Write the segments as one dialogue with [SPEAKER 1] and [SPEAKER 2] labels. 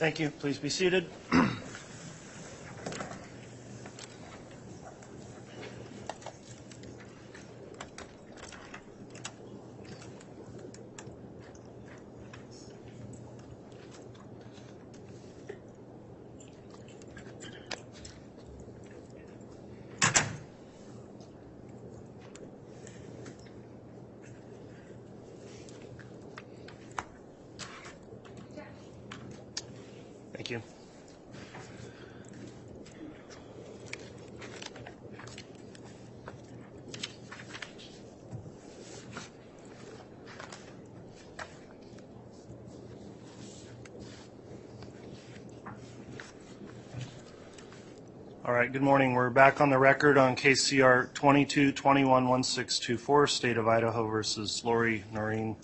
[SPEAKER 1] Thank you. Please be seated. Thank you. All right, good morning. We're back on the record on KCR 22-21-1624, State of Idaho versus Lori Noreen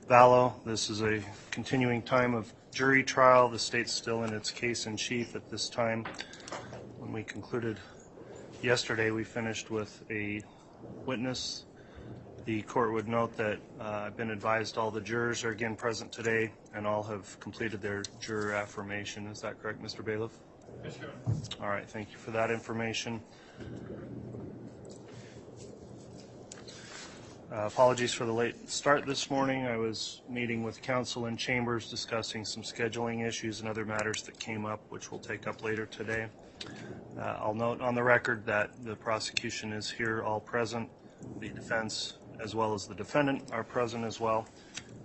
[SPEAKER 1] Vallow. This is a continuing time of jury trial. The state's still in its case in chief at this time. When we concluded yesterday, we finished with a witness. The court would note that I've been advised all the jurors are again present today and all have completed their juror affirmation. Is that correct, Mr. Bailiff?
[SPEAKER 2] Yes, sir.
[SPEAKER 1] All right, thank you for that information. Apologies for the late start this morning. I was meeting with counsel in chambers discussing some scheduling issues and other matters that came up, which we'll take up later today. I'll note on the record that the prosecution is here, all present. The defense as well as the defendant are present as well.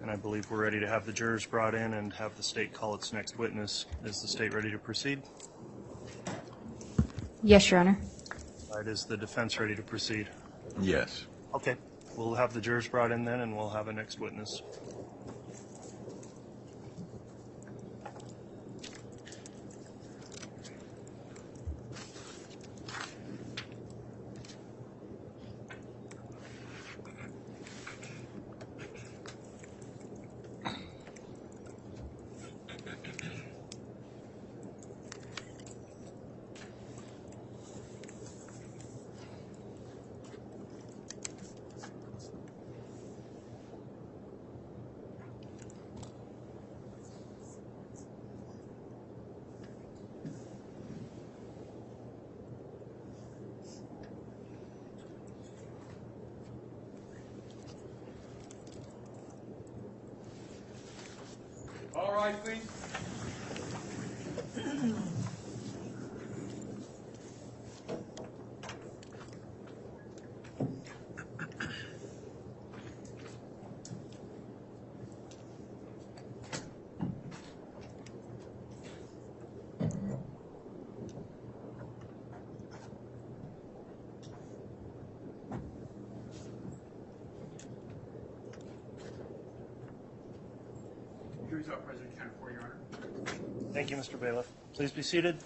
[SPEAKER 1] And I believe we're ready to have the jurors brought in and have the state call its next witness. Is the state ready to proceed?
[SPEAKER 3] Yes, Your Honor.
[SPEAKER 1] All right, is the defense ready to proceed?
[SPEAKER 2] Yes.
[SPEAKER 1] Okay, we'll have the jurors brought in then and we'll have a next witness.
[SPEAKER 2] All right, please. Jury's out, President County, for Your Honor.
[SPEAKER 1] Thank you, Mr. Bailiff. Please be seated.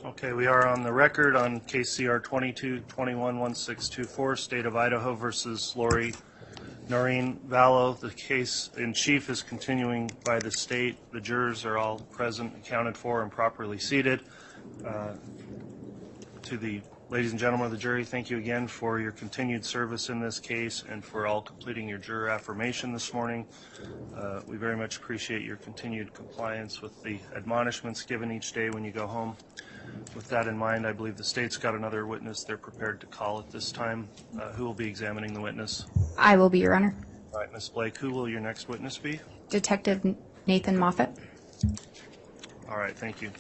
[SPEAKER 1] Okay, we are on the record on KCR 22-21-1624, State of Idaho versus Lori Noreen Vallow. The case in chief is continuing by the state. The jurors are all present, accounted for, and properly seated. To the ladies and gentlemen of the jury, thank you again for your continued service in this case and for all completing your juror affirmation this morning. We very much appreciate your continued compliance with the admonishments given each day when you go home. With that in mind, I believe the state's got another witness they're prepared to call at this time. Who will be examining the witness?
[SPEAKER 3] I will be, Your Honor.
[SPEAKER 1] All right, Ms. Blake, who will your next witness be?
[SPEAKER 3] Detective Nathan Moffett.
[SPEAKER 1] All right, thank you.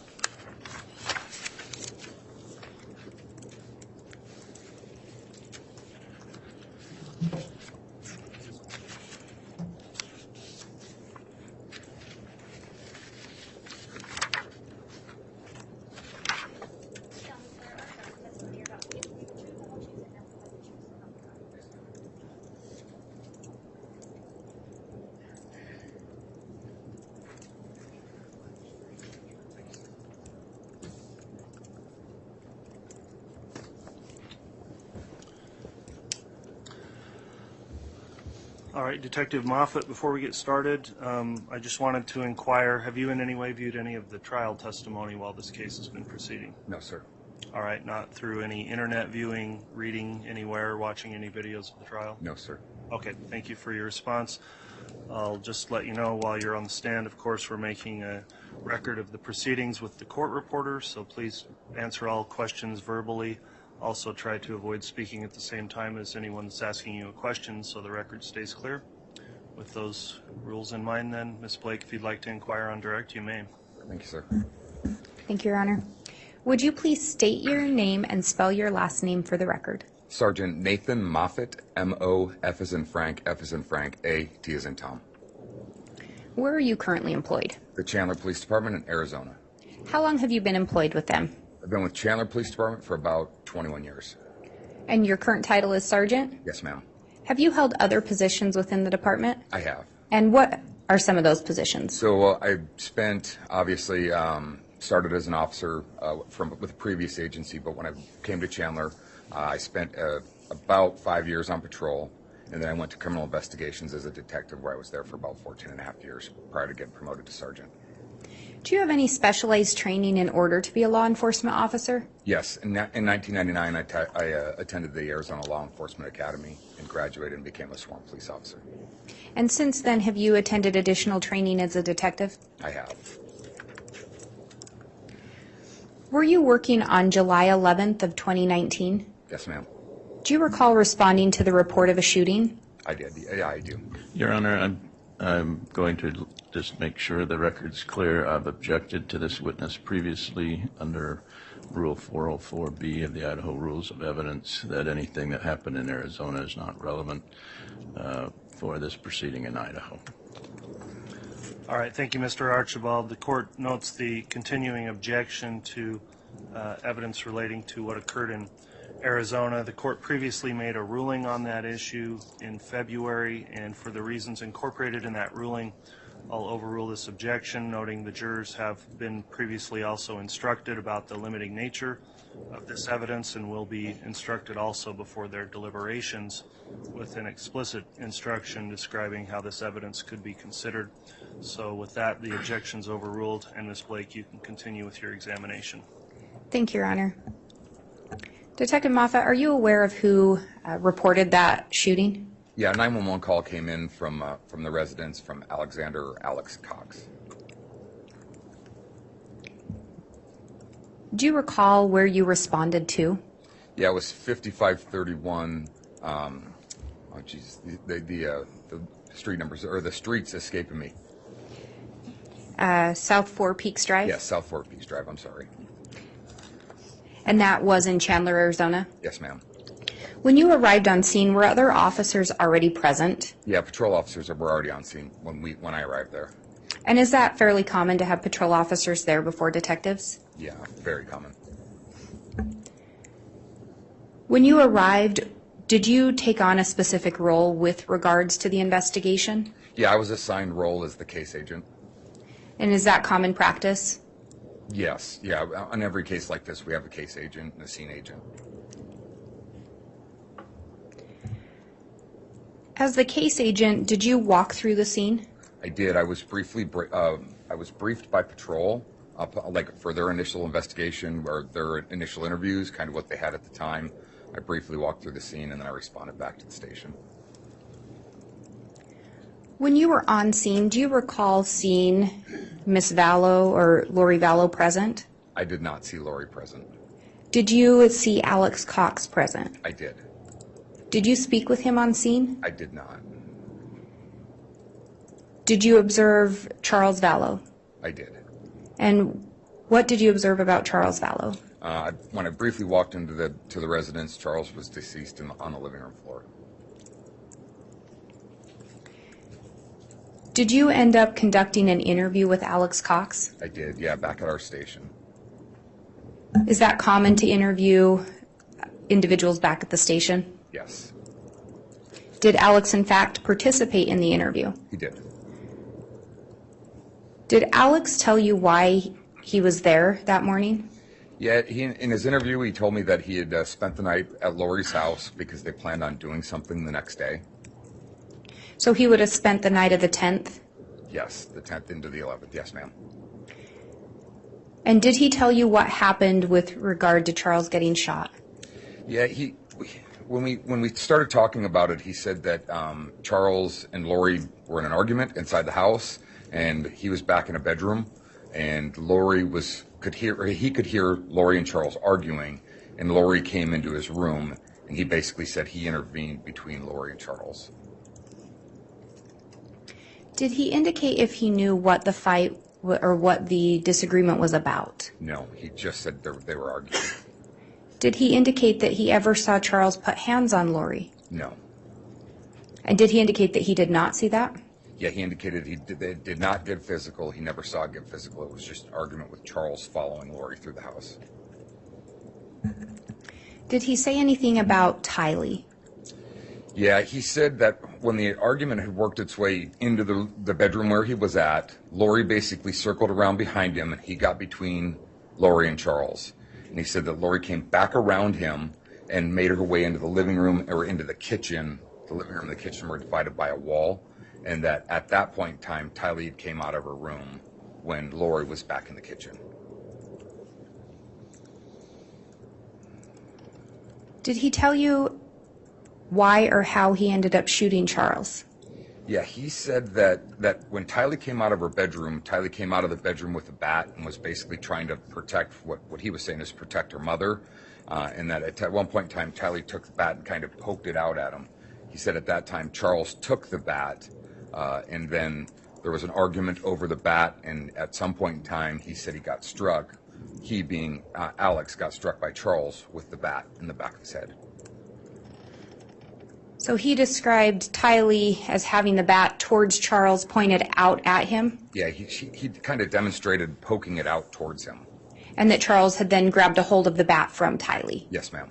[SPEAKER 1] All right, Detective Moffat, before we get started, I just wanted to inquire, have you in any way viewed any of the trial testimony while this case has been proceeding?
[SPEAKER 4] No, sir.
[SPEAKER 1] All right, not through any internet viewing, reading anywhere, watching any videos of the trial?
[SPEAKER 4] No, sir.
[SPEAKER 1] Okay, thank you for your response. I'll just let you know while you're on the stand, of course, we're making a record of the proceedings with the court reporter, so please answer all questions verbally. Also try to avoid speaking at the same time as anyone that's asking you a question so the record stays clear. With those rules in mind then, Ms. Blake, if you'd like to inquire on direct, you may.
[SPEAKER 4] Thank you, sir.
[SPEAKER 3] Thank you, Your Honor. Would you please state your name and spell your last name for the record?
[SPEAKER 4] Sergeant Nathan Moffat, M-O, F as in Frank, F as in Frank, A, T as in Tom.
[SPEAKER 3] Where are you currently employed?
[SPEAKER 4] The Chandler Police Department in Arizona.
[SPEAKER 3] How long have you been employed with them?
[SPEAKER 4] I've been with Chandler Police Department for about 21 years.
[SPEAKER 3] And your current title is Sergeant?
[SPEAKER 4] Yes, ma'am.
[SPEAKER 3] Have you held other positions within the department?
[SPEAKER 4] I have.
[SPEAKER 3] And what are some of those positions?
[SPEAKER 4] So I spent, obviously, started as an officer with a previous agency, but when I came to Chandler, I spent about 5 years on patrol, and then I went to criminal investigations as a detective where I was there for about 14 and a half years prior to getting promoted to sergeant.
[SPEAKER 3] Do you have any specialized training in order to be a law enforcement officer?
[SPEAKER 4] Yes. In 1999, I attended the Arizona Law Enforcement Academy and graduated and became a sworn police officer.
[SPEAKER 3] And since then, have you attended additional training as a detective?
[SPEAKER 4] I have.
[SPEAKER 3] Were you working on July 11th of 2019?
[SPEAKER 4] Yes, ma'am.
[SPEAKER 3] Do you recall responding to the report of a shooting?
[SPEAKER 4] I did. Yeah, I do.
[SPEAKER 5] Your Honor, I'm going to just make sure the record's clear. I've objected to this witness previously under Rule 404B of the Idaho Rules of Evidence that anything that happened in Arizona is not relevant for this proceeding in Idaho.
[SPEAKER 1] All right, thank you, Mr. Archibald. The court notes the continuing objection to evidence relating to what occurred in Arizona. The court previously made a ruling on that issue in February, and for the reasons incorporated in that ruling, I'll overrule this objection, noting the jurors have been previously also instructed about the limiting nature of this evidence and will be instructed also before their deliberations with an explicit instruction describing how this evidence could be considered. So with that, the objection's overruled, and Ms. Blake, you can continue with your examination.
[SPEAKER 3] Thank you, Your Honor. Detective Moffat, are you aware of who reported that shooting?
[SPEAKER 4] Yeah, a 911 call came in from the residence from Alexander or Alex Cox.
[SPEAKER 3] Do you recall where you responded to?
[SPEAKER 4] Yeah, it was 5531. Oh, geez, the street numbers or the streets escaping me.
[SPEAKER 3] South Four Peaks Drive?
[SPEAKER 4] Yes, South Fort Peaks Drive. I'm sorry.
[SPEAKER 3] And that was in Chandler, Arizona?
[SPEAKER 4] Yes, ma'am.
[SPEAKER 3] When you arrived on scene, were other officers already present?
[SPEAKER 4] Yeah, patrol officers were already on scene when I arrived there.
[SPEAKER 3] And is that fairly common to have patrol officers there before detectives?
[SPEAKER 4] Yeah, very common.
[SPEAKER 3] When you arrived, did you take on a specific role with regards to the investigation?
[SPEAKER 4] Yeah, I was assigned role as the case agent.
[SPEAKER 3] And is that common practice?
[SPEAKER 4] Yes, yeah. On every case like this, we have a case agent and a scene agent.
[SPEAKER 3] As the case agent, did you walk through the scene?
[SPEAKER 4] I did. I was briefed by patrol, for their initial investigation or their initial interviews, kind of what they had at the time. I briefly walked through the scene and then I responded back to the station.
[SPEAKER 3] When you were on scene, do you recall seeing Miss Vallow or Lori Vallow present?
[SPEAKER 4] I did not see Lori present.
[SPEAKER 3] Did you see Alex Cox present?
[SPEAKER 4] I did.
[SPEAKER 3] Did you speak with him on scene?
[SPEAKER 4] I did not.
[SPEAKER 3] Did you observe Charles Vallow?
[SPEAKER 4] I did.
[SPEAKER 3] And what did you observe about Charles Vallow?
[SPEAKER 4] When I briefly walked into the residence, Charles was deceased on the living room floor.
[SPEAKER 3] Did you end up conducting an interview with Alex Cox?
[SPEAKER 4] I did, yeah, back at our station.
[SPEAKER 3] Is that common to interview individuals back at the station?
[SPEAKER 4] Yes.
[SPEAKER 3] Did Alex, in fact, participate in the interview?
[SPEAKER 4] He did.
[SPEAKER 3] Did Alex tell you why he was there that morning?
[SPEAKER 4] Yeah, in his interview, he told me that he had spent the night at Lori's house because they planned on doing something the next day.
[SPEAKER 3] So he would have spent the night of the 10th?
[SPEAKER 4] Yes, the 10th into the 11th. Yes, ma'am.
[SPEAKER 3] And did he tell you what happened with regard to Charles getting shot?
[SPEAKER 4] Yeah, when we started talking about it, he said that Charles and Lori were in an argument inside the house, and he was back in a bedroom, and he could hear Lori and Charles arguing, and Lori came into his room, and he basically said he intervened between Lori and Charles.
[SPEAKER 3] Did he indicate if he knew what the fight or what the disagreement was about?
[SPEAKER 4] No, he just said they were arguing.
[SPEAKER 3] Did he indicate that he ever saw Charles put hands on Lori?
[SPEAKER 4] No.
[SPEAKER 3] And did he indicate that he did not see that?
[SPEAKER 4] Yeah, he indicated they did not get physical. He never saw it get physical. It was just an argument with Charles following Lori through the house.
[SPEAKER 3] Did he say anything about Tylee?
[SPEAKER 4] Yeah, he said that when the argument had worked its way into the bedroom where he was at, Lori basically circled around behind him, and he got between Lori and Charles. And he said that Lori came back around him and made her way into the living room or into the kitchen. The living room and the kitchen were divided by a wall, and that at that point in time, Tylee came out of her room when Lori was back in the kitchen.
[SPEAKER 3] Did he tell you why or how he ended up shooting Charles?
[SPEAKER 4] Yeah, he said that when Tylee came out of her bedroom, Tylee came out of the bedroom with a bat and was basically trying to protect what he was saying is protect her mother, and that at one point in time, Tylee took the bat and kind of poked it out at him. He said at that time, Charles took the bat, and then there was an argument over the bat, and at some point in time, he said he got struck. He, being Alex, got struck by Charles with the bat in the back of his head.
[SPEAKER 3] So he described Tylee as having the bat towards Charles pointed out at him?
[SPEAKER 4] Yeah, he kind of demonstrated poking it out towards him.
[SPEAKER 3] And that Charles had then grabbed a hold of the bat from Tylee?
[SPEAKER 4] Yes, ma'am.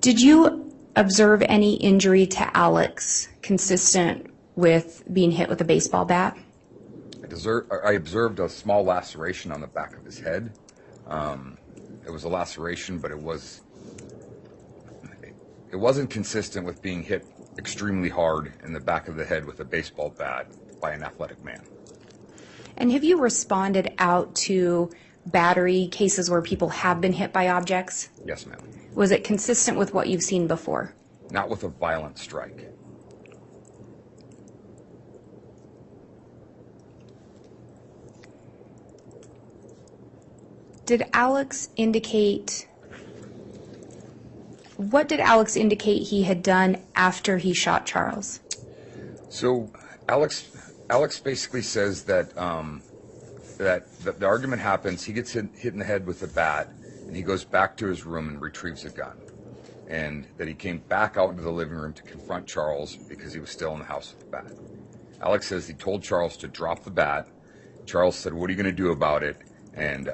[SPEAKER 3] Did you observe any injury to Alex consistent with being hit with a baseball bat?
[SPEAKER 4] I observed a small laceration on the back of his head. It was a laceration, but it wasn't consistent with being hit extremely hard in the back of the head with a baseball bat by an athletic man.
[SPEAKER 3] And have you responded out to battery cases where people have been hit by objects?
[SPEAKER 4] Yes, ma'am.
[SPEAKER 3] Was it consistent with what you've seen before?
[SPEAKER 4] Not with a violent strike.
[SPEAKER 3] Did Alex indicate, what did Alex indicate he had done after he shot Charles?
[SPEAKER 4] So Alex basically says that the argument happens, he gets hit in the head with a bat, and he goes back to his room and retrieves a gun. And that he came back out into the living room to confront Charles because he was still in the house with the bat. Alex says he told Charles to drop the bat. Charles said, "What are you going to do about it?" And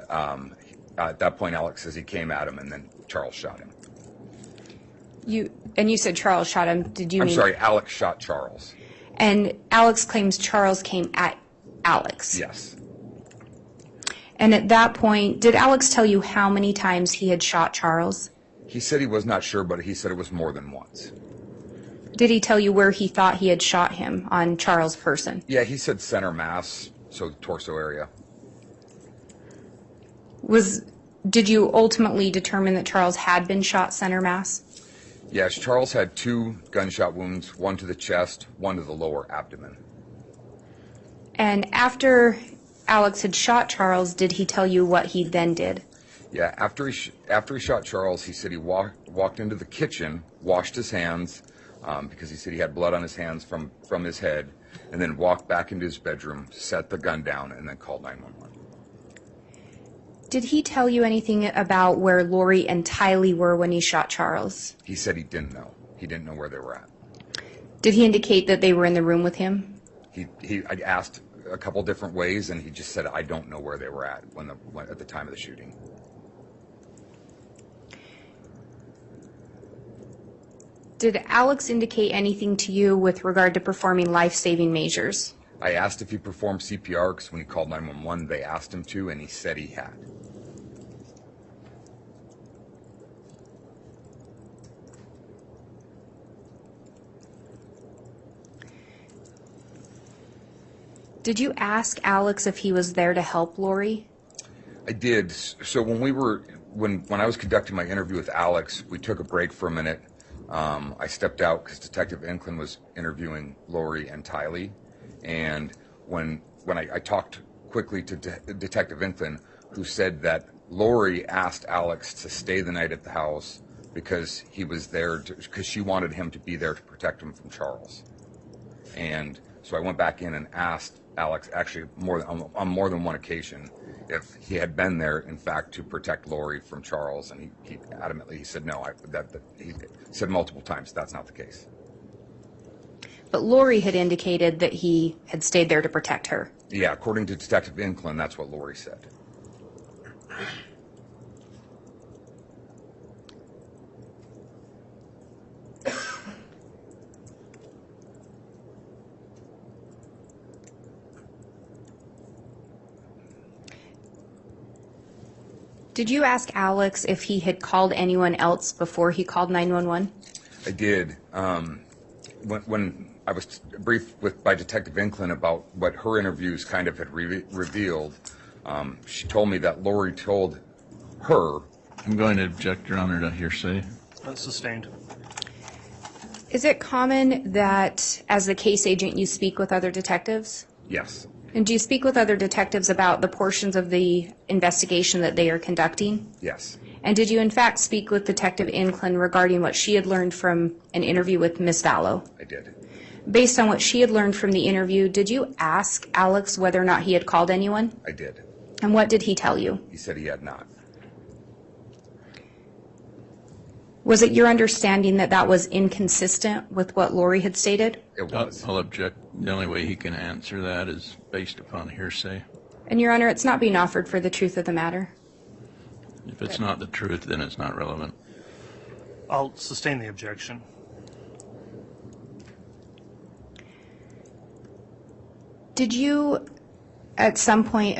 [SPEAKER 4] at that point, Alex says he came at him, and then Charles shot him.
[SPEAKER 3] You said Charles shot him. Did you
[SPEAKER 4] I'm
[SPEAKER 3] mean?
[SPEAKER 4] sorry, Alex shot Charles.
[SPEAKER 3] And Alex claims Charles came at Alex.
[SPEAKER 4] Yes.
[SPEAKER 3] And at that point, did Alex tell you how many times he had shot Charles?
[SPEAKER 4] He said he was not sure, but he said it was more than once.
[SPEAKER 3] Did he tell you where he thought he had shot him on Charles' person?
[SPEAKER 4] Yeah, he said center mass, so torso area.
[SPEAKER 3] Did you ultimately determine that Charles had been shot center mass?
[SPEAKER 4] Yes, Charles had 2 gunshot wounds, one to the chest, one to the lower abdomen.
[SPEAKER 3] And after Alex had shot Charles, did he tell you what he then did?
[SPEAKER 4] Yeah, after he shot Charles, he said he walked into the kitchen, washed his hands, because he said he had blood on his hands from his head, and then walked back into his bedroom, set the gun down, and then called 911.
[SPEAKER 3] Did he tell you anything about where Lori and Tylee were when he shot Charles?
[SPEAKER 4] He said he didn't know. He didn't know where they were at.
[SPEAKER 3] Did he indicate that they were in the room with him?
[SPEAKER 4] I asked a couple different ways, and he just said, "I don't know where they were at at the time of the shooting."
[SPEAKER 3] Did Alex indicate anything to you with regard to performing life-saving measures?
[SPEAKER 4] I asked if he performed CPR because when he called 911, they asked him to, and he said he had.
[SPEAKER 3] Did you ask Alex if he was there to help Lori?
[SPEAKER 4] I did. So when I was conducting my interview with Alex, we took a break for a minute. I stepped out because Detective Inclin was interviewing Lori and Tylee, and when I talked quickly to Detective Inclin, who said that Lori asked Alex to stay the night at the house because he was there because she wanted him to be there to protect him from Charles. And so I went back in and asked Alex, actually on more than one occasion, if he had been there, in fact, to protect Lori from Charles, and he adamantly said no. He said multiple times that's not the case.
[SPEAKER 3] But Lori had indicated that he had stayed there to protect her.
[SPEAKER 4] Yeah, according to Detective Inclin, that's what Lori said.
[SPEAKER 3] Did you ask Alex if he had called anyone else before he called 911?
[SPEAKER 4] I did. When I was briefed by Detective Inclin about what her interviews kind of had revealed, she told me that Lori told her.
[SPEAKER 5] I'm going to object, Your Honor, to hearsay.
[SPEAKER 1] That's sustained.
[SPEAKER 3] Is it common that as the case agent you speak with other detectives?
[SPEAKER 4] Yes,
[SPEAKER 3] And do you speak with other detectives about the portions of the investigation that they are conducting?
[SPEAKER 4] yes,
[SPEAKER 3] And did you in fact speak with Detective Inclin regarding what she had learned from an interview with Miss Vallow?
[SPEAKER 4] I did.
[SPEAKER 3] Based on what she had learned from the interview, did you ask Alex whether or not he had called anyone?
[SPEAKER 4] I did.
[SPEAKER 3] And what did he tell you?
[SPEAKER 4] He said he had not.
[SPEAKER 3] Was it your understanding that that was inconsistent with what Lori had stated?
[SPEAKER 4] It was.
[SPEAKER 5] I'll object. The only way he can answer that is based upon hearsay.
[SPEAKER 3] And Your Honor, it's not being offered for the truth of the matter.
[SPEAKER 5] If it's not the truth, then it's not relevant.
[SPEAKER 1] I'll sustain the objection.
[SPEAKER 3] Did you at some point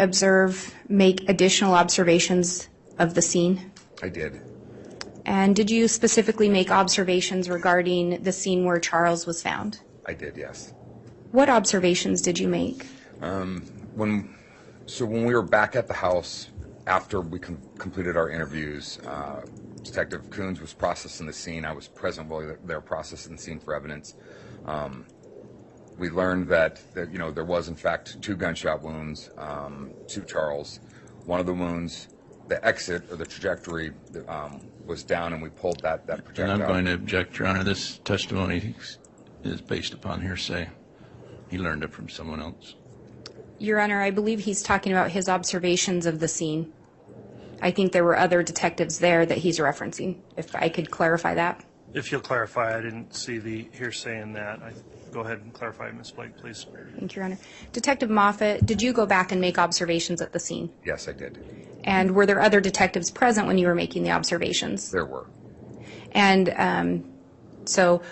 [SPEAKER 3] make additional observations of the scene?
[SPEAKER 4] I did.
[SPEAKER 3] And did you specifically make observations regarding the scene where Charles was found?
[SPEAKER 4] I did, yes.
[SPEAKER 3] What observations did you make?
[SPEAKER 4] When we were back at the house after we completed our interviews, Detective Coons was processing the scene. I was present while they were processing the scene for evidence. We learned that there was in fact 2 gunshot wounds to Charles. One of the wounds, the exit or the trajectory was down, and we pulled that projectile.
[SPEAKER 5] And I'm going to object, Your Honor. This testimony is based upon hearsay. He learned it from someone else.
[SPEAKER 3] Your Honor, I believe he's talking about his observations of the scene. I think there were other detectives there that he's referencing, if I could clarify that.
[SPEAKER 1] If you'll clarify, I didn't see the hearsay in that. Go ahead and clarify, Ms. Blake, please.
[SPEAKER 3] Thank you, Your Honor. Detective Moffat, did you go back and make observations at the scene?
[SPEAKER 4] Yes, I did.
[SPEAKER 3] And were there other detectives present when you were making the observations?
[SPEAKER 4] There were.
[SPEAKER 3] And so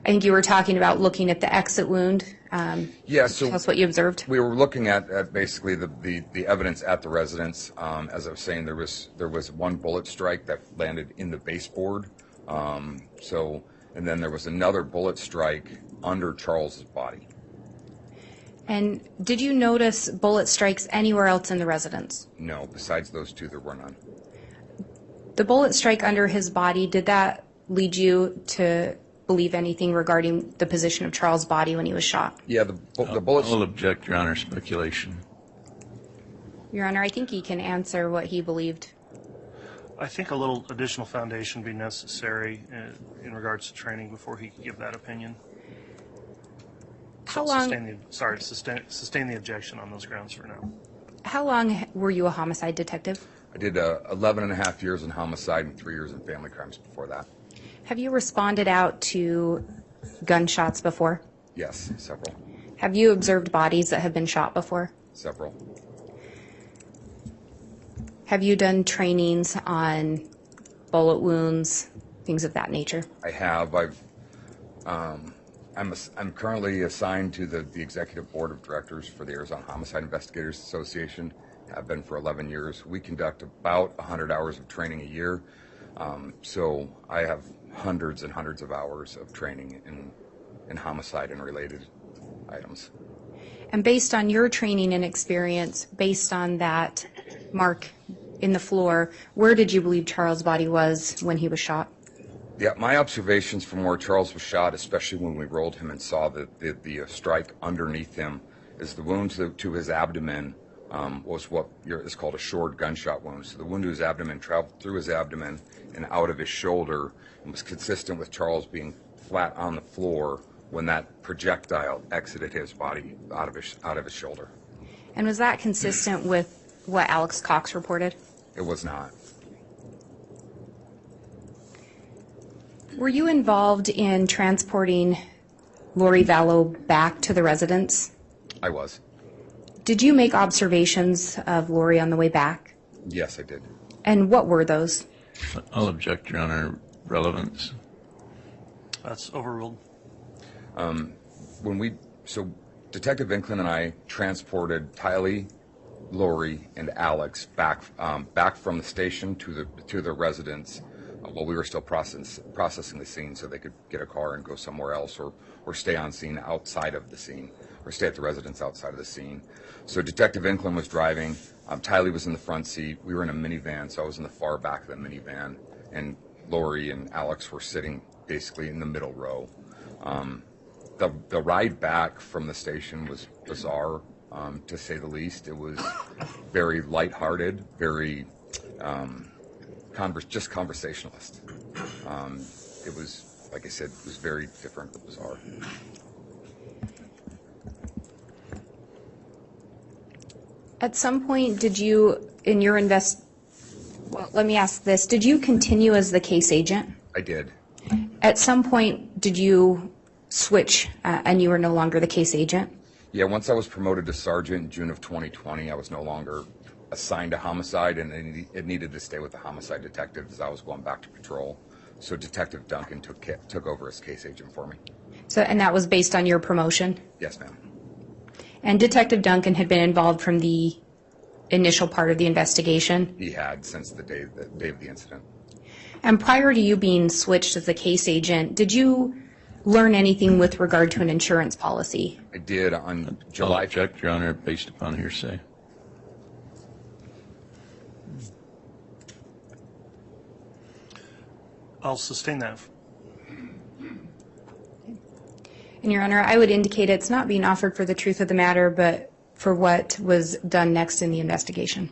[SPEAKER 3] I think you were talking about looking at the exit wound.
[SPEAKER 4] Yeah, so
[SPEAKER 3] tell us what you observed.
[SPEAKER 4] we were looking at basically the evidence at the residence. As I was saying, there was 1 bullet strike that landed in the baseboard. And then there was another bullet strike under Charles's body.
[SPEAKER 3] And did you notice bullet strikes anywhere else in the residence?
[SPEAKER 4] No, besides those 2, there were none.
[SPEAKER 3] The bullet strike under his body, did that lead you to believe anything regarding the position of Charles' body when he was shot?
[SPEAKER 4] Yeah, the bullets.
[SPEAKER 5] I'll object, Your Honor. Speculation.
[SPEAKER 3] Your Honor, I think he can answer what he believed.
[SPEAKER 1] I think a little additional foundation would be necessary in regards to training before he could give that opinion.
[SPEAKER 3] How long
[SPEAKER 1] Sustain the objection on those grounds for now.
[SPEAKER 3] How long were you a homicide detective?
[SPEAKER 4] I did 11 and a half years in homicide and 3 years in family crimes before that.
[SPEAKER 3] Have you responded out to gunshots before?
[SPEAKER 4] Yes, several.
[SPEAKER 3] Have you observed bodies that have been shot before?
[SPEAKER 4] Several.
[SPEAKER 3] Have you done trainings on bullet wounds, things of that nature?
[SPEAKER 4] I have. I'm currently assigned to the executive board of directors for the Arizona Homicide Investigators Association. Have been for 11 years. We conduct about 100 hours of training a year. So I have hundreds and hundreds of hours of training in homicide and related items.
[SPEAKER 3] And based on your training and experience, based on that mark in the floor, where did you believe Charles' body was when he was shot?
[SPEAKER 4] Yeah, my observations from where Charles was shot, especially when we rolled him and saw the strike underneath him, is the wound to his abdomen was what is called a shored gunshot wound. So the wound to his abdomen traveled through his abdomen and out of his shoulder, and was consistent with Charles being flat on the floor when that projectile exited his body out of his shoulder.
[SPEAKER 3] And was that consistent with what Alex Cox reported?
[SPEAKER 4] It was not.
[SPEAKER 3] Were you involved in transporting Lori Vallow back to the residence?
[SPEAKER 4] I was.
[SPEAKER 3] Did you make observations of Lori on the way back?
[SPEAKER 4] Yes, I did.
[SPEAKER 3] And what were those?
[SPEAKER 5] I'll object, Your Honor. Relevance.
[SPEAKER 1] That's overruled.
[SPEAKER 4] So Detective Inklin and I transported Tylee, Lori, and Alex back from the station to the residence while we were still processing the scene, so they could get a car and go somewhere else, or stay on scene outside of the scene, or stay at the residence outside of the scene. So Detective Inklin was driving. Tylee was in the front seat. We were in a minivan, so I was in the far back of the minivan, and Lori and Alex were sitting basically in the middle row. The ride back from the station was bizarre, to say the least. It was very lighthearted, very just conversationalist. It was, like I said, it was very different, bizarre.
[SPEAKER 3] At some point, did you, in your well, let me ask this. Did you continue as the case agent?
[SPEAKER 4] I did.
[SPEAKER 3] At some point, did you switch and you were no longer the case agent?
[SPEAKER 4] Yeah, once I was promoted to sergeant in June of 2020, I was no longer assigned to homicide, and it needed to stay with the homicide detective as I was going back to patrol. So Detective Duncan took over as case agent for me.
[SPEAKER 3] So, and that was based on your promotion?
[SPEAKER 4] Yes, ma'am.
[SPEAKER 3] And Detective Duncan had been involved from the initial part of the investigation?
[SPEAKER 4] He had since the day of the incident.
[SPEAKER 3] And prior to you being switched as the case agent, did you learn anything with regard to an insurance policy?
[SPEAKER 4] I did on
[SPEAKER 5] I'll
[SPEAKER 4] July.
[SPEAKER 5] object, Your Honor, based upon hearsay.
[SPEAKER 1] I'll sustain that.
[SPEAKER 3] And Your Honor, I would indicate it's not being offered for the truth of the matter, but for what was done next in the investigation.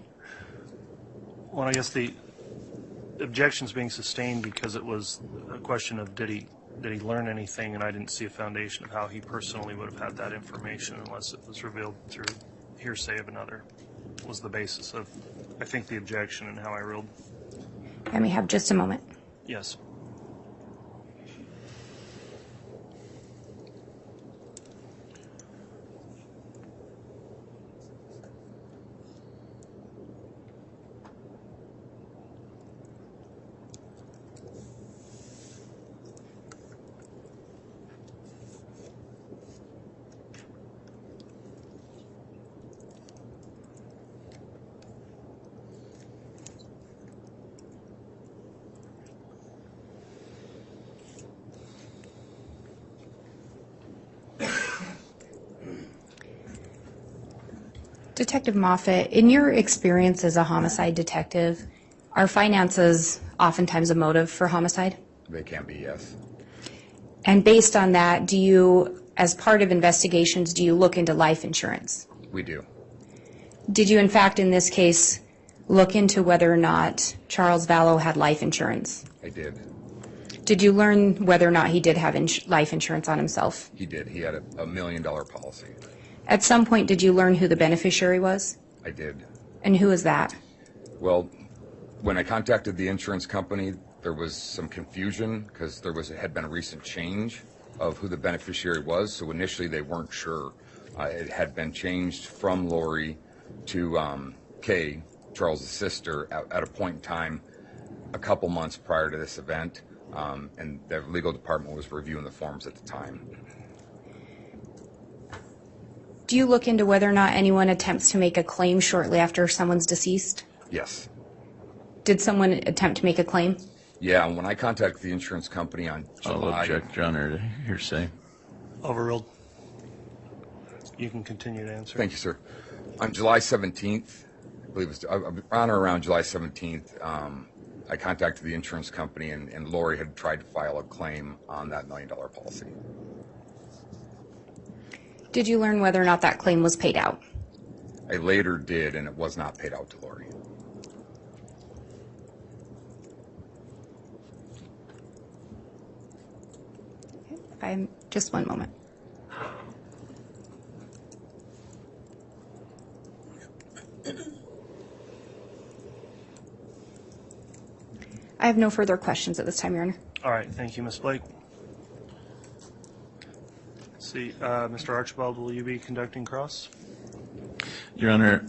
[SPEAKER 1] Well, I guess the objection's being sustained because it was a question of did he learn anything, and I didn't see a foundation of how he personally would have had that information unless it was revealed through hearsay of another. Was the basis of, I think, the objection and how I ruled.
[SPEAKER 3] Let me have just a moment.
[SPEAKER 1] Yes.
[SPEAKER 3] Detective Moffat, in your experience as a homicide detective, are finances oftentimes a motive for homicide?
[SPEAKER 4] They can be, yes.
[SPEAKER 3] And based on that, do you, as part of investigations, do you look into life insurance?
[SPEAKER 4] We do.
[SPEAKER 3] Did you, in fact, in this case, look into whether or not Charles Vallow had life insurance?
[SPEAKER 4] I did.
[SPEAKER 3] Did you learn whether or not he did have life insurance on himself?
[SPEAKER 4] He did. He had a $1 million policy.
[SPEAKER 3] At some point, did you learn who the beneficiary was?
[SPEAKER 4] I did.
[SPEAKER 3] And who is that?
[SPEAKER 4] Well, when I contacted the insurance company, there was some confusion because had been a recent change of who the beneficiary was. So initially, they weren't sure. It had been changed from Lori to Kay, Charles' sister, at a point in time a couple months prior to this event, and the legal department was reviewing the forms at the time.
[SPEAKER 3] Do you look into whether or not anyone attempts to make a claim shortly after someone's deceased?
[SPEAKER 4] Yes.
[SPEAKER 3] Did someone attempt to make a claim?
[SPEAKER 4] Yeah, and when I contacted the insurance company on
[SPEAKER 5] I'll
[SPEAKER 4] July...
[SPEAKER 5] object, Your Honor, to hearsay.
[SPEAKER 1] Overruled. You can continue to answer.
[SPEAKER 4] Thank you, sir. On July 17th, I believe it was on or around July 17th, I contacted the insurance company, and Lori had tried to file a claim on that $1 million policy.
[SPEAKER 3] Did you learn whether or not that claim was paid out?
[SPEAKER 4] I later did, and it was not paid out to Lori.
[SPEAKER 3] Just one moment. I have no further questions at this time, Your Honor.
[SPEAKER 1] All right, thank you, Ms. Blake. Let's see, Mr. Archibald, will you be conducting cross?
[SPEAKER 5] Your Honor,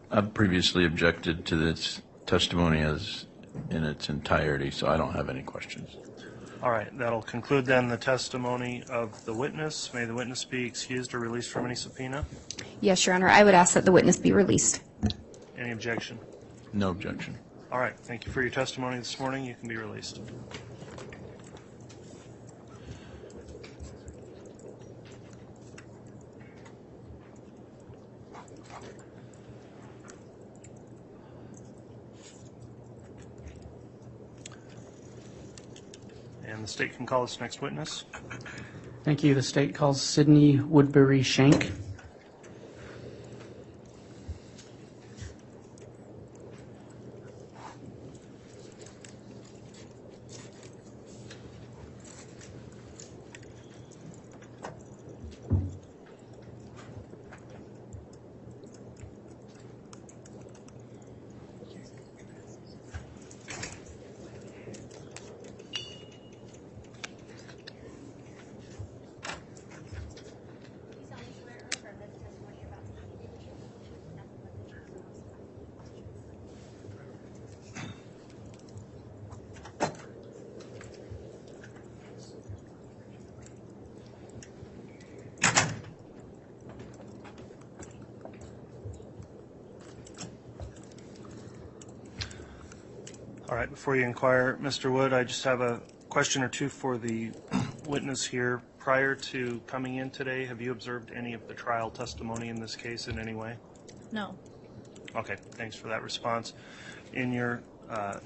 [SPEAKER 5] I've previously objected to this testimony as in its entirety, so I don't have any questions.
[SPEAKER 1] All right, that'll conclude then the testimony of the witness. May the witness be excused or released from any subpoena?
[SPEAKER 3] Yes, Your Honor. I would ask that the witness be released.
[SPEAKER 1] Any objection?
[SPEAKER 5] No objection.
[SPEAKER 1] All right, thank you for your testimony this morning. You can be released. And the state can call its next witness.
[SPEAKER 6] Thank you. The state calls Sydney Woodbury Shank.
[SPEAKER 1] All right, before you inquire, Mr. Wood, I just have a question or two for the witness here. Prior to coming in today, have you observed any of the trial testimony in this case in any way?
[SPEAKER 7] No.
[SPEAKER 1] Okay, thanks for that response. In your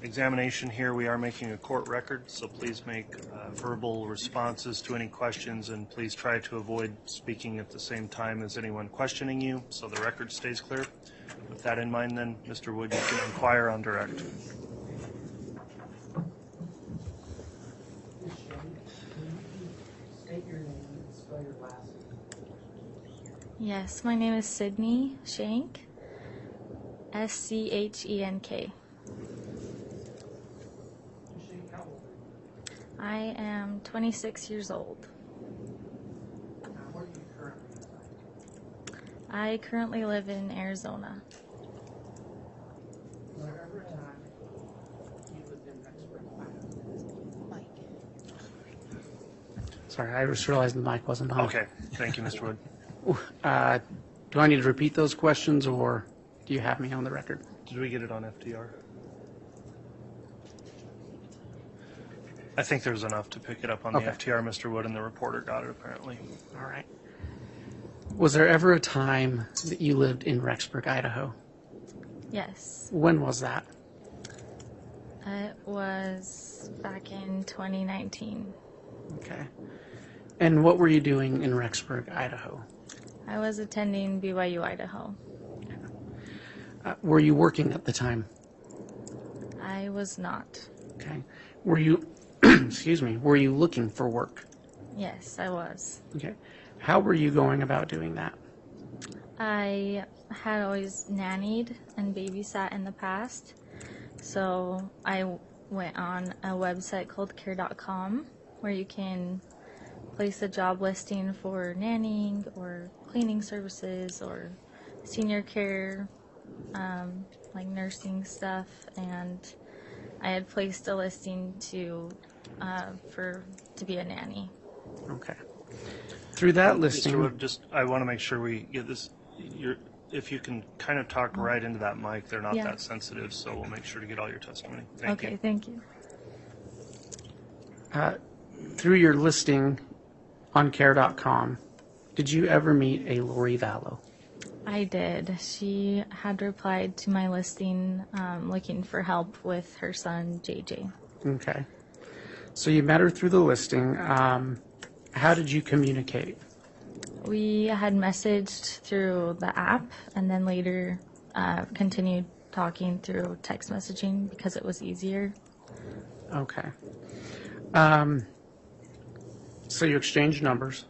[SPEAKER 1] examination here, we are making a court record, so please make verbal responses to any questions, and please try to avoid speaking at the same time as anyone questioning you, so the record stays clear. With that in mind, then, Mr. Wood, you can inquire on direct.
[SPEAKER 7] Yes, my name is Sydney Shank. S-C-H-E-N-K. I am 26 years old. I currently live in Arizona.
[SPEAKER 6] Sorry, I just realized the mic wasn't on.
[SPEAKER 1] Okay, thank you, Mr. Wood.
[SPEAKER 6] Do I need to repeat those questions, or do you have me on the record?
[SPEAKER 1] Did we get it on FDR? I think there's enough to pick it up on the
[SPEAKER 6] Okay.
[SPEAKER 1] FTR, Mr. Wood, and the reporter got it apparently.
[SPEAKER 6] All right. Was there ever a time that you lived in Rexburg, Idaho?
[SPEAKER 7] Yes.
[SPEAKER 6] When was that?
[SPEAKER 7] It was back in 2019.
[SPEAKER 6] Okay. And what were you doing in Rexburg, Idaho?
[SPEAKER 7] I was attending BYU, Idaho.
[SPEAKER 6] Were you working at the time?
[SPEAKER 7] I was not.
[SPEAKER 6] Okay. Were you, excuse me, were you looking for work?
[SPEAKER 7] Yes, I was.
[SPEAKER 6] Okay. How were you going about doing that?
[SPEAKER 7] I had always nannied and babysat in the past, so I went on a website called care.com where you can place a job listing for nannying or cleaning services or senior care, like nursing stuff, and I had placed a listing to be a nanny.
[SPEAKER 6] Okay. Through that
[SPEAKER 1] Mr.
[SPEAKER 6] listing,
[SPEAKER 1] Wood, I want to make sure we get this. If you can kind of talk right into that mic, they're not
[SPEAKER 7] Yeah.
[SPEAKER 1] that sensitive, so we'll make sure to get all your testimony. Thank
[SPEAKER 7] Okay,
[SPEAKER 1] you.
[SPEAKER 7] thank you.
[SPEAKER 6] through your listing on care.com, Did you ever meet a Lori Vallow?
[SPEAKER 7] I did. She had replied to my listing looking for help with her son, JJ.
[SPEAKER 6] Okay. So you met her through the listing. How did you communicate?
[SPEAKER 7] We had messaged through the app and then later continued talking through text messaging because it was easier.
[SPEAKER 6] Okay. So you exchanged numbers.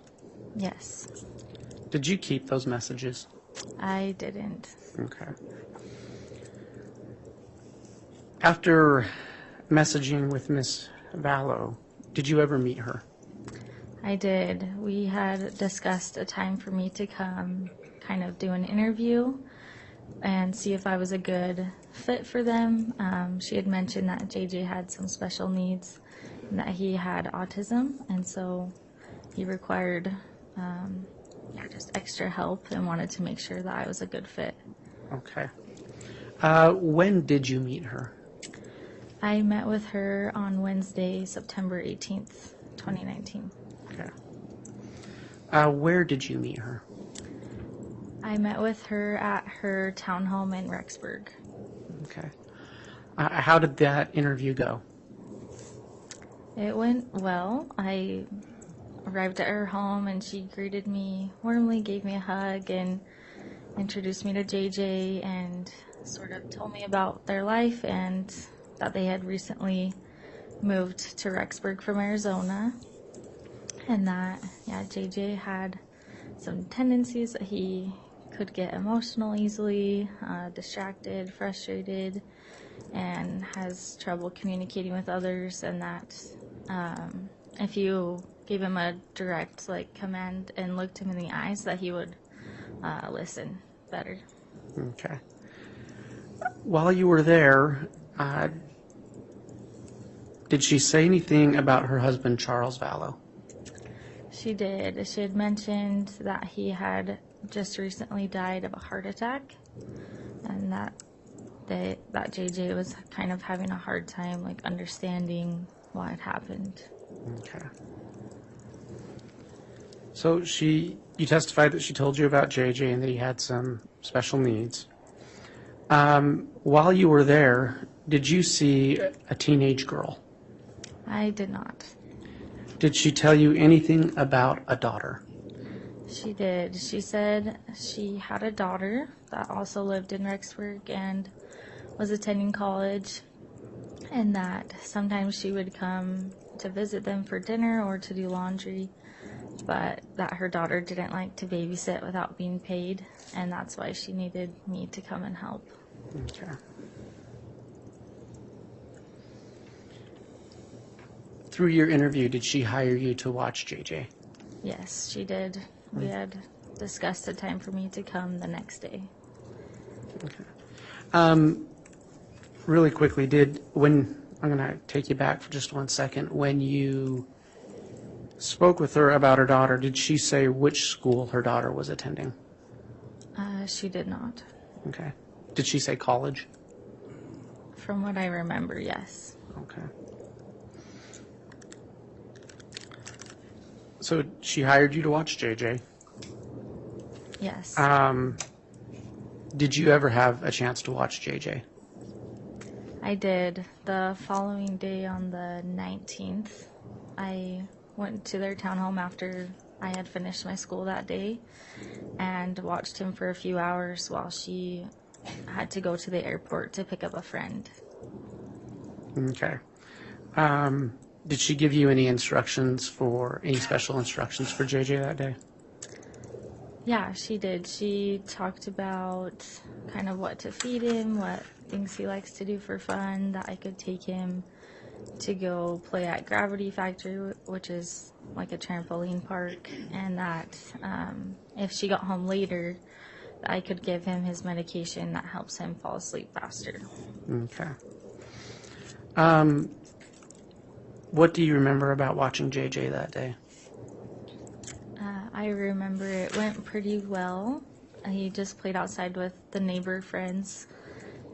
[SPEAKER 7] Yes,
[SPEAKER 6] Did you keep those messages?
[SPEAKER 7] I didn't.
[SPEAKER 6] Okay. After messaging with Miss Vallow, did you ever meet her?
[SPEAKER 7] I did. We had discussed a time for me to come kind of do an interview and see if I was a good fit for them. She had mentioned that JJ had some special needs and that he had autism, and so he required just extra help and wanted to make sure that I was a good fit.
[SPEAKER 6] Okay. When did you meet her?
[SPEAKER 7] I met with her on Wednesday, September 18th, 2019.
[SPEAKER 6] Okay. Where did you meet her?
[SPEAKER 7] I met with her at her townhome in Rexburg.
[SPEAKER 6] Okay. How did that interview go?
[SPEAKER 7] It went well. I arrived at her home and she greeted me warmly, gave me a hug, and introduced me to JJ and sort of told me about their life and that they had recently moved to Rexburg from Arizona, and that, JJ had some tendencies that he could get emotional easily, distracted, frustrated, and has trouble communicating with others, and that if you gave him a direct command and looked him in the eyes, that he would listen better.
[SPEAKER 6] Okay. While you were there, did she say anything about her husband, Charles Vallow?
[SPEAKER 7] She did. She had mentioned that he had just recently died of a heart attack, and that JJ was kind of having a hard time understanding what had happened.
[SPEAKER 6] Okay. So you testified that she told you about JJ and that he had some special needs. While you were there, did you see a teenage girl?
[SPEAKER 7] I did not.
[SPEAKER 6] Did she tell you anything about a daughter?
[SPEAKER 7] She did. She said she had a daughter that also lived in Rexburg and was attending college, and that sometimes she would come to visit them for dinner or to do laundry, but that her daughter didn't like to babysit without being paid, and that's why she needed me to come and help.
[SPEAKER 6] Okay. Through your interview, did she hire you to watch JJ?
[SPEAKER 7] Yes, she did. We had discussed a time for me to come the next day.
[SPEAKER 6] Okay. Really quickly, I'm going to take you back for just 1 second. When you spoke with her about her daughter, did she say which school her daughter was attending?
[SPEAKER 7] She did not.
[SPEAKER 6] Okay. Did she say college?
[SPEAKER 7] From what I remember, yes.
[SPEAKER 6] Okay. So she hired you to watch JJ.
[SPEAKER 7] Yes.
[SPEAKER 6] Did you ever have a chance to watch JJ?
[SPEAKER 7] I did. The following day on the 19th, I went to their townhome after I had finished my school that day and watched him for a few hours while she had to go to the airport to pick up a friend.
[SPEAKER 6] Okay. Did she give you any special instructions for JJ that day?
[SPEAKER 7] Yeah, she did. She talked about kind of what to feed him, what things he likes to do for fun, that I could take him to go play at Gravity Factory, which is like a trampoline park, and that if she got home later, I could give him his medication that helps him fall asleep faster.
[SPEAKER 6] Okay. What do you remember about watching JJ that day?
[SPEAKER 7] I remember it went pretty well. He just played outside with the neighbor friends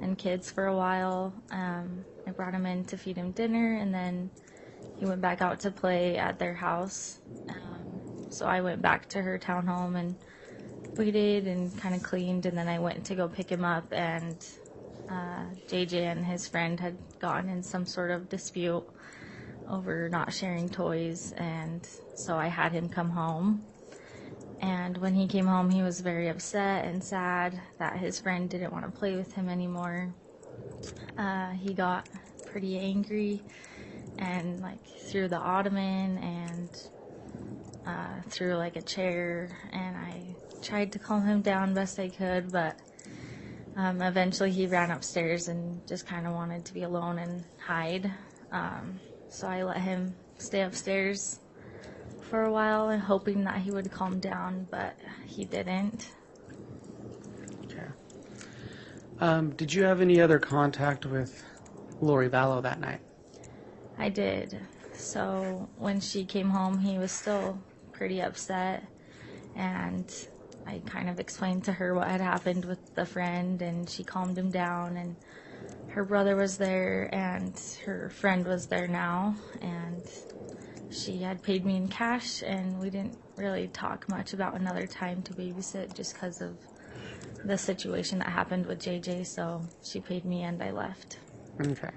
[SPEAKER 7] and kids for a while. I brought him in to feed him dinner, and then he went back out to play at their house. So I went back to her townhome and waited and kind of cleaned, and then I went to go pick him up, and JJ and his friend had gotten in some sort of dispute over not sharing toys, and so I had him come home. And when he came home, he was very upset and sad that his friend didn't want to play with him anymore. He got pretty angry and like threw the ottoman and threw like a chair, and I tried to calm him down best I could, but eventually he ran upstairs and just kind of wanted to be alone and hide. So I let him stay upstairs for a while and hoping that he would calm down, but he didn't.
[SPEAKER 6] Okay. Did you have any other contact with Lori Vallow that night?
[SPEAKER 7] I did. So when she came home, he was still pretty upset, and I kind of explained to her what had happened with the friend, and she calmed him down, and her brother was there and her friend was there now, and she had paid me in cash, and we didn't really talk much about another time to babysit just because of the situation that happened with JJ, so she paid me and I left.
[SPEAKER 6] Okay.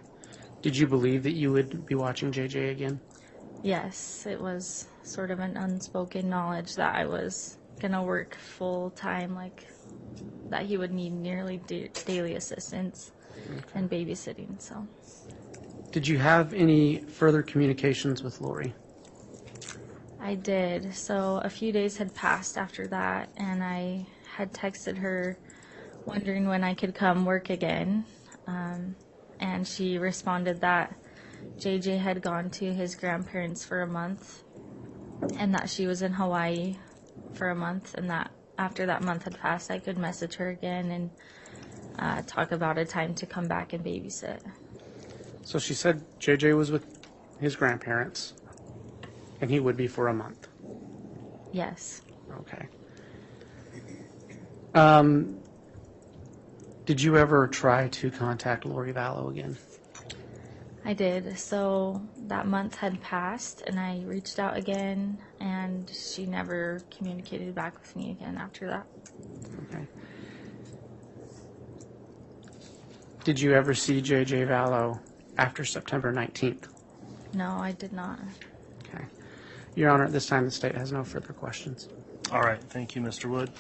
[SPEAKER 6] Did you believe that you would be watching JJ again?
[SPEAKER 7] Yes, it was sort of an unspoken knowledge that I was going to work full time, like that he would need nearly daily assistance and babysitting, so.
[SPEAKER 6] Did you have any further communications with Lori?
[SPEAKER 7] I did. So a few days had passed after that, and I had texted her wondering when I could come work again. And she responded that JJ had gone to his grandparents for a month, and that she was in Hawaii for a month, and that after that month had passed, I could message her again and talk about a time to come back and babysit.
[SPEAKER 6] So she said JJ was with his grandparents, and he would be for a month.
[SPEAKER 7] Yes.
[SPEAKER 6] Okay. Did you ever try to contact Lori Vallow again?
[SPEAKER 7] I did. So that month had passed, and I reached out again, and she never communicated back with me again after that.
[SPEAKER 6] Okay. Did you ever see JJ Vallow after September 19th?
[SPEAKER 7] No, I did not.
[SPEAKER 6] Okay. Your Honor, at this time, the state has no further questions.
[SPEAKER 1] All right, thank you, Mr. Wood.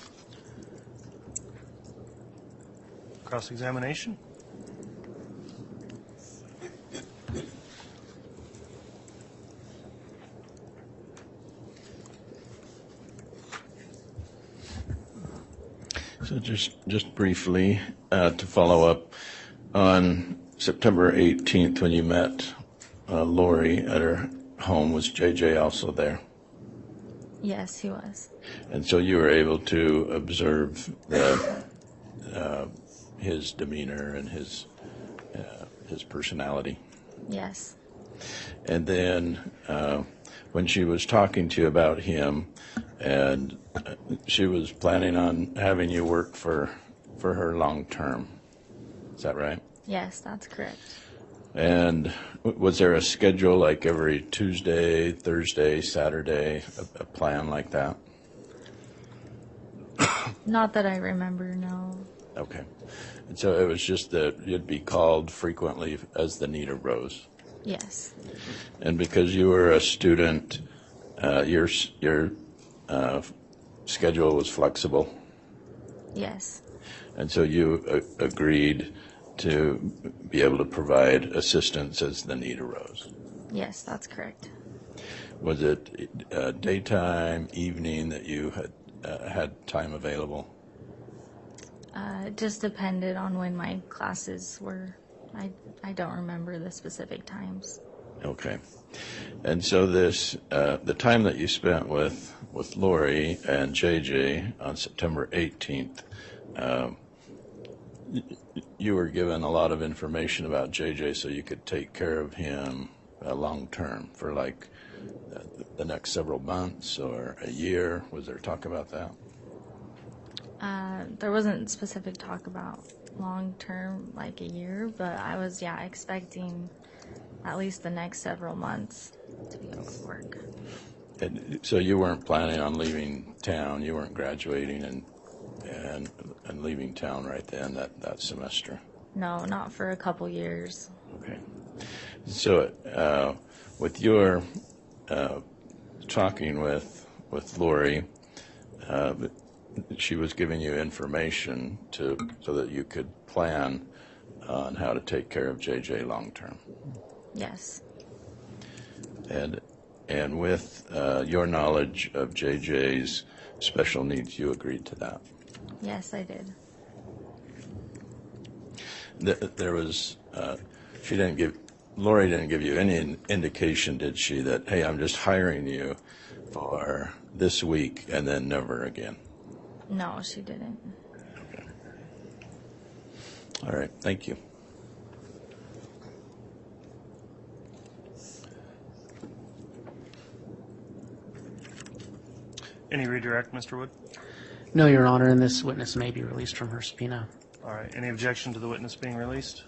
[SPEAKER 1] Cross-examination?
[SPEAKER 5] So just briefly, to follow up, on September 18th when you met Lori at her home, was JJ also there?
[SPEAKER 7] Yes, he was.
[SPEAKER 5] And so you were able to observe his demeanor and his personality.
[SPEAKER 7] Yes.
[SPEAKER 5] And then when she was talking to you about him, and she was planning on having you work for her long term. Is that right?
[SPEAKER 7] Yes, that's correct.
[SPEAKER 5] And was there a schedule, like every Tuesday, Thursday, Saturday, a plan like that?
[SPEAKER 7] Not that I remember, no.
[SPEAKER 5] Okay. And so it was just that you'd be called frequently as the need arose.
[SPEAKER 7] Yes.
[SPEAKER 5] And because you were a student, your schedule was flexible.
[SPEAKER 7] Yes.
[SPEAKER 5] And so you agreed to be able to provide assistance as the need arose.
[SPEAKER 7] Yes, that's correct.
[SPEAKER 5] Was it daytime, evening that you had time available?
[SPEAKER 7] It just depended on when my classes were. I don't remember the specific times.
[SPEAKER 5] Okay. And so this, the time that you spent with Lori and JJ on September 18th, you were given a lot of information about JJ so you could take care of him long term for like the next several months or a year. Was there talk about that?
[SPEAKER 7] There wasn't specific talk about long term, like a year, but I was, expecting at least the next several months to be able to work.
[SPEAKER 5] And so you weren't planning on leaving town, you weren't graduating and leaving town right then that semester?
[SPEAKER 7] No, not for a couple years.
[SPEAKER 5] Okay. So with your talking with Lori, she was giving you information so that you could plan on how to take care of JJ long term.
[SPEAKER 7] Yes.
[SPEAKER 5] And with your knowledge of JJ's special needs, you agreed to that.
[SPEAKER 7] Yes, I did.
[SPEAKER 5] There was, Lori didn't give you any indication, did she, that, hey, I'm just hiring you for this week and then never again?
[SPEAKER 7] No, she didn't.
[SPEAKER 5] Okay. All right, thank you.
[SPEAKER 1] Any redirect, Mr. Wood?
[SPEAKER 6] No, Your Honor, and this witness may be released from her subpoena.
[SPEAKER 1] All right. Any objection to the witness being released?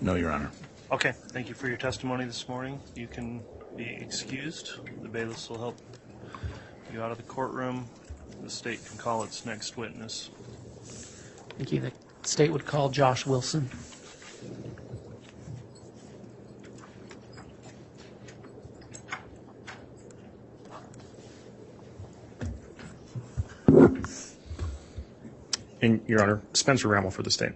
[SPEAKER 5] No, Your Honor.
[SPEAKER 1] Okay. Thank you for your testimony this morning. You can be excused. The bailiffs will help you out of the courtroom. The state can call its next witness.
[SPEAKER 6] Thank you. The state would call Josh Wilson.
[SPEAKER 8] And, Your Honor, Spencer Rammel for the state.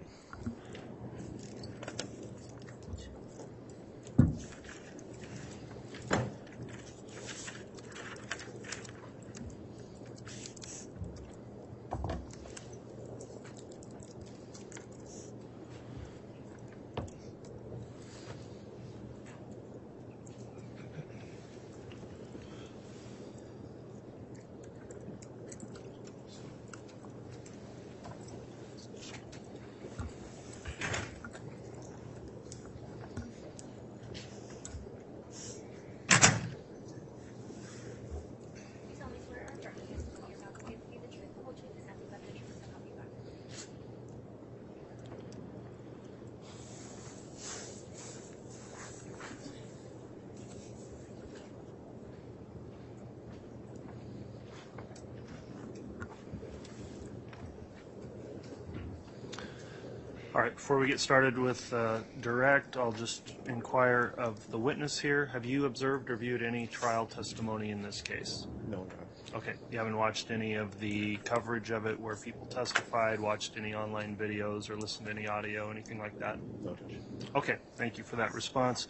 [SPEAKER 1] All right, before we get started with direct, I'll just inquire of the witness here. Have you observed or viewed any trial testimony in this case?
[SPEAKER 9] No,
[SPEAKER 1] Okay, you haven't watched any of the coverage of it where people testified, watched any online videos or listened to any audio, anything like that?
[SPEAKER 9] no, Judge.
[SPEAKER 1] Okay, thank you for that response.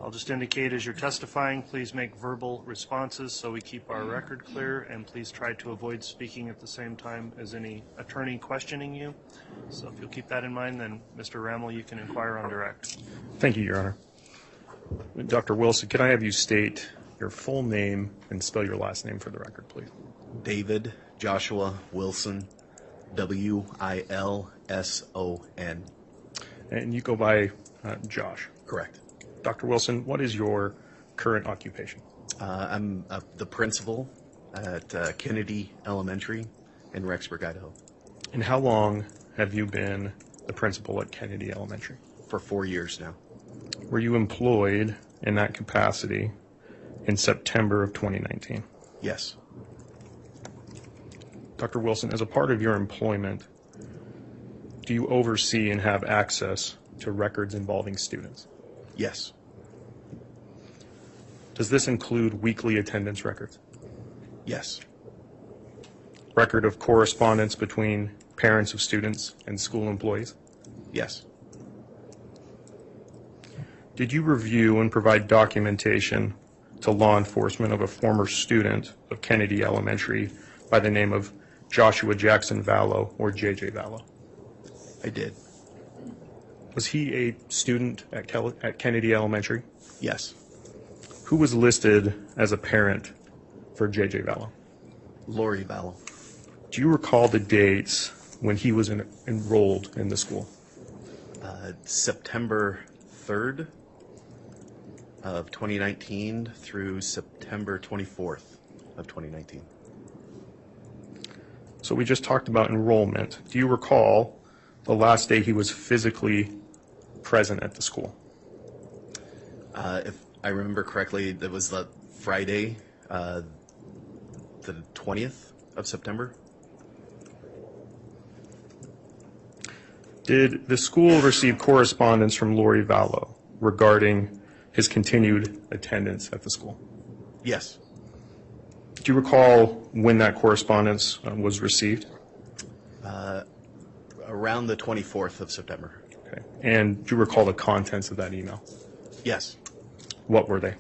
[SPEAKER 1] I'll just indicate as you're testifying, please make verbal responses so we keep our record clear, and please try to avoid speaking at the same time as any attorney questioning you. So if you'll keep that in mind, then Mr. Rammel, you can inquire on direct.
[SPEAKER 8] Thank you, Your Honor. Dr. Wilson, can I have you state your full name and spell your last name for the record, please?
[SPEAKER 9] David Joshua Wilson, W-I-L-S-O-N.
[SPEAKER 8] And you go by Josh.
[SPEAKER 9] Correct.
[SPEAKER 8] Dr. Wilson, what is your current occupation?
[SPEAKER 9] I'm the principal at Kennedy Elementary in Rexburg, Idaho.
[SPEAKER 8] And how long have you been the principal at Kennedy Elementary?
[SPEAKER 9] For 4 years now.
[SPEAKER 8] Were you employed in that capacity in September of 2019?
[SPEAKER 9] Yes.
[SPEAKER 8] Dr. Wilson, as a part of your employment, do you oversee and have access to records involving students?
[SPEAKER 9] Yes.
[SPEAKER 8] Does this include weekly attendance records?
[SPEAKER 9] Yes.
[SPEAKER 8] Record of correspondence between parents of students and school employees?
[SPEAKER 9] Yes.
[SPEAKER 8] Did you review and provide documentation to law enforcement of a former student of Kennedy Elementary by the name of Joshua Jackson Vallow, or JJ Vallow?
[SPEAKER 9] I did.
[SPEAKER 8] Was he a student at Kennedy Elementary?
[SPEAKER 9] Yes.
[SPEAKER 8] Who was listed as a parent for JJ Vallow?
[SPEAKER 9] Lori Vallow.
[SPEAKER 8] Do you recall the dates when he was enrolled in the school?
[SPEAKER 9] September 3rd of 2019 through September 24th of 2019.
[SPEAKER 8] So we just talked about enrollment. Do you recall the last day he was physically present at the school?
[SPEAKER 9] If I remember correctly, that was the Friday. the 20th of September.
[SPEAKER 8] Did the school receive correspondence from Lori Vallow regarding his continued attendance at the school?
[SPEAKER 9] Yes.
[SPEAKER 8] Do you recall when that correspondence was received?
[SPEAKER 9] Around the 24th of September.
[SPEAKER 8] Okay. And do you recall the contents of that email?
[SPEAKER 9] Yes.
[SPEAKER 8] What were they?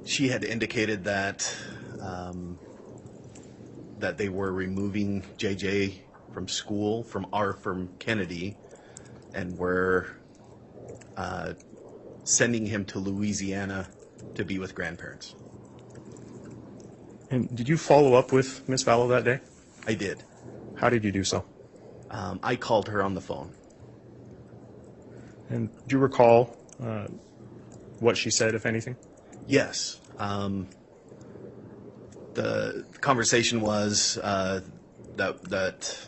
[SPEAKER 9] She had indicated that that they were removing JJ from school from Kennedy, and were sending him to Louisiana to be with grandparents.
[SPEAKER 8] And did you follow up with Ms. Vallow that day?
[SPEAKER 9] I did.
[SPEAKER 8] How did you do so?
[SPEAKER 9] I called her on the phone.
[SPEAKER 8] And do you recall what she said, if anything?
[SPEAKER 9] Yes. The conversation was that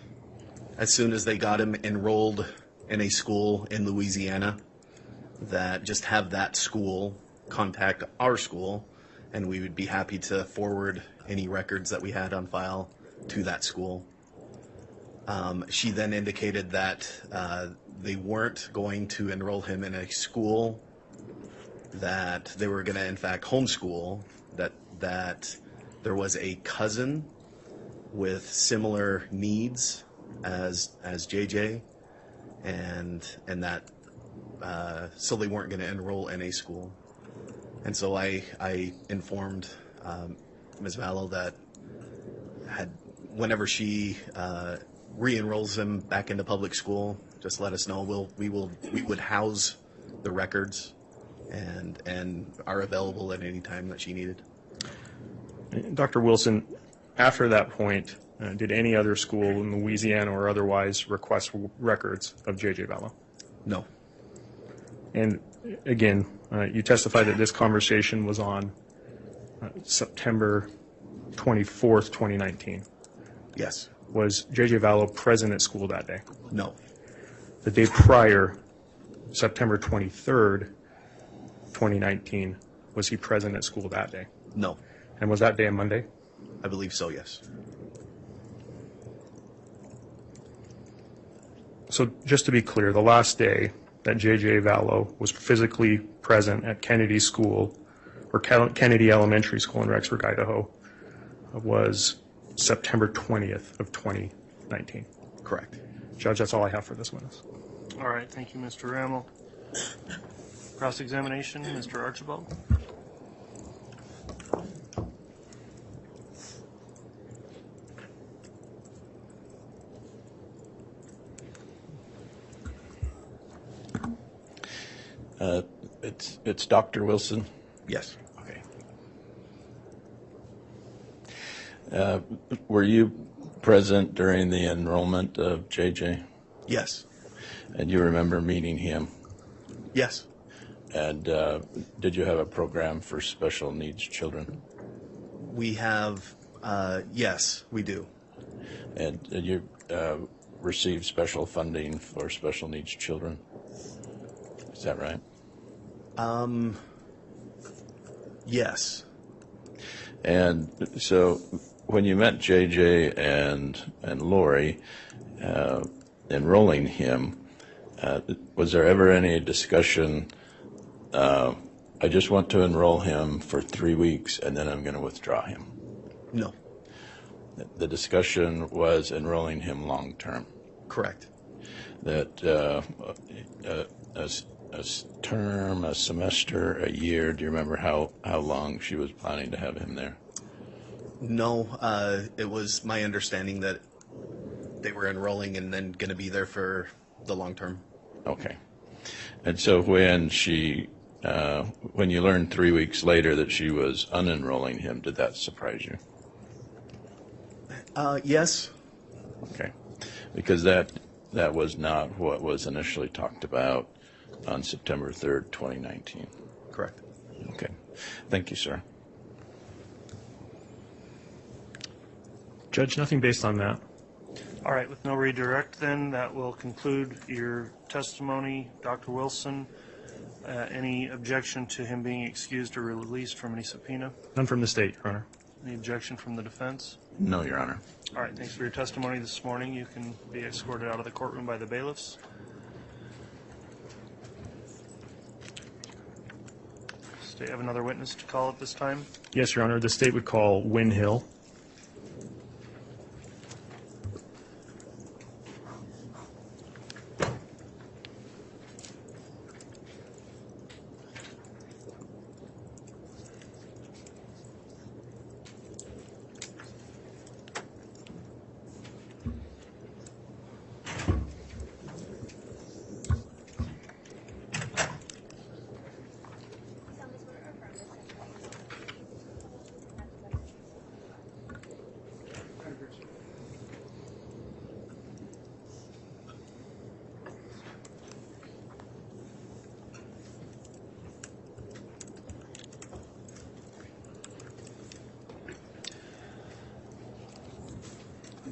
[SPEAKER 9] as soon as they got him enrolled in a school in Louisiana, that just have that school contact our school, and we would be happy to forward any records that we had on file to that school. She then indicated that they weren't going to enroll him in a school, that they were going to, in fact, homeschool, that there was a cousin with similar needs as JJ, and that so they weren't going to enroll in a school. And so I informed Ms. Vallow that whenever she re-enrolls him back into public school, just let us know. We would house the records and are available at any time that she needed.
[SPEAKER 8] Dr. Wilson, after that point, did any other school in Louisiana or otherwise request records of J.J. Vallow?
[SPEAKER 9] No.
[SPEAKER 8] And again, you testified that this conversation was on September 24th, 2019.
[SPEAKER 9] Yes.
[SPEAKER 8] Was J.J. Vallow present at school that day?
[SPEAKER 9] No.
[SPEAKER 8] The day prior, September 23rd, 2019, was he present at school that day?
[SPEAKER 9] No.
[SPEAKER 8] And was that day a Monday?
[SPEAKER 9] I believe so, yes.
[SPEAKER 8] So just to be clear, the last day that J.J. Vallow was physically present at Kennedy School, or Kennedy Elementary School in Rexburg, Idaho, was September 20th of 2019.
[SPEAKER 9] Correct.
[SPEAKER 8] Judge, that's all I have for this witness.
[SPEAKER 1] All right, thank you, Mr. Rammel. Cross-examination, Mr. Archibald.
[SPEAKER 5] It's Dr. Wilson.
[SPEAKER 9] Yes.
[SPEAKER 5] Okay. Were you present during the enrollment of JJ?
[SPEAKER 9] Yes.
[SPEAKER 5] And you remember meeting him?
[SPEAKER 9] Yes.
[SPEAKER 5] And did you have a program for special needs children?
[SPEAKER 9] We have, yes, we do.
[SPEAKER 5] And did you receive special funding for special needs children? Is that right?
[SPEAKER 9] Yes.
[SPEAKER 5] And so when you met JJ and Lori, enrolling him, was there ever any discussion, I just want to enroll him for 3 weeks and then I'm going to withdraw him?
[SPEAKER 9] No.
[SPEAKER 5] The discussion was enrolling him long-term.
[SPEAKER 9] Correct.
[SPEAKER 5] That a term, a semester, a year, do you remember how long she was planning to have him there?
[SPEAKER 9] No, it was my understanding that they were enrolling and then going to be there for the long term.
[SPEAKER 5] Okay. And so when when you learned 3 weeks later that she was unenrolling him, did that surprise you?
[SPEAKER 9] Yes.
[SPEAKER 5] Okay. Because that was not what was initially talked about on September 3rd, 2019.
[SPEAKER 9] Correct.
[SPEAKER 5] Okay. Thank you, sir.
[SPEAKER 8] Judge, nothing based on that.
[SPEAKER 1] All right, with no redirect then, that will conclude your testimony. Dr. Wilson, any objection to him being excused or released from any subpoena?
[SPEAKER 8] None from the state, Your Honor.
[SPEAKER 1] Any objection from the defense?
[SPEAKER 5] No, Your Honor.
[SPEAKER 1] All right, thanks for your testimony this morning. You can be escorted out of the courtroom by the bailiffs. State have another witness to call at this time.
[SPEAKER 8] Yes, Your Honor. The state would call Wynn Hill.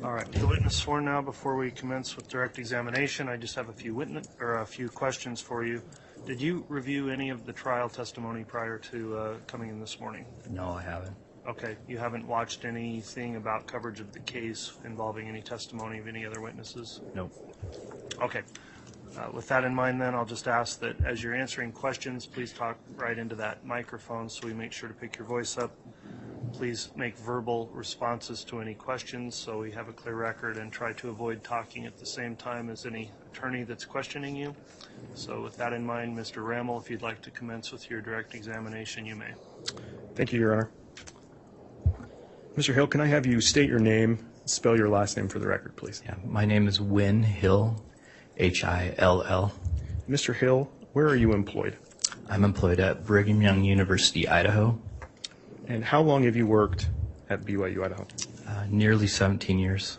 [SPEAKER 1] All right, the witness sworn now. Before we commence with direct examination, I just have a few questions for you. Did you review any of the trial testimony prior to coming in this morning?
[SPEAKER 10] No, I haven't.
[SPEAKER 1] Okay, you haven't watched anything about coverage of the case involving any testimony of any other witnesses?
[SPEAKER 10] Nope.
[SPEAKER 1] Okay. With that in mind, then, I'll just ask that as you're answering questions, please talk right into that microphone so we make sure to pick your voice up. Please make verbal responses to any questions so we have a clear record, and try to avoid talking at the same time as any attorney that's questioning you. So with that in mind, Mr. Rammel, if you'd like to commence with your direct examination, you may.
[SPEAKER 8] Thank you, Your Honor. Mr. Hill, can I have you state your name, spell your last name for the record, please?
[SPEAKER 10] Yeah, my name is Wynn Hill, Hill.
[SPEAKER 8] Mr. Hill, where are you employed?
[SPEAKER 10] I'm employed at Brigham Young University, Idaho.
[SPEAKER 8] And how long have you worked at BYU, Idaho?
[SPEAKER 10] Nearly 17 years.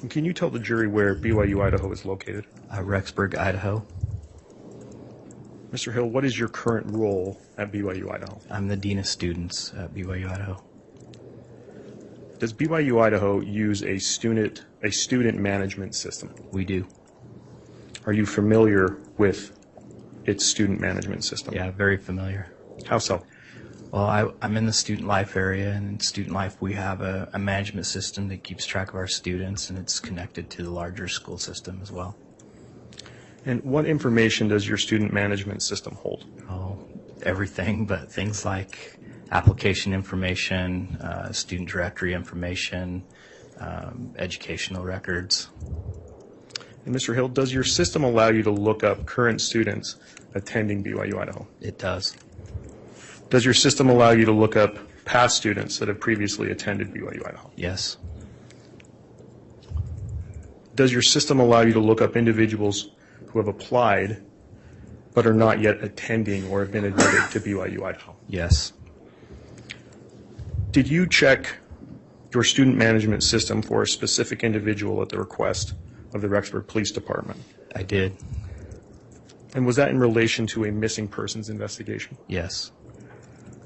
[SPEAKER 8] And can you tell the jury where BYU, Idaho is located?
[SPEAKER 10] Rexburg, Idaho.
[SPEAKER 8] Mr. Hill, what is your current role at BYU, Idaho?
[SPEAKER 10] I'm the Dean of Students at BYU, Idaho.
[SPEAKER 8] Does BYU, Idaho use a student management system?
[SPEAKER 10] We do.
[SPEAKER 8] Are you familiar with its student management system?
[SPEAKER 10] Yeah, very familiar.
[SPEAKER 8] How so?
[SPEAKER 10] Well, I'm in the student life area, and in student life we have a management system that keeps track of our students, and it's connected to the larger school system as well.
[SPEAKER 8] And what information does your student management system hold?
[SPEAKER 10] Oh, everything, but things like application information, student directory information, educational records.
[SPEAKER 8] And Mr. Hill, does your system allow you to look up current students attending BYU, Idaho?
[SPEAKER 10] It does.
[SPEAKER 8] Does your system allow you to look up past students that have previously attended BYU, Idaho?
[SPEAKER 10] Yes.
[SPEAKER 8] Does your system allow you to look up individuals who have applied but are not yet attending or have been admitted to BYU, Idaho?
[SPEAKER 10] Yes.
[SPEAKER 8] Did you check your student management system for a specific individual at the request of the Rexburg Police Department?
[SPEAKER 10] I did.
[SPEAKER 8] And was that in relation to a missing persons investigation?
[SPEAKER 10] Yes.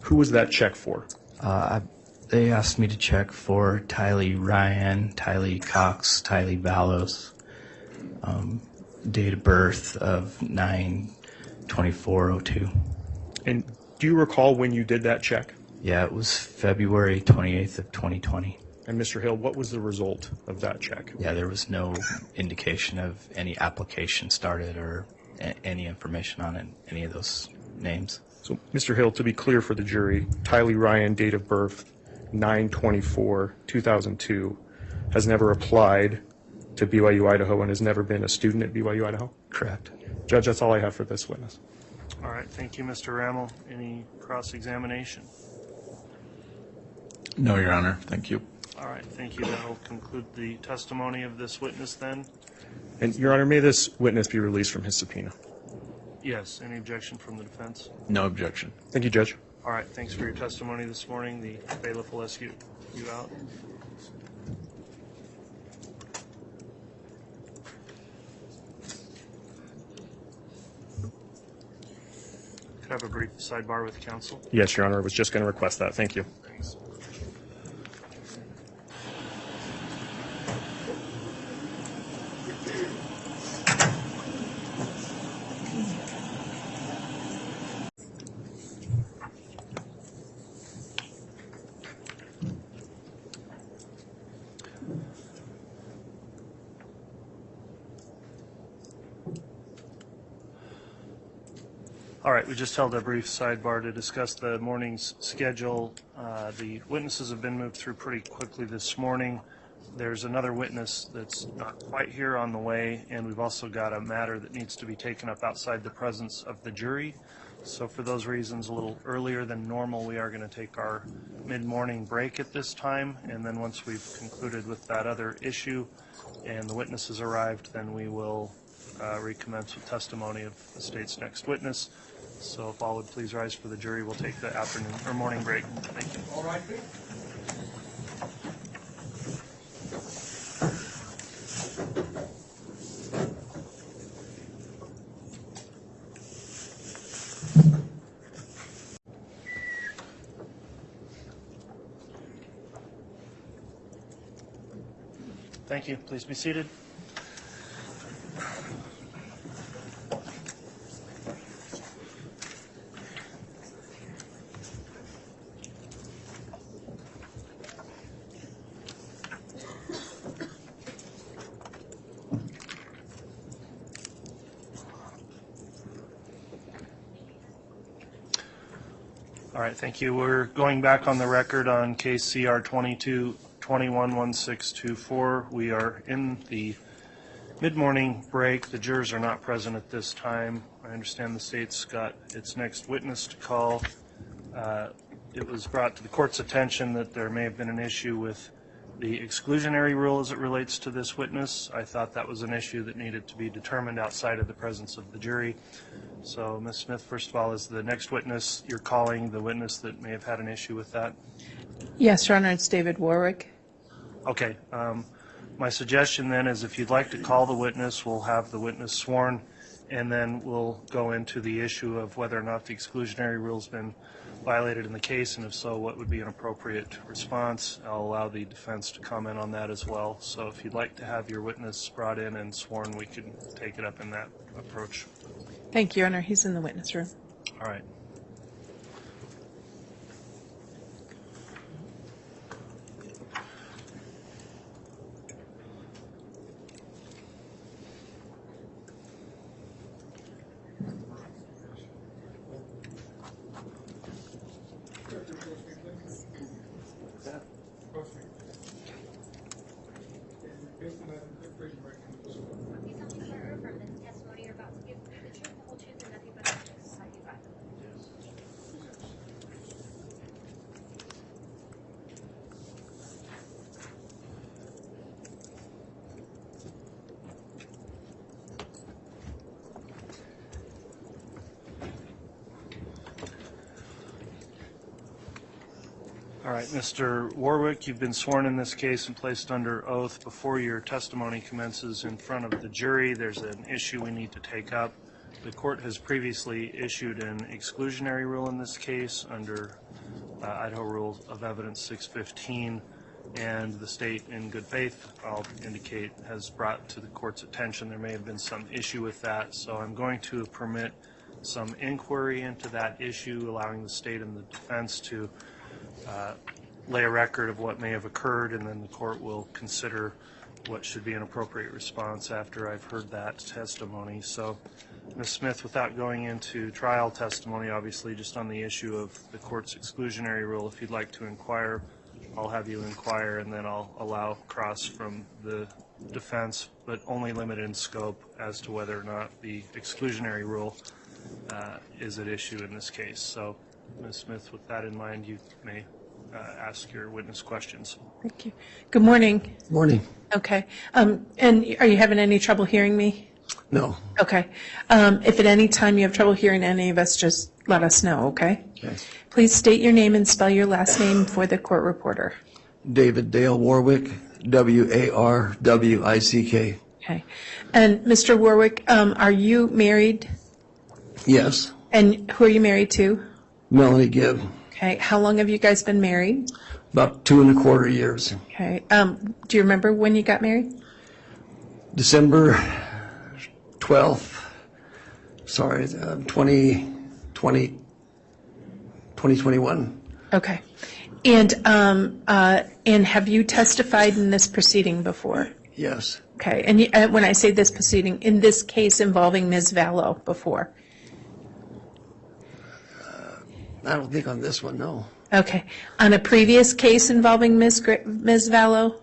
[SPEAKER 8] Who was that check for?
[SPEAKER 10] They asked me to check for Tylee Ryan, Tylee Cox, Tylee Vallows, date of birth of 9/24/02.
[SPEAKER 8] And do you recall when you did that check?
[SPEAKER 10] Yeah, it was February 28th of 2020.
[SPEAKER 8] And Mr. Hill, what was the result of that check?
[SPEAKER 10] Yeah, there was no indication of any application started or any information on any of those names.
[SPEAKER 8] So, Mr. Hill, to be clear for the jury, Tylee Ryan, date of birth 9/24/2002, has never applied to BYU, Idaho, and has never been a student at BYU, Idaho?
[SPEAKER 10] Correct.
[SPEAKER 8] Judge, that's all I have for this witness.
[SPEAKER 1] All right, thank you, Mr. Rammel. Any cross-examination?
[SPEAKER 5] No, Your Honor. Thank you.
[SPEAKER 1] All right, thank you. That will conclude the testimony of this witness then.
[SPEAKER 8] And, Your Honor, may this witness be released from his subpoena?
[SPEAKER 1] Yes, any objection from the defense?
[SPEAKER 5] No objection.
[SPEAKER 8] Thank you, Judge.
[SPEAKER 1] All right, thanks for your testimony this morning. The bailiff will escort you out. Could I have a brief sidebar with counsel?
[SPEAKER 8] Yes, Your Honor, I was just going to request that. Thank you.
[SPEAKER 1] Thanks. All right, we just held a brief sidebar to discuss the morning's schedule. The witnesses have been moved through pretty quickly this morning. There's another witness that's not quite here on the way, and we've also got a matter that needs to be taken up outside the presence of the jury. So for those reasons, a little earlier than normal, we are going to take our mid-morning break at this time, and then once we've concluded with that other issue and the witnesses arrived, then we will recommence with testimony of the state's next witness. So if all would please rise for the jury, we'll take the afternoon or morning break. Thank you.
[SPEAKER 2] All right, please.
[SPEAKER 1] Thank you. Please be seated. All right, thank you. We're going back on the record on case CR 22-21-1624. We are in the mid-morning break. The jurors are not present at this time. I understand the state's got its next witness to call. It was brought to the court's attention that there may have been an issue with the exclusionary rule as it relates to this witness. I thought that was an issue that needed to be determined outside of the presence of the jury. So, Ms. Smith, first of all, is the next witness you're calling the witness that may have had an issue with that?
[SPEAKER 11] Yes, Your Honor, it's David Warwick.
[SPEAKER 1] Okay. My suggestion then is if you'd like to call the witness, we'll have the witness sworn, and then we'll go into the issue of whether or not the exclusionary rule's been violated in the case, and if so, what would be an appropriate response. I'll allow the defense to comment on that as well. So if you'd like to have your witness brought in and sworn, we can take it up in that approach.
[SPEAKER 11] Thank you, Your Honor. He's in the witness room.
[SPEAKER 1] All right. All right, Mr. Warwick, you've been sworn in this case and placed under oath. Before your testimony commences in front of the jury, there's an issue we need to take up. The court has previously issued an exclusionary rule in this case under Idaho Rule of Evidence 615, and the state, in good faith, I'll indicate, has brought to the court's attention there may have been some issue with that. So I'm going to permit some inquiry into that issue, allowing the state and the defense to lay a record of what may have occurred, and then the court will consider what should be an appropriate response after I've heard that testimony. So, Ms. Smith, without going into trial testimony, obviously just on the issue of the court's exclusionary rule, if you'd like to inquire, I'll have you inquire, and then I'll allow cross from the defense, but only limited in scope as to whether or not the exclusionary rule is at issue in this case. So, Ms. Smith, with that in mind, you may ask your witness questions.
[SPEAKER 11] Thank you. Good morning.
[SPEAKER 12] Morning.
[SPEAKER 11] Okay. And are you having any trouble hearing me?
[SPEAKER 12] No.
[SPEAKER 11] Okay. If at any time you have trouble hearing any of us, just let us know, okay?
[SPEAKER 12] Okay.
[SPEAKER 11] Please state your name and spell your last name for the court reporter.
[SPEAKER 12] David Dale Warwick, W-A-R-W-I-C-K.
[SPEAKER 11] Okay. And Mr. Warwick, are you married?
[SPEAKER 12] Yes.
[SPEAKER 11] And who are you married to?
[SPEAKER 12] Melanie Gibb.
[SPEAKER 11] Okay. How long have you guys been married?
[SPEAKER 12] About 2.25 years.
[SPEAKER 11] Okay. Do you remember when you got married?
[SPEAKER 12] December 12th, 2021.
[SPEAKER 11] Okay. And have you testified in this proceeding before?
[SPEAKER 12] Yes.
[SPEAKER 11] Okay. And when I say this proceeding, in this case involving Ms. Vallow before?
[SPEAKER 12] I don't think on this one, no.
[SPEAKER 11] Okay. On a previous case involving Ms. Vallow?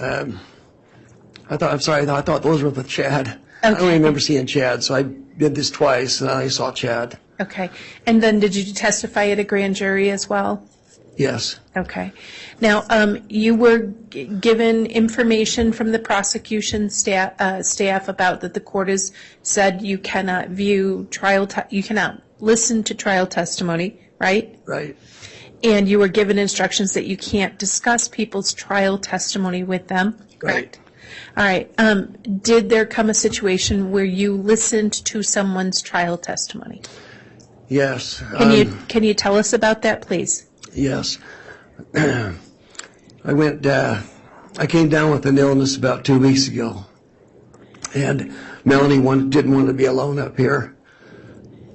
[SPEAKER 12] I thought those were with Chad. I don't
[SPEAKER 11] Okay.
[SPEAKER 12] remember seeing Chad, so I did this twice, and I saw Chad.
[SPEAKER 11] Okay. And then did you testify at a grand jury as well?
[SPEAKER 12] Yes,
[SPEAKER 11] Okay. Now, you were given information from the prosecution staff about that the court has said you cannot view you cannot listen to trial testimony, right?
[SPEAKER 12] right.
[SPEAKER 11] And you were given instructions that you can't discuss people's trial testimony with them, correct? All right. Did there come a situation where you listened to someone's trial testimony?
[SPEAKER 12] Yes.
[SPEAKER 11] Can you tell us about that, please?
[SPEAKER 12] Yes. I came down with an illness about 2 weeks ago, and Melanie didn't want to be alone up here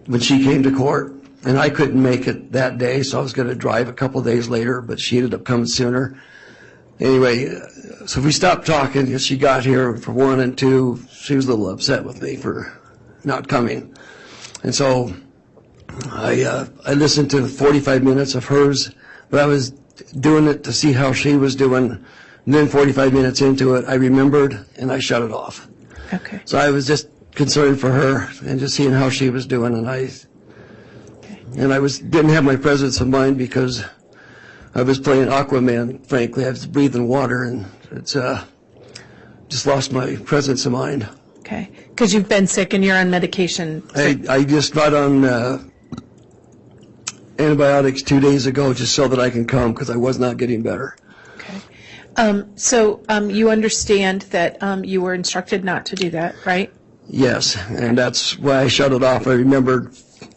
[SPEAKER 12] when she came to court, and I couldn't make it that day, so I was going to drive a couple days later, but she ended up coming sooner. Anyway, so we stopped talking because she got here for 1 and 2. She was a little upset with me for not coming, and so I listened to 45 minutes of hers, but I was doing it to see how she was doing. And then 45 minutes into it, I remembered, and I shut it off.
[SPEAKER 11] Okay.
[SPEAKER 12] So I was just concerned for her and just seeing how she was doing, and I didn't have my presence of mind because I was playing Aquaman. Frankly, I was breathing water, and it's just lost my presence of mind.
[SPEAKER 11] Okay. Because you've been sick and you're on medication.
[SPEAKER 12] I just got on antibiotics 2 days ago just so that I can come because I was not getting better.
[SPEAKER 11] Okay. So you understand that you were instructed not to do that, right?
[SPEAKER 12] Yes, and that's why I shut it off. I remembered,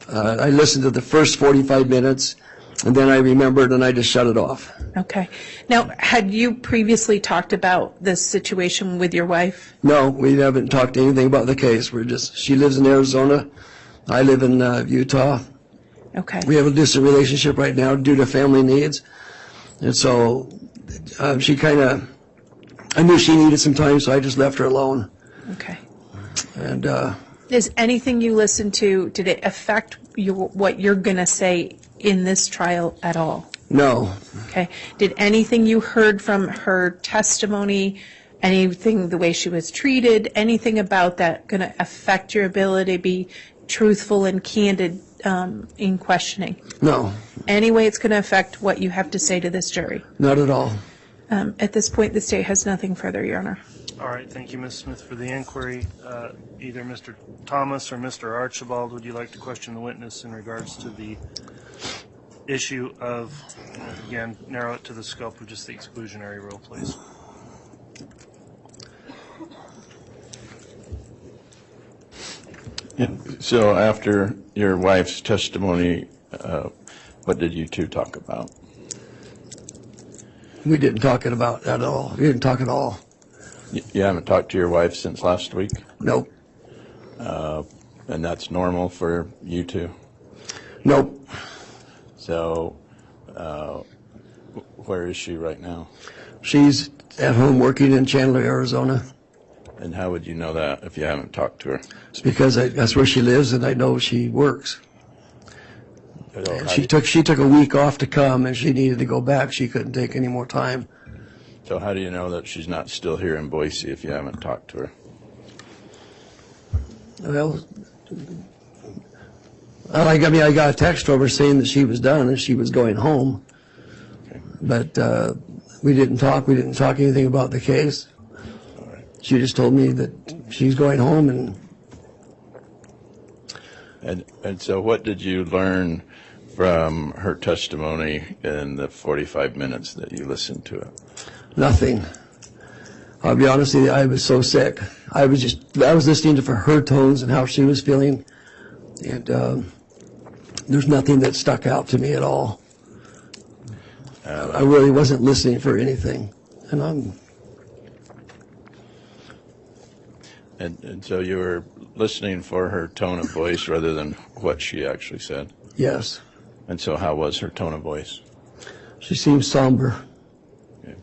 [SPEAKER 12] I listened to the first 45 minutes, and then I remembered, and I just shut it off.
[SPEAKER 11] Okay. Now, had you previously talked about this situation with your wife?
[SPEAKER 12] No, we haven't talked anything about the case. She lives in Arizona. I live in Utah.
[SPEAKER 11] Okay.
[SPEAKER 12] We have a distant relationship right now due to family needs. And so I knew she needed some time, so I just left her alone.
[SPEAKER 11] Okay.
[SPEAKER 12] And
[SPEAKER 11] Is anything you listened to, did it affect what you're going to say in this trial at all?
[SPEAKER 12] no,
[SPEAKER 11] Okay. Did anything you heard from her testimony, anything, the way she was treated, anything about that going to affect your ability to be truthful and candid in questioning?
[SPEAKER 12] no,
[SPEAKER 11] Any way it's going to affect what you have to say to this jury?
[SPEAKER 12] not at all.
[SPEAKER 11] At this point, the state has nothing further, Your Honor.
[SPEAKER 1] All right, thank you, Ms. Smith, for the inquiry. Either Mr. Thomas or Mr. Archibald, would you like to question the witness in regards to the issue of, again, narrow it to the scope of just the exclusionary rule, please?
[SPEAKER 5] So after your wife's testimony, what did you two talk about?
[SPEAKER 12] We didn't talk about at all. We didn't talk at all.
[SPEAKER 5] You haven't talked to your wife since last week?
[SPEAKER 12] Nope.
[SPEAKER 5] And that's normal for you two?
[SPEAKER 12] Nope.
[SPEAKER 5] So where is she right now?
[SPEAKER 12] She's at home working in Chandler, Arizona.
[SPEAKER 5] And how would you know that if you haven't talked to her?
[SPEAKER 12] It's because that's where she lives, and I know she works. And she took a week off to come, and she needed to go back. She couldn't take any more time.
[SPEAKER 5] So how do you know that she's not still here in Boise if you haven't talked to her?
[SPEAKER 12] Well, I got a text from her saying that she was done and she was going home.
[SPEAKER 5] Okay.
[SPEAKER 12] But we didn't talk. We didn't talk anything about the case.
[SPEAKER 5] All right.
[SPEAKER 12] She just told me that she's going home.
[SPEAKER 5] And so what did you learn from her testimony in the 45 minutes that you listened to it?
[SPEAKER 12] Nothing. I'll be honest with you, I was so sick. I was listening to her tones and how she was feeling, and there's nothing that stuck out to me at all. I really wasn't listening for anything,
[SPEAKER 5] And so you were listening for her tone of voice rather than what she actually said?
[SPEAKER 12] Yes.
[SPEAKER 5] And so how was her tone of voice?
[SPEAKER 12] She seemed somber.
[SPEAKER 5] Okay.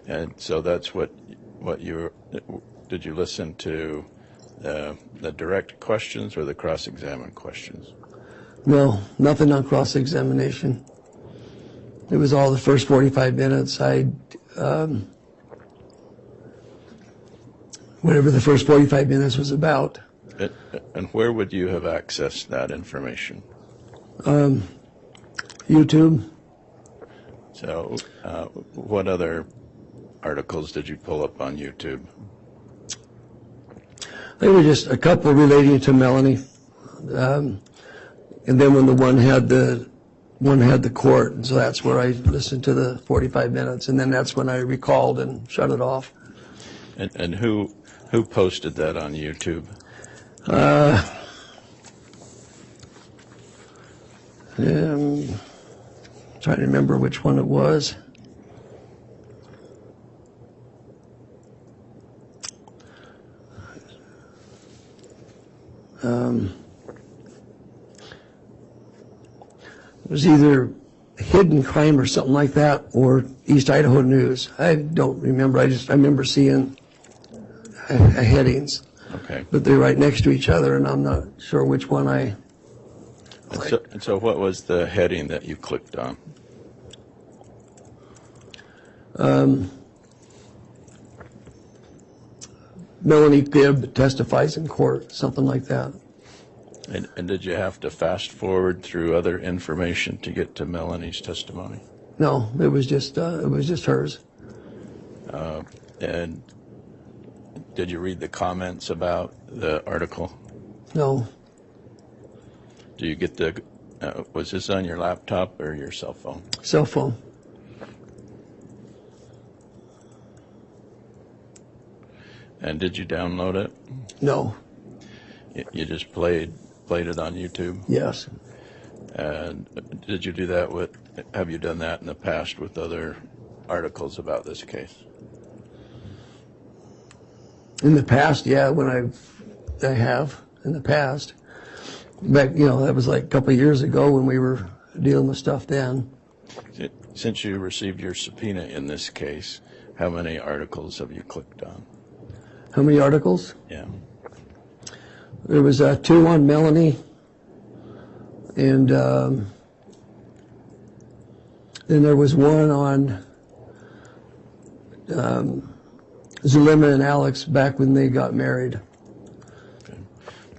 [SPEAKER 5] And so that's what did you listen to the direct questions or the cross-examined questions?
[SPEAKER 12] No, nothing on cross-examination. It was all the first 45 minutes. Whatever the first 45 minutes was about.
[SPEAKER 5] And where would you have accessed that information?
[SPEAKER 12] YouTube.
[SPEAKER 5] So what other articles did you pull up on YouTube?
[SPEAKER 12] They were just a couple relating to Melanie. And then when the one had the court, and so that's where I listened to the 45 minutes, and then that's when I recalled and shut it off.
[SPEAKER 5] And who posted that on YouTube?
[SPEAKER 12] Trying to remember which one it was. It was either Hidden Crime or something like that, or East Idaho News. I don't remember. I remember seeing headings.
[SPEAKER 5] Okay.
[SPEAKER 12] But they're right next to each other, and I'm not sure which one I.
[SPEAKER 5] And so what was the heading that you clicked on?
[SPEAKER 12] Melanie Gibb testifies in court, something like that.
[SPEAKER 5] And did you have to fast forward through other information to get to Melanie's testimony?
[SPEAKER 12] No, it was just hers.
[SPEAKER 5] And did you read the comments about the article?
[SPEAKER 12] No.
[SPEAKER 5] Do you get the, was this on your laptop or your cell phone?
[SPEAKER 12] Cell phone.
[SPEAKER 5] And did you download it?
[SPEAKER 12] No.
[SPEAKER 5] You just played it on YouTube?
[SPEAKER 12] Yes.
[SPEAKER 5] And did you do that with, have you done that in the past with other articles about this case?
[SPEAKER 12] In the past, yeah, I have in the past. Back, that was like a couple of years ago when we were dealing with stuff then.
[SPEAKER 5] Since you received your subpoena in this case, how many articles have you clicked on?
[SPEAKER 12] How many articles?
[SPEAKER 5] Yeah.
[SPEAKER 12] There was 2 on Melanie, and then there was one on Zulema and Alex back when they got married.
[SPEAKER 5] Okay.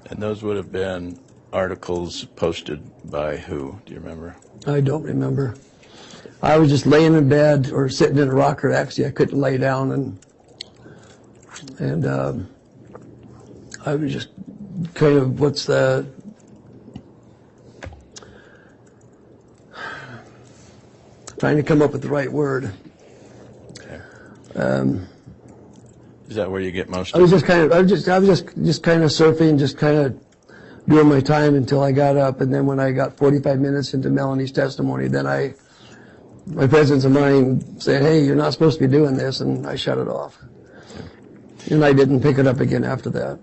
[SPEAKER 5] And those would have been articles posted by who? Do you remember?
[SPEAKER 12] I don't remember. I was just laying in bed or sitting in a rocker. Actually, I couldn't lay down, and I was just kind of, trying to come up with the right word.
[SPEAKER 5] Okay. Is that where you get most?
[SPEAKER 12] I was just kind of surfing, just kind of doing my time until I got up, and then when I got 45 minutes into Melanie's testimony, then my presence of mind said, "Hey, you're not supposed to be doing this," and I shut it off. And I didn't pick it up again after that.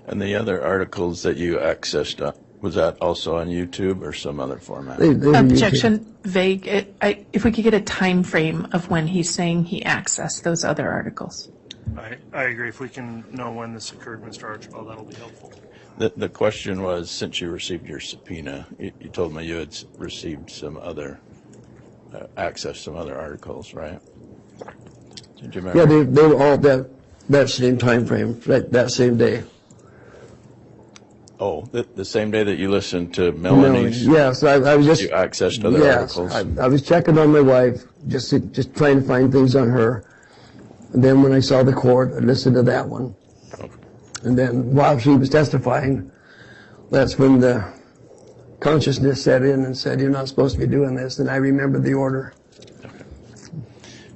[SPEAKER 5] And the other articles that you accessed, was that also on YouTube or some other format?
[SPEAKER 12] They were
[SPEAKER 11] Objection,
[SPEAKER 12] YouTube.
[SPEAKER 11] vague. If we could get a time frame of when he's saying he accessed those other articles.
[SPEAKER 1] I agree. If we can know when this occurred, Mr. Archibald, that'll be helpful.
[SPEAKER 5] The question was, since you received your subpoena, you told me you had received some other, accessed some other articles, right? Did you remember?
[SPEAKER 12] Yeah, they were all that same time frame, that same day.
[SPEAKER 5] Oh, the same day that you listened to Melanie's?
[SPEAKER 12] Yes, I was just.
[SPEAKER 5] You accessed other articles?
[SPEAKER 12] I was checking on my wife, just trying to find things on her. And then when I saw the court, I listened to that one.
[SPEAKER 5] Okay.
[SPEAKER 12] And then while she was testifying, that's when the consciousness set in and said, "You're not supposed to be doing this." And I remembered the order.
[SPEAKER 5] Okay.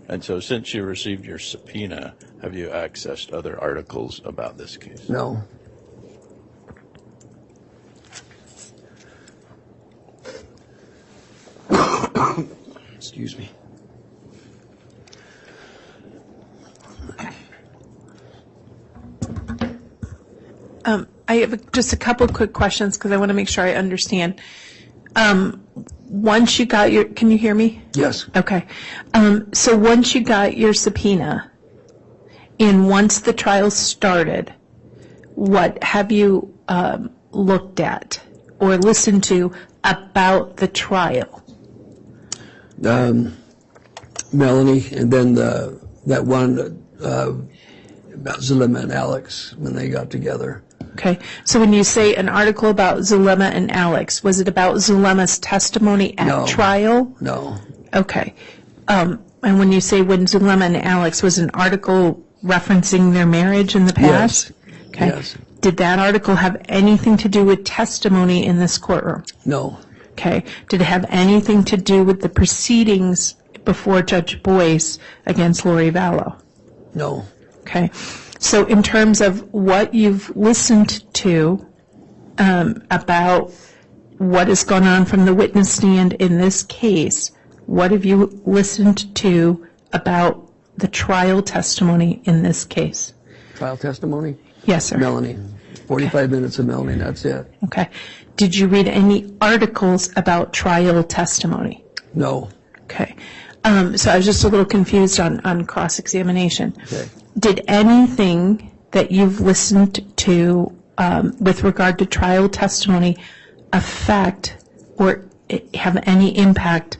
[SPEAKER 5] And so since you received your subpoena, have you accessed other articles about this case?
[SPEAKER 12] No. Excuse me.
[SPEAKER 11] I have just a couple quick questions because I want to make sure I understand. Once you got your, can you hear me?
[SPEAKER 12] Yes.
[SPEAKER 11] Okay. So once you got your subpoena, and once the trial started, what have you looked at? or listened to about the trial?
[SPEAKER 12] Melanie, and then that one about Zulema and Alex when they got together.
[SPEAKER 11] Okay, so when you say an article about Zulema and Alex, was it about Zulema's testimony at trial?
[SPEAKER 12] No.
[SPEAKER 11] Okay. And when you say when Zulema and Alex, was an article referencing their marriage in the past?
[SPEAKER 12] Yes.
[SPEAKER 11] Okay.
[SPEAKER 12] Yes.
[SPEAKER 11] Did that article have anything to do with testimony in this courtroom?
[SPEAKER 12] No.
[SPEAKER 11] Okay. Did it have anything to do with the proceedings before Judge Boyce against Lori Vallow?
[SPEAKER 12] No.
[SPEAKER 11] Okay. So in terms of what you've listened to about what has gone on from the witness stand in this case, what have you listened to about the trial testimony in this case?
[SPEAKER 12] Trial testimony?
[SPEAKER 11] Yes, sir.
[SPEAKER 12] Melanie. 45 minutes of Melanie, that's it.
[SPEAKER 11] Okay. Did you read any articles about trial testimony?
[SPEAKER 12] No.
[SPEAKER 11] Okay. So I was just a little confused on cross-examination.
[SPEAKER 12] Okay.
[SPEAKER 11] Did anything that you've listened to with regard to trial testimony affect or have any impact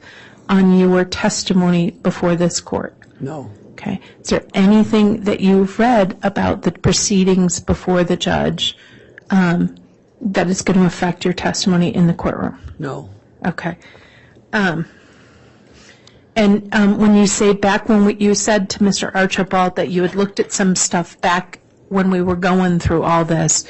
[SPEAKER 11] on your testimony before this court?
[SPEAKER 12] No.
[SPEAKER 11] Okay. Is there anything that you've read about the proceedings before the judge that is going to affect your testimony in the courtroom?
[SPEAKER 12] No.
[SPEAKER 11] Okay. And when you say back when you said to Mr. Archibald that you had looked at some stuff back when we were going through all this,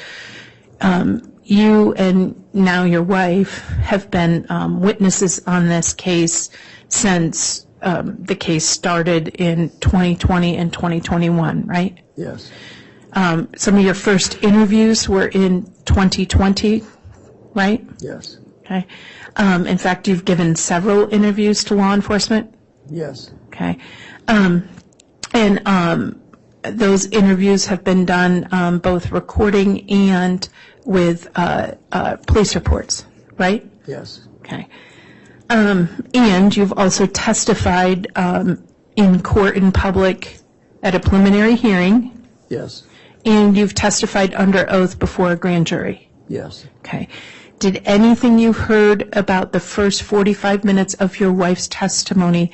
[SPEAKER 11] you and now your wife have been witnesses on this case since the case started in 2020 and 2021, right?
[SPEAKER 12] Yes.
[SPEAKER 11] Some of your first interviews were in 2020, right?
[SPEAKER 12] Yes.
[SPEAKER 11] Okay. In fact, you've given several interviews to law enforcement.
[SPEAKER 12] Yes.
[SPEAKER 11] Okay. And those interviews have been done both recording and with police reports, right?
[SPEAKER 12] Yes.
[SPEAKER 11] Okay. And you've also testified in court in public at a preliminary hearing.
[SPEAKER 12] Yes.
[SPEAKER 11] And you've testified under oath before a grand jury.
[SPEAKER 12] Yes.
[SPEAKER 11] Okay. Did anything you heard about the first 45 minutes of your wife's testimony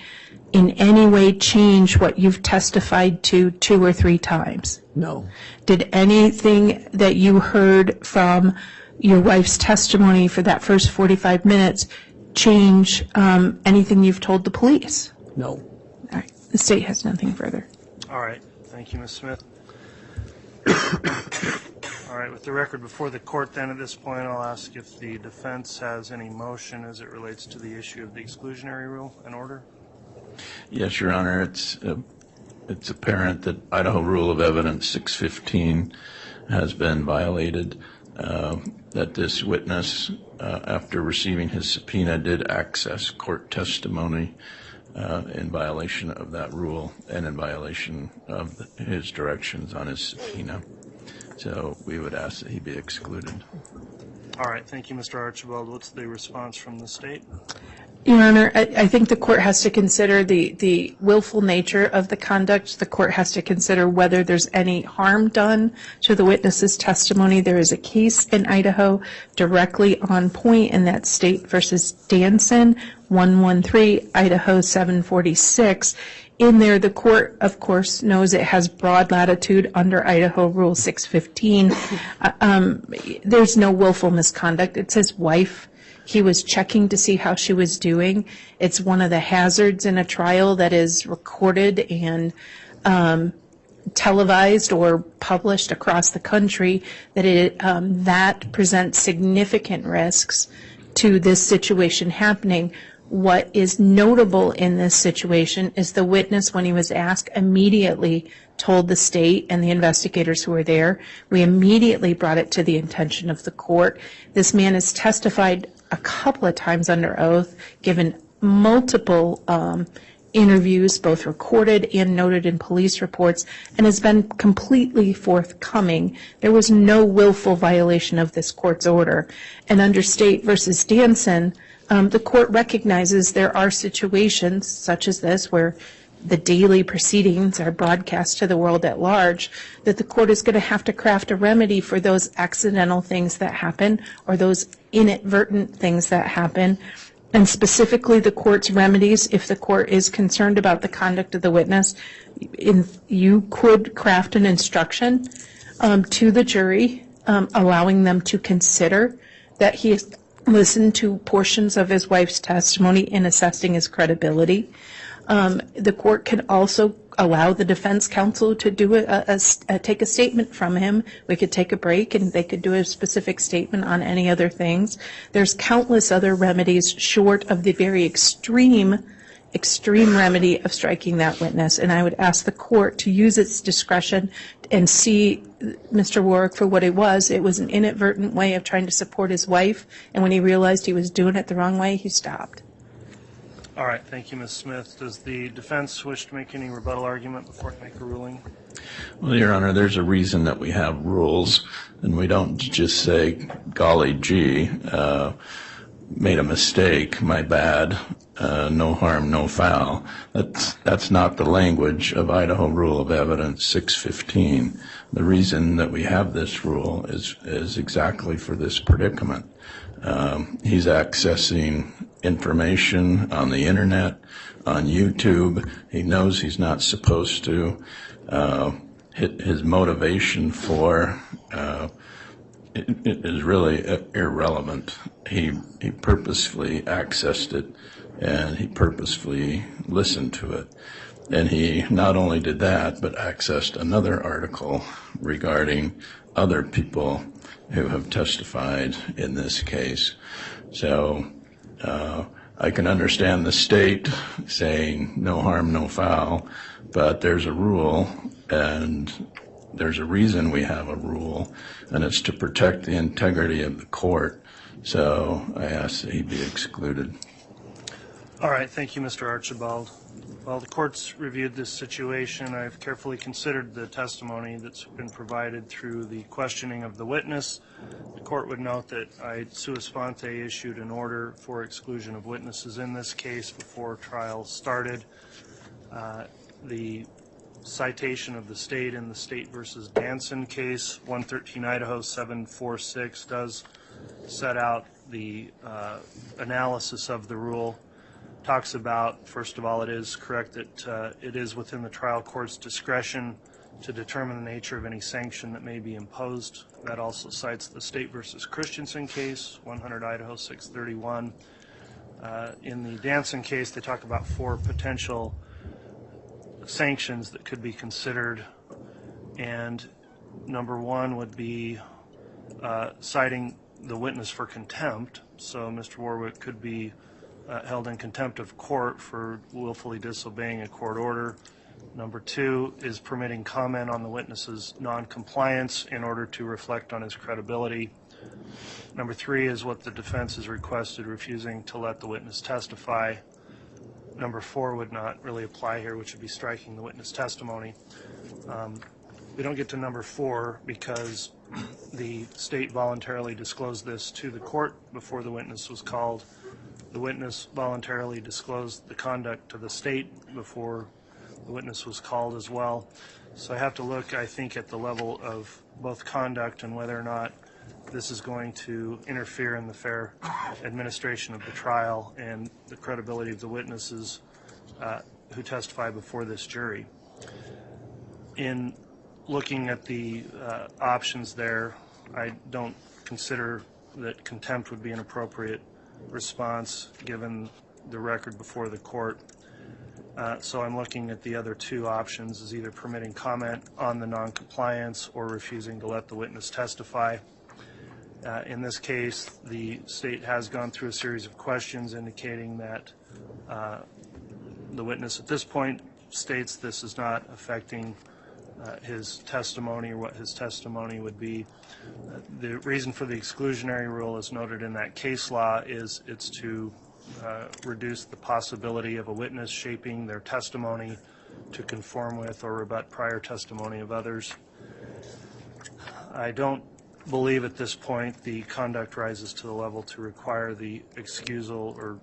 [SPEAKER 11] in any way change what you've testified to 2 or 3 times?
[SPEAKER 12] No.
[SPEAKER 11] Did anything that you heard from your wife's testimony for that first 45 minutes change anything you've told the police?
[SPEAKER 12] No.
[SPEAKER 11] All right. The state has nothing further.
[SPEAKER 1] All right. Thank you, Ms. Smith. All right. With the record before the court, then, at this point, I'll ask if the defense has any motion as it relates to the issue of the exclusionary rule and order.
[SPEAKER 5] Yes, Your Honor. It's apparent that Idaho Rule of Evidence 615 has been violated, that this witness, after receiving his subpoena, did access court testimony in violation of that rule and in violation of his directions on his subpoena. So we would ask that he be excluded.
[SPEAKER 1] All right. Thank you, Mr. Archibald. What's the response from the state?
[SPEAKER 11] Your Honor, I think the court has to consider the willful nature of the conduct. The court has to consider whether there's any harm done to the witness's testimony. There is a case in Idaho directly on point, in that State versus Danson, 113 Idaho 746. In there, the court, of course, knows it has broad latitude under Idaho Rule 615. There's no willful misconduct. It's his wife. He was checking to see how she was doing. It's one of the hazards in a trial that is recorded and televised or published across the country, that that presents significant risks to this situation happening. What is notable in this situation is the witness, when he was asked, immediately told the state and the investigators who were there. We immediately brought it to the attention of the court. This man has testified a couple of times under oath, given multiple interviews, both recorded and noted in police reports, and has been completely forthcoming. There was no willful violation of this court's order. And under State versus Danson, the court recognizes there are situations such as this where the daily proceedings are broadcast to the world at large, that the court is going to have to craft a remedy for those accidental things that happen or those inadvertent things that happen. And specifically the court's remedies, if the court is concerned about the conduct of the witness, you could craft an instruction to the jury, allowing them to consider that he has listened to portions of his wife's testimony in assessing his credibility. The court can also allow the defense counsel to do take a statement from him. We could take a break and they could do a specific statement on any other things. There's countless other remedies short of the very extreme remedy of striking that witness. And I would ask the court to use its discretion and see Mr. Warwick for what it was. It was an inadvertent way of trying to support his wife. And when he realized he was doing it the wrong way, he stopped.
[SPEAKER 1] All right, thank you, Ms. Smith. Does the defense wish to make any rebuttal argument before I make a ruling?
[SPEAKER 5] Well, Your Honor, there's a reason that we have rules, and we don't just say, golly gee, made a mistake, my bad, no harm, no foul. That's not the language of Idaho Rule of Evidence 615. The reason that we have this rule is exactly for this predicament. He's accessing information on the internet, on YouTube. He knows he's not supposed to. His motivation for it is really irrelevant. He purposefully accessed it, and he purposefully listened to it. And he not only did that, but accessed another article regarding other people who have testified in this case. So I can understand the state saying no harm, no foul, but there's a rule, and there's a reason we have a rule, and it's to protect the integrity of the court. So I ask that he be excluded.
[SPEAKER 1] All right, thank you, Mr. Archibald. While the court's reviewed this situation, I've carefully considered the testimony that's been provided through the questioning of the witness. The court would note that I sua sponte issued an order for exclusion of witnesses in this case before trial started. The citation of the state in the State versus Danson case, 113 Idaho 746, does set out the analysis of the rule. Talks about, first of all, it is correct that it is within the trial court's discretion to determine the nature of any sanction that may be imposed. That also cites the State versus Christensen case, 100 Idaho 631. In the Danson case, they talk about 4 potential sanctions that could be considered, and number 1 would be citing the witness for contempt. So Mr. Warwick could be held in contempt of court for willfully disobeying a court order. Number 2 is permitting comment on the witness's non-compliance in order to reflect on his credibility. Number 3 is what the defense has requested, refusing to let the witness testify. Number 4 would not really apply here, which would be striking the witness testimony. We don't get to number 4 because the state voluntarily disclosed this to the court before the witness was called. The witness voluntarily disclosed the conduct to the state before the witness was called as well. So I have to look, I think, at the level of both conduct and whether or not this is going to interfere in the fair administration of the trial and the credibility of the witnesses who testify before this jury. In looking at the options there, I don't consider that contempt would be an appropriate response given the record before the court. So I'm looking at the other 2 options as either permitting comment on the non-compliance or refusing to let the witness testify. In this case, the state has gone through a series of questions indicating that the witness at this point states this is not affecting his testimony or what his testimony would be. The reason for the exclusionary rule, as noted in that case law, is it's to reduce the possibility of a witness shaping their testimony to conform with or rebut prior testimony of others. I don't believe at this point the conduct rises to the level to require the excusal or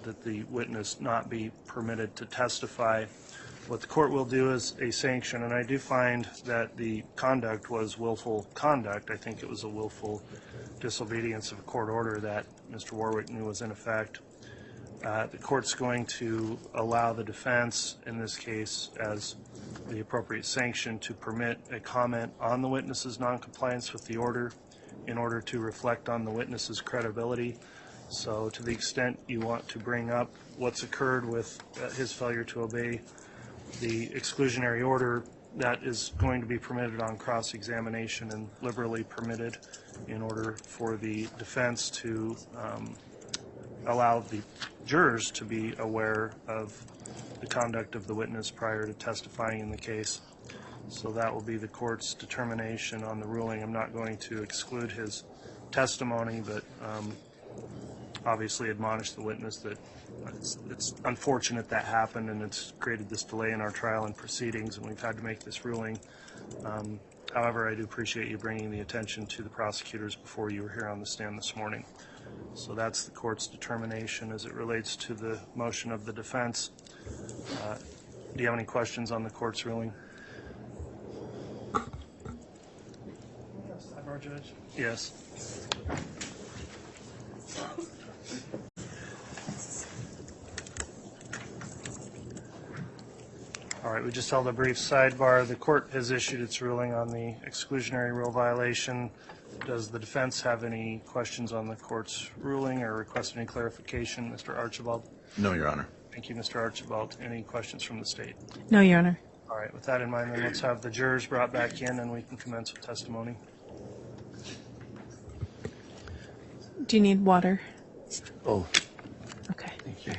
[SPEAKER 1] that the witness not be permitted to testify. What the court will do is a sanction, and I do find that the conduct was willful conduct. I think it was a willful disobedience of a court order that Mr. Warwick knew was in effect. The court's going to allow the defense, in this case, as the appropriate sanction, to permit a comment on the witness's noncompliance with the order in order to reflect on the witness's credibility. So to the extent you want to bring up what's occurred with his failure to obey the exclusionary order, that is going to be permitted on cross-examination and liberally permitted in order for the defense to allow the jurors to be aware of the conduct of the witness prior to testifying in the case. So that will be the court's determination on the ruling. I'm not going to exclude his testimony, but obviously admonish the witness that it's unfortunate that happened, and it's created this delay in our trial and proceedings, and we've had to make this ruling. However, I do appreciate you bringing the attention to the prosecutors before you were here on the stand this morning. So that's the court's determination as it relates to the motion of the defense. Do you have any questions on the court's ruling? Yes. All right, we just held a brief sidebar. The court has issued its ruling on the exclusionary rule violation. Does the defense have any questions on the court's ruling or request any clarification? Mr. Archibald?
[SPEAKER 5] No, Your Honor.
[SPEAKER 1] Thank you, Mr. Archibald. Any questions from the state?
[SPEAKER 11] No, Your Honor.
[SPEAKER 1] All right, with that in mind, then let's have the jurors brought back in and we can commence with testimony.
[SPEAKER 11] Do you need water?
[SPEAKER 12] Oh,
[SPEAKER 11] Okay.
[SPEAKER 12] thank you.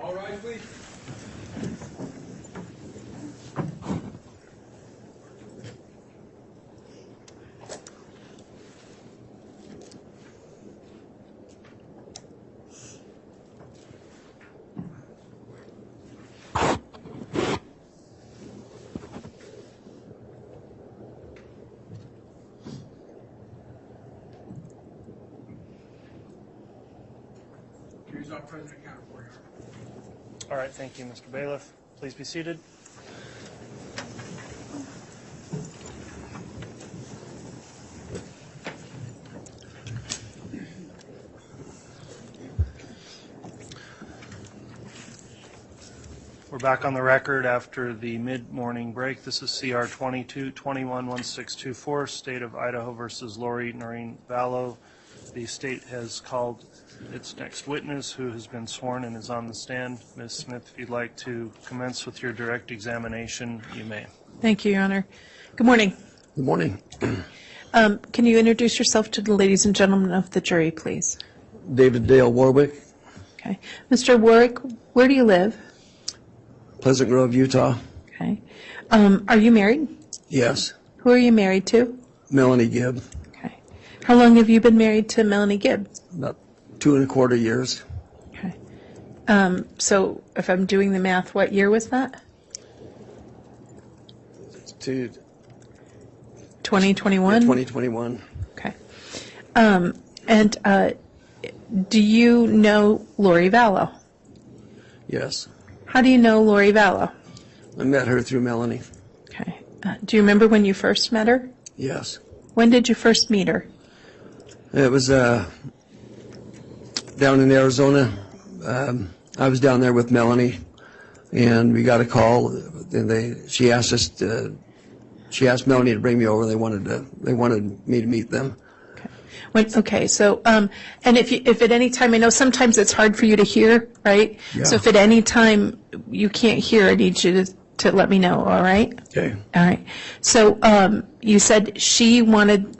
[SPEAKER 2] All right, please. Jury's out, President, counted for, Your Honor.
[SPEAKER 1] All right, thank you, Mr. Bailiff. Please be seated. We're back on the record after the mid-morning break. This is CR 22-21-1624, State of Idaho versus Lori Noreen Vallow. The state has called its next witness, who has been sworn and is on the stand. Ms. Smith, if you'd like to commence with your direct examination, you may.
[SPEAKER 11] Thank you, Your Honor. Good morning.
[SPEAKER 12] Good morning.
[SPEAKER 11] Can you introduce yourself to the ladies and gentlemen of the jury, please?
[SPEAKER 12] David Dale Warwick,
[SPEAKER 11] Okay. Mr. Warwick, where do you live?
[SPEAKER 12] Pleasant Grove, Utah.
[SPEAKER 11] Okay. Are you married?
[SPEAKER 12] Yes.
[SPEAKER 11] Who are you married to?
[SPEAKER 12] Melanie Gibb,
[SPEAKER 11] Okay. How long have you been married to Melanie Gibb?
[SPEAKER 12] about 2.25 years.
[SPEAKER 11] Okay. So if I'm doing the math, what year was that?
[SPEAKER 12] To
[SPEAKER 11] 2021?
[SPEAKER 12] 2021.
[SPEAKER 11] Okay. And do you know Lori Vallow?
[SPEAKER 12] Yes.
[SPEAKER 11] How do you know Lori Vallow?
[SPEAKER 12] I met her through Melanie.
[SPEAKER 11] Okay. Do you remember when you first met her?
[SPEAKER 12] Yes.
[SPEAKER 11] When did you first meet her?
[SPEAKER 12] It was down in Arizona. I was down there with Melanie, and we got a call, and she asked Melanie to bring me over. They wanted me to meet them.
[SPEAKER 11] Okay, so, and if at any time, I know sometimes it's hard for you to hear, right?
[SPEAKER 12] Yeah.
[SPEAKER 11] So if at any time you can't hear, I need you to let me know, all right?
[SPEAKER 12] Okay.
[SPEAKER 11] All right. So you said she wanted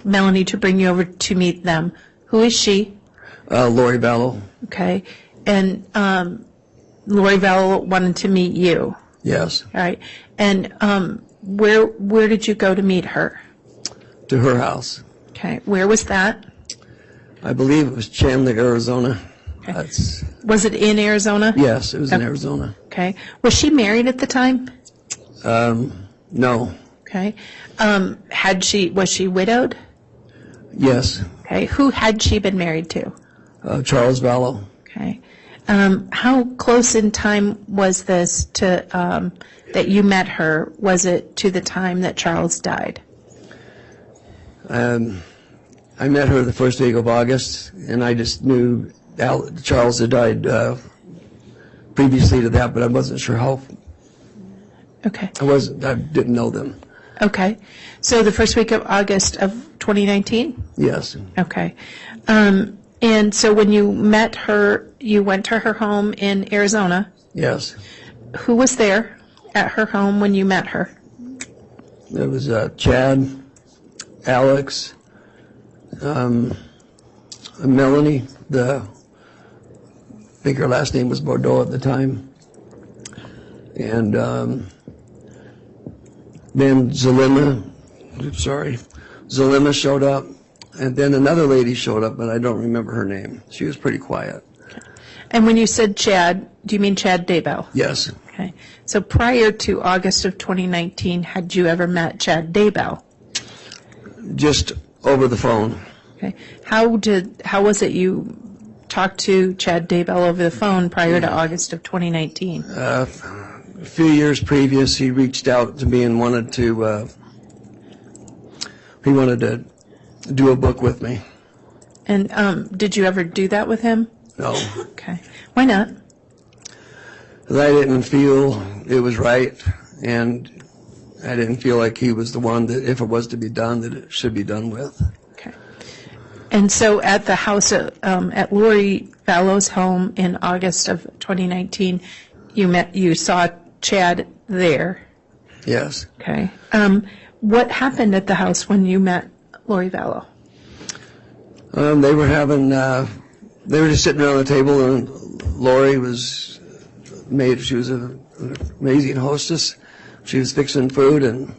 [SPEAKER 11] Melanie to bring you over to meet them. Who is she?
[SPEAKER 12] Lori Vallow.
[SPEAKER 11] Okay. And Lori Vallow wanted to meet you.
[SPEAKER 12] Yes.
[SPEAKER 11] All right. And where did you go to meet her?
[SPEAKER 12] To her house.
[SPEAKER 11] Okay. Where was that?
[SPEAKER 12] I believe it was Chandler, Arizona.
[SPEAKER 11] Okay. Was it in Arizona?
[SPEAKER 12] Yes, it was in Arizona.
[SPEAKER 11] Okay. Was she married at the time?
[SPEAKER 12] No.
[SPEAKER 11] Okay. Was she widowed?
[SPEAKER 12] Yes.
[SPEAKER 11] Okay. Who had she been married to?
[SPEAKER 12] Charles Vallow.
[SPEAKER 11] Okay. How close in time was this to that you met her? Was it to the time that Charles died?
[SPEAKER 12] I met her the first week of August, and I just knew Charles had died previously to that, but I wasn't sure how.
[SPEAKER 11] Okay.
[SPEAKER 12] I didn't know them.
[SPEAKER 11] Okay. So the first week of August of 2019?
[SPEAKER 12] Yes.
[SPEAKER 11] Okay. And so when you met her, you went to her home in Arizona.
[SPEAKER 12] Yes.
[SPEAKER 11] Who was there at her home when you met her?
[SPEAKER 12] There was Chad, Alex, Melanie, I think her last name was Bordeaux at the time, and then Zulema showed up, and then another lady showed up, but I don't remember her name. She was pretty quiet.
[SPEAKER 11] And when you said Chad, do you mean Chad Daybell?
[SPEAKER 12] Yes.
[SPEAKER 11] Okay. So prior to August of 2019, had you ever met Chad Daybell?
[SPEAKER 12] Just over the phone.
[SPEAKER 11] Okay. How was it you talked to Chad Daybell over the phone prior to August of 2019?
[SPEAKER 12] A few years previous, he reached out to me and wanted to do a book with me.
[SPEAKER 11] And did you ever do that with him?
[SPEAKER 12] No.
[SPEAKER 11] Okay. Why not?
[SPEAKER 12] 'Cause I didn't feel it was right, and I didn't feel like he was the one that, if it was to be done, that it should be done with.
[SPEAKER 11] Okay. And so at the house, at Lori Vallow's home in August of 2019, you saw Chad there.
[SPEAKER 12] Yes.
[SPEAKER 11] Okay. What happened at the house when you met Lori Vallow?
[SPEAKER 12] They were just sitting around the table and Lori was she was an amazing hostess. She was fixing food, and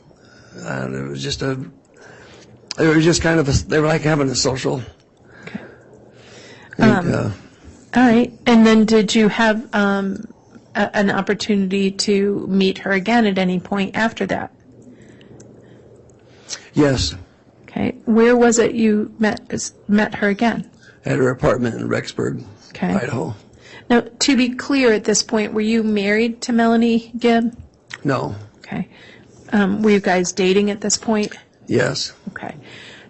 [SPEAKER 12] it was just kind of they were like having a social.
[SPEAKER 11] Okay.
[SPEAKER 12] And,
[SPEAKER 11] All right. And then did you have an opportunity to meet her again at any point after that?
[SPEAKER 12] yes,
[SPEAKER 11] Okay. Where was it you met her again?
[SPEAKER 12] at her apartment in Rexburg,
[SPEAKER 11] Okay.
[SPEAKER 12] Idaho.
[SPEAKER 11] Now, to be clear at this point, were you married to Melanie Gibb?
[SPEAKER 12] No,
[SPEAKER 11] Okay. Were you guys dating at this point?
[SPEAKER 12] yes.
[SPEAKER 11] Okay.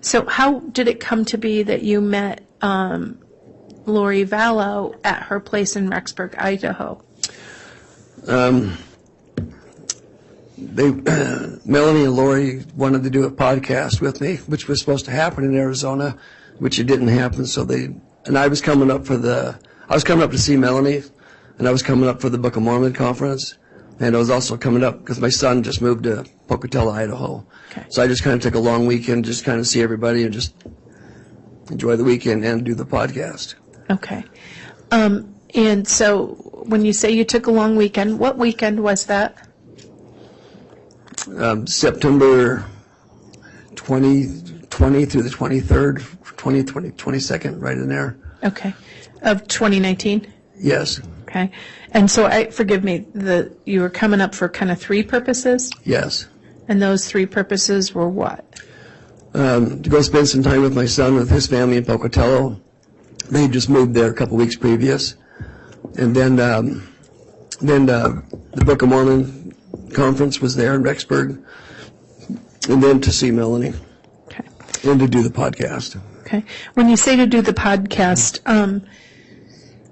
[SPEAKER 11] So how did it come to be that you met Lori Vallow at her place in Rexburg, Idaho?
[SPEAKER 12] Melanie and Lori wanted to do a podcast with me, which was supposed to happen in Arizona, which it didn't happen. I was coming up to see Melanie, and I was coming up for the Book of Mormon conference, and I was also coming up because my son just moved to Pocatello, Idaho.
[SPEAKER 11] Okay.
[SPEAKER 12] So I just kind of took a long weekend, just kind of see everybody and just enjoy the weekend and do the podcast.
[SPEAKER 11] Okay. And so when you say you took a long weekend, what weekend was that?
[SPEAKER 12] September 2020 through the 23rd, 22nd, right in there.
[SPEAKER 11] Okay. Of 2019?
[SPEAKER 12] Yes,
[SPEAKER 11] Okay. And so forgive me, you were coming up for kind of three purposes?
[SPEAKER 12] yes.
[SPEAKER 11] And those three purposes were what?
[SPEAKER 12] To go spend some time with my son, with his family in Pocatello. They just moved there a couple weeks previous. And then the Book of Mormon conference was there in Rexburg. And then to see Melanie.
[SPEAKER 11] Okay.
[SPEAKER 12] And to do the podcast.
[SPEAKER 11] Okay. When you say to do the podcast,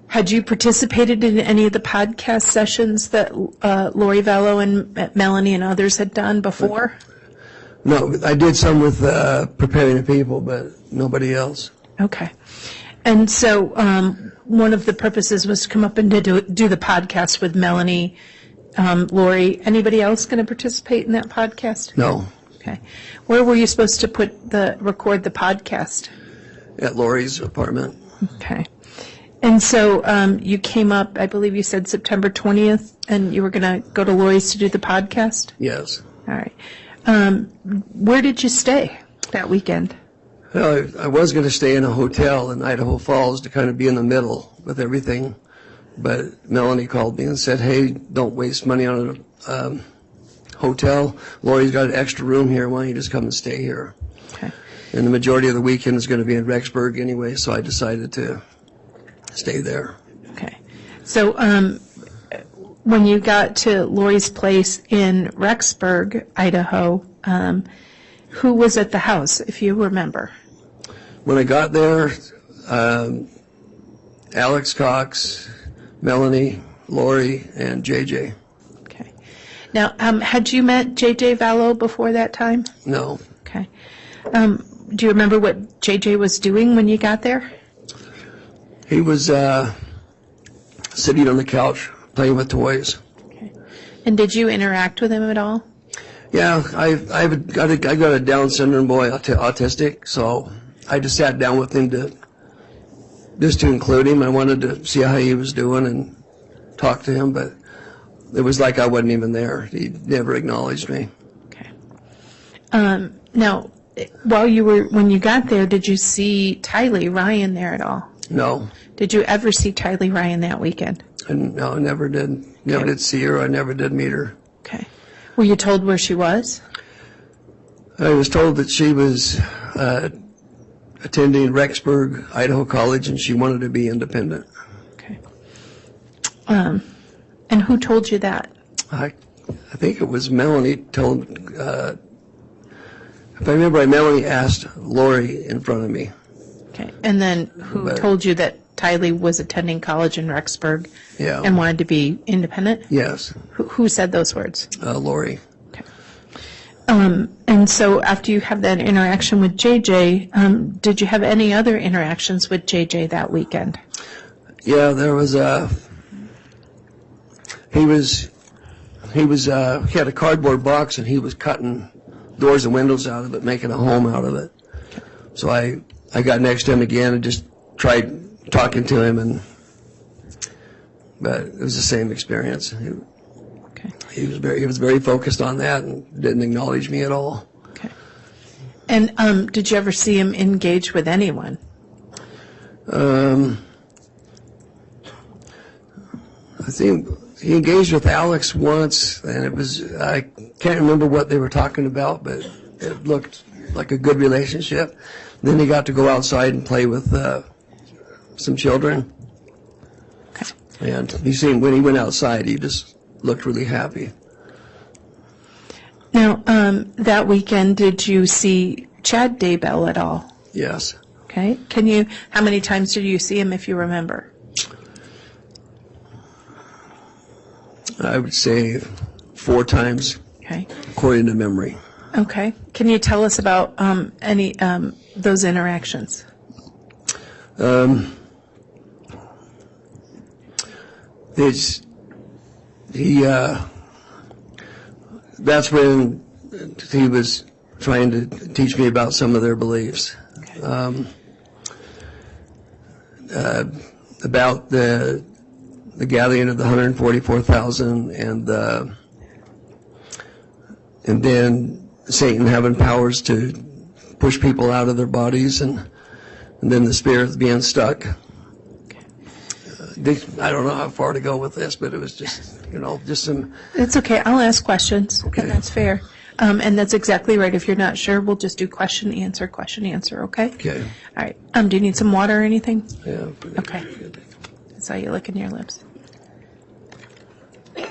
[SPEAKER 11] had you participated in any of the podcast sessions that Lori Vallow and Melanie and others had done before?
[SPEAKER 12] No, I did some with Preparing the People, but nobody else.
[SPEAKER 11] Okay. And so one of the purposes was to come up and to do the podcast with Melanie, Lori. Anybody else going to participate in that podcast?
[SPEAKER 12] No,
[SPEAKER 11] Okay. Where were you supposed to record the podcast?
[SPEAKER 12] at Lori's apartment.
[SPEAKER 11] Okay. And so you came up, I believe you said September 20th, and you were going to go to Lori's to do the podcast?
[SPEAKER 12] Yes.
[SPEAKER 11] All right. Where did you stay that weekend?
[SPEAKER 12] Well, I was going to stay in a hotel in Idaho Falls to kind of be in the middle with everything. But Melanie called me and said, hey, don't waste money on a hotel. Lori's got an extra room here. Why don't you just come and stay here?
[SPEAKER 11] Okay.
[SPEAKER 12] And the majority of the weekend is going to be in Rexburg anyway, so I decided to stay there.
[SPEAKER 11] Okay. So when you got to Lori's place in Rexburg, Idaho, who was at the house, if you remember?
[SPEAKER 12] When I got there, Alex Cox, Melanie, Lori, and JJ.
[SPEAKER 11] Okay. Now, had you met J.J. Vallow before that time?
[SPEAKER 12] No.
[SPEAKER 11] Okay. Do you remember what J.J. was doing when you got there?
[SPEAKER 12] He was sitting on the couch playing with toys.
[SPEAKER 11] Okay. And did you interact with him at all?
[SPEAKER 12] Yeah, I got a Down syndrome boy, autistic, so I just sat down with him to include him. I wanted to see how he was doing and talk to him, but it was like I wasn't even there. He never acknowledged me.
[SPEAKER 11] Okay. Now, when you got there, did you see Tylee Ryan there at all?
[SPEAKER 12] No.
[SPEAKER 11] Did you ever see Tylee Ryan that weekend?
[SPEAKER 12] No, I never did. Never did see her. I never did meet her.
[SPEAKER 11] Okay. Were you told where she was?
[SPEAKER 12] I was told that she was attending Rexburg, Idaho College, and she wanted to be independent.
[SPEAKER 11] Okay. And who told you that?
[SPEAKER 12] I think it was Melanie told, if I remember right, Melanie asked Lori in front of me.
[SPEAKER 11] Okay. And then who told you that Tylee was attending college in Rexburg
[SPEAKER 12] Yeah.
[SPEAKER 11] and wanted to be independent?
[SPEAKER 12] Yes,
[SPEAKER 11] Who said those words?
[SPEAKER 12] Lori.
[SPEAKER 11] Okay. And so after you have that interaction with JJ, did you have any other interactions with JJ that weekend?
[SPEAKER 12] Yeah, there was he had a cardboard box and he was cutting doors and windows out of it, making a home out of it. So I got next to him again and just tried talking to him, and but it was the same experience.
[SPEAKER 11] Okay.
[SPEAKER 12] He was very focused on that and didn't acknowledge me at all.
[SPEAKER 11] Okay. And did you ever see him engage with anyone?
[SPEAKER 12] I think he engaged with Alex once, and I can't remember what they were talking about, but it looked like a good relationship. Then he got to go outside and play with some children.
[SPEAKER 11] Okay.
[SPEAKER 12] And when he went outside, he just looked really happy.
[SPEAKER 11] Now, that weekend, did you see Chad Daybell at all?
[SPEAKER 12] Yes.
[SPEAKER 11] Okay. How many times did you see him, if you remember?
[SPEAKER 12] I would say 4 times,
[SPEAKER 11] Okay.
[SPEAKER 12] according to memory.
[SPEAKER 11] Okay. Can you tell us about any those interactions?
[SPEAKER 12] That's when he was trying to teach me about some of their beliefs. About the gathering of the 144,000 and then Satan having powers to push people out of their bodies and then the spirits being stuck. I don't know how far to go with this, but it was just some.
[SPEAKER 11] It's okay. I'll ask questions.
[SPEAKER 12] Okay.
[SPEAKER 11] And that's fair. And that's exactly right. If you're not sure, we'll just do question, answer, okay?
[SPEAKER 12] Okay.
[SPEAKER 11] All right. Do you need some water or anything?
[SPEAKER 12] Yeah.
[SPEAKER 11] Okay. I saw you licking your lips. All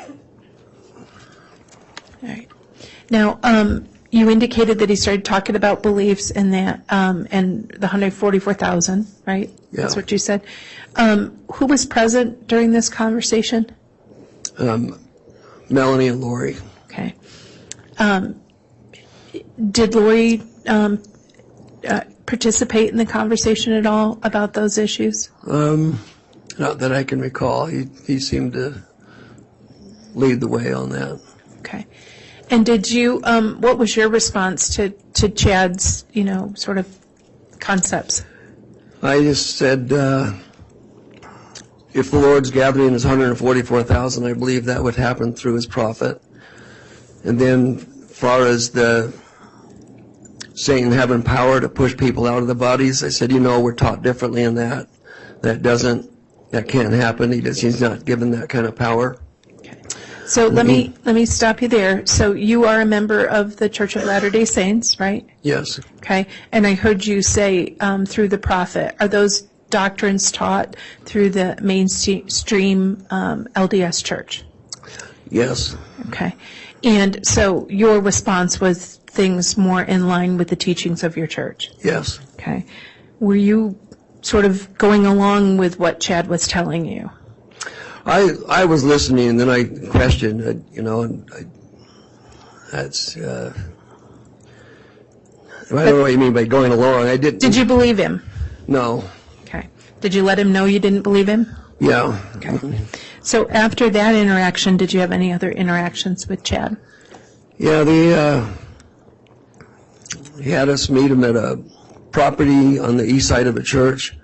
[SPEAKER 11] right. Now, you indicated that he started talking about beliefs and that, and the 144,000, right?
[SPEAKER 12] Yeah.
[SPEAKER 11] That's what you said. Who was present during this conversation?
[SPEAKER 12] Melanie and Lori.
[SPEAKER 11] Okay. Did Lori participate in the conversation at all about those issues?
[SPEAKER 12] Not that I can recall. He seemed to lead the way on that.
[SPEAKER 11] Okay. And did you, what was your response to Chad's, sort of concepts?
[SPEAKER 12] I just said, if the Lord's gathering is 144,000, I believe that would happen through his prophet. And then, as far as the Satan having power to push people out of the bodies, I said, we're taught differently in that. That can't happen. He's not given that kind of power.
[SPEAKER 11] Okay. So let me stop you there. So you are a member of the Church of Latter-day Saints, right?
[SPEAKER 12] Yes.
[SPEAKER 11] Okay. And I heard you say through the prophet. Are those doctrines taught through the mainstream LDS church?
[SPEAKER 12] Yes.
[SPEAKER 11] Okay. And so your response was things more in line with the teachings of your church?
[SPEAKER 12] Yes.
[SPEAKER 11] Okay. Were you sort of going along with what Chad was telling you?
[SPEAKER 12] I was listening, and then I questioned, and that's, I don't know what you mean by going along. I didn't.
[SPEAKER 11] Did you believe him?
[SPEAKER 12] No.
[SPEAKER 11] Okay. Did you let him know you didn't believe him?
[SPEAKER 12] Yeah.
[SPEAKER 11] Okay. So after that interaction, did you have any other interactions with Chad?
[SPEAKER 12] Yeah, he had us meet him at a property on the east side of a church.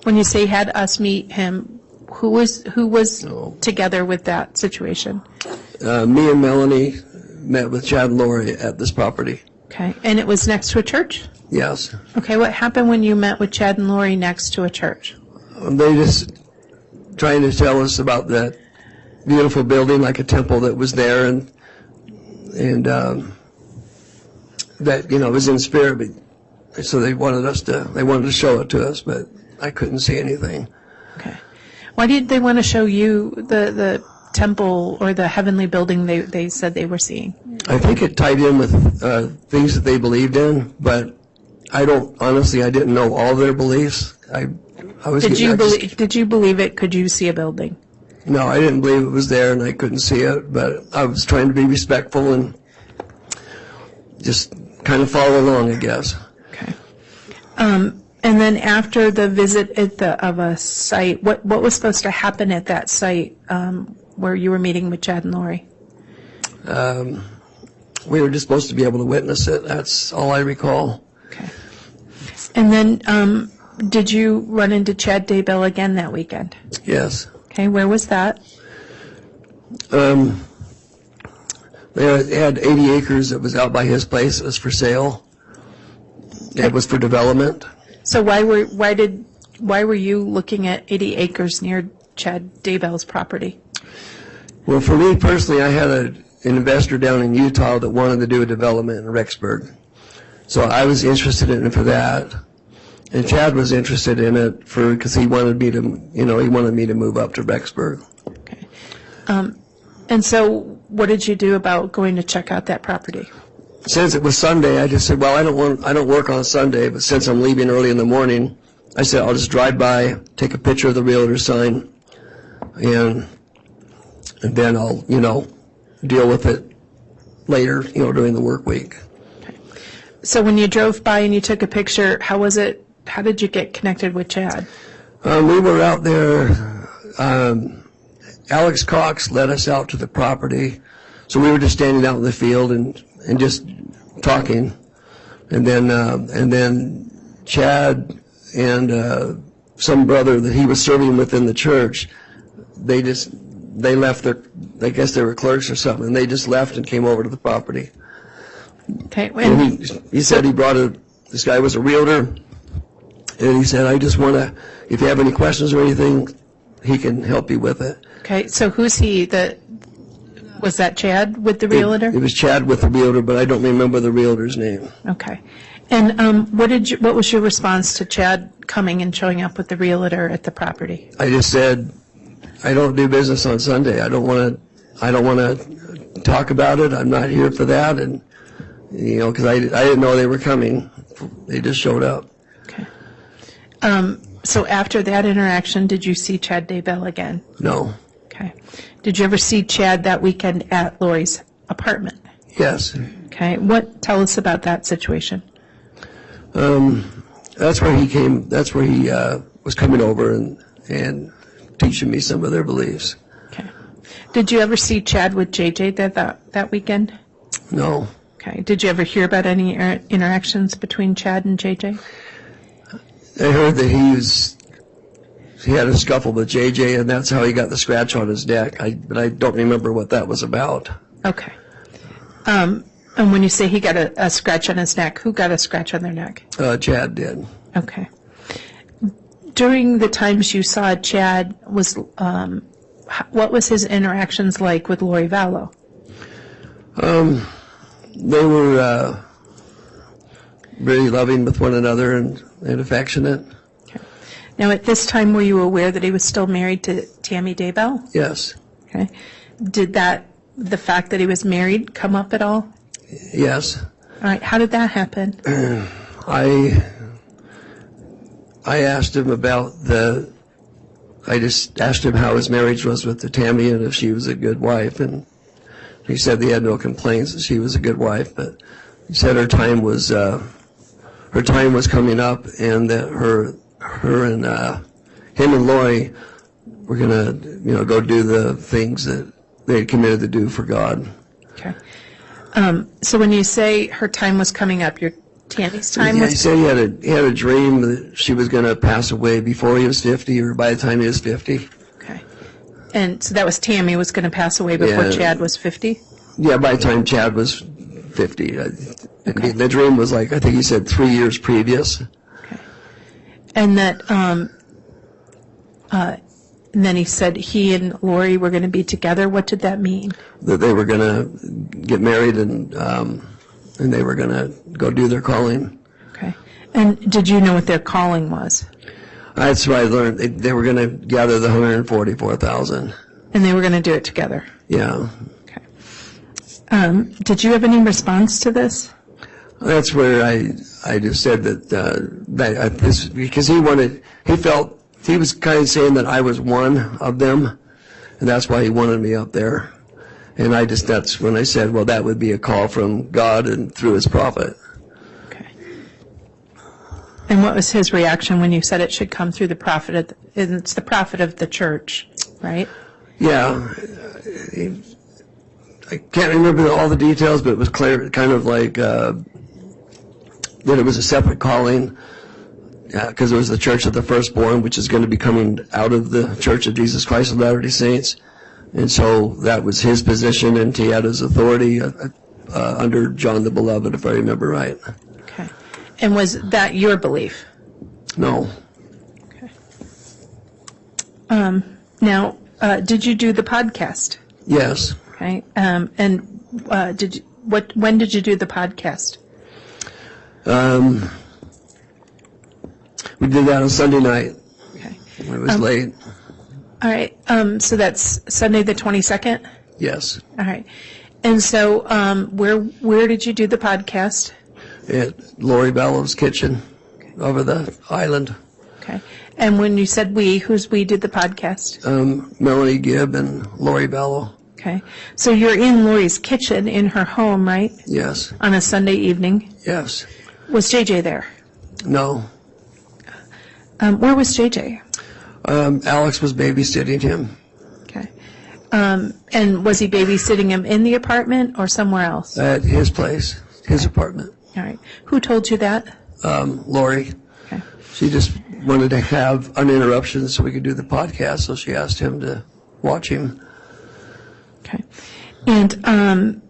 [SPEAKER 11] When you say had us meet him, who was together with that situation?
[SPEAKER 12] Me and Melanie met with Chad and Lori at this property.
[SPEAKER 11] Okay. And it was next to a church?
[SPEAKER 12] Yes.
[SPEAKER 11] Okay. What happened when you met with Chad and Lori next to a church?
[SPEAKER 12] They just trying to tell us about that beautiful building, like a temple that was there, and that was in spirit. But so they wanted to show it to us, but I couldn't see anything.
[SPEAKER 11] Okay. Why did they want to show you the temple or the heavenly building they said they were seeing?
[SPEAKER 12] I think it tied in with things that they believed in, but I didn't know all their beliefs.
[SPEAKER 11] Did you believe it? Could you see a building?
[SPEAKER 12] No, I didn't believe it was there, and I couldn't see it, but I was trying to be respectful and just kind of follow along, I guess.
[SPEAKER 11] Okay. And then after the visit of a site, what was supposed to happen at that site where you were meeting with Chad and Lori?
[SPEAKER 12] We were just supposed to be able to witness it. That's all I recall.
[SPEAKER 11] Okay. And then Did you run into Chad Daybell again that weekend?
[SPEAKER 12] Yes.
[SPEAKER 11] Okay, where was that?
[SPEAKER 12] They had 80 acres that was out by his place. It was for sale. It was for development.
[SPEAKER 11] So why were you looking at 80 acres near Chad Daybell's property?
[SPEAKER 12] Well, for me personally, I had an investor down in Utah that wanted to do a development in Rexburg. So I was interested in it for that. And Chad was interested in it because he wanted me to, move up to Rexburg.
[SPEAKER 11] Okay. And so what did you do about going to check out that property?
[SPEAKER 12] Since it was Sunday, I just said, well, I don't work on Sunday, but since I'm leaving early in the morning, I said, I'll just drive by, take a picture of the realtor sign, and then I'll, deal with it later, during the work week.
[SPEAKER 11] Okay. So when you drove by and you took a picture, how was it? How did you get connected with Chad?
[SPEAKER 12] We were out there. Alex Cox led us out to the property. So we were just standing out in the field and just talking. And then Chad and some brother that he was serving within the church, they left I guess they were clerks or something, and they just left and came over to the property.
[SPEAKER 11] Okay.
[SPEAKER 12] And he said this guy was a realtor, and he said, I just want to, if you have any questions or anything, he can help you with it.
[SPEAKER 11] Okay, so who's he? Was that Chad with the realtor?
[SPEAKER 12] It was Chad with the realtor, but I don't remember the realtor's name.
[SPEAKER 11] Okay. And what was your response to Chad coming and showing up with the realtor at the property?
[SPEAKER 12] I just said, I don't do business on Sunday. I don't want to talk about it. I'm not here for that. And, because I didn't know they were coming. They just showed up.
[SPEAKER 11] Okay. So after that interaction, did you see Chad Daybell again?
[SPEAKER 12] No.
[SPEAKER 11] Okay. Did you ever see Chad that weekend at Lori's apartment?
[SPEAKER 12] Yes.
[SPEAKER 11] Okay. Tell us about that situation.
[SPEAKER 12] That's where he came. That's where he was coming over and teaching me some of their beliefs.
[SPEAKER 11] Okay. Did you ever see Chad with JJ that weekend?
[SPEAKER 12] No.
[SPEAKER 11] Okay. Did you ever hear about any interactions between Chad and JJ?
[SPEAKER 12] I heard that he had a scuffle with JJ, and that's how he got the scratch on his neck. But I don't remember what that was about.
[SPEAKER 11] Okay. And when you say he got a scratch on his neck, who got a scratch on their neck?
[SPEAKER 12] Chad did.
[SPEAKER 11] Okay. During the times you saw Chad, what was his interactions like with Lori Vallow?
[SPEAKER 12] They were really loving with one another and affectionate.
[SPEAKER 11] Okay. Now, at this time, were you aware that he was still married to Tammy Daybell?
[SPEAKER 12] Yes.
[SPEAKER 11] Okay. Did the fact that he was married come up at all?
[SPEAKER 12] Yes.
[SPEAKER 11] All right. How did that happen?
[SPEAKER 12] I asked him I just asked him how his marriage was with the Tammy and if she was a good wife, and he said he had no complaints, that she was a good wife, but he said her time was coming up, and that him and Lori were gonna go do the things that they had committed to do for God.
[SPEAKER 11] Okay. So when you say her time was coming up, your Tammy's time was...
[SPEAKER 12] He said he had a dream that she was going to pass away before he was 50 or by the time he was 50.
[SPEAKER 11] Okay. And so that was Tammy was going to pass away before Chad was 50?
[SPEAKER 12] Yeah, by the time Chad was 50.
[SPEAKER 11] Okay.
[SPEAKER 12] The dream was I think he said 3 years previous.
[SPEAKER 11] Okay. And that, and then he said he and Lori were going to be together. What did that mean?
[SPEAKER 12] That they were going to get married and they were going to go do their calling.
[SPEAKER 11] Okay. And did you know what their calling was?
[SPEAKER 12] That's what I learned. They were going to gather the $144,000.
[SPEAKER 11] And they were going to do it together?
[SPEAKER 12] Yeah.
[SPEAKER 11] Okay. Did you have any response to this?
[SPEAKER 12] That's where I just said that because he was kind of saying that I was one of them, and that's why he wanted me up there. And that's when I said, well, that would be a call from God and through his prophet.
[SPEAKER 11] Okay. And what was his reaction when you said it should come through the prophet? It's the prophet of the church, right?
[SPEAKER 12] Yeah. I can't remember all the details, but it was clear, kind of like that it was a separate calling because it was the Church of the Firstborn, which is going to be coming out of the Church of Jesus Christ of Latter-day Saints. And so that was his position, and he had his authority under John the Beloved, if I remember right.
[SPEAKER 11] Okay. And was that your belief?
[SPEAKER 12] No.
[SPEAKER 11] Okay. Now, did you do the podcast?
[SPEAKER 12] Yes.
[SPEAKER 11] Okay. And when did you do the podcast?
[SPEAKER 12] We did that on Sunday night.
[SPEAKER 11] Okay.
[SPEAKER 12] When it was late.
[SPEAKER 11] All right. So that's Sunday the 22nd?
[SPEAKER 12] Yes.
[SPEAKER 11] All right. And so where did you do the podcast?
[SPEAKER 12] At Lori Ballow's kitchen over the island.
[SPEAKER 11] Okay. And when you said we, who's we did the podcast?
[SPEAKER 12] Melanie Gibb and Lori Vallow.
[SPEAKER 11] Okay. So you're in Lori's kitchen in her home, right?
[SPEAKER 12] Yes.
[SPEAKER 11] On a Sunday evening?
[SPEAKER 12] Yes.
[SPEAKER 11] Was JJ there?
[SPEAKER 12] No.
[SPEAKER 11] Where was JJ?
[SPEAKER 12] Alex was babysitting him.
[SPEAKER 11] Okay. And was he babysitting him in the apartment or somewhere else?
[SPEAKER 12] At his place, his apartment.
[SPEAKER 11] All right. Who told you that?
[SPEAKER 12] Lori.
[SPEAKER 11] Okay.
[SPEAKER 12] She just wanted to have an interruption so we could do the podcast, so she asked him to watch him.
[SPEAKER 11] Okay. And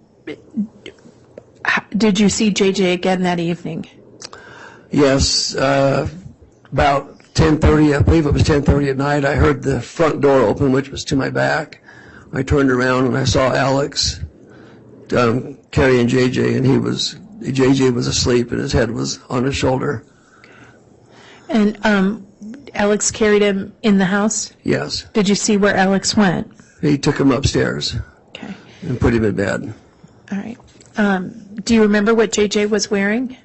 [SPEAKER 11] did you see JJ again that evening?
[SPEAKER 12] Yes, about 10:30, I believe it was 10:30 at night, I heard the front door open, which was to my back. I turned around and I saw Alex carrying JJ, and JJ was asleep and his head was on his shoulder.
[SPEAKER 11] And Alex carried him in the house?
[SPEAKER 12] Yes.
[SPEAKER 11] Did you see where Alex went?
[SPEAKER 12] He took him upstairs.
[SPEAKER 11] Okay.
[SPEAKER 12] And put him in bed.
[SPEAKER 11] All right. Do you remember what JJ was wearing?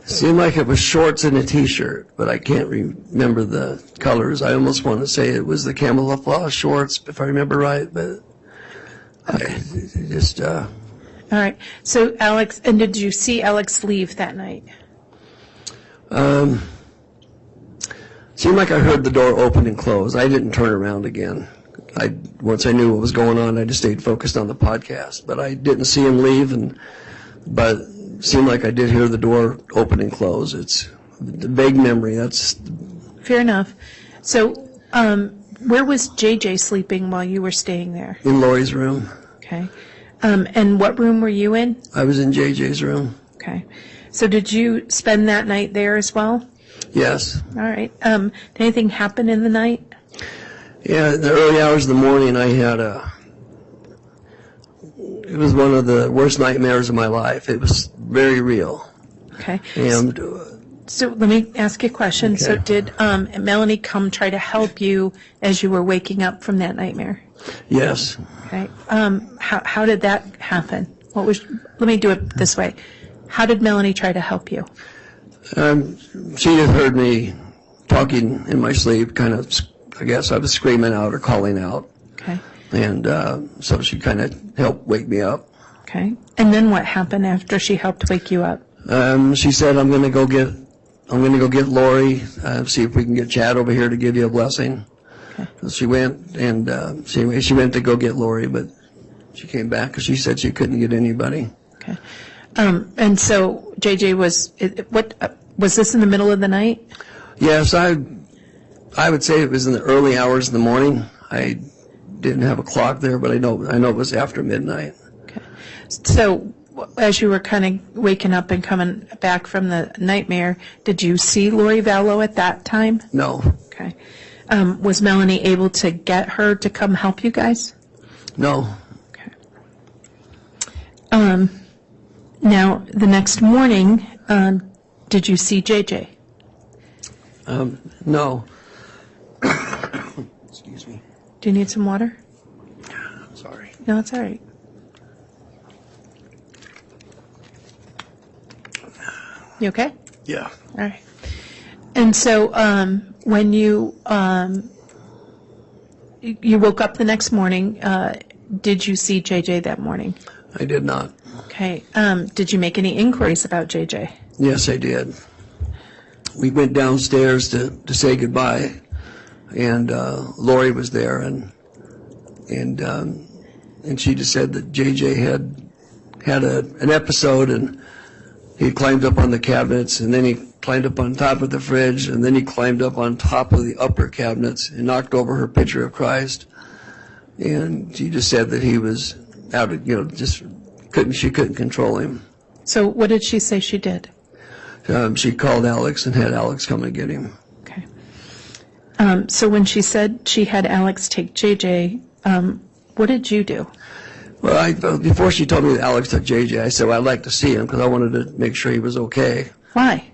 [SPEAKER 12] Seemed like it was shorts and a T-shirt, but I can't remember the colors. I almost want to say it was the camouflage shorts, if I remember right, but okay. I just...
[SPEAKER 11] All right. So Alex, and did you see Alex leave that night?
[SPEAKER 12] Seemed like I heard the door open and close. I didn't turn around again. Once I knew what was going on, I just stayed focused on the podcast. But I didn't see him leave, but it seemed like I did hear the door open and close. It's the vague memory. That's
[SPEAKER 11] fair enough. So, where was JJ sleeping while you were staying there?
[SPEAKER 12] in Lori's room.
[SPEAKER 11] Okay. And what room were you in?
[SPEAKER 12] I was in JJ's room.
[SPEAKER 11] Okay. So did you spend that night there as well?
[SPEAKER 12] Yes.
[SPEAKER 11] All right. Did anything happen in the night?
[SPEAKER 12] Yeah, in the early hours of the morning, I had it was one of the worst nightmares of my life. It was very real.
[SPEAKER 11] Okay.
[SPEAKER 12] And
[SPEAKER 11] So let me ask you a question.
[SPEAKER 12] Okay.
[SPEAKER 11] So did Melanie come try to help you as you were waking up from that nightmare?
[SPEAKER 12] yes,
[SPEAKER 11] Okay. How did that happen? Let me do it this way. How did Melanie try to help you?
[SPEAKER 12] she had heard me talking in my sleep, kind of, I guess I was screaming out or calling out.
[SPEAKER 11] Okay.
[SPEAKER 12] And so she kind of helped wake me up.
[SPEAKER 11] Okay. And then what happened after she helped wake you up?
[SPEAKER 12] She said, I'm going to go get Lori, see if we can get Chad over here to give you a blessing.
[SPEAKER 11] Okay.
[SPEAKER 12] So she went, and she went to go get Lori, but she came back because she said she couldn't get anybody.
[SPEAKER 11] Okay. And so JJ was this in the middle of the night?
[SPEAKER 12] Yes, I would say it was in the early hours of the morning. I didn't have a clock there, but I know it was after midnight.
[SPEAKER 11] Okay. So as you were kind of waking up and coming back from the nightmare, did you see Lori Vallow at that time?
[SPEAKER 12] No.
[SPEAKER 11] Okay. Was Melanie able to get her to come help you guys?
[SPEAKER 12] No.
[SPEAKER 11] Okay. Now, the next morning, did you see JJ?
[SPEAKER 12] No. Excuse me.
[SPEAKER 11] Do you need some water?
[SPEAKER 12] Sorry.
[SPEAKER 11] No, it's all right. You okay?
[SPEAKER 12] Yeah.
[SPEAKER 11] All right. And so when you woke up the next morning, did you see JJ that morning?
[SPEAKER 12] I did not.
[SPEAKER 11] Okay. Did you make any inquiries about JJ?
[SPEAKER 12] Yes, I did. We went downstairs to say goodbye, and Lori was there, and she just said that JJ had an episode, and he climbed up on the cabinets, and then he climbed up on top of the fridge, and then he climbed up on top of the upper cabinets and knocked over her picture of Christ. And she just said that he was out of, she couldn't control him.
[SPEAKER 11] So what did she say she did?
[SPEAKER 12] She called Alex and had Alex come and get him.
[SPEAKER 11] Okay. So when she said she had Alex take JJ, what did you do?
[SPEAKER 12] Well, before she told me that Alex took JJ, I said, well, I'd like to see him because I wanted to make sure he was okay.
[SPEAKER 11] Why?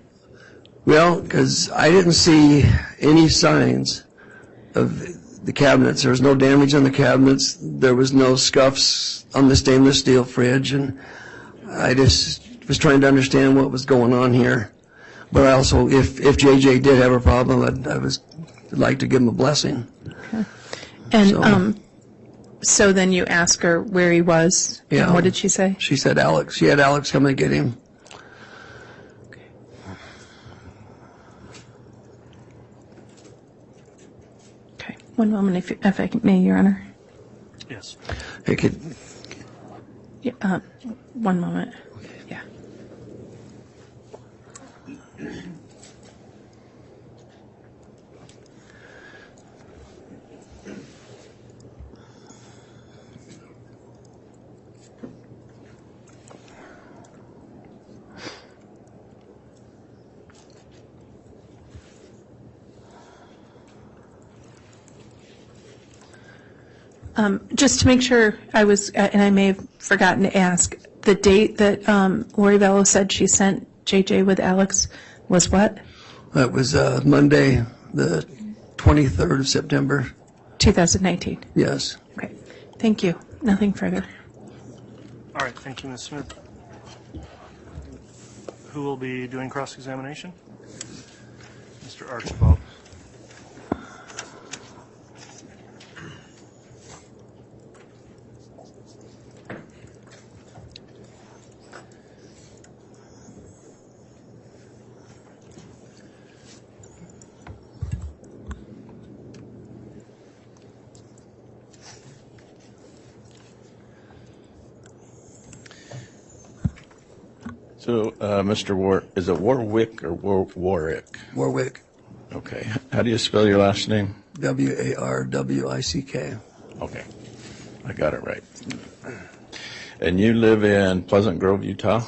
[SPEAKER 12] Well, because I didn't see any signs of the cabinets. There was no damage on the cabinets. There was no scuffs on the stainless steel fridge. And I just was trying to understand what was going on here. But I also, if JJ did have a problem, I'd like to give him a blessing.
[SPEAKER 11] Okay. And so then you ask her where he was.
[SPEAKER 12] Yeah.
[SPEAKER 11] And what did she say?
[SPEAKER 12] She said Alex. She had Alex come and get him.
[SPEAKER 11] Okay. One moment, if I may, Your Honor.
[SPEAKER 1] Yes.
[SPEAKER 12] Hey, could,
[SPEAKER 11] Yeah, one moment. Yeah. Just to make sure, and I may have forgotten to ask, the date that Lori Vallow said she sent JJ with Alex was what?
[SPEAKER 12] that was Monday, the 23rd of September.
[SPEAKER 11] 2019.
[SPEAKER 12] Yes.
[SPEAKER 11] Okay. Thank you. Nothing further.
[SPEAKER 1] All right, thank you, Ms. Smith. Who will be doing cross-examination? Mr. Archibald.
[SPEAKER 5] So, Mr. Is it Warwick or Warwick?
[SPEAKER 12] Warwick.
[SPEAKER 5] Okay. How do you spell your last name?
[SPEAKER 12] Warwick.
[SPEAKER 5] Okay. I got it right. And you live in Pleasant Grove, Utah?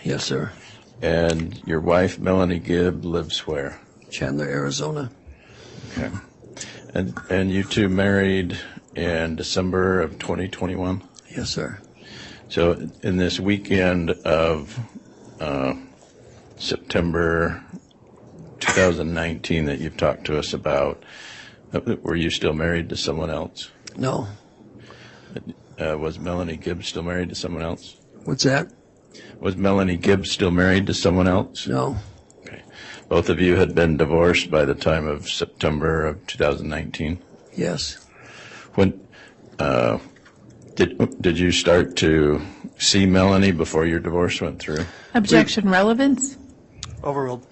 [SPEAKER 12] Yes, sir.
[SPEAKER 5] And your wife, Melanie Gibb, lives where?
[SPEAKER 12] Chandler, Arizona.
[SPEAKER 5] Okay. And you two married in December of 2021?
[SPEAKER 12] Yes, sir.
[SPEAKER 5] So in this weekend of September 2019 that you've talked to us about, were you still married to someone else?
[SPEAKER 12] No.
[SPEAKER 5] Was Melanie Gibb still married to someone else?
[SPEAKER 12] What's that?
[SPEAKER 5] Was Melanie Gibb still married to someone else?
[SPEAKER 12] No.
[SPEAKER 5] Okay. Both of you had been divorced by the time of September of 2019?
[SPEAKER 12] Yes.
[SPEAKER 5] When did you start to see Melanie before your divorce went through?
[SPEAKER 11] Objection relevance?
[SPEAKER 1] Overruled.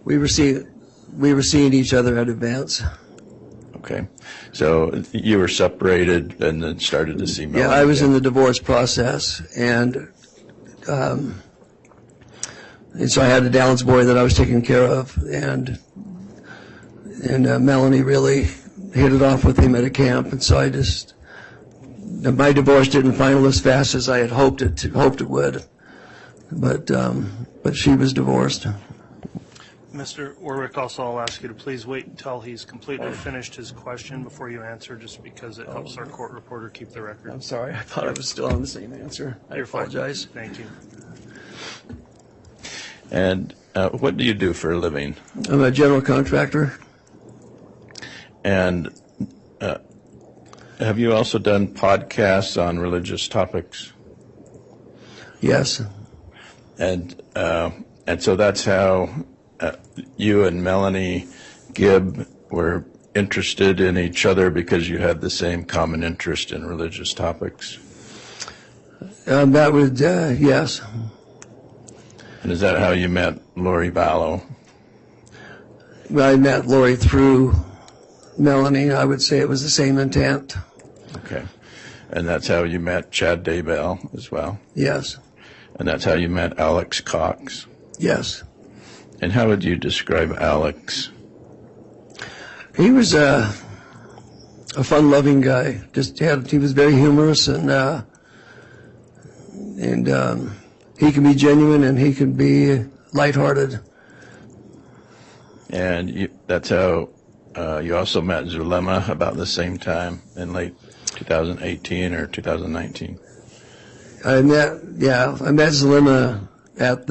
[SPEAKER 12] We were seeing each other at events.
[SPEAKER 5] Okay. So you were separated and then started to see Melanie?
[SPEAKER 12] Yeah, I was
[SPEAKER 5] again.
[SPEAKER 12] in the divorce process, and so I had a Downs boy that I was taking care of, and Melanie really hit it off with him at a camp, and so my divorce didn't final as fast as I had hoped it would, but she was divorced.
[SPEAKER 1] Mr. Warwick, also I'll ask you to please wait until he's completely finished his question before you answer, just because it helps our court reporter keep the record.
[SPEAKER 12] I'm sorry, I thought I was still on the same answer. I apologize.
[SPEAKER 1] Fine. Thank you.
[SPEAKER 5] And what do you do for a living?
[SPEAKER 12] I'm a general contractor.
[SPEAKER 5] And have you also done podcasts on religious topics?
[SPEAKER 12] Yes.
[SPEAKER 5] And so that's how you and Melanie Gibb were interested in each other, because you had the same common interest in religious topics?
[SPEAKER 12] That would, yes.
[SPEAKER 5] And is that how you met Lori Vallow?
[SPEAKER 12] Well, I met Lori through Melanie. I would say it was the same intent.
[SPEAKER 5] Okay. And that's how you met Chad Daybell as well?
[SPEAKER 12] Yes.
[SPEAKER 5] And that's how you met Alex Cox?
[SPEAKER 12] Yes.
[SPEAKER 5] And how would you describe Alex?
[SPEAKER 12] He was a fun-loving guy. He was very humorous, and he can be genuine and he can be lighthearted.
[SPEAKER 5] And that's how you also met Zulema about the same time in late 2018 or 2019.
[SPEAKER 12] I met Zulema at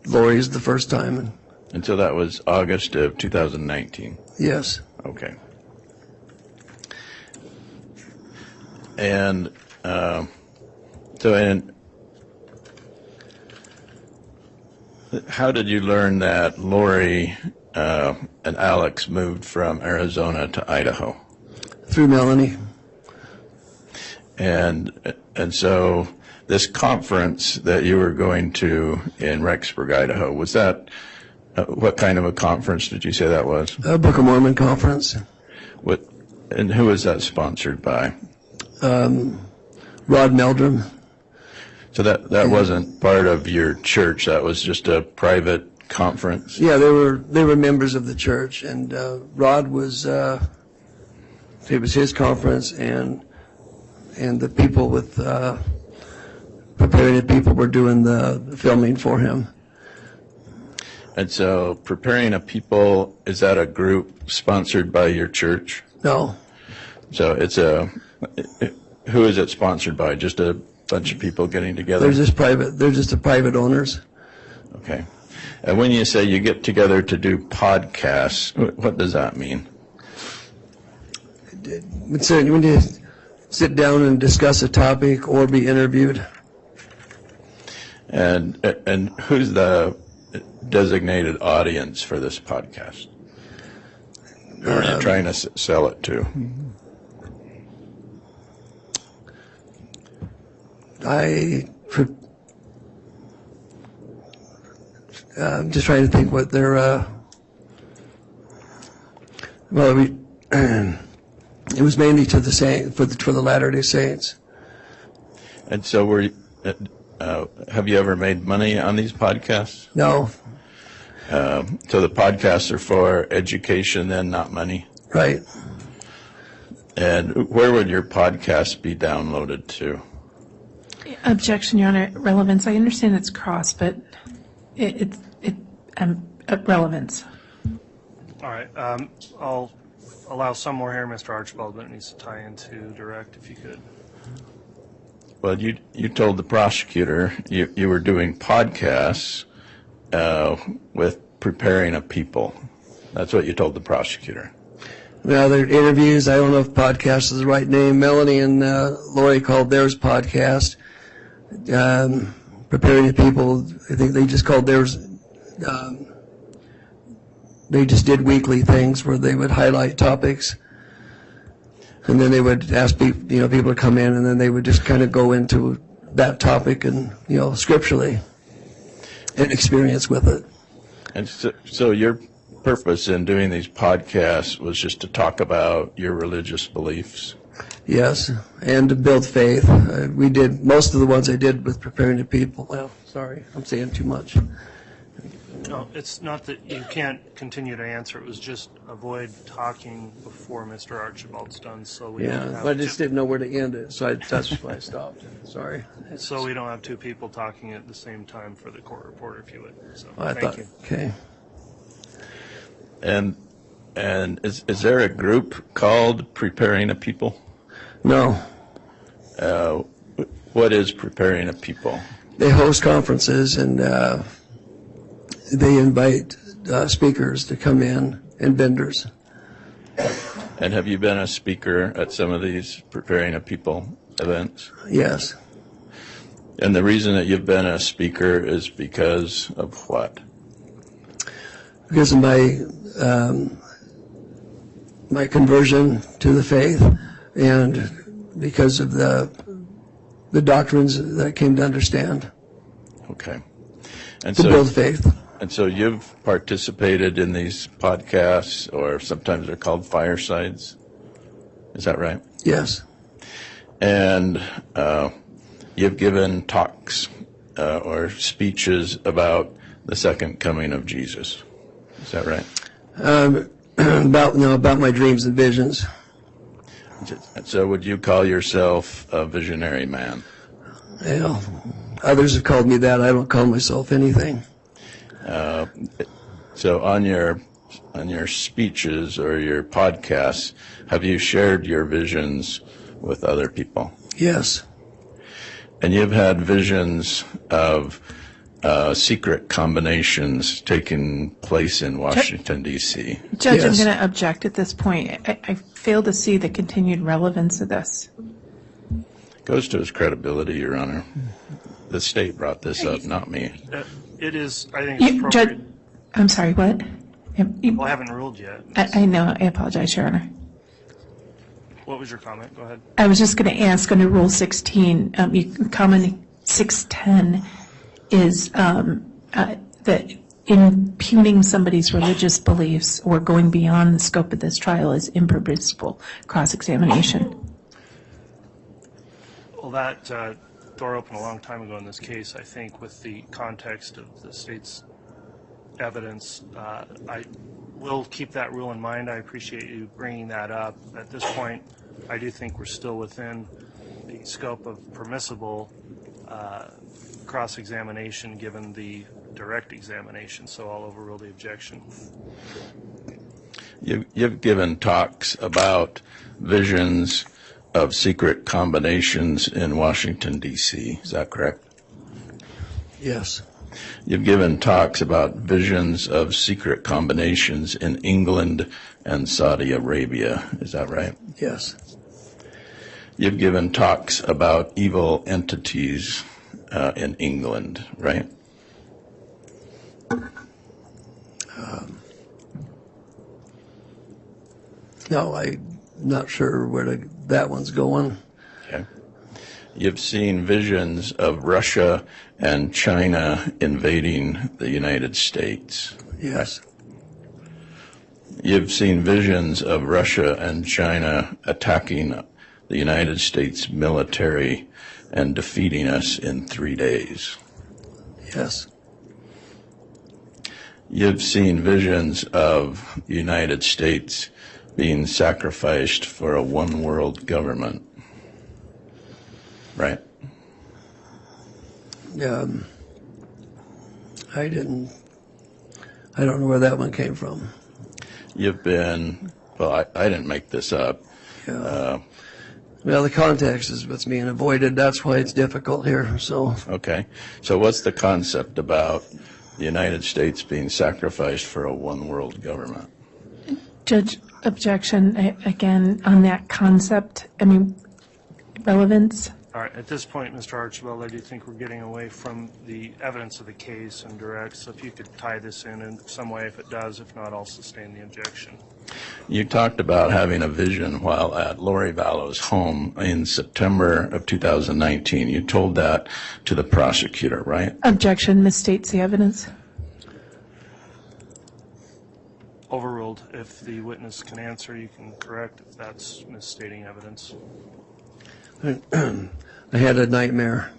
[SPEAKER 12] Lori's the first time.
[SPEAKER 5] And so that was August of 2019.
[SPEAKER 12] Yes.
[SPEAKER 5] Okay. And how did you learn that Lori and Alex moved from Arizona to Idaho?
[SPEAKER 12] Through Melanie.
[SPEAKER 5] And so this conference that you were going to in Rexburg, Idaho, was that, what kind of a conference did you say that was?
[SPEAKER 12] A Book of Mormon conference.
[SPEAKER 5] And who was that sponsored by?
[SPEAKER 12] Rod Meldrum.
[SPEAKER 5] So that wasn't part of your church, that was just a private conference?
[SPEAKER 12] Yeah, they were members of the church, and Rod was, it was his conference, and the people with Preparing a People were doing the filming for him.
[SPEAKER 5] And so Preparing a People, is that a group sponsored by your church?
[SPEAKER 12] No.
[SPEAKER 5] So who is it sponsored by? Just a bunch of people getting together?
[SPEAKER 12] They're just the private owners.
[SPEAKER 5] Okay. And when you say you get together to do podcasts, what does that mean?
[SPEAKER 12] When you sit down and discuss a topic or be interviewed.
[SPEAKER 5] And who's the designated audience for this podcast? Who are you trying to sell it to?
[SPEAKER 12] I'm just trying to think what their it was mainly to the saint for the Latter-day Saints.
[SPEAKER 5] And so have you ever made money on these podcasts?
[SPEAKER 12] No.
[SPEAKER 5] So the podcasts are for education then, not money?
[SPEAKER 12] Right.
[SPEAKER 11] And
[SPEAKER 5] where would your podcast be downloaded to?
[SPEAKER 11] Objection, Your Honor. Relevance. I understand it's cross, but it's relevance.
[SPEAKER 1] All right. I'll allow some more here, Mr. Archibald, but it needs to tie into direct, if you could.
[SPEAKER 5] Well, you told the prosecutor you were doing podcasts with Preparing a People. That's what you told the prosecutor.
[SPEAKER 12] Now, they're interviews. I don't know if podcast is the right name. Melanie and Lori called theirs podcast. Preparing the People, I think they just called theirs, they just did weekly things where they would highlight topics. And then they would ask people to come in, and then they would just kind of go into that topic and, scripturally and experience with it.
[SPEAKER 5] And so your purpose in doing these podcasts was just to talk about your religious beliefs?
[SPEAKER 12] Yes, and to build faith. We did most of the ones I did with Preparing the People. Well, sorry, I'm saying too much.
[SPEAKER 1] No, it's not that you can't continue to answer. It was just avoid talking before Mr. Archibald's done, so we don't have
[SPEAKER 12] but I just didn't know where to end it, so that's why I stopped. Sorry.
[SPEAKER 1] So we don't have two people talking at the same time for the court reporter, if you would. So
[SPEAKER 12] Thank you. Okay.
[SPEAKER 5] And is there a group called Preparing a People?
[SPEAKER 12] No.
[SPEAKER 5] What is Preparing a People?
[SPEAKER 12] They host conferences, and they invite speakers to come in and vendors.
[SPEAKER 5] And have you been a speaker at some of these Preparing a People events?
[SPEAKER 12] Yes.
[SPEAKER 5] And the reason that you've been a speaker is because of what?
[SPEAKER 12] Because of my conversion to the faith, and because of the doctrines that I came to understand.
[SPEAKER 5] Okay. And
[SPEAKER 12] to build faith.
[SPEAKER 5] And so you've participated in these podcasts, or sometimes they're called firesides. Is that right?
[SPEAKER 12] Yes.
[SPEAKER 5] And you've given talks or speeches about the second coming of Jesus. Is that right?
[SPEAKER 12] About my dreams and visions.
[SPEAKER 5] So would you call yourself a visionary man?
[SPEAKER 12] Well, others have called me that. I don't call myself anything.
[SPEAKER 5] So on your speeches or your podcasts, have you shared your visions with other people?
[SPEAKER 12] Yes.
[SPEAKER 5] And you've had visions of secret combinations taking place in Washington, D.C.
[SPEAKER 11] Judge,
[SPEAKER 12] Yes.
[SPEAKER 11] I'm going to object at this point. I fail to see the continued relevance of this.
[SPEAKER 5] Goes to his credibility, Your Honor. The state brought this up, not me.
[SPEAKER 1] It is, I think it's
[SPEAKER 11] Judge,
[SPEAKER 1] appropriate.
[SPEAKER 11] I'm sorry, what?
[SPEAKER 1] Well, I haven't ruled yet.
[SPEAKER 11] I know, I apologize, Your Honor.
[SPEAKER 1] What was your comment? Go ahead.
[SPEAKER 11] I was just going to ask under Rule 16, comment 610 is that impugning somebody's religious beliefs or going beyond the scope of this trial is impermissible cross-examination.
[SPEAKER 1] Well, that door opened a long time ago in this case. I think with the context of the state's evidence, I will keep that rule in mind. I appreciate you bringing that up. At this point, I do think we're still within the scope of permissible cross-examination given the direct examination, so I'll overrule the objection.
[SPEAKER 5] You've given talks about visions of secret combinations in Washington, D.C. Is that correct?
[SPEAKER 12] Yes.
[SPEAKER 5] You've given talks about visions of secret combinations in England and Saudi Arabia. Is that right?
[SPEAKER 12] Yes.
[SPEAKER 5] You've given talks about evil entities in England, right?
[SPEAKER 12] No, I'm not sure where that one's going.
[SPEAKER 5] Okay. You've seen visions of Russia and China invading the United States.
[SPEAKER 12] Yes.
[SPEAKER 5] You've seen visions of Russia and China attacking the United States military and defeating us in 3 days.
[SPEAKER 12] Yes.
[SPEAKER 5] You've seen visions of the United States being sacrificed for a one-world government, right?
[SPEAKER 12] I don't know where that one came from.
[SPEAKER 5] You've been, well, I didn't make this up.
[SPEAKER 12] Yeah. Well, the context is what's being avoided. That's why it's difficult here. So.
[SPEAKER 5] Okay. So what's the concept about the United States being sacrificed for a one-world government?
[SPEAKER 11] Judge, objection, again, on that concept, I mean, relevance?
[SPEAKER 1] All right, at this point, Mr. Archibald, I do think we're getting away from the evidence of the case and direct, so if you could tie this in some way, if it does, if not, I'll sustain the objection.
[SPEAKER 5] You talked about having a vision while at Lori Vallow's home in September of 2019. You told that to the prosecutor, right?
[SPEAKER 11] Objection, misstates the evidence.
[SPEAKER 1] Overruled. If the witness can answer, you can correct if that's misstating evidence.
[SPEAKER 12] I had a nightmare.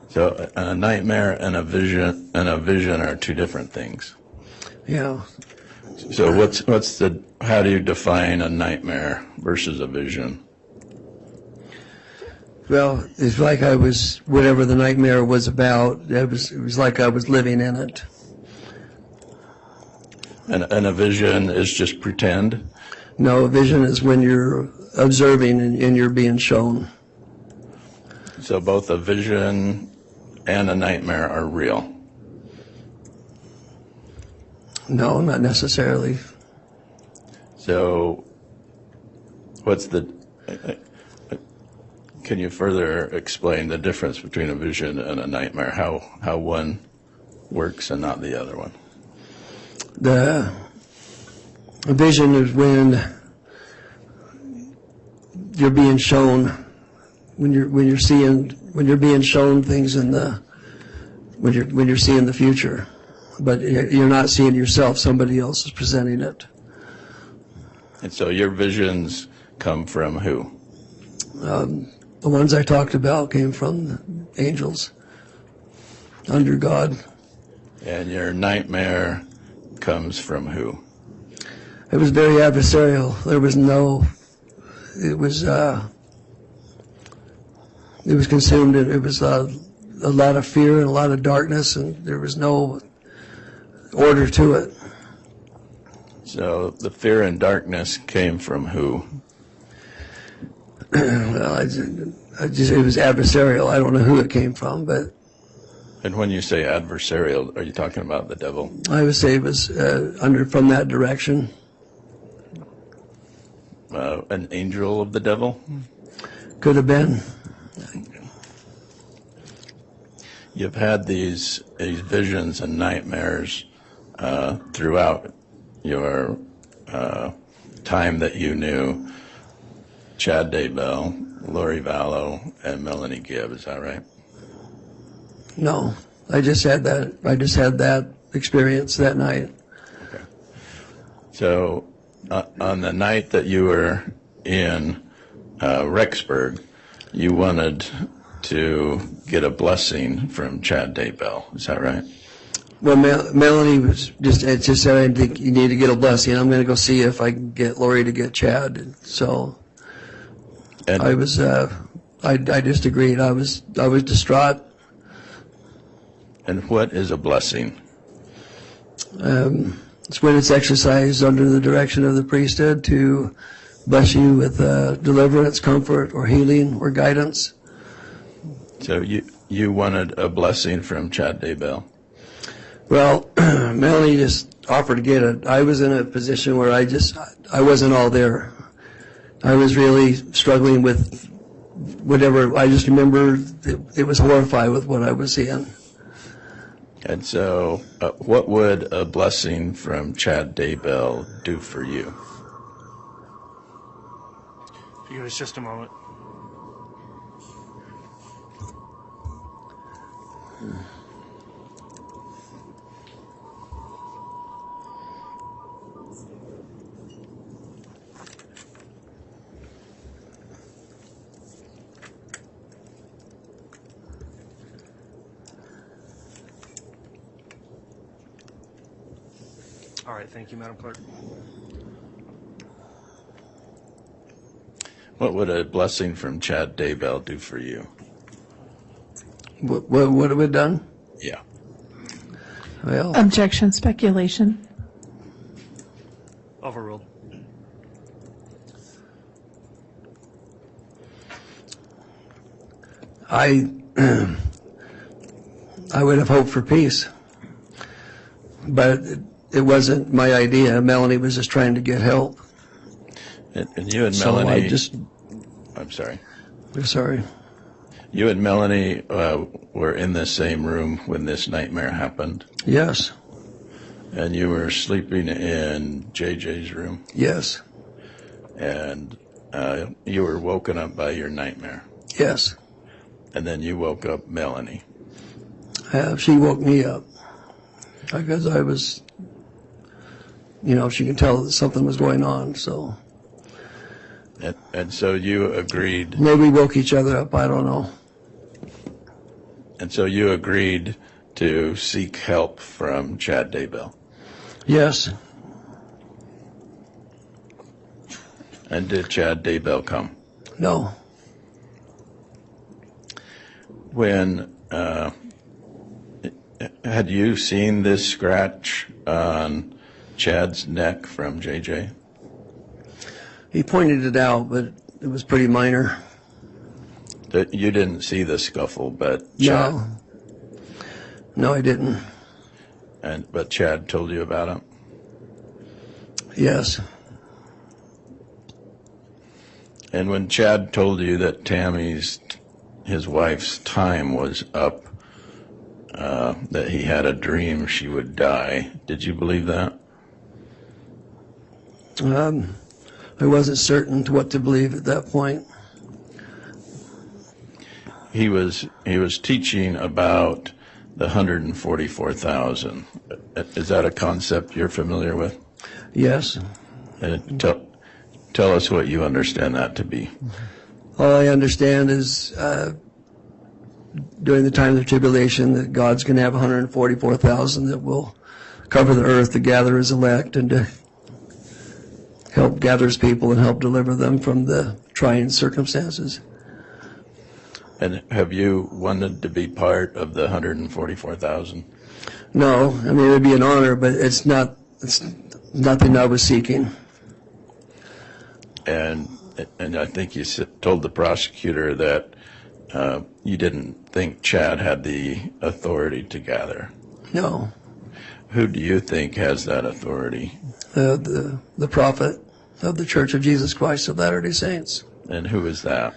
[SPEAKER 5] So a nightmare and a vision are two different things.
[SPEAKER 12] Yeah.
[SPEAKER 5] So how do you define a nightmare versus a vision?
[SPEAKER 12] Well, it's like whatever the nightmare was about, it was like I was living in it.
[SPEAKER 5] And a vision is just pretend?
[SPEAKER 12] No, a vision is when you're observing and you're being shown.
[SPEAKER 5] So both a vision and a nightmare are real?
[SPEAKER 12] No, not necessarily.
[SPEAKER 5] So can you further explain the difference between a vision and a nightmare, how one works and not the other one?
[SPEAKER 12] The vision is when you're being shown, when you're being shown things when you're seeing the future, but you're not seeing yourself. Somebody else is presenting it.
[SPEAKER 5] And so your visions come from who?
[SPEAKER 12] The ones I talked about came from the angels. under God.
[SPEAKER 5] And your nightmare comes from who?
[SPEAKER 12] It was very adversarial. It was consumed. It was a lot of fear and a lot of darkness, and there was no order to it.
[SPEAKER 5] So the fear and darkness came from who?
[SPEAKER 12] Well, it was adversarial. I don't know who it came from, but
[SPEAKER 5] And when you say adversarial, are you talking about the devil?
[SPEAKER 12] I would say it was from that direction.
[SPEAKER 5] An angel of the devil?
[SPEAKER 12] Could have been.
[SPEAKER 5] You've had these visions and nightmares throughout your time that you knew Chad Daybell, Lori Vallow, and Melanie Gibb. Is that right?
[SPEAKER 12] No, I just had that experience that night.
[SPEAKER 5] Okay. So on the night that you were in Rexburg, you wanted to get a blessing from Chad Daybell. Is that right?
[SPEAKER 12] Well, Melanie was just said, I think you need to get a blessing. I'm going to go see if I can get Lori to get Chad. And so
[SPEAKER 5] And
[SPEAKER 12] I was, I just agreed. I was distraught.
[SPEAKER 5] And what is a blessing?
[SPEAKER 12] It's when it's exercised under the direction of the priesthood to bless you with deliverance, comfort, or healing, or guidance.
[SPEAKER 5] So you wanted a blessing from Chad Daybell.
[SPEAKER 12] Well, Melanie just offered to get it. I was in a position where I wasn't all there. I was really struggling with whatever. I just remember it was horrified with what I was seeing.
[SPEAKER 5] And so what would a blessing from Chad Daybell do for you?
[SPEAKER 1] If you give us just a moment. All right, thank you, Madam Clerk.
[SPEAKER 5] What would a blessing from Chad Daybell do for you?
[SPEAKER 12] What have we done?
[SPEAKER 5] Yeah.
[SPEAKER 12] Well,
[SPEAKER 11] Objection, speculation.
[SPEAKER 1] Overruled.
[SPEAKER 12] I would have hoped for peace, but it wasn't my idea. Melanie was just trying to get help.
[SPEAKER 5] And you and
[SPEAKER 12] So
[SPEAKER 5] Melanie.
[SPEAKER 12] I'm
[SPEAKER 5] sorry.
[SPEAKER 12] sorry.
[SPEAKER 5] You and Melanie were in the same room when this nightmare happened,
[SPEAKER 12] Yes,
[SPEAKER 5] and you were sleeping in JJ's room,
[SPEAKER 12] yes,
[SPEAKER 5] and you were woken up by your nightmare,
[SPEAKER 12] yes.
[SPEAKER 5] and then you woke up Melanie.
[SPEAKER 12] She woke me up because I was, she could tell that something was going on. So
[SPEAKER 5] And so you agreed,
[SPEAKER 12] maybe we woke each other up. I don't know.
[SPEAKER 5] and so you agreed to seek help from Chad Daybell.
[SPEAKER 12] Yes,
[SPEAKER 5] And did Chad Daybell come?
[SPEAKER 12] no.
[SPEAKER 5] When had you seen this scratch on Chad's neck from JJ?
[SPEAKER 12] He pointed it out, but it was pretty minor.
[SPEAKER 5] That you didn't see the scuffle, but Chad,
[SPEAKER 12] No, I didn't.
[SPEAKER 5] but Chad told you about it.
[SPEAKER 12] Yes,
[SPEAKER 5] And when Chad told you that his wife's time was up, that he had a dream she would die, did you believe that?
[SPEAKER 12] I wasn't certain to what to believe at that point.
[SPEAKER 5] He was teaching about the 144,000. Is that a concept you're familiar with?
[SPEAKER 12] Yes.
[SPEAKER 5] And tell us what you understand that to be.
[SPEAKER 12] All I understand is during the time of the tribulation that God's going to have 144,000 that will cover the earth to gather his elect and to help gather his people and help deliver them from the trying circumstances.
[SPEAKER 5] And have you wanted to be part of the 144,000?
[SPEAKER 12] No, I mean, it'd be an honor, but it's nothing I was seeking.
[SPEAKER 5] And I think you told the prosecutor that you didn't think Chad had the authority to gather.
[SPEAKER 12] No.
[SPEAKER 5] Who do you think has that authority?
[SPEAKER 12] The prophet of the Church of Jesus Christ of Latter-day Saints.
[SPEAKER 5] And who is that?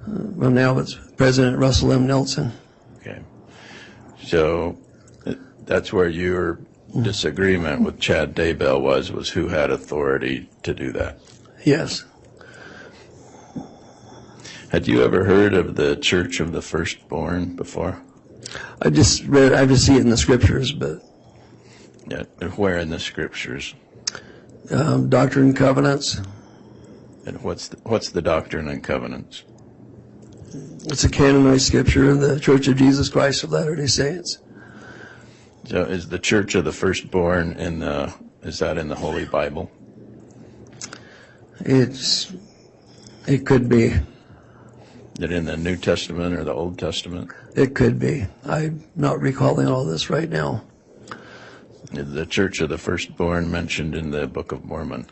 [SPEAKER 12] Well, now it's President Russell M. Nelson.
[SPEAKER 5] Okay. So that's where your disagreement with Chad Daybell was who had authority to do that.
[SPEAKER 12] Yes.
[SPEAKER 5] Had you ever heard of the Church of the Firstborn before?
[SPEAKER 12] I just see it in the scriptures, but.
[SPEAKER 5] Yeah, where in the scriptures?
[SPEAKER 12] Doctrine and Covenants.
[SPEAKER 5] And what's the Doctrine and Covenants?
[SPEAKER 12] It's a canonized scripture in the Church of Jesus Christ of Latter-day Saints.
[SPEAKER 5] So is the Church of the Firstborn is that in the Holy Bible?
[SPEAKER 12] It could be.
[SPEAKER 5] Is it in the New Testament or the Old Testament?
[SPEAKER 12] It could be. I'm not recalling all this right now.
[SPEAKER 5] Is the Church of the Firstborn mentioned in the Book of Mormon?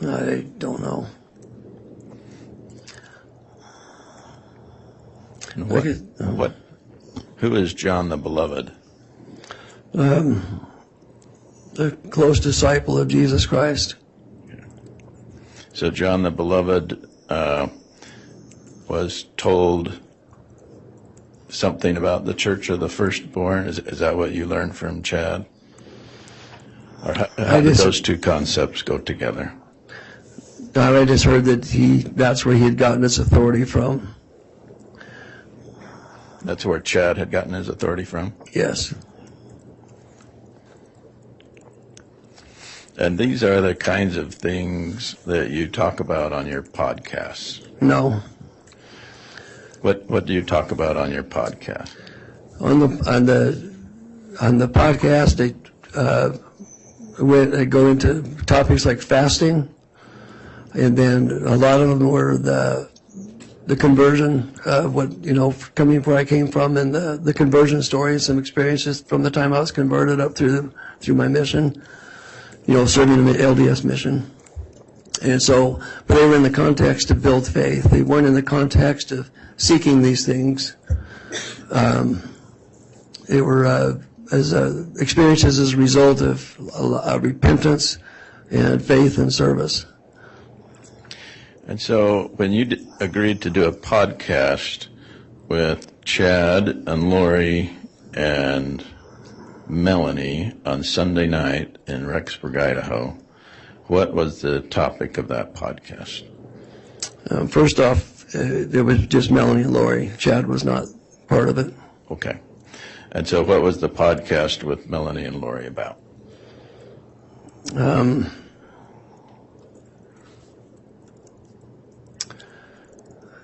[SPEAKER 12] I don't know.
[SPEAKER 5] And who is John the Beloved?
[SPEAKER 12] A close disciple of Jesus Christ.
[SPEAKER 5] So John the Beloved was told something about the Church of the Firstborn. Is that what you learned from Chad? Or how did those two concepts go together?
[SPEAKER 12] I just heard that that's where he had gotten his authority from.
[SPEAKER 5] That's where Chad had gotten his authority from?
[SPEAKER 12] Yes.
[SPEAKER 5] And these are the kinds of things that you talk about on your podcasts?
[SPEAKER 12] No.
[SPEAKER 5] What do you talk about on your podcast?
[SPEAKER 12] On the podcast, I go into topics like fasting, and then a lot of them were the conversion, coming where I came from, and the conversion story, some experiences from the time I was converted up through my mission, serving the LDS mission. And so, but they were in the context to build faith. They weren't in the context of seeking these things. They were experiences as a result of repentance and faith and service.
[SPEAKER 5] And so when you agreed to do a podcast with Chad and Lori and Melanie on Sunday night in Rexburg, Idaho, what was the topic of that podcast?
[SPEAKER 12] First off, it was just Melanie and Lori. Chad was not part of it.
[SPEAKER 5] Okay. And so what was the podcast with Melanie and Lori about?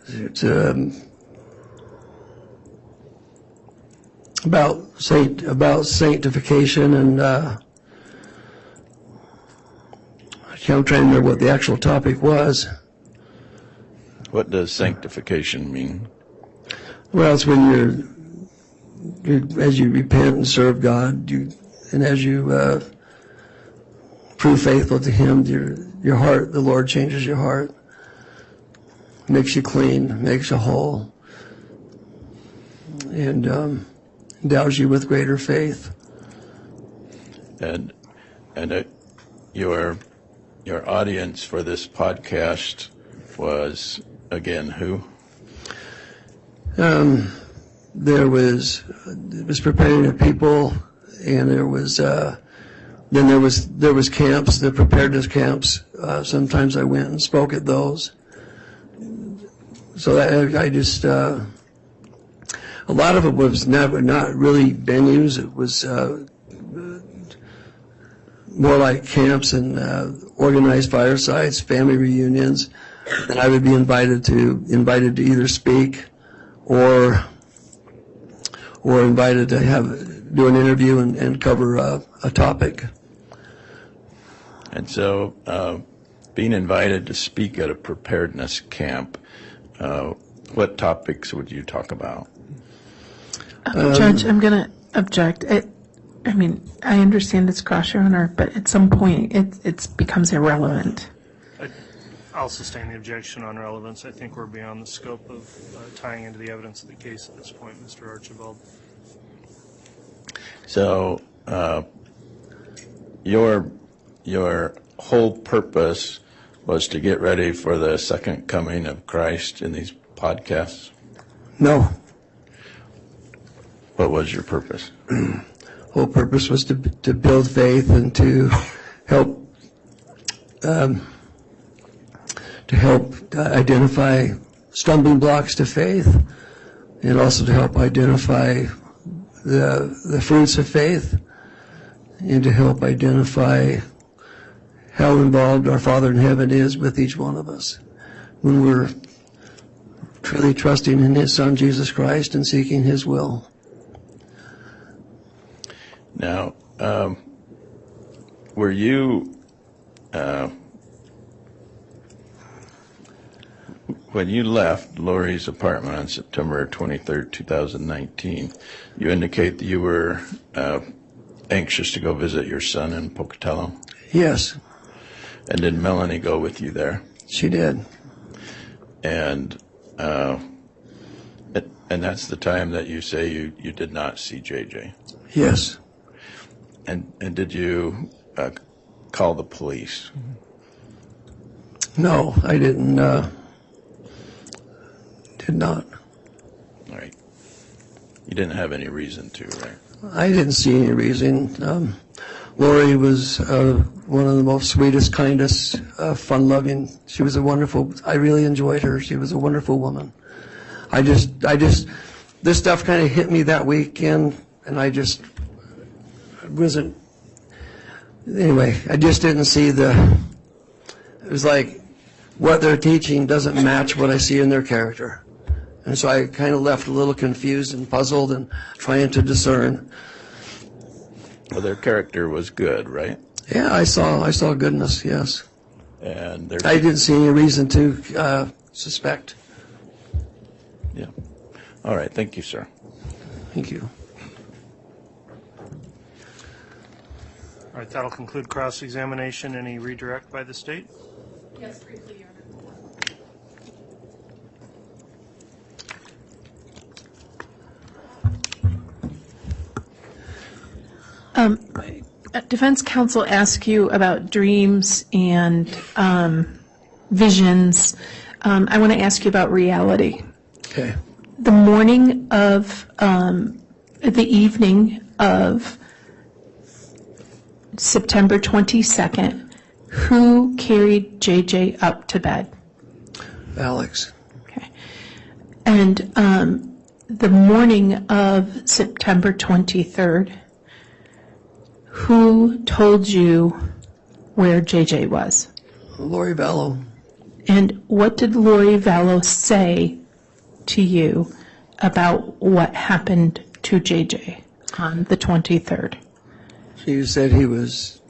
[SPEAKER 12] It's about sanctification, and I'm trying to remember what the actual topic was.
[SPEAKER 5] What does sanctification mean?
[SPEAKER 12] Well, it's when as you repent and serve God, and as you prove faithful to Him, your heart, the Lord changes your heart, makes you clean, makes you whole, and endows you with greater faith.
[SPEAKER 5] And your audience for this podcast was, again, who?
[SPEAKER 12] It was preparing of people, and there was camps, the preparedness camps. Sometimes I went and spoke at those. So I just a lot of it was not really venues. It was more like camps and organized firesides, family reunions, and I would be invited to either speak or or invited to do an interview and cover a topic.
[SPEAKER 5] And so, being invited to speak at a preparedness camp, what topics would you talk about?
[SPEAKER 11] Judge, I'm going to object. I mean, I understand it's cross your honor, but at some point it becomes irrelevant.
[SPEAKER 1] I'll sustain the objection on relevance. I think we're beyond the scope of tying into the evidence of the case at this point, Mr. Archibald.
[SPEAKER 5] So, your whole purpose was to get ready for the second coming of Christ in these podcasts?
[SPEAKER 12] No.
[SPEAKER 5] What was your purpose?
[SPEAKER 12] Whole purpose was to build faith and to help identify stumbling blocks to faith, and also to help identify the fruits of faith, and to help identify how involved our Father in heaven is with each one of us when we're truly trusting in His Son, Jesus Christ, and seeking His will.
[SPEAKER 5] Now, were you, when you left Lori's apartment on September 23rd, 2019, you indicate that you were anxious to go visit your son in Pocatello?
[SPEAKER 12] Yes.
[SPEAKER 5] And did Melanie go with you there?
[SPEAKER 12] She did.
[SPEAKER 5] And that's the time that you say you did not see JJ?
[SPEAKER 12] Yes.
[SPEAKER 5] And did you call the police?
[SPEAKER 12] No, I didn't. Did not.
[SPEAKER 5] All right. You didn't have any reason to, right?
[SPEAKER 12] I didn't see any reason. Lori was one of the most sweetest, kindest, fun-loving. She was I really enjoyed her. She was a wonderful woman. This stuff kind of hit me that weekend, and I just wasn't, anyway, I just didn't see it was like what they're teaching doesn't match what I see in their character. And so I kind of left a little confused and puzzled and trying to discern.
[SPEAKER 5] Well, their character was good, right?
[SPEAKER 12] Yeah, I saw goodness, yes.
[SPEAKER 5] And
[SPEAKER 12] I didn't see any reason to suspect.
[SPEAKER 5] Yeah. All right. Thank you, sir.
[SPEAKER 12] Thank you.
[SPEAKER 1] All right, that'll conclude cross-examination. Any redirect by the state?
[SPEAKER 11] Yes, briefly, Your Honor. Defense counsel asked you about dreams and visions. I want to ask you about reality.
[SPEAKER 12] Okay.
[SPEAKER 11] The morning of the evening of September 22nd, who carried JJ up to bed?
[SPEAKER 12] Alex.
[SPEAKER 11] Okay. And the morning of September 23rd, who told you where JJ was?
[SPEAKER 12] Lori Vallow.
[SPEAKER 11] And what did Lori Vallow say to you about what happened to JJ on the 23rd?
[SPEAKER 12] She said he was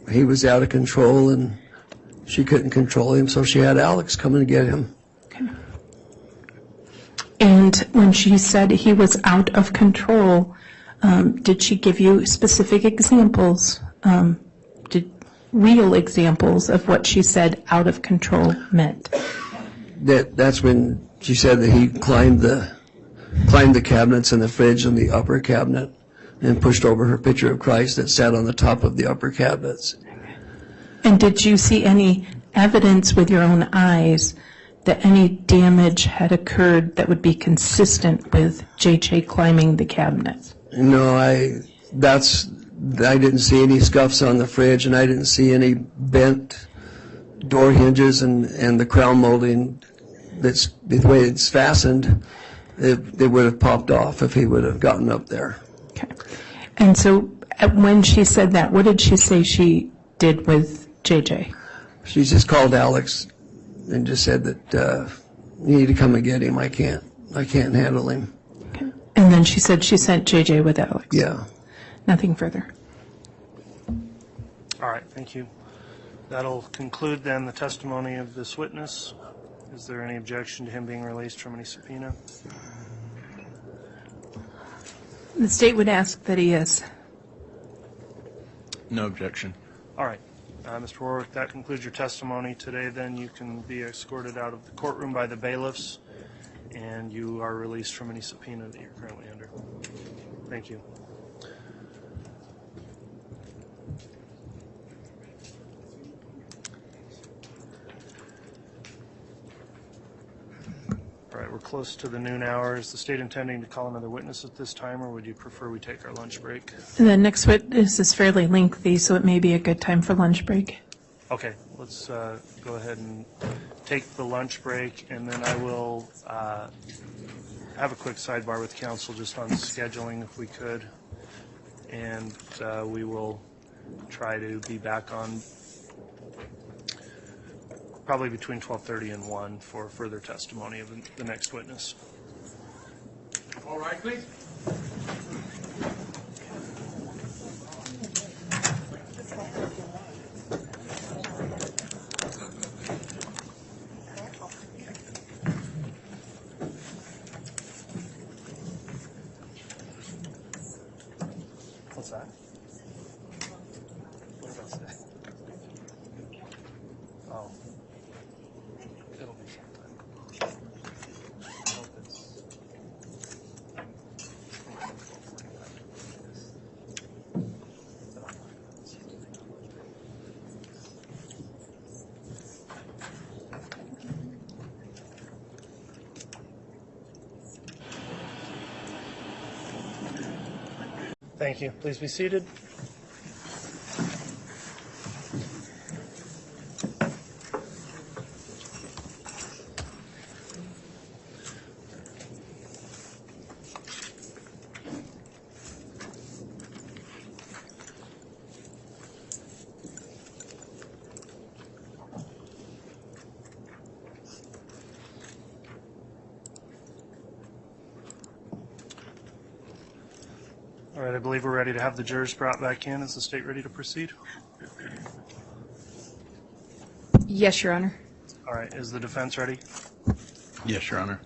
[SPEAKER 12] out of control and she couldn't control him, so she had Alex come and get him.
[SPEAKER 11] Okay. And when she said he was out of control, did she give you specific examples, real examples of what she said out of control meant?
[SPEAKER 12] That's when she said that he climbed the cabinets in the fridge and the upper cabinet and pushed over her picture of Christ that sat on the top of the upper cabinets.
[SPEAKER 11] And did you see any evidence with your own eyes that any damage had occurred that would be consistent with JJ climbing the cabinets?
[SPEAKER 12] No, I didn't see any scuffs on the fridge, and I didn't see any bent door hinges and the crown molding. That's the way it's fastened. It would have popped off if he would have gotten up there.
[SPEAKER 11] Okay. And so when she said that, what did she say she did with JJ?
[SPEAKER 12] She just called Alex and just said that you need to come and get him. I can't handle him.
[SPEAKER 11] Okay. And then she said she sent JJ with Alex.
[SPEAKER 12] Yeah.
[SPEAKER 11] Nothing further.
[SPEAKER 1] All right, thank you. That'll conclude then the testimony of this witness. Is there any objection to him being released from any subpoena?
[SPEAKER 11] The state would ask that he is.
[SPEAKER 5] No objection.
[SPEAKER 1] All right. Mr. Warwick, that concludes your testimony today. Then you can be escorted out of the courtroom by the bailiffs, and you are released from any subpoena that you're currently under. Thank you. All right, we're close to the noon hour. Is the state intending to call another witness at this time, or would you prefer we take our lunch break?
[SPEAKER 11] The next witness is fairly lengthy, so it may be a good time for lunch break.
[SPEAKER 1] Okay, let's go ahead and take the lunch break, and then I will have a quick sidebar with council just on scheduling if we could. And we will try to be back on probably between 12:30 and 1 for further testimony of the next witness.
[SPEAKER 2] All right, please.
[SPEAKER 1] What's that? What about that? Oh. It'll be sometime. I hope it's... Thank you. Please be seated. All right, I believe we're ready to have the jurors brought back in. Is the state ready to proceed?
[SPEAKER 3] Yes, Your Honor.
[SPEAKER 1] All right, is the defense ready?
[SPEAKER 5] Yes, Your Honor.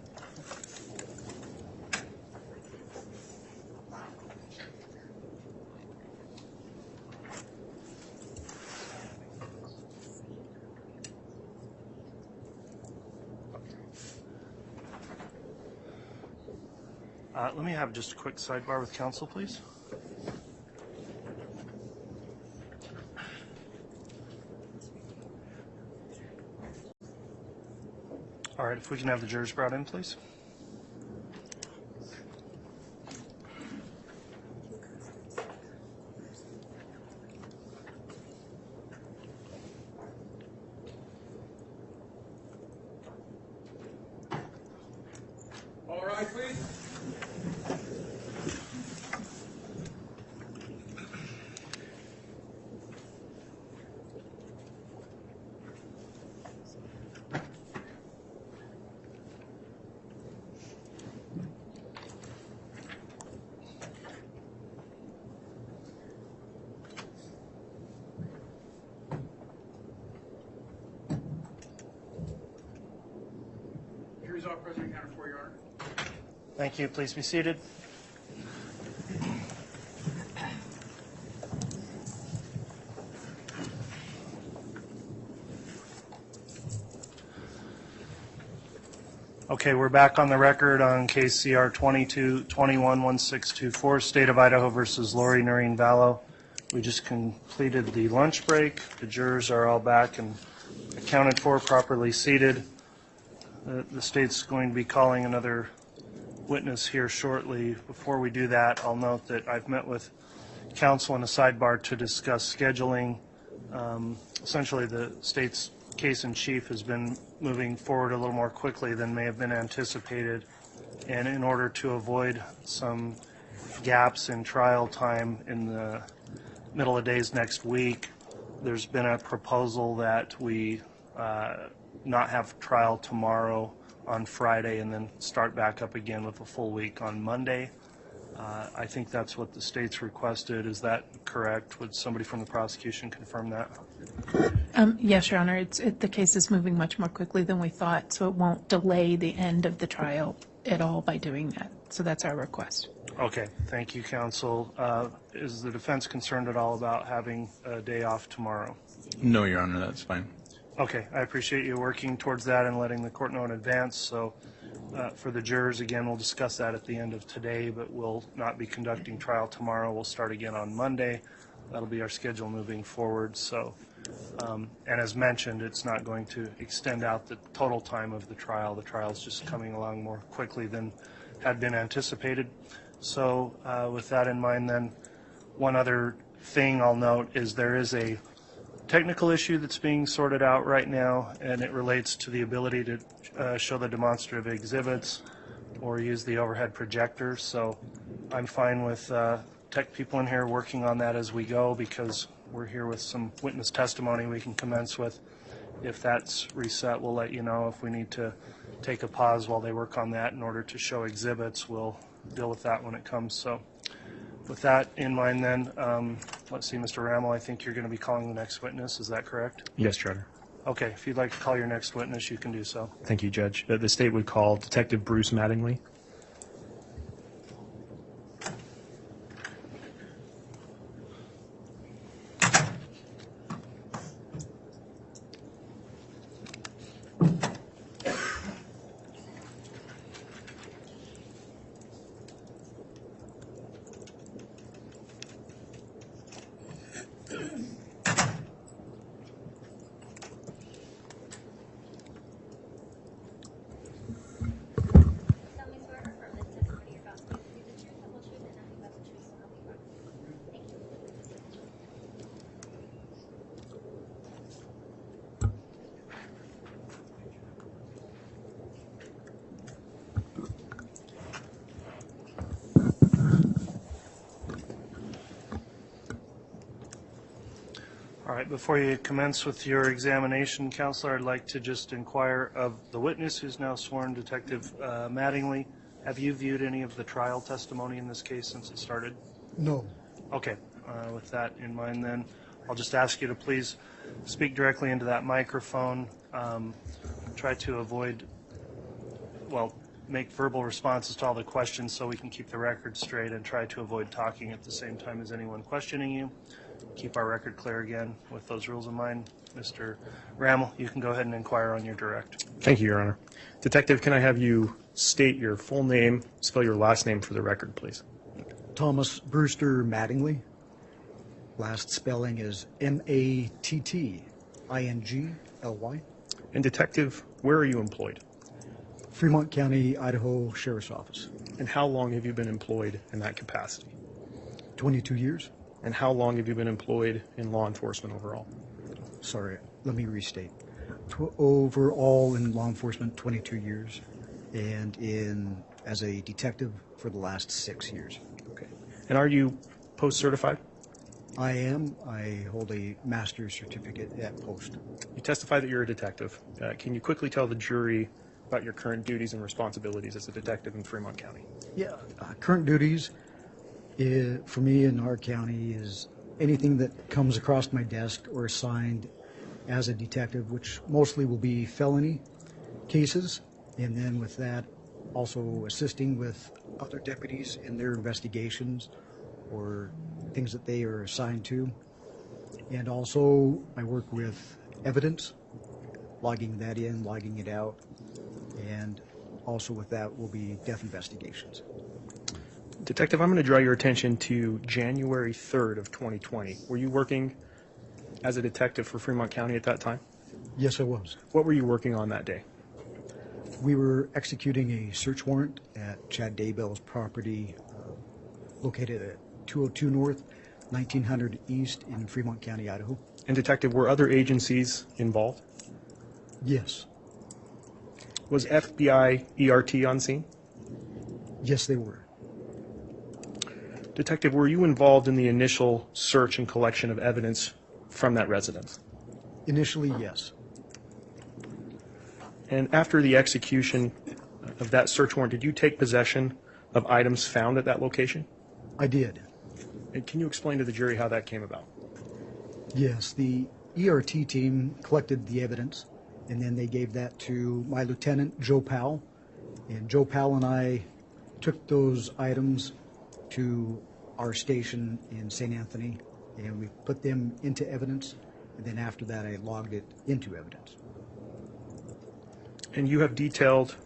[SPEAKER 1] Let me have just a quick sidebar with counsel, please. All right, if we can have the jurors brought in, please.
[SPEAKER 2] All right, please. Jury's off, President Counter for Your Honor.
[SPEAKER 1] Thank you. Please be seated. Okay, we're back on the record on case CR 22-21-1624, State of Idaho versus Lori Noreen Vallow. We just completed the lunch break. The jurors are all back and accounted for, properly seated. The state's going to be calling another witness here shortly. Before we do that, I'll note that I've met with counsel in a sidebar to discuss scheduling. Essentially, the state's case in chief has been moving forward a little more quickly than may have been anticipated. And in order to avoid some gaps in trial time in the middle of days next week, there's been a proposal that we not have trial tomorrow on Friday and then start back up again with a full week on Monday. I think that's what the state's requested. Is that correct? Would somebody from the prosecution confirm that?
[SPEAKER 11] Yes, Your Honor. The case is moving much more quickly than we thought, so it won't delay the end of the trial at all by doing that. So that's our request.
[SPEAKER 1] Okay, thank you, counsel. Is the defense concerned at all about having a day off tomorrow?
[SPEAKER 5] No, Your Honor, that's fine.
[SPEAKER 1] Okay, I appreciate you working towards that and letting the court know in advance. So for the jurors, again, we'll discuss that at the end of today, but we'll not be conducting trial tomorrow. We'll start again on Monday. That'll be our schedule moving forward. So, and as mentioned, it's not going to extend out the total time of the trial. The trial's just coming along more quickly than had been anticipated. So with that in mind, then, one other thing I'll note is there is a technical issue that's being sorted out right now, and it relates to the ability to show the demonstrative exhibits or use the overhead projector. So I'm fine with tech people in here working on that as we go, because we're here with some witness testimony we can commence with. If that's reset, we'll let you know. If we need to take a pause while they work on that in order to show exhibits, we'll deal with that when it comes. So with that in mind, then, let's see, Mr. Rammel, I think you're going to be calling the next witness. Is that correct?
[SPEAKER 8] Yes, Your Honor.
[SPEAKER 1] Okay, if you'd like to call your next witness, you can do so.
[SPEAKER 8] Thank you, Judge. The state would call Detective Bruce Mattingly.
[SPEAKER 1] All right, before you commence with your examination, Counselor, I'd like to just inquire of the witness who's now sworn, Detective Mattingly. Have you viewed any of the trial testimony in this case since it started?
[SPEAKER 13] No.
[SPEAKER 1] Okay, with that in mind, then, I'll just ask you to please speak directly into that microphone. Try to avoid, well, make verbal responses to all the questions so we can keep the record straight, and try to avoid talking at the same time as anyone questioning you. Keep our record clear again with those rules in mind. Mr. Rammel, you can go ahead and inquire on your direct.
[SPEAKER 8] Thank you, Your Honor. Detective, can I have you state your full name, spell your last name for the record, please?
[SPEAKER 13] Thomas Brewster Mattingly. Last spelling is Mattingly.
[SPEAKER 8] And Detective, where are you employed?
[SPEAKER 13] Fremont County, Idaho Sheriff's Office.
[SPEAKER 8] And how long have you been employed in that capacity?
[SPEAKER 13] 22 years.
[SPEAKER 8] And how long have you been employed in law enforcement overall?
[SPEAKER 13] Sorry, let me restate. Overall in law enforcement, 22 years, and as a detective for the last 6 years.
[SPEAKER 8] Okay. And are you post-certified?
[SPEAKER 13] I am. I hold a master's certificate at Post.
[SPEAKER 8] You testify that you're a detective. Can you quickly tell the jury about your current duties and responsibilities as a detective in Fremont County?
[SPEAKER 13] Yeah, current duties for me in our county is anything that comes across my desk or assigned as a detective, which mostly will be felony cases, and then with that also assisting with other deputies in their investigations or things that they are assigned to. And also I work with evidence, logging that in, logging it out, and also with that will be death investigations.
[SPEAKER 8] Detective, I'm going to draw your attention to January 3rd of 2020. Were you working as a detective for Fremont County at that time?
[SPEAKER 13] Yes, I was.
[SPEAKER 8] What were you working on that day?
[SPEAKER 13] We were executing a search warrant at Chad Daybell's property located at 202 North, 1900 East in Fremont County, Idaho.
[SPEAKER 8] And Detective, were other agencies involved?
[SPEAKER 13] Yes.
[SPEAKER 8] Was FBI ERT on scene?
[SPEAKER 13] Yes, they were.
[SPEAKER 8] Detective, were you involved in the initial search and collection of evidence from that residence?
[SPEAKER 13] Initially, yes.
[SPEAKER 8] And after the execution of that search warrant, did you take possession of items found at that location?
[SPEAKER 13] I did.
[SPEAKER 8] And can you explain to the jury how that came about?
[SPEAKER 13] Yes, the ERT team collected the evidence, and then they gave that to my lieutenant, Joe Powell. And Joe Powell and I took those items to our station in St. Anthony, and we put them into evidence. And then after that, I logged it into evidence.
[SPEAKER 8] And you have detailed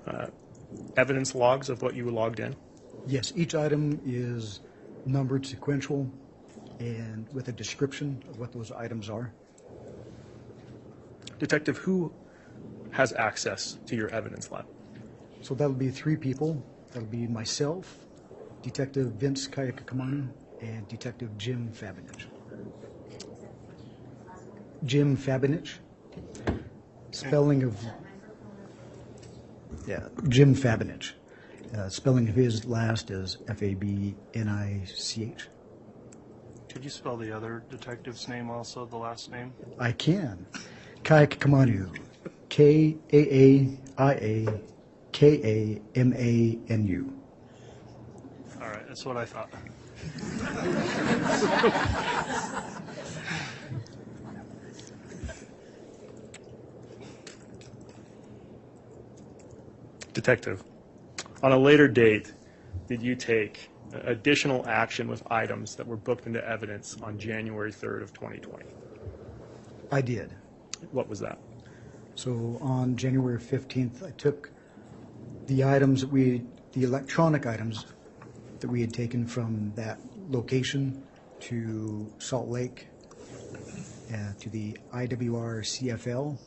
[SPEAKER 8] evidence logs of what you logged in?
[SPEAKER 13] Yes, each item is numbered sequential and with a description of what those items are.
[SPEAKER 8] Detective, who has access to your evidence lab?
[SPEAKER 13] So that'll be 3 people. That'll be myself, Detective Vince Kayakakamanu, and Detective Jim Fabinich. Jim Fabinich. Spelling of... Yeah, Jim Fabinich. Spelling of his last is Fabnich.
[SPEAKER 1] Could you spell the other detective's name also, the last name?
[SPEAKER 13] I can. Kayakakamanu. Kaiakamanu.
[SPEAKER 1] All right, that's what I thought.
[SPEAKER 8] Detective, on a later date, did you take additional action with items that were booked into evidence on January 3rd of 2020?
[SPEAKER 13] I did.
[SPEAKER 8] What was that?
[SPEAKER 13] So on January 15th, I took the items that the electronic items that we had taken from that location to Salt Lake, to the IWR-CFL,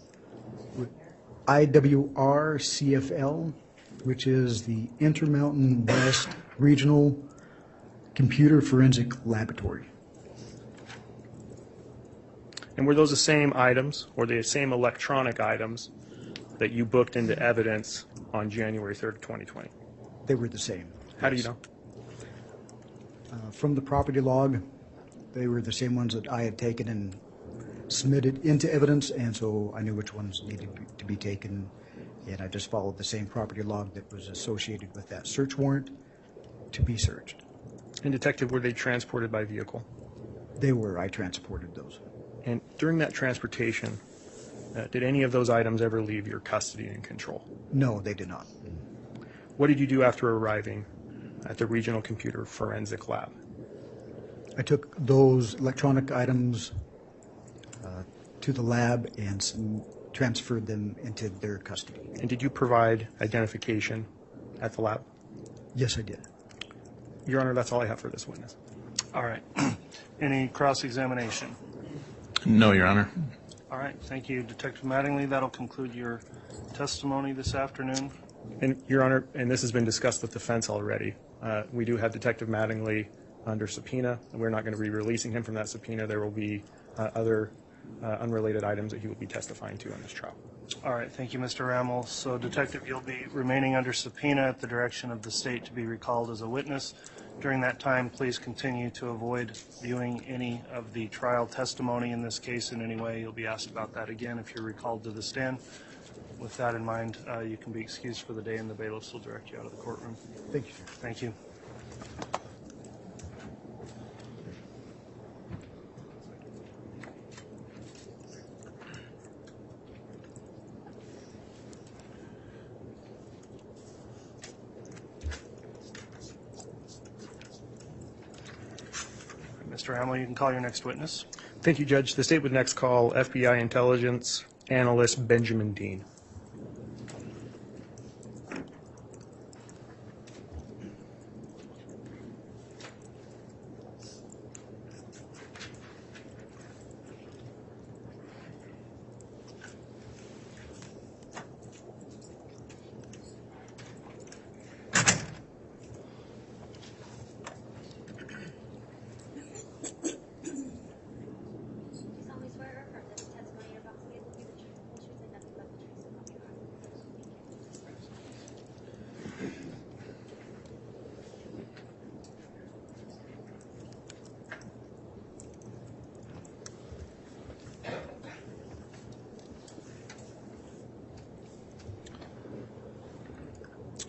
[SPEAKER 13] which is the Intermountain West Regional Computer Forensic Laboratory.
[SPEAKER 8] And were those the same items, or the same electronic items that you booked into evidence on January 3rd, 2020?
[SPEAKER 13] They were the same.
[SPEAKER 8] How do you know?
[SPEAKER 13] From the property log, they were the same ones that I had taken and submitted into evidence, and so I knew which ones needed to be taken, and I just followed the same property log that was associated with that search warrant to be searched.
[SPEAKER 8] And Detective, were they transported by vehicle?
[SPEAKER 13] They were. I transported those.
[SPEAKER 8] And during that transportation, did any of those items ever leave your custody and control?
[SPEAKER 13] No, they did not.
[SPEAKER 8] What did you do after arriving at the Regional Computer Forensic Lab?
[SPEAKER 13] I took those electronic items to the lab and transferred them into their custody.
[SPEAKER 8] And did you provide identification at the lab?
[SPEAKER 13] Yes, I did.
[SPEAKER 8] Your Honor, that's all I have for this witness.
[SPEAKER 1] All right. Any cross-examination?
[SPEAKER 5] No, Your Honor.
[SPEAKER 1] All right, thank you, Detective Mattingly. That'll conclude your testimony this afternoon.
[SPEAKER 8] And Your Honor, and this has been discussed with defense already, we do have Detective Mattingly under subpoena, and we're not going to be releasing him from that subpoena. There will be other unrelated items that he will be testifying to in this trial.
[SPEAKER 1] All right, thank you, Mr. Rammel. So, Detective, you'll be remaining under subpoena at the direction of the state to be recalled as a witness. During that time, please continue to avoid viewing any of the trial testimony in this case in any way. You'll be asked about that again if you're recalled to the stand. With that in mind, you can be excused for the day, and the bailiffs will direct you out of the courtroom.
[SPEAKER 13] Thank you.
[SPEAKER 1] Thank you. Mr. Hamill, you can call your next witness.
[SPEAKER 8] Thank you, Judge. The state would next call FBI intelligence analyst Benjamin Dean.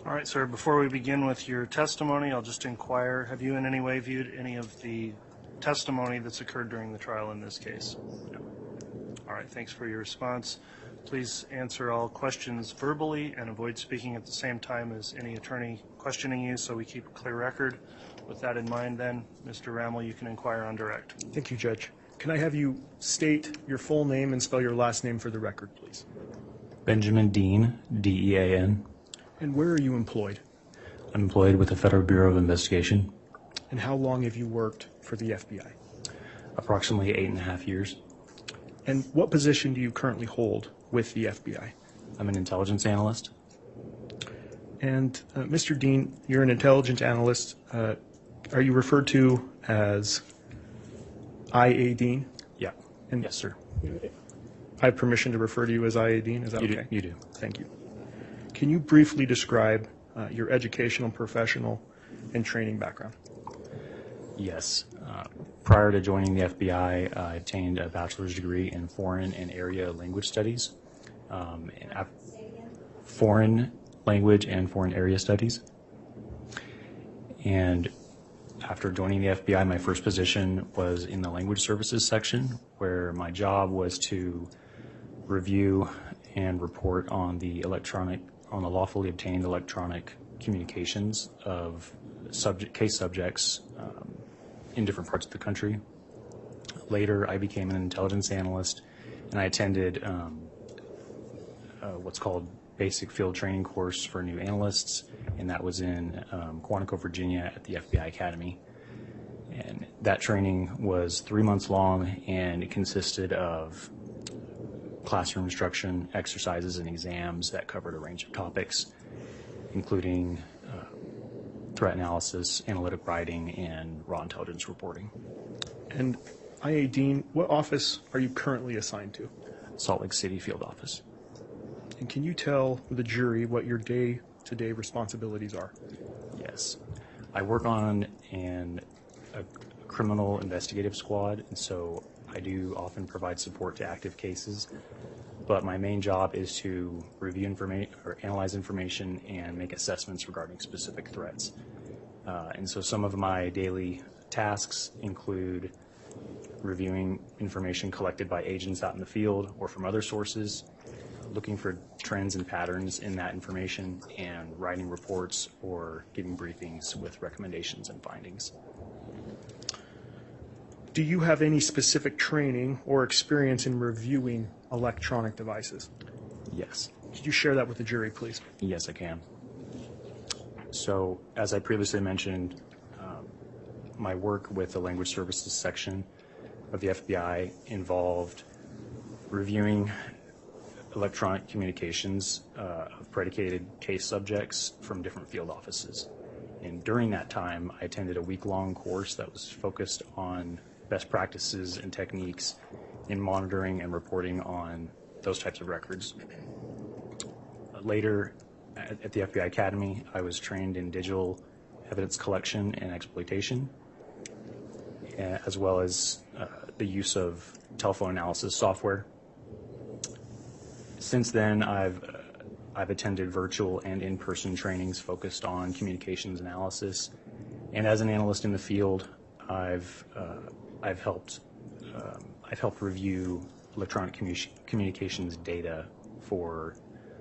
[SPEAKER 1] All right, sir, before we begin with your testimony, I'll just inquire, have you in any way viewed any of the testimony that's occurred during the trial in this case? No. All right, thanks for your response. Please answer all questions verbally and avoid speaking at the same time as any attorney questioning you so we keep a clear record. With that in mind then, Mr. Ramel, you can inquire on direct.
[SPEAKER 8] Thank you, Judge. Can I have you state your full name and spell your last name for the record, please?
[SPEAKER 14] Benjamin Dean, D-E-A-N.
[SPEAKER 8] And where are you employed?
[SPEAKER 14] I'm employed with the Federal Bureau of Investigation.
[SPEAKER 8] And how long have you worked for the FBI?
[SPEAKER 14] Approximately 8.5 years.
[SPEAKER 8] And what position do you currently hold with the FBI?
[SPEAKER 14] I'm an intelligence analyst.
[SPEAKER 8] And Mr. Dean, you're an intelligence analyst. Are you referred to as IA Dean?
[SPEAKER 14] Yeah.
[SPEAKER 8] And
[SPEAKER 14] yes, sir.
[SPEAKER 8] I have permission to refer to you as IA Dean. Is that okay?
[SPEAKER 14] You do.
[SPEAKER 8] Thank you. Can you briefly describe your educational, professional, and training background?
[SPEAKER 14] Yes. Prior to joining the FBI, I obtained a bachelor's degree in foreign and area language studies, foreign language and foreign area studies. And after joining the FBI, my first position was in the language services section, where my job was to review and report on the lawfully obtained electronic communications of case subjects in different parts of the country. Later, I became an intelligence analyst, and I attended what's called basic field training course for new analysts, and that was in Quantico, Virginia at the FBI Academy. And that training was 3 months long, and it consisted of classroom instruction, exercises, and exams that covered a range of topics, including threat analysis, analytic writing, and raw intelligence reporting.
[SPEAKER 8] And IA Dean, what office are you currently assigned to?
[SPEAKER 14] Salt Lake City Field Office.
[SPEAKER 8] And can you tell the jury what your day-to-day responsibilities are?
[SPEAKER 14] Yes. I work on a criminal investigative squad, and so I do often provide support to active cases, but my main job is to review information or analyze information and make assessments regarding specific threats. And so some of my daily tasks include reviewing information collected by agents out in the field or from other sources, looking for trends and patterns in that information, and writing reports or giving briefings with recommendations and findings.
[SPEAKER 8] Do you have any specific training or experience in reviewing electronic devices?
[SPEAKER 14] Yes.
[SPEAKER 8] Could you share that with the jury, please?
[SPEAKER 14] Yes, I can. So, as I previously mentioned, my work with the language services section of the FBI involved reviewing electronic communications of predicated case subjects from different field offices. And during that time, I attended a week-long course that was focused on best practices and techniques in monitoring and reporting on those types of records. Later, at the FBI Academy, I was trained in digital evidence collection and exploitation, as well as the use of telephone analysis software. Since then, I've attended virtual and in-person trainings focused on communications analysis, and as an analyst in the field, I've helped review electronic communications data for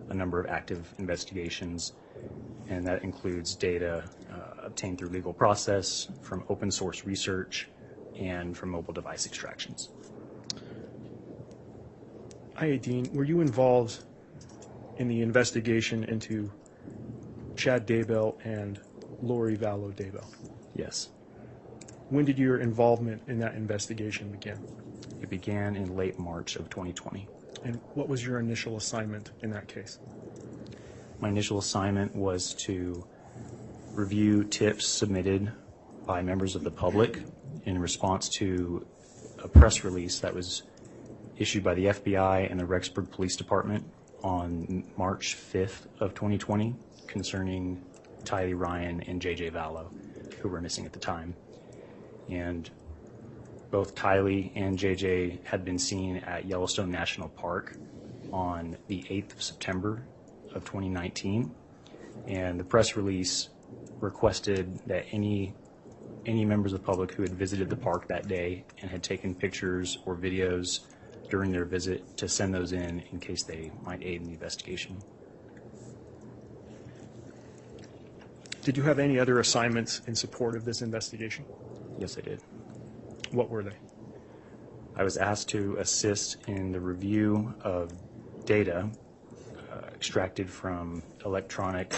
[SPEAKER 14] a number of active investigations, and that includes data obtained through legal process, from open source research, and from mobile device extractions.
[SPEAKER 8] IA Dean, were you involved in the investigation into Chad Daybell and Lori Vallow Daybell?
[SPEAKER 14] Yes.
[SPEAKER 8] When did your involvement in that investigation begin?
[SPEAKER 14] It began in late March of 2020.
[SPEAKER 8] And what was your initial assignment in that case?
[SPEAKER 14] My initial assignment was to review tips submitted by members of the public in response to a press release that was issued by the FBI and the Rexburg Police Department on March 5th of 2020 concerning Tylee Ryan and JJ Vallow, who were missing at the time. And both Tylee and JJ had been seen at Yellowstone National Park on the 8th of September of 2019. And the press release requested that any members of the public who had visited the park that day and had taken pictures or videos during their visit to send those in case they might aid in the investigation.
[SPEAKER 8] Did you have any other assignments in support of this investigation?
[SPEAKER 14] Yes, I did.
[SPEAKER 8] What were they?
[SPEAKER 14] I was asked to assist in the review of data extracted from electronic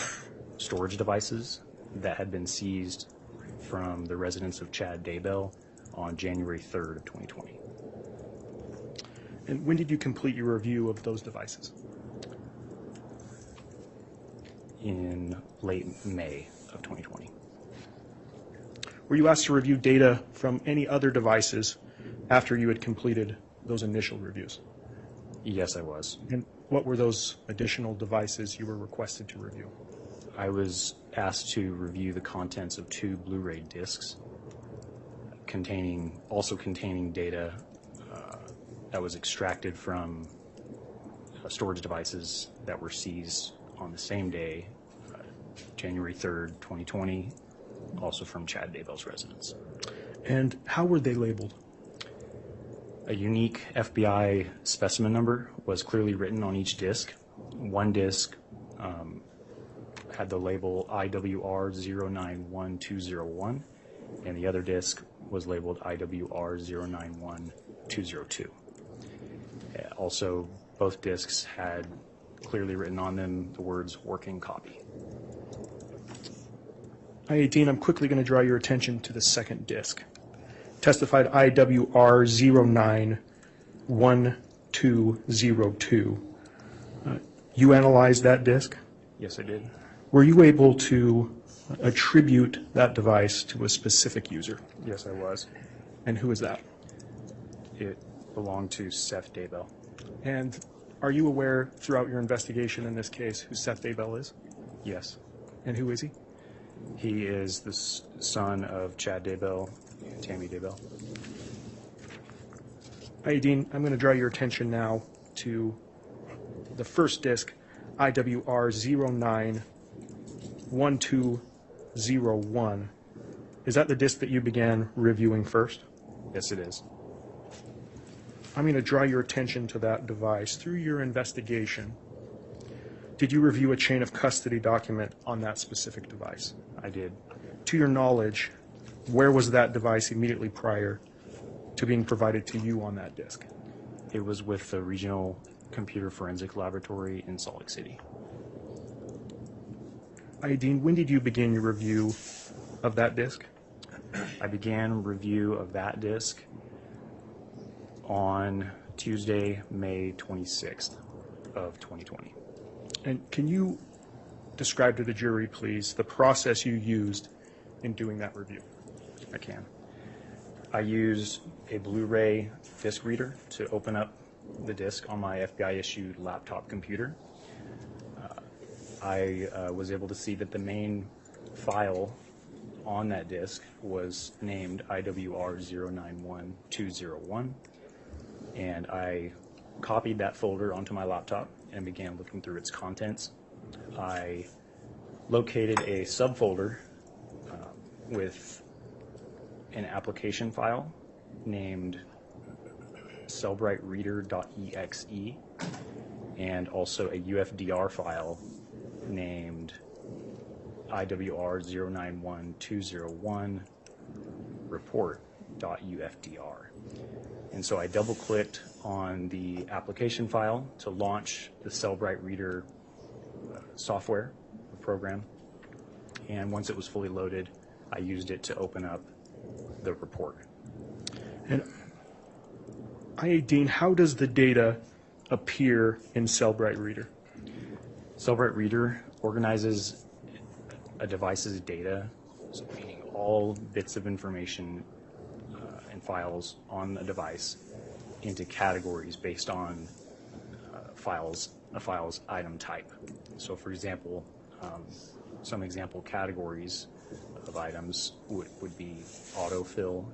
[SPEAKER 14] storage devices that had been seized from the residence of Chad Daybell on January 3rd of 2020.
[SPEAKER 8] And when did you complete your review of those devices?
[SPEAKER 14] In late May of 2020.
[SPEAKER 8] Were you asked to review data from any other devices after you had completed those initial reviews?
[SPEAKER 14] Yes, I was.
[SPEAKER 8] And what were those additional devices you were requested to review?
[SPEAKER 14] I was asked to review the contents of 2 Blu-ray discs containing data that was extracted from storage devices that were seized on the same day, January 3rd, 2020, also from Chad Daybell's residence.
[SPEAKER 8] And how were they labeled?
[SPEAKER 14] A unique FBI specimen number was clearly written on each disc. One disc had the label IWR091201, and the other disc was labeled IWR091202. Also, both discs had clearly written on them the words "working copy."
[SPEAKER 8] I-18, I'm quickly going to draw your attention to the second disc. Testified IWR091202. You analyzed that disc?
[SPEAKER 14] Yes, I did.
[SPEAKER 8] Were you able to attribute that device to a specific user?
[SPEAKER 14] Yes, I was.
[SPEAKER 8] And who is that?
[SPEAKER 14] It belonged to Seth Daybell.
[SPEAKER 8] And are you aware throughout your investigation in this case who Seth Daybell is?
[SPEAKER 14] Yes.
[SPEAKER 8] And who is he?
[SPEAKER 14] He is the son of Chad Daybell and Tammy Daybell.
[SPEAKER 8] I-18, I'm going to draw your attention now to the first disc, IWR091201. Is that the disc that you began reviewing first?
[SPEAKER 14] Yes, it is.
[SPEAKER 8] I'm going to draw your attention to that device. Through your investigation, did you review a chain of custody document on that specific device?
[SPEAKER 14] I did.
[SPEAKER 8] To your knowledge, where was that device immediately prior to being provided to you on that disc?
[SPEAKER 14] It was with the Regional Computer Forensic Laboratory in Salt Lake City.
[SPEAKER 8] Dean, when did you begin your review of that disc?
[SPEAKER 14] I began review of that disc on Tuesday, May 26th of 2020.
[SPEAKER 8] And can you describe to the jury, please, the process you used in doing that review?
[SPEAKER 14] I can. I used a Blu-ray disc reader to open up the disc on my FBI-issued laptop computer. I was able to see that the main file on that disc was named IWR091201, and I copied that folder onto my laptop and began looking through its contents. I located a subfolder with an application file named cellbrightreader.exe and also a UFDR file named IWR091201 report.ufdr. And so I double-clicked on the application file to launch the Cellbright Reader software program. And once it was fully loaded, I used it to open up the report.
[SPEAKER 8] And Dean, how does the data appear in Cellbright Reader?
[SPEAKER 14] Cellbright Reader organizes a device's data, so meaning all bits of information and files on a device, into categories based on a file's item type. So, for example, some example categories of items would be autofill,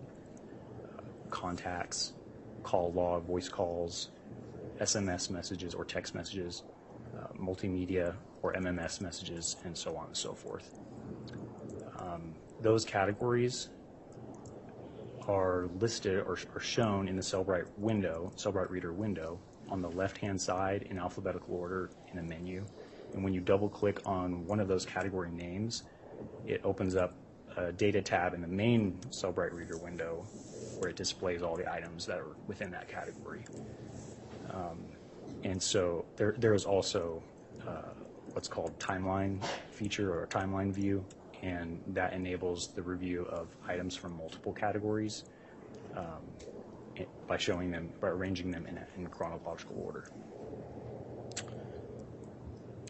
[SPEAKER 14] contacts, call log, voice calls, SMS messages or text messages, multimedia or MMS messages, and so on and so forth. Those categories are listed or shown in the Cellbrite Reader window on the left-hand side in alphabetical order in a menu. And when you double-click on one of those category names, it opens up a data tab in the main Cellbrite Reader window where it displays all the items that are within that category. And so there is also what's called timeline feature or timeline view, and that enables the review of items from multiple categories by arranging them in chronological order.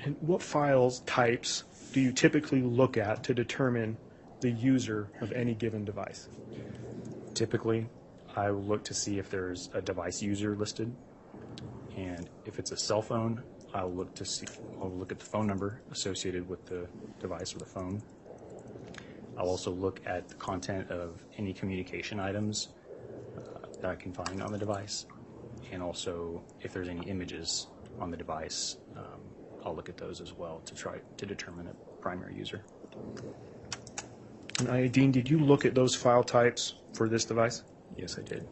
[SPEAKER 8] And what files types do you typically look at to determine the user of any given device?
[SPEAKER 14] Typically, I will look to see if there's a device user listed, and if it's a cell phone, I'll look at the phone number associated with the device or the phone. I'll also look at the content of any communication items that I can find on the device, and also if there's any images on the device, I'll look at those as well to try to determine a primary user.
[SPEAKER 8] And Ayadine, did you look at those file types for this device?
[SPEAKER 14] Yes, I did.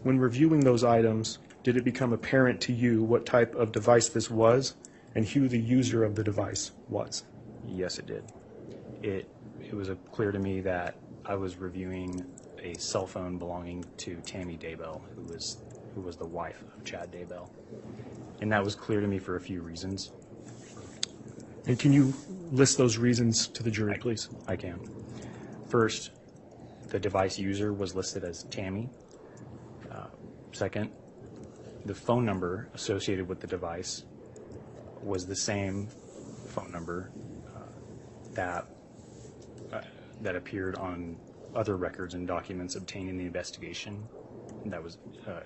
[SPEAKER 8] When reviewing those items, did it become apparent to you what type of device this was and who the user of the device was?
[SPEAKER 14] Yes, it did. It was clear to me that I was reviewing a cell phone belonging to Tammy Daybell, who was the wife of Chad Daybell. And that was clear to me for a few reasons.
[SPEAKER 8] And can you list those reasons to the jury, please?
[SPEAKER 14] I can. First, the device user was listed as Tammy. Second, the phone number associated with the device was the same phone number that appeared on other records and documents obtained in the investigation that was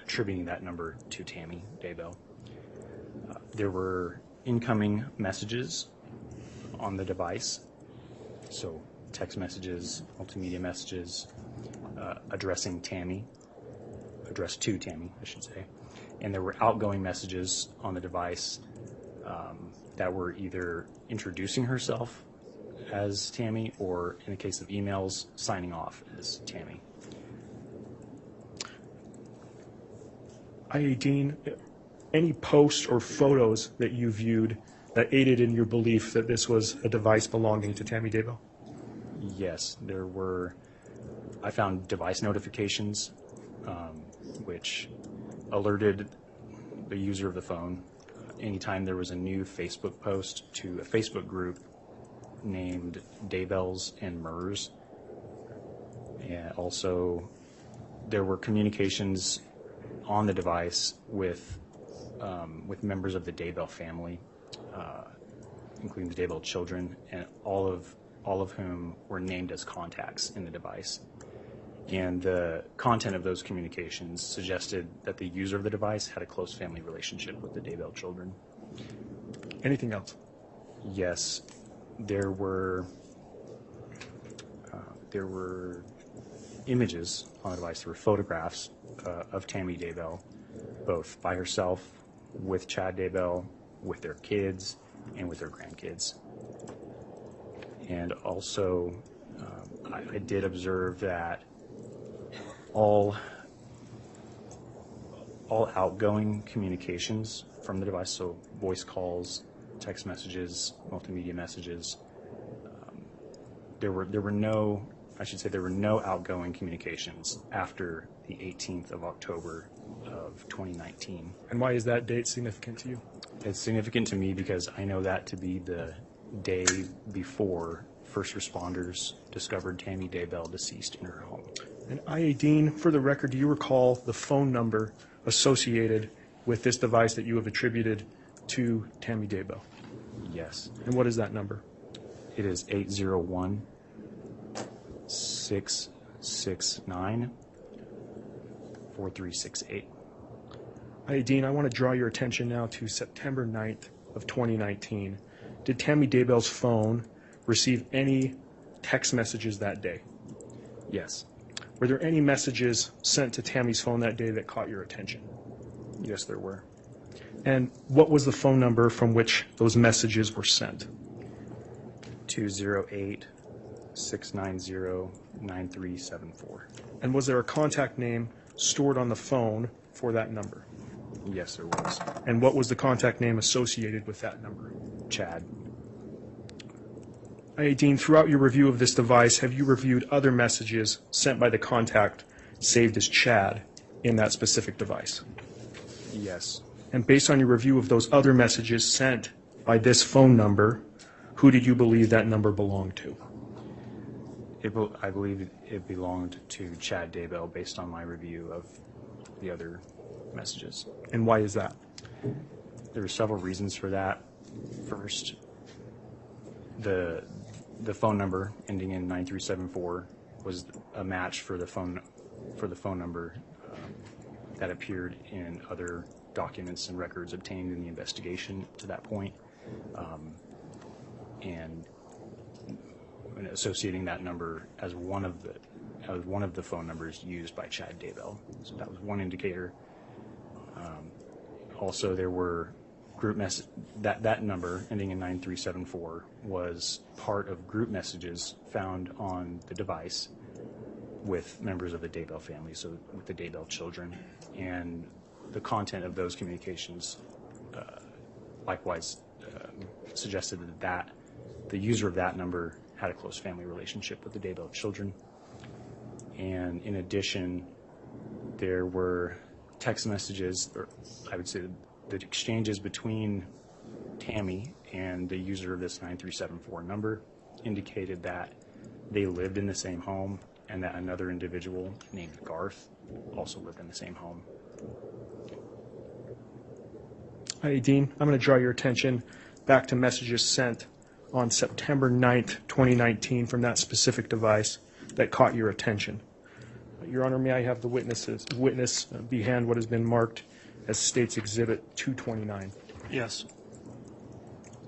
[SPEAKER 14] attributing that number to Tammy Daybell. There were incoming messages on the device, so text messages, multimedia messages addressed to Tammy, I should say. And there were outgoing messages on the device that were either introducing herself as Tammy or, in the case of emails, signing off as Tammy.
[SPEAKER 8] Ayadine, any posts or photos that you viewed that aided in your belief that this was a device belonging to Tammy Daybell?
[SPEAKER 14] Yes, there were. I found device notifications which alerted the user of the phone anytime there was a new Facebook post to a Facebook group named Daybells and Murs. And also, there were communications on the device with members of the Daybell family, including the Daybell children, and all of whom were named as contacts in the device. And the content of those communications suggested that the user of the device had a close family relationship with the Daybell children.
[SPEAKER 8] Anything else?
[SPEAKER 14] Yes, there were images on the device. There were photographs of Tammy Daybell, both by herself, with Chad Daybell, with their kids, and with their grandkids. And also, I did observe that all outgoing communications from the device, so voice calls, text messages, multimedia messages, there were no outgoing communications after the 18th of October of 2019.
[SPEAKER 8] And why is that date significant to you?
[SPEAKER 14] It's significant to me because I know that to be the day before first responders discovered Tammy Daybell deceased in her home.
[SPEAKER 8] And Ayadine, for the record, do you recall the phone number associated with this device that you have attributed to Tammy Daybell?
[SPEAKER 14] Yes.
[SPEAKER 8] And what is that number?
[SPEAKER 14] It is 801-669-4368.
[SPEAKER 8] Ayadine, I want to draw your attention now to September 9th of 2019. Did Tammy Daybell's phone receive any text messages that day?
[SPEAKER 14] Yes.
[SPEAKER 8] Were there any messages sent to Tammy's phone that day that caught your attention?
[SPEAKER 14] Yes, there were.
[SPEAKER 8] And what was the phone number from which those messages were sent?
[SPEAKER 14] 208-690-9374.
[SPEAKER 8] And was there a contact name stored on the phone for that number?
[SPEAKER 14] Yes, there was.
[SPEAKER 8] And what was the contact name associated with that number?
[SPEAKER 14] Chad.
[SPEAKER 8] Dean, throughout your review of this device, have you reviewed other messages sent by the contact saved as Chad in that specific device?
[SPEAKER 14] Yes.
[SPEAKER 8] And based on your review of those other messages sent by this phone number, who did you believe that number belonged to?
[SPEAKER 14] I believe it belonged to Chad Daybell based on my review of the other messages.
[SPEAKER 8] And why is that?
[SPEAKER 14] There were several reasons for that. First, the phone number ending in 9374 was a match for the phone number that appeared in other documents and records obtained in the investigation to that point, and associating that number as one of the phone numbers used by Chad Daybell. So that was one indicator. Also, there were group that number ending in 9374 was part of group messages found on the device with members of the Daybell family, so with the Daybell children, and the content of those communications likewise suggested that the user of that number had a close family relationship with the Daybell children. And in addition, there were text messages, or I would say the exchanges between Tammy and the user of this 9374 number indicated that they lived in the same home and that another individual named Garth also lived in the same home.
[SPEAKER 8] Hi, Dean. I'm going to draw your attention back to messages sent on September 9th, 2019 from that specific device that caught your attention. Your Honor, may I have the witness be hand what has been marked as State's Exhibit 229?
[SPEAKER 1] Yes.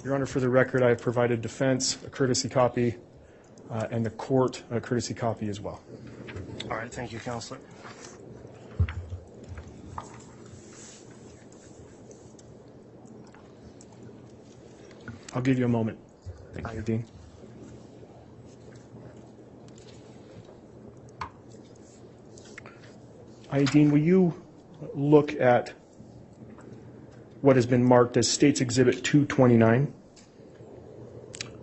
[SPEAKER 8] Your Honor, for the record, I have provided defense a courtesy copy and the court a courtesy copy as well.
[SPEAKER 1] All right. Thank you, Counselor.
[SPEAKER 8] I'll give you a moment. Thank you, Dean. Dean, will you look at what has been marked as State's Exhibit 229?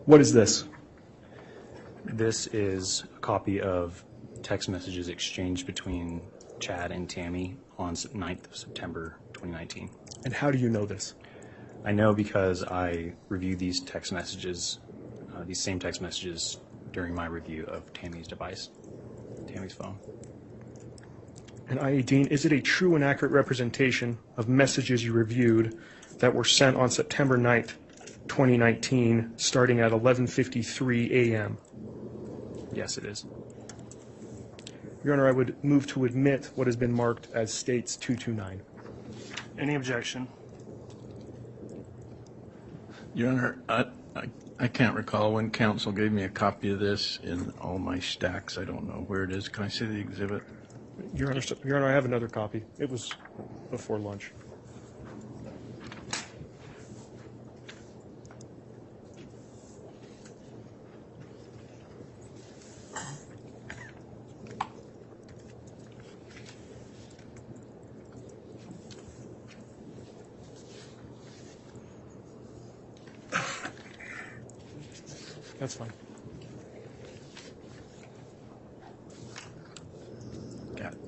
[SPEAKER 8] What is this?
[SPEAKER 14] This is a copy of text messages exchanged between Chad and Tammy on 9th of September 2019.
[SPEAKER 8] And how do you know this?
[SPEAKER 14] I know because I reviewed these text messages, these same text messages during my review of Tammy's device, Tammy's phone.
[SPEAKER 8] And Dean, is it a true and accurate representation of messages you reviewed that were sent on September 9th, 2019, starting at 11:53 a.m.?
[SPEAKER 14] Yes, it is.
[SPEAKER 8] Your Honor, I would move to admit what has been marked as State's 229.
[SPEAKER 1] Any objection?
[SPEAKER 5] Your Honor, I can't recall when counsel gave me a copy of this in all my stacks. I don't know where it is. Can I see the exhibit?
[SPEAKER 8] Your Honor, I have another copy. It was before lunch. That's fine.
[SPEAKER 5] Got it.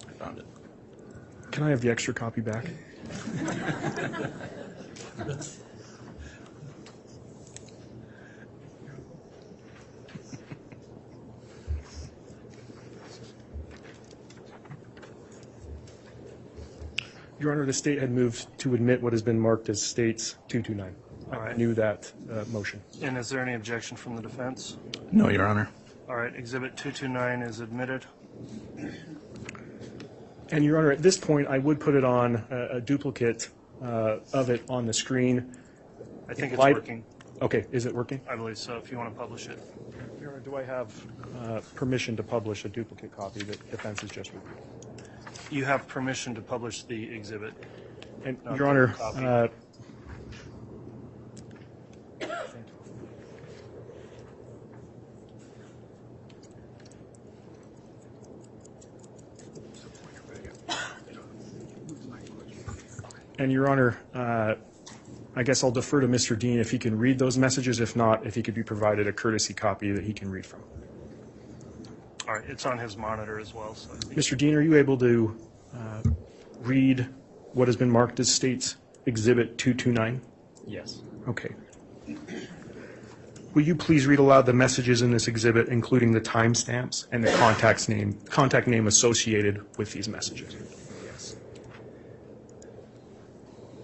[SPEAKER 5] I found it.
[SPEAKER 8] Can I have the extra copy back? Your Honor, the state had moved to admit what has been marked as State's 229.
[SPEAKER 1] All right.
[SPEAKER 8] I knew that motion.
[SPEAKER 1] And is there any objection from the defense?
[SPEAKER 5] No, Your Honor.
[SPEAKER 1] All right. Exhibit 229 is admitted.
[SPEAKER 8] And Your Honor, at this point, I would put it on a duplicate of it on the screen.
[SPEAKER 1] I think it's
[SPEAKER 8] Light-
[SPEAKER 1] working.
[SPEAKER 8] Okay, is it working?
[SPEAKER 1] I believe so, if you want to publish it.
[SPEAKER 8] Your Honor, do I have permission to publish a duplicate copy that defense has just reviewed?
[SPEAKER 1] You have permission to publish the exhibit.
[SPEAKER 8] And
[SPEAKER 1] not
[SPEAKER 8] Your
[SPEAKER 1] the
[SPEAKER 8] Honor,
[SPEAKER 1] copy.
[SPEAKER 8] and Your Honor, I guess I'll defer to Mr. Dean if he can read those messages. If not, if he could be provided a courtesy copy that he can read from.
[SPEAKER 1] All right, it's on his monitor as well. So I think
[SPEAKER 8] Mr. Dean, are you able to read what has been marked as State's Exhibit 229?
[SPEAKER 14] Yes.
[SPEAKER 8] Okay. Will you please read aloud the messages in this exhibit, including the timestamps and the contact name associated with these messages?
[SPEAKER 14] Yes.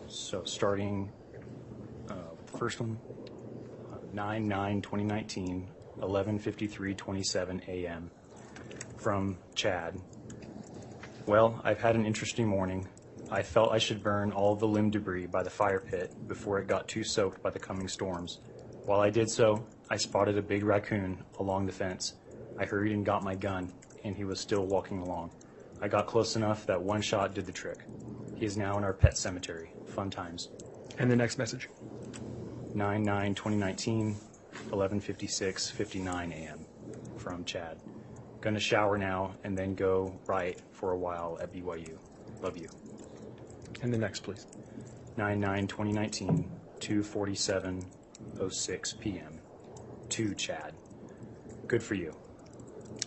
[SPEAKER 14] So starting with the first one, 9/9/2019, 11:53:27 a.m. from Chad. Well, I've had an interesting morning. I felt I should burn all of the limb debris by the fire pit before it got too soaked by the coming storms. While I did so, I spotted a big raccoon along the fence. I hurried and got my gun, and he was still walking along. I got close enough that one shot did the trick. He is now in our pet cemetery. Fun times.
[SPEAKER 8] And the next message?
[SPEAKER 14] 9/9/2019, 11:56:59 a.m. from Chad. Gonna shower now and then go right for a while at BYU. Love you.
[SPEAKER 8] And the next, please.
[SPEAKER 14] 9/9/2019, 2:47:06 p.m. to Chad. Good for you.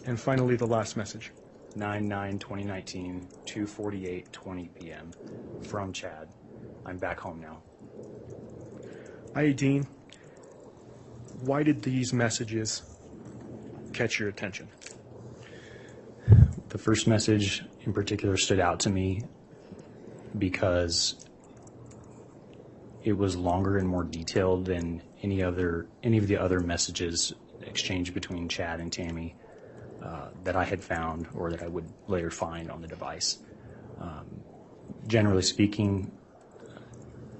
[SPEAKER 8] And finally, the last message.
[SPEAKER 14] 9/9/2019, 2:48:20 p.m. from Chad. I'm back home now.
[SPEAKER 8] I.A. Dean, why did these messages catch your attention?
[SPEAKER 14] The first message in particular stood out to me because it was longer and more detailed than any of the other messages exchanged between Chad and Tammy that I had found or that I would later find on the device. Generally speaking,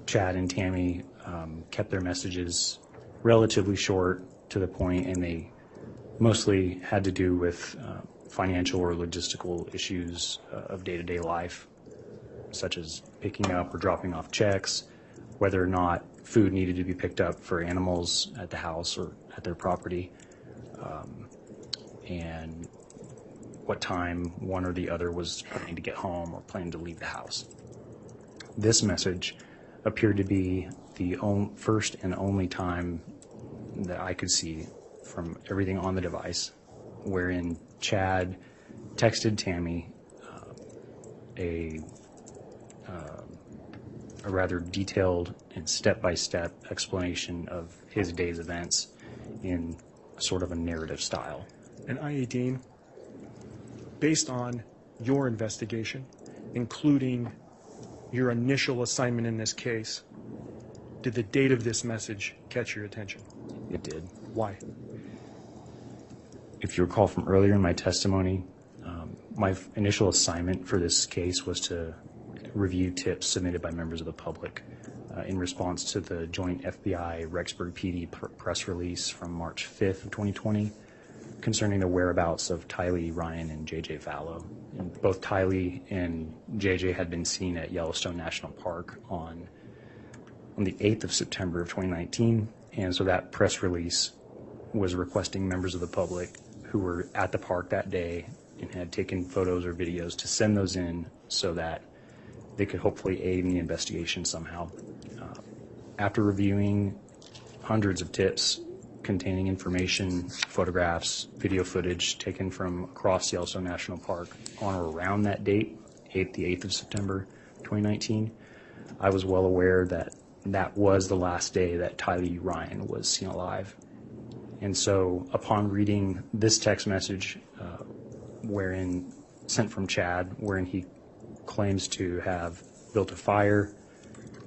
[SPEAKER 14] Chad and Tammy kept their messages relatively short, to the point, and they mostly had to do with financial or logistical issues of day-to-day life, such as picking up or dropping off checks, whether or not food needed to be picked up for animals at the house or at their property, and what time one or the other was planning to get home or planning to leave the house. This message appeared to be the first and only time that I could see from everything on the device wherein Chad texted Tammy a rather detailed and step-by-step explanation of his day's events in sort of a narrative style.
[SPEAKER 8] And I.A. Dean, based on your investigation, including your initial assignment in this case, did the date of this message catch your attention?
[SPEAKER 14] It did.
[SPEAKER 8] Why?
[SPEAKER 14] If you recall from earlier in my testimony, my initial assignment for this case was to review tips submitted by members of the public in response to the joint FBI Rexburg PD press release from March 5th of 2020 concerning the whereabouts of Tylee Ryan and JJ Vallow. And both Tylee and JJ had been seen at Yellowstone National Park on the 8th of September of 2019, and so that press release was requesting members of the public who were at the park that day and had taken photos or videos to send those in so that they could hopefully aid in the investigation somehow. After reviewing hundreds of tips containing information, photographs, video footage taken from across Yellowstone National Park on or around that date, the 8th of September 2019, I was well aware that that was the last day that Tylee Ryan was seen alive. And so upon reading this text message sent from Chad, wherein he claims to have built a fire,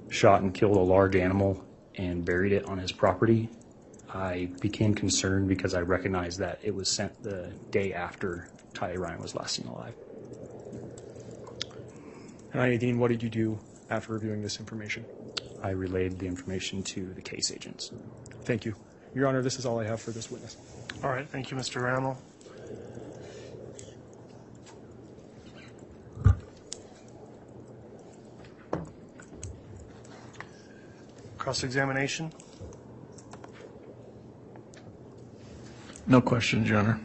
[SPEAKER 14] shot and killed a large animal, and buried it on his property, I became concerned because I recognized that it was sent the day after Tylee Ryan was last seen alive.
[SPEAKER 8] And I.A. Dean, what did you do after reviewing this information?
[SPEAKER 14] I relayed the information to the case agents.
[SPEAKER 8] Thank you. Your Honor, this is all I have for this witness.
[SPEAKER 1] All right, thank you, Mr. Rammel. Cross-examination?
[SPEAKER 5] No questions, Your Honor.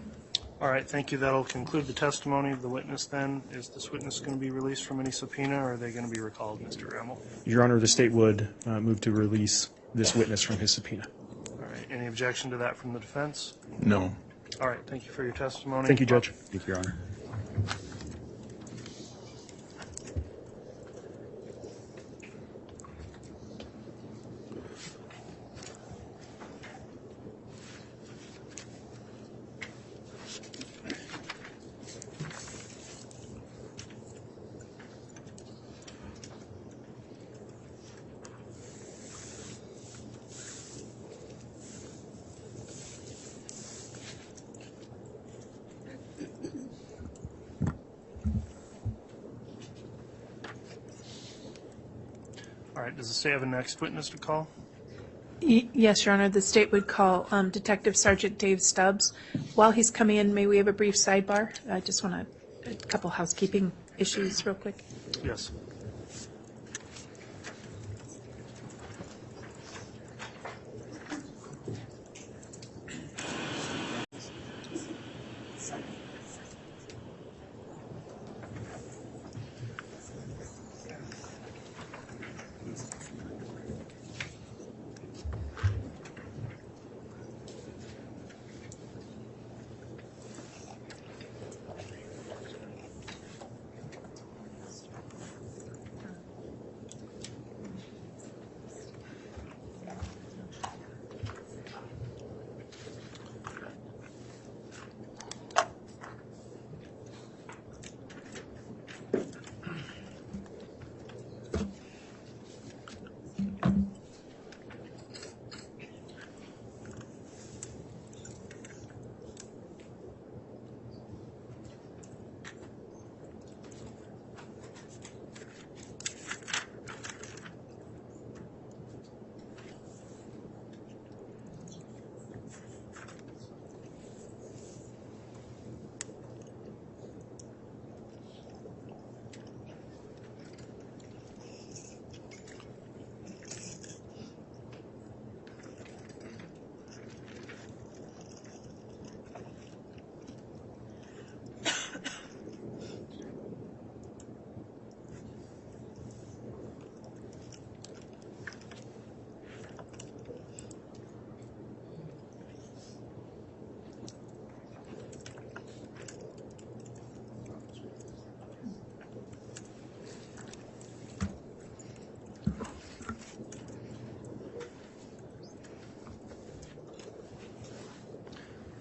[SPEAKER 1] All right, thank you. That'll conclude the testimony of the witness then. Is this witness going to be released from any subpoena, or are they going to be recalled, Mr. Rammel?
[SPEAKER 8] Your Honor, the state would move to release this witness from his subpoena.
[SPEAKER 1] All right, any objection to that from the defense?
[SPEAKER 5] No.
[SPEAKER 1] All right, thank you for your testimony.
[SPEAKER 8] Thank you, Judge.
[SPEAKER 14] Thank you, Your Honor.
[SPEAKER 1] All right, does the state have a next witness to call?
[SPEAKER 11] Yes, Your Honor, the state would call Detective Sergeant Dave Stubbs. While he's coming in, may we have a brief sidebar? I just want a couple housekeeping issues real quick.
[SPEAKER 1] Yes.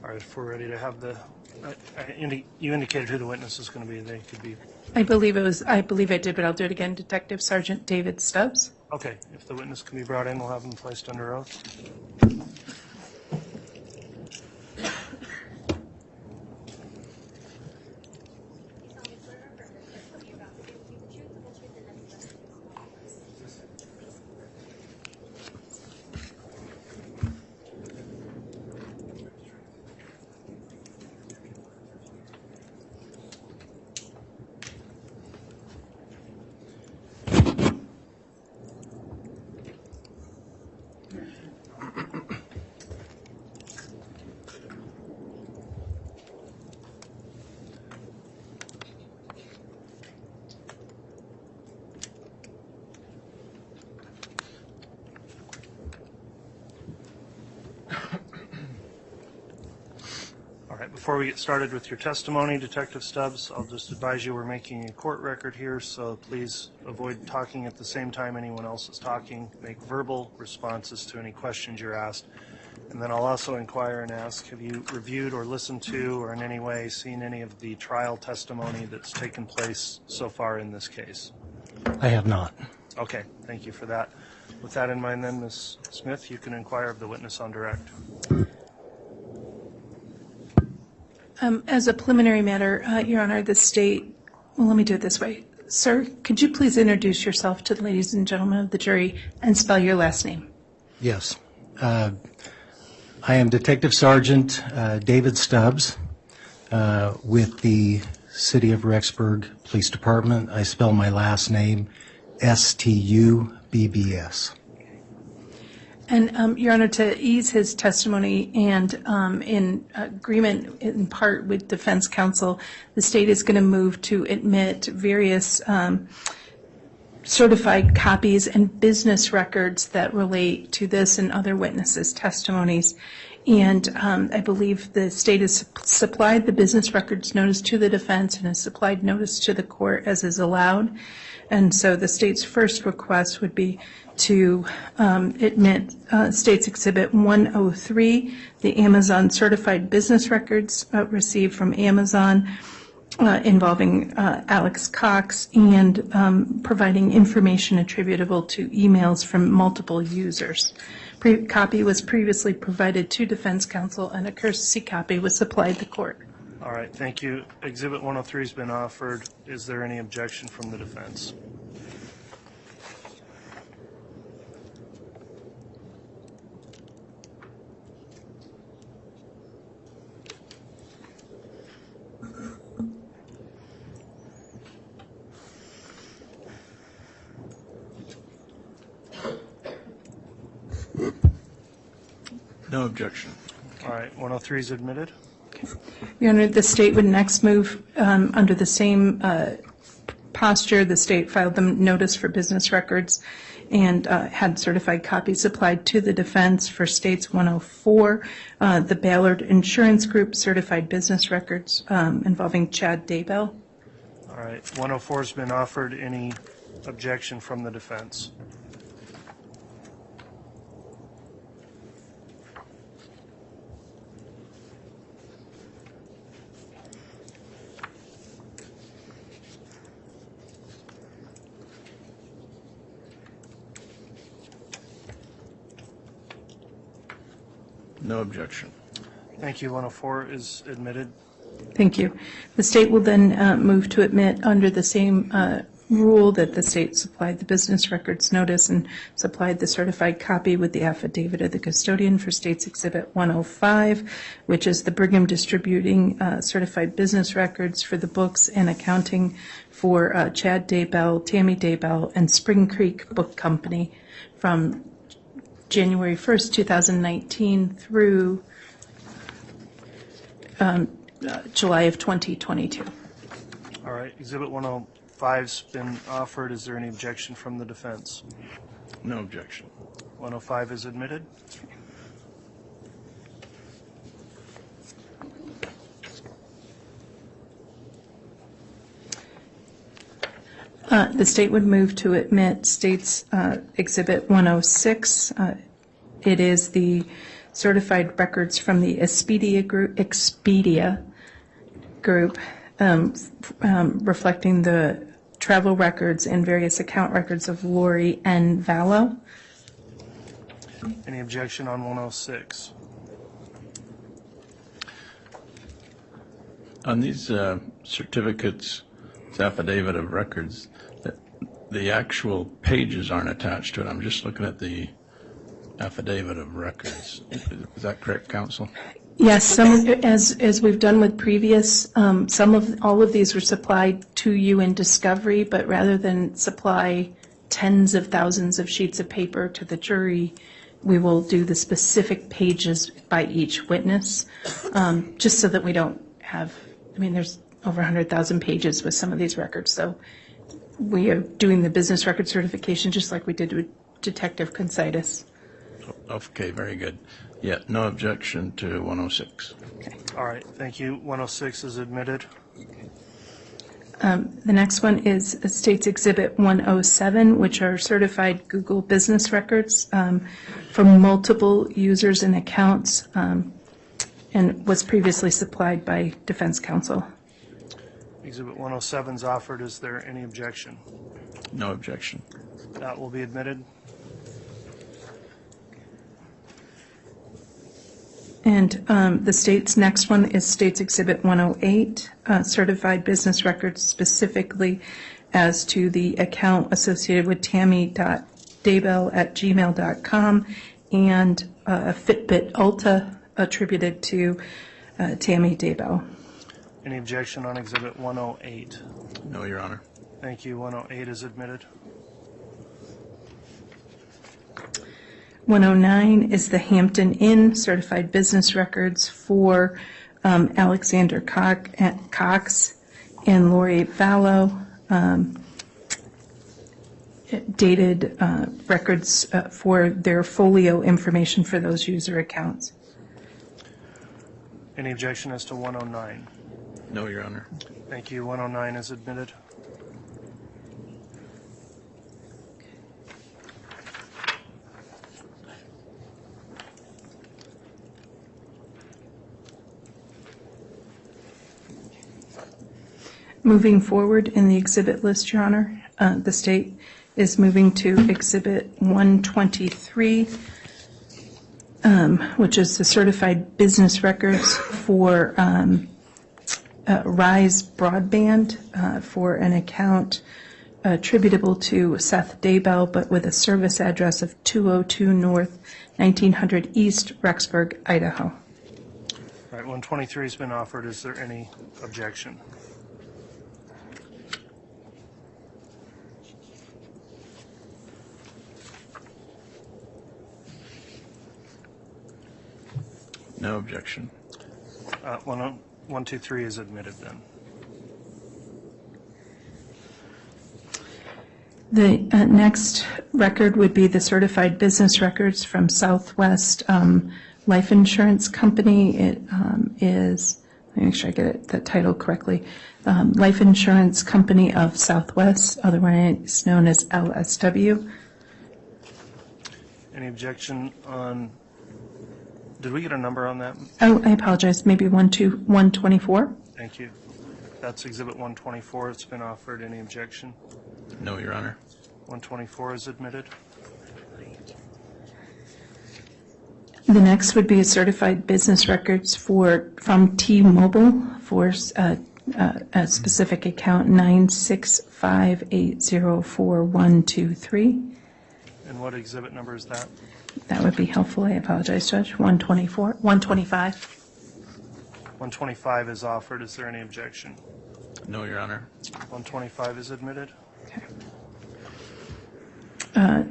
[SPEAKER 1] All right, if we're ready to have the, you indicated who the witness is going to be. They could be,
[SPEAKER 11] I believe I did, but I'll do it again. Detective Sergeant David Stubbs.
[SPEAKER 1] okay, if the witness can be brought in, we'll have them placed under oath. All right, before we get started with your testimony, Detective Stubbs, I'll just advise you we're making a court record here, so please avoid talking at the same time anyone else is talking. Make verbal responses to any questions you're asked. And then I'll also inquire and ask, have you reviewed or listened to or in any way seen any of the trial testimony that's taken place so far in this case?
[SPEAKER 15] I have not.
[SPEAKER 1] Okay, thank you for that. With that in mind then, Ms. Smith, you can inquire of the witness on direct.
[SPEAKER 11] As a preliminary matter, Your Honor, the state, well, let me do it this way. Sir, could you please introduce yourself to the ladies and gentlemen of the jury and spell your last name?
[SPEAKER 15] Yes. I am Detective Sergeant David Stubbs with the City of Rexburg Police Department. I spell my last name Stubbs.
[SPEAKER 11] And, Your Honor, to ease his testimony and in agreement in part with defense counsel, the state is going to move to admit various certified copies and business records that relate to this and other witnesses' testimonies. And I believe the state has supplied the business records notice to the defense and has supplied notice to the court as is allowed. And so the state's first request would be to admit State's Exhibit 103, the Amazon certified business records received from Amazon involving Alex Cox and providing information attributable to emails from multiple users. Copy was previously provided to defense counsel and a courtesy copy was supplied to court.
[SPEAKER 1] All right, thank you. Exhibit 103 has been offered. Is there any objection from the defense?
[SPEAKER 5] No objection.
[SPEAKER 1] All right, 103 is admitted.
[SPEAKER 11] Your Honor, the state would next move under the same posture. The state filed the notice for business records and had certified copies supplied to the defense for States 104, the Ballard Insurance Group certified business records involving Chad Daybell.
[SPEAKER 1] All right, 104 has been offered. Any objection from the defense?
[SPEAKER 5] No objection.
[SPEAKER 1] Thank you. 104 is admitted.
[SPEAKER 11] Thank you. The state will then move to admit under the same rule that the state supplied the business records notice and supplied the certified copy with the affidavit of the custodian for State's Exhibit 105, which is the Brigham Distributing certified business records for the books and accounting for Chad Daybell, Tammy Daybell, and Spring Creek Book Company from January 1st, 2019 through July of 2022.
[SPEAKER 1] All right, Exhibit 105's been offered. Is there any objection from the defense?
[SPEAKER 5] No objection.
[SPEAKER 1] 105 is admitted.
[SPEAKER 11] The state would move to admit State's Exhibit 106. It is the certified records from the Expedia Group reflecting the travel records and various account records of Lori N. Vallow.
[SPEAKER 1] Any objection on 106?
[SPEAKER 5] On these certificates, it's affidavit of records, the actual pages aren't attached to it. I'm just looking at the affidavit of records. Is that correct, counsel?
[SPEAKER 11] Yes, as we've done with previous, all of these were supplied to you in discovery, but rather than supply tens of thousands of sheets of paper to the jury, we will do the specific pages by each witness, just so that we don't have, there's over 100,000 pages with some of these records, so we are doing the business record certification just like we did with Detective Consitis.
[SPEAKER 5] Okay, very good. Yeah, no objection to 106.
[SPEAKER 11] Okay.
[SPEAKER 1] All right, thank you. 106 is admitted.
[SPEAKER 11] The next one is State's Exhibit 107, which are certified Google business records from multiple users and accounts, and was previously supplied by defense counsel.
[SPEAKER 1] Exhibit 107 is offered. Is there any objection?
[SPEAKER 5] No objection.
[SPEAKER 1] That will be admitted.
[SPEAKER 11] And the state's next one is State's Exhibit 108, certified business records specifically as to the account associated with tammy.daybell@gmail.com and a Fitbit Ulta attributed to Tammy Daybell.
[SPEAKER 1] Any objection on Exhibit 108?
[SPEAKER 5] No, Your Honor.
[SPEAKER 1] Thank you. 108 is admitted.
[SPEAKER 11] 109 is the Hampton Inn certified business records for Alexander Cox and Lori Vallow, dated records for their folio information for those user accounts.
[SPEAKER 1] Any objection as to 109?
[SPEAKER 5] No, Your Honor.
[SPEAKER 1] Thank you. 109 is admitted.
[SPEAKER 11] Moving forward in the exhibit list, Your Honor, the state is moving to Exhibit 123, which is the certified business records for Rise Broadband for an account attributable to Seth Daybell, but with a service address of 202 North, 1900 East, Rexburg, Idaho.
[SPEAKER 1] All right, 123 has been offered. Is there any objection?
[SPEAKER 5] No objection.
[SPEAKER 1] 123 is admitted then.
[SPEAKER 11] The next record would be the certified business records from Southwest Life Insurance Company. It is, let me make sure I get the title correctly, Life Insurance Company of Southwest, otherwise known as LSW.
[SPEAKER 1] Any objection on, did we get a number on that?
[SPEAKER 11] Oh, I apologize, maybe 124?
[SPEAKER 1] Thank you. That's Exhibit 124. It's been offered. Any objection?
[SPEAKER 5] No, Your Honor.
[SPEAKER 1] 124 is admitted.
[SPEAKER 11] The next would be a certified business records from T-Mobile for a specific account 965804123.
[SPEAKER 1] And what exhibit number is that?
[SPEAKER 11] That would be helpful. I apologize, Judge. 125.
[SPEAKER 1] 125 is offered. Is there any objection?
[SPEAKER 5] No, Your Honor.
[SPEAKER 1] 125 is admitted.
[SPEAKER 11] Okay.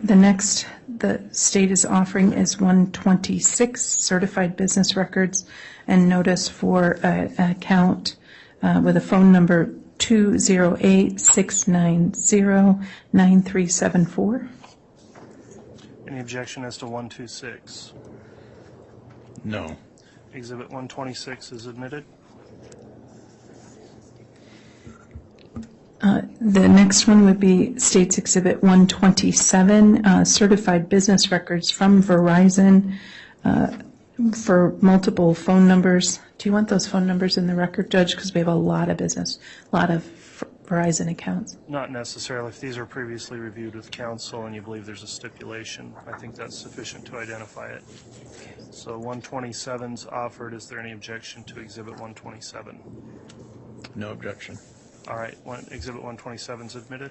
[SPEAKER 11] The next the state is offering is 126, certified business records and notice for an account with a phone number 208-690-9374.
[SPEAKER 1] Any objection as to 126?
[SPEAKER 5] No.
[SPEAKER 1] Exhibit 126 is admitted.
[SPEAKER 11] The next one would be State's Exhibit 127, certified business records from Verizon for multiple phone numbers. Do you want those phone numbers in the record, Judge? Because we have a lot of business, a lot of Verizon accounts.
[SPEAKER 1] Not necessarily. If these are previously reviewed with counsel and you believe there's a stipulation, I think that's sufficient to identify it. So 127's offered. Is there any objection to Exhibit 127?
[SPEAKER 5] No objection.
[SPEAKER 1] All right, Exhibit 127 is admitted.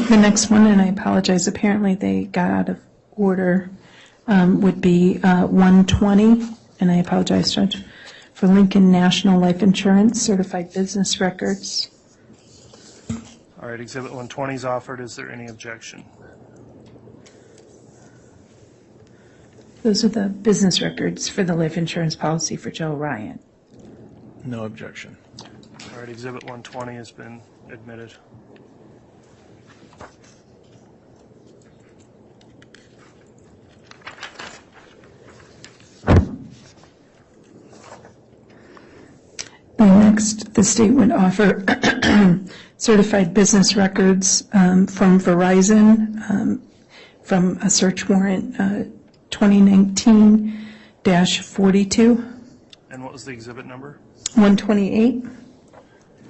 [SPEAKER 11] The next one, and I apologize, apparently they got out of order, would be 120, and I apologize, Judge, for Lincoln National Life Insurance, certified business records.
[SPEAKER 1] All right, Exhibit 120 is offered. Is there any objection?
[SPEAKER 11] Those are the business records for the life insurance policy for Joe Ryan.
[SPEAKER 5] No objection.
[SPEAKER 1] All right, Exhibit 120 has been admitted.
[SPEAKER 11] Next, the state would offer certified business records from Verizon from a search warrant 2019-42.
[SPEAKER 1] And what was the exhibit number?
[SPEAKER 11] 128.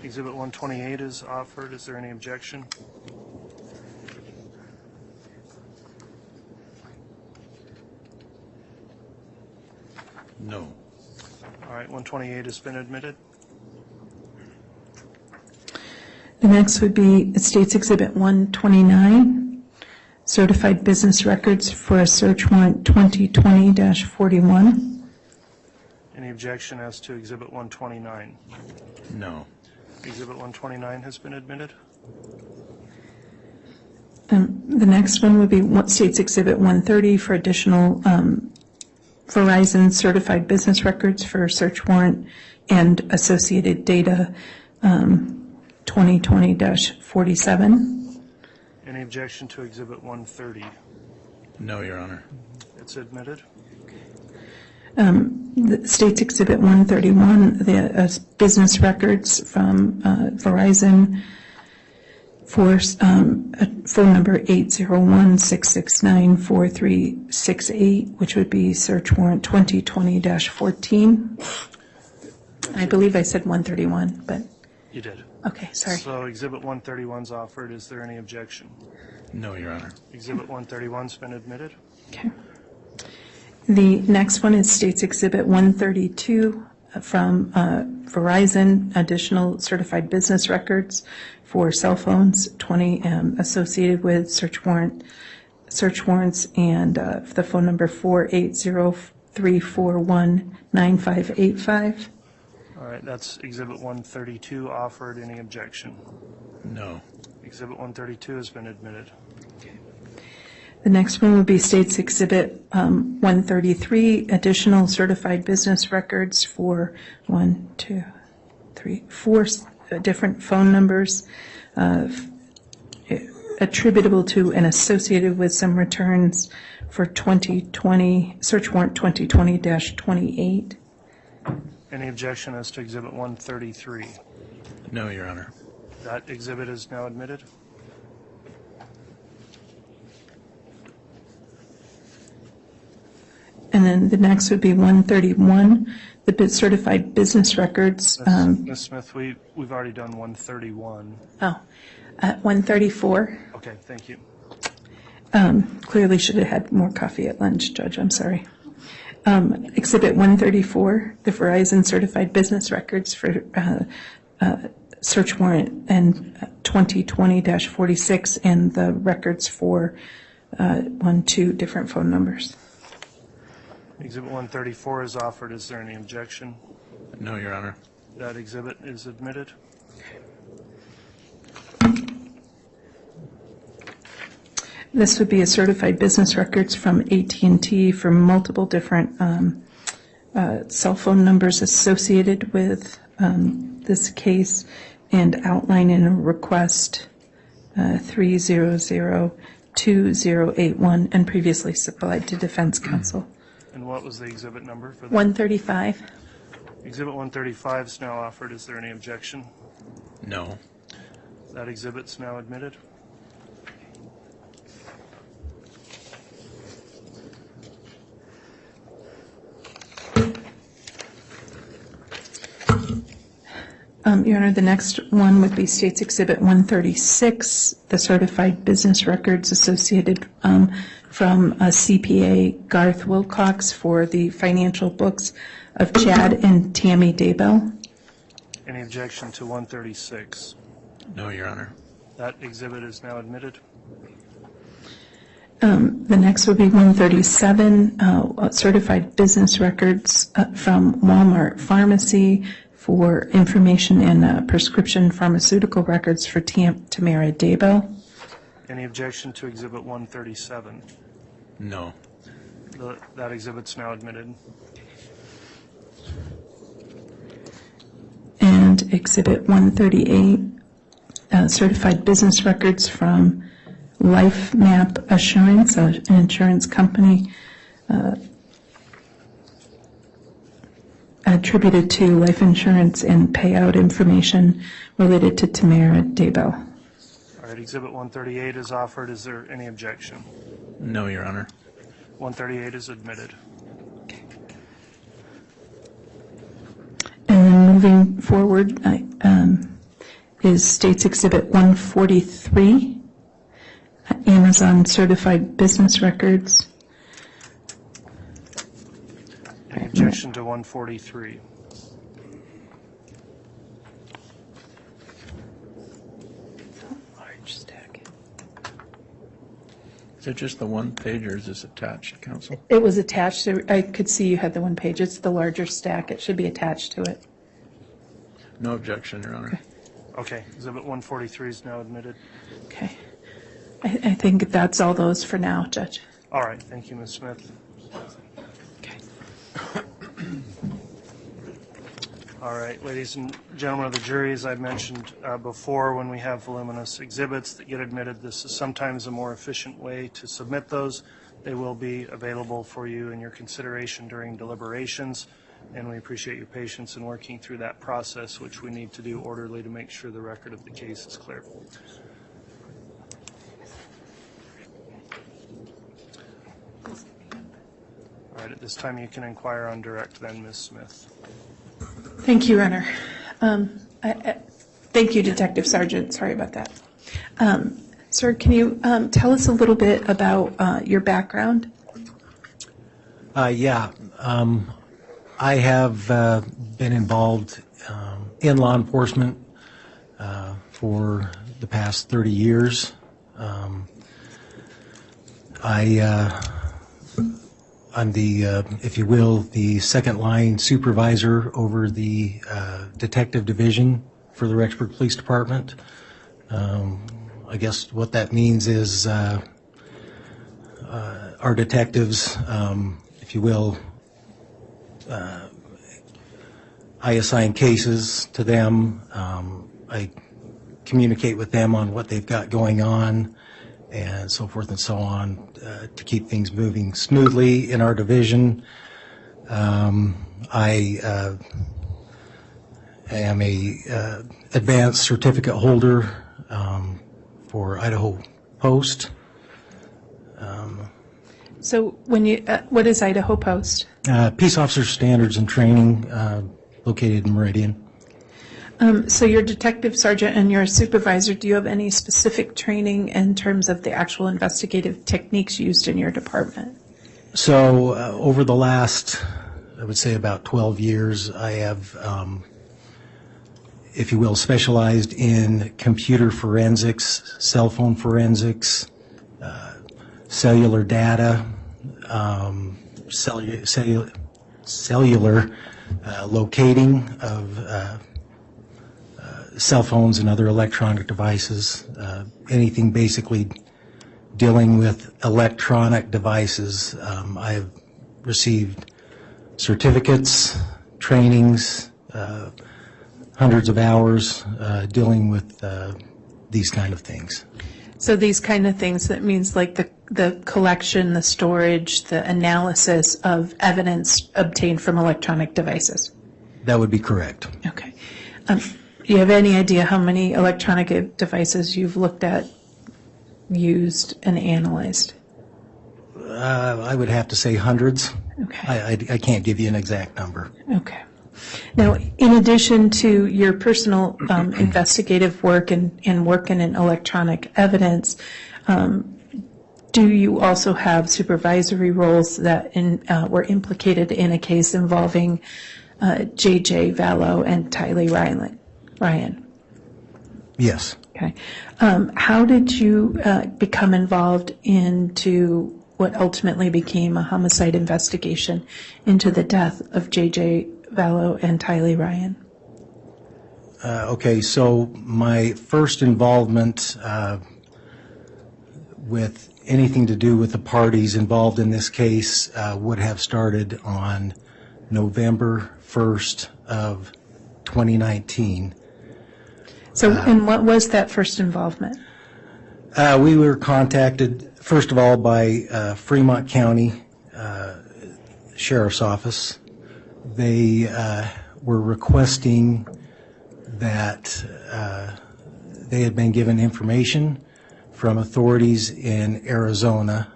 [SPEAKER 1] Exhibit 128 is offered. Is there any objection?
[SPEAKER 5] No.
[SPEAKER 1] All right, 128 has been admitted.
[SPEAKER 11] The next would be State's Exhibit 129, certified business records for a search warrant 2020-41.
[SPEAKER 1] Any objection as to Exhibit 129?
[SPEAKER 5] No.
[SPEAKER 1] Exhibit 129 has been admitted.
[SPEAKER 11] The next one would be State's Exhibit 130 for additional Verizon certified business records for search warrant and associated data 2020-47.
[SPEAKER 1] Any objection to Exhibit 130?
[SPEAKER 5] No, Your Honor.
[SPEAKER 1] It's admitted.
[SPEAKER 11] The State's Exhibit 131, the business records from Verizon for phone number 801-669-4368, which would be search warrant 2020-14. I believe I said 131, but
[SPEAKER 1] You did.
[SPEAKER 11] okay, sorry.
[SPEAKER 1] So Exhibit 131 is offered. Is there any objection?
[SPEAKER 5] No, Your Honor.
[SPEAKER 1] Exhibit 131's been admitted.
[SPEAKER 11] Okay. The next one is State's Exhibit 132 from Verizon, additional certified business records for cell phones, 20 associated with search warrants, and the phone number 480-341-9585.
[SPEAKER 1] All right, that's Exhibit 132 offered. Any objection?
[SPEAKER 5] No.
[SPEAKER 1] Exhibit 132 has been admitted.
[SPEAKER 11] The next one would be State's Exhibit 133, additional certified business records for 4 different phone numbers attributable to and associated with some returns for 2020, search warrant 2020-28.
[SPEAKER 1] Any objection as to Exhibit 133?
[SPEAKER 5] No, Your Honor.
[SPEAKER 1] That exhibit is now admitted.
[SPEAKER 11] And then the next would be 131, the certified business records.
[SPEAKER 1] Ms. Smith, we've already done 131.
[SPEAKER 11] 134.
[SPEAKER 1] Okay, thank you.
[SPEAKER 11] Clearly should have had more coffee at lunch, Judge, I'm sorry. Exhibit 134, the Verizon certified business records for search warrant and 2020-46, and the records for 2 different phone numbers.
[SPEAKER 1] Exhibit 134 is offered. Is there any objection?
[SPEAKER 5] No, Your Honor.
[SPEAKER 1] That exhibit is admitted.
[SPEAKER 11] This would be a certified business records from AT&T for multiple different cell phone numbers associated with this case, and outline in a request 3002081 and previously supplied to Defense Counsel.
[SPEAKER 1] And what was the exhibit number for that?
[SPEAKER 11] 135.
[SPEAKER 1] Exhibit 135 is now offered. Is there any objection?
[SPEAKER 5] No.
[SPEAKER 1] That exhibit's now admitted.
[SPEAKER 11] Your Honor, the next one would be State's Exhibit 136, the certified business records associated from CPA Garth Wilcox for the financial books of Chad and Tammy Daybell.
[SPEAKER 1] Any objection to 136?
[SPEAKER 5] No, Your Honor.
[SPEAKER 1] That exhibit is now admitted.
[SPEAKER 11] The next would be 137, certified business records from Walmart Pharmacy for information and prescription pharmaceutical records for Tamara Daybell.
[SPEAKER 1] Any objection to Exhibit 137?
[SPEAKER 5] No.
[SPEAKER 1] That exhibit's now admitted.
[SPEAKER 11] And Exhibit 138, certified business records from Life Map Assurance, an insurance company attributed to life insurance and payout information related to Tamara Daybell.
[SPEAKER 1] All right, Exhibit 138 is offered. Is there any objection?
[SPEAKER 5] No, Your Honor.
[SPEAKER 11] And
[SPEAKER 1] 138 is admitted.
[SPEAKER 11] then moving forward is State's Exhibit 143, Amazon Certified Business Records.
[SPEAKER 1] Any objection to 143?
[SPEAKER 11] Large stack.
[SPEAKER 5] Is it just the one page or is this attached, Counsel?
[SPEAKER 11] It was attached. I could see you had the one page. It's the larger stack. It should be attached to it.
[SPEAKER 5] No objection, Your Honor.
[SPEAKER 1] Okay, Exhibit 143 is now admitted.
[SPEAKER 11] Okay. I think that's all those for now, Judge.
[SPEAKER 1] All right, thank you, Ms. Smith.
[SPEAKER 11] Okay.
[SPEAKER 1] All right, ladies and gentlemen of the jury, as I mentioned before, when we have voluminous exhibits that get admitted, this is sometimes a more efficient way to submit those. They will be available for you in your consideration during deliberations, and we appreciate your patience in working through that process, which we need to do orderly to make sure the record of the case is clear. All right, at this time you can inquire on direct then, Ms. Smith.
[SPEAKER 11] Thank you, Your Honor. Thank you, Detective Sergeant. Sorry about that. Sir, can you tell us a little bit about your background?
[SPEAKER 15] Yeah. I have been involved in law enforcement for the past 30 years. I'm the, if you will, the second line supervisor over the detective division for the Rexburg Police Department. I guess what that means is our detectives, if you will, I assign cases to them. I communicate with them on what they've got going on and so forth and so on to keep things moving smoothly in our division. I am a advanced certificate holder for Idaho Post.
[SPEAKER 11] So when you, what is Idaho Post?
[SPEAKER 15] Peace Officer Standards and Training, located in Meridian.
[SPEAKER 11] So you're detective sergeant and you're a supervisor. Do you have any specific training in terms of the actual investigative techniques used in your department?
[SPEAKER 15] So over the last, I would say about 12 years, I have, if you will, specialized in computer forensics, cell phone forensics, cellular data, cellular locating of cell phones and other electronic devices, anything basically dealing with electronic devices. I have received certificates, trainings, hundreds of hours dealing with these kind of things.
[SPEAKER 11] So these kind of things, that means like the collection, the storage, the analysis of evidence obtained from electronic devices?
[SPEAKER 15] That would be correct.
[SPEAKER 11] Okay. Do you have any idea how many electronic devices you've looked at, used, and analyzed?
[SPEAKER 15] I would have to say hundreds.
[SPEAKER 11] Okay.
[SPEAKER 15] I can't give you an exact number.
[SPEAKER 11] Okay. Now, in addition to your personal investigative work and working in electronic evidence, do you also have supervisory roles that were implicated in a case involving J.J. Vallow and Tylee Ryan?
[SPEAKER 15] Yes.
[SPEAKER 11] Okay. How did you become involved into what ultimately became a homicide investigation into the death of J.J. Vallow and Tylee Ryan?
[SPEAKER 15] Okay, so my first involvement with anything to do with the parties involved in this case would have started on November 1st of 2019.
[SPEAKER 11] So, and what was that first involvement?
[SPEAKER 15] We were contacted, first of all, by Fremont County Sheriff's Office. They were requesting that they had been given information from authorities in Arizona.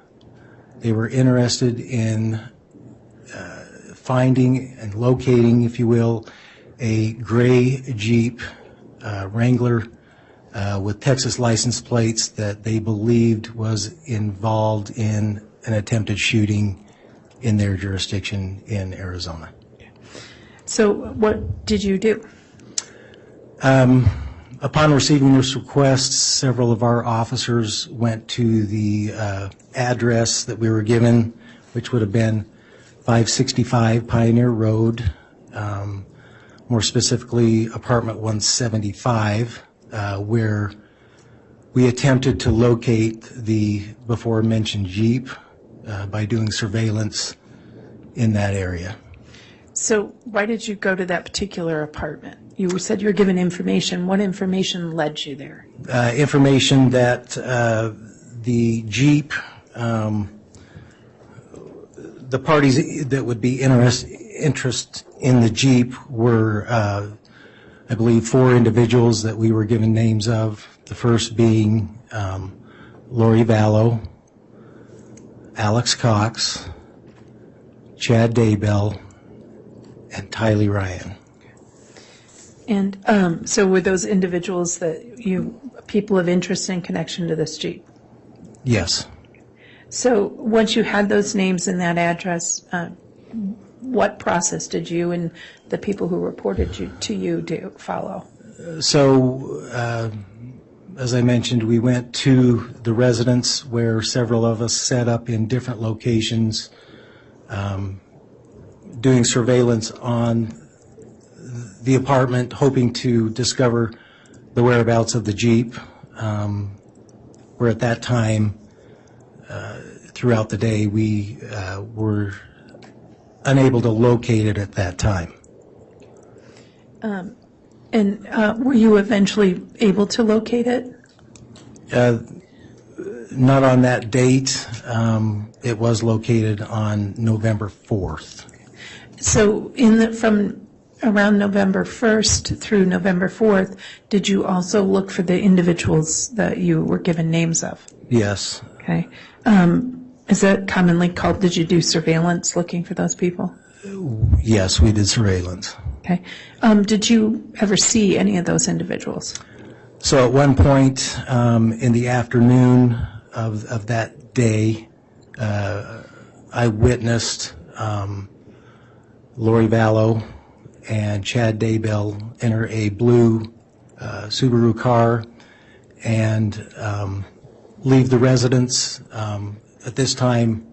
[SPEAKER 15] They were interested in finding and locating, if you will, a gray Jeep Wrangler with Texas license plates that they believed was involved in an attempted shooting in their jurisdiction in Arizona.
[SPEAKER 11] So what did you do?
[SPEAKER 15] Upon receiving this request, several of our officers went to the address that we were given, which would have been 565 Pioneer Road, more specifically apartment 175, where we attempted to locate the before mentioned Jeep by doing surveillance in that area.
[SPEAKER 11] So why did you go to that particular apartment? You said you were given information. What information led you there?
[SPEAKER 15] Information that the Jeep, the parties that would be interest in the Jeep were, I believe, 4 individuals that we were given names of. The first being Lori Vallow, Alex Cox, Chad Daybell, and Tylee Ryan.
[SPEAKER 11] And so were those individuals that people of interest in connection to this Jeep?
[SPEAKER 15] Yes.
[SPEAKER 11] So once you had those names and that address, what process did you and the people who reported to you follow?
[SPEAKER 15] So, as I mentioned, we went to the residence where several of us set up in different locations, doing surveillance on the apartment, hoping to discover the whereabouts of the Jeep, where at that time, throughout the day, we were unable to locate it at that time.
[SPEAKER 11] And were you eventually able to locate it?
[SPEAKER 15] Not on that date. It was located on November 4th.
[SPEAKER 11] So from around November 1st through November 4th, did you also look for the individuals that you were given names of?
[SPEAKER 15] Yes.
[SPEAKER 11] Okay. Is that commonly called, did you do surveillance looking for those people?
[SPEAKER 15] Yes, we did surveillance.
[SPEAKER 11] Okay. Did you ever see any of those individuals?
[SPEAKER 15] So at one point in the afternoon of that day, I witnessed Lori Vallow and Chad Daybell enter a blue Subaru car and leave the residence. At this time,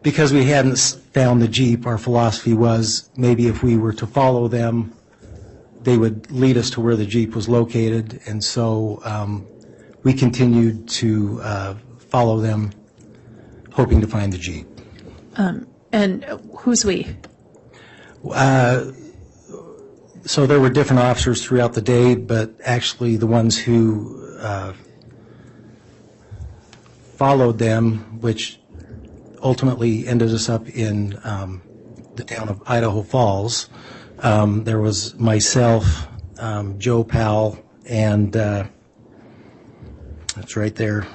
[SPEAKER 15] because we hadn't found the Jeep, our philosophy was maybe if we were to follow them, they would lead us to where the Jeep was located. And so we continued to follow them, hoping to find the Jeep.
[SPEAKER 11] And who's we?
[SPEAKER 15] So there were different officers throughout the day, but actually the ones who followed them, which ultimately ended us up in the town of Idaho Falls. There was myself, Joe Powell, and that's right there.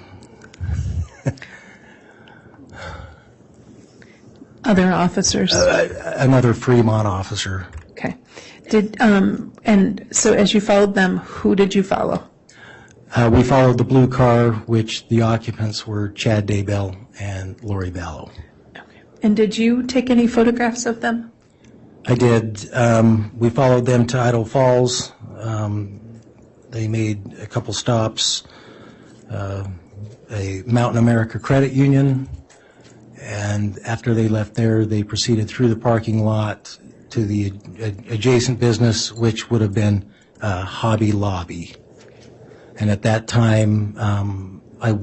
[SPEAKER 11] Other officers?
[SPEAKER 15] Another Fremont officer.
[SPEAKER 11] Okay. And so as you followed them, who did you follow?
[SPEAKER 15] We followed the blue car, which the occupants were Chad Daybell and Lori Vallow.
[SPEAKER 11] Okay. And did you take any photographs of them?
[SPEAKER 15] I did. We followed them to Idaho Falls. They made a couple stops, a Mountain America Credit Union, and after they left there, they proceeded through the parking lot to the adjacent business, which would have been Hobby Lobby. And at that time, I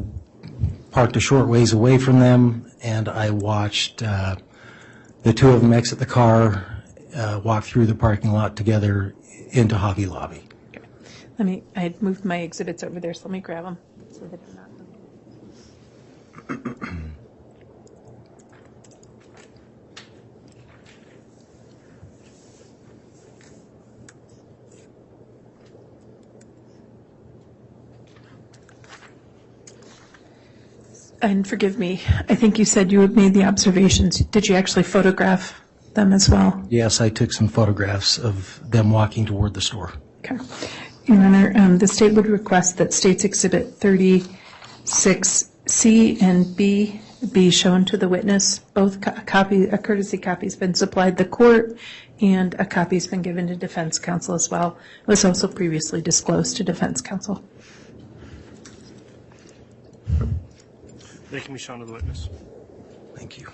[SPEAKER 15] parked a short ways away from them, and I watched the two of them exit the car, walk through the parking lot together into Hobby Lobby.
[SPEAKER 11] I had moved my exhibits over there, so let me grab them. So that they're not. And forgive me, I think you said you had made the observations. Did you actually photograph them as well?
[SPEAKER 15] Yes, I took some photographs of them walking toward the store.
[SPEAKER 11] Okay. Your Honor, the state would request that States Exhibit 36C and B be shown to the witness. Both a courtesy copy has been supplied the court, and a copy has been given to defense counsel as well. It was also previously disclosed to defense counsel.
[SPEAKER 1] They can be shown to the witness.
[SPEAKER 15] Thank you.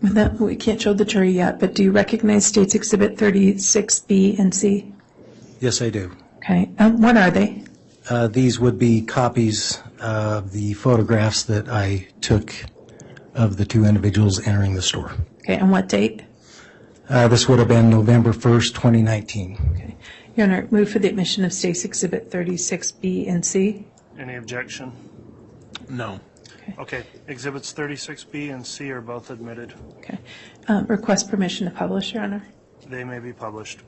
[SPEAKER 11] With that, we can't show the jury yet, but do you recognize States Exhibit 36B and C?
[SPEAKER 15] Yes, I do.
[SPEAKER 11] Okay. What are they?
[SPEAKER 15] These would be copies of the photographs that I took of the two individuals entering the store.
[SPEAKER 11] Okay. And what date?
[SPEAKER 15] This would have been November 1st, 2019.
[SPEAKER 11] Okay. Your Honor, move for the admission of States Exhibit 36B and C.
[SPEAKER 1] Any objection?
[SPEAKER 5] No.
[SPEAKER 1] Okay. Exhibits 36B and C are both admitted.
[SPEAKER 11] Okay. Request permission to publish, Your Honor.
[SPEAKER 1] They may be published.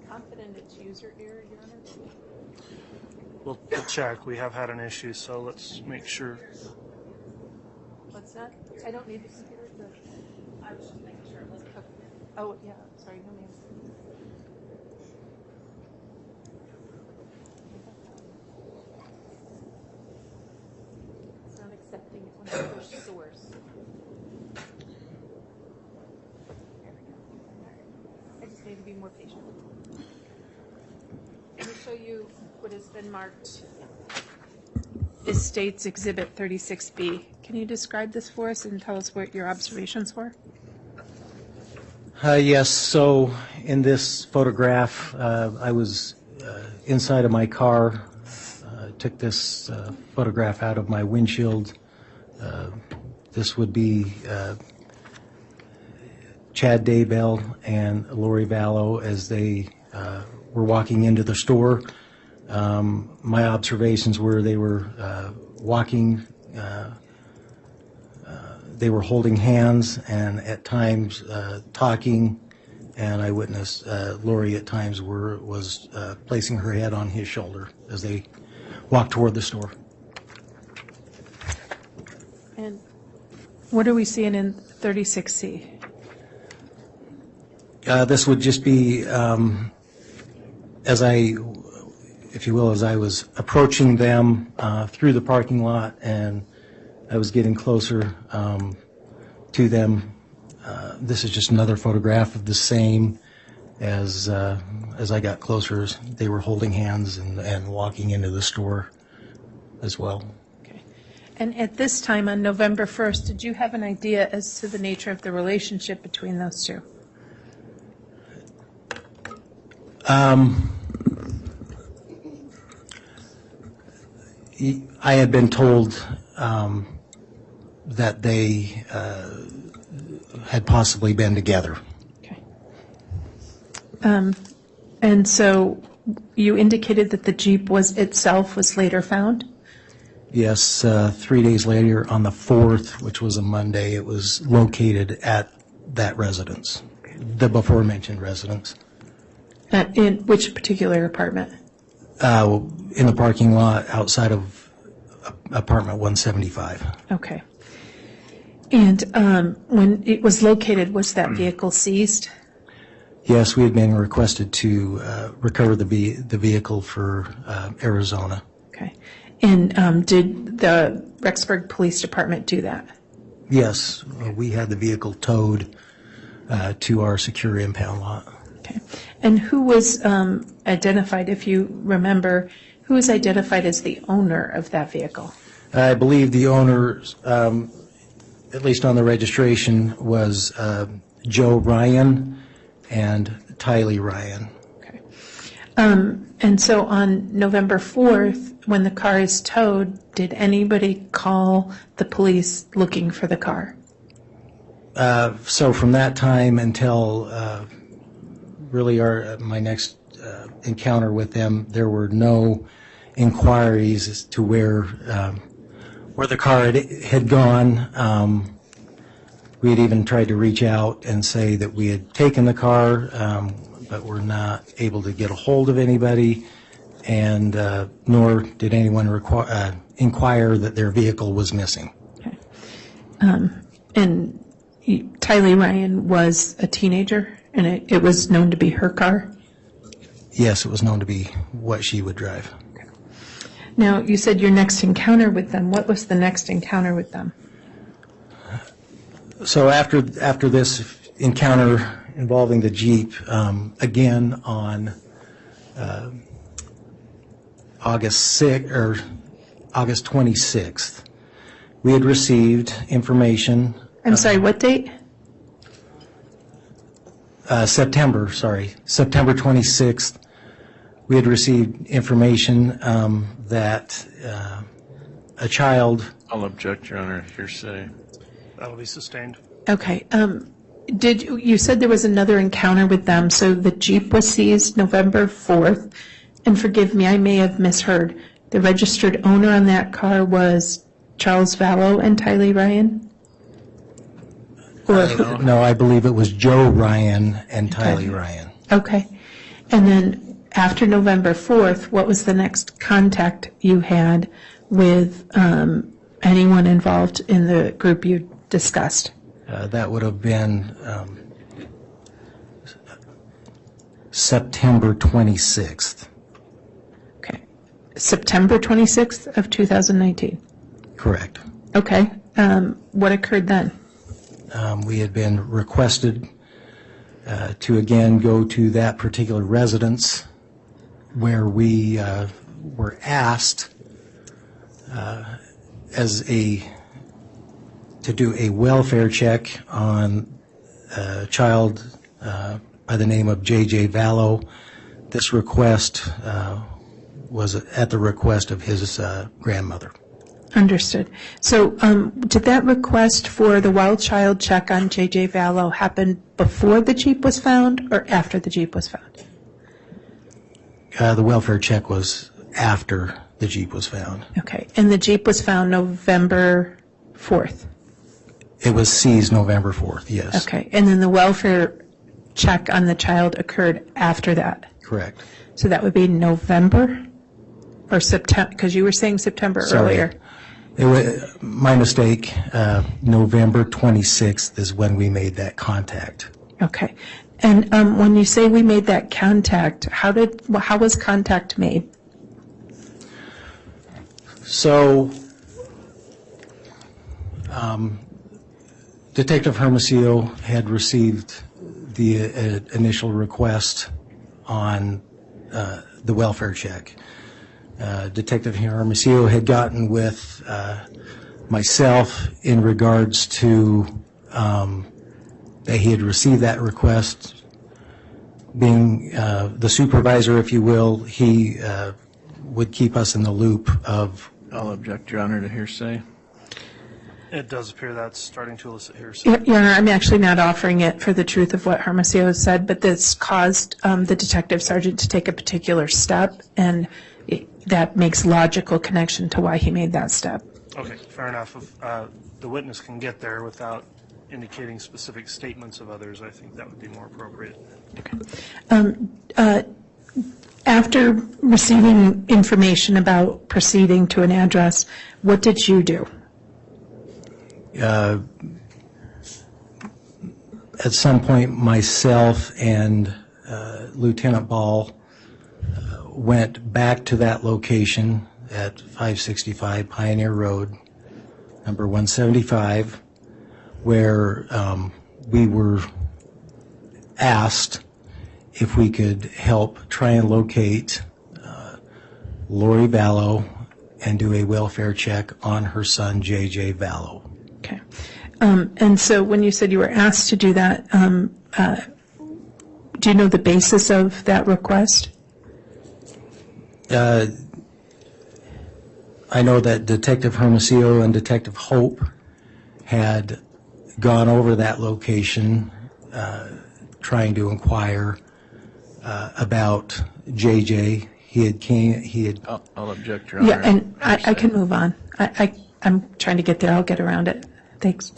[SPEAKER 11] Confident it's user error, Your Honor?
[SPEAKER 1] We'll check. We have had an issue, so let's make sure.
[SPEAKER 11] What's that? I don't need the computer. I was just making sure it wasn't. Oh, yeah. Sorry, no ma'am. It's not accepting it when I push source. There we go. I just need to be more patient. Let me show you what has been marked is States Exhibit 36B. Can you describe this for us and tell us what your observations were?
[SPEAKER 15] Yes, so in this photograph, I was inside of my car, took this photograph out of my windshield. This would be Chad Daybell and Lori Vallow as they were walking into the store. My observations were they were walking, they were holding hands and at times talking, and I witnessed Lori at times was placing her head on his shoulder as they walked toward the store.
[SPEAKER 11] And what are we seeing in 36C?
[SPEAKER 15] This would just be as I, if you will, as I was approaching them through the parking lot and I was getting closer to them. This is just another photograph of the same as I got closer. They were holding hands and walking into the store as well.
[SPEAKER 11] Okay. And at this time on November 1st, did you have an idea as to the nature of the relationship between those two?
[SPEAKER 15] I had been told that they had possibly been together.
[SPEAKER 11] Okay. And so you indicated that the Jeep itself was later found?
[SPEAKER 15] Yes, 3 days later on the 4th, which was a Monday, it was located at that residence, the before-mentioned residence.
[SPEAKER 11] In which particular apartment?
[SPEAKER 15] In the parking lot outside of apartment 175.
[SPEAKER 11] Okay. And when it was located, was that vehicle seized?
[SPEAKER 15] Yes, we had been requested to recover the vehicle for Arizona.
[SPEAKER 11] Okay. And did the Rexburg Police Department do that?
[SPEAKER 15] Yes, we had the vehicle towed to our secure impound lot.
[SPEAKER 11] Okay. And who was identified, if you remember, who was identified as the owner of that vehicle?
[SPEAKER 15] I believe the owner, at least on the registration, was Joe Ryan and Tylee Ryan.
[SPEAKER 11] Okay. And so on November 4th, when the car is towed, did anybody call the police looking for the car?
[SPEAKER 15] So from that time until really my next encounter with them, there were no inquiries as to where the car had gone. We had even tried to reach out and say that we had taken the car, but were not able to get a hold of anybody, and nor did anyone inquire that their vehicle was missing.
[SPEAKER 11] Okay. And Tylee Ryan was a teenager, and it was known to be her car?
[SPEAKER 15] Yes, it was known to be what she would drive.
[SPEAKER 11] Now, you said your next encounter with them. What was the next encounter with them?
[SPEAKER 15] So after this encounter involving the Jeep, again on August 26th, we had received information.
[SPEAKER 11] I'm sorry, what date?
[SPEAKER 15] September 26th. We had received information that a child.
[SPEAKER 5] I'll object, Your Honor. Hearsay.
[SPEAKER 1] That'll be sustained.
[SPEAKER 11] Okay. You said there was another encounter with them, so the Jeep was seized November 4th, and forgive me, I may have misheard. The registered owner on that car was Charles Vallow and Tylee Ryan?
[SPEAKER 15] No, I believe it was Joe Ryan and Tylee Ryan.
[SPEAKER 11] Okay. And then after November 4th, what was the next contact you had with anyone involved in the group you discussed?
[SPEAKER 15] That would have been September 26th.
[SPEAKER 11] Okay. September 26th of 2019?
[SPEAKER 15] Correct.
[SPEAKER 11] Okay. What occurred then?
[SPEAKER 15] We had been requested to again go to that particular residence where we were asked to do a welfare check on a child by the name of J.J. Vallow. This request was at the request of his grandmother.
[SPEAKER 11] Understood. So did that request for the wild child check on J.J. Vallow happen before the Jeep was found or after the Jeep was found?
[SPEAKER 15] The welfare check was after the Jeep was found.
[SPEAKER 11] Okay. And the Jeep was found November 4th?
[SPEAKER 15] It was seized November 4th, yes.
[SPEAKER 11] Okay. And then the welfare check on the child occurred after that?
[SPEAKER 15] Correct.
[SPEAKER 11] So that would be November or September, because you were saying September earlier.
[SPEAKER 15] It was, my mistake, November 26th is when we made that contact.
[SPEAKER 11] Okay. And when you say we made that contact, how was contact made?
[SPEAKER 15] So, Detective Hermosillo had received the initial request on the welfare check. Detective Hermosillo had gotten with myself in regards to that he had received that request. Being the supervisor, if you will, he would keep us in the loop of.
[SPEAKER 5] I'll object, Your Honor, to hearsay.
[SPEAKER 1] It does appear that's starting to elicit hearsay.
[SPEAKER 11] Your Honor, I'm actually not offering it for the truth of what Hermosillo said, but this caused the detective sergeant to take a particular step, and that makes logical connection to why he made that step.
[SPEAKER 1] Okay, fair enough. If the witness can get there without indicating specific statements of others, I think that would be more appropriate.
[SPEAKER 11] Okay. After receiving information about proceeding to an address, what did you do?
[SPEAKER 15] At some point, myself and Lieutenant Ball went back to that location at 565 Pioneer Road, number 175, where we were asked if we could help try and locate Lori Vallow and do a welfare check on her son, J.J. Vallow.
[SPEAKER 11] Okay. And so when you said you were asked to do that, do you know the basis of that request?
[SPEAKER 15] I know that Detective Hermosillo and Detective Hope had gone over that location trying to inquire about JJ.
[SPEAKER 5] I'll object, Your Honor.
[SPEAKER 11] Yeah, and I can move on. I'm trying to get there. I'll get around it. Thanks.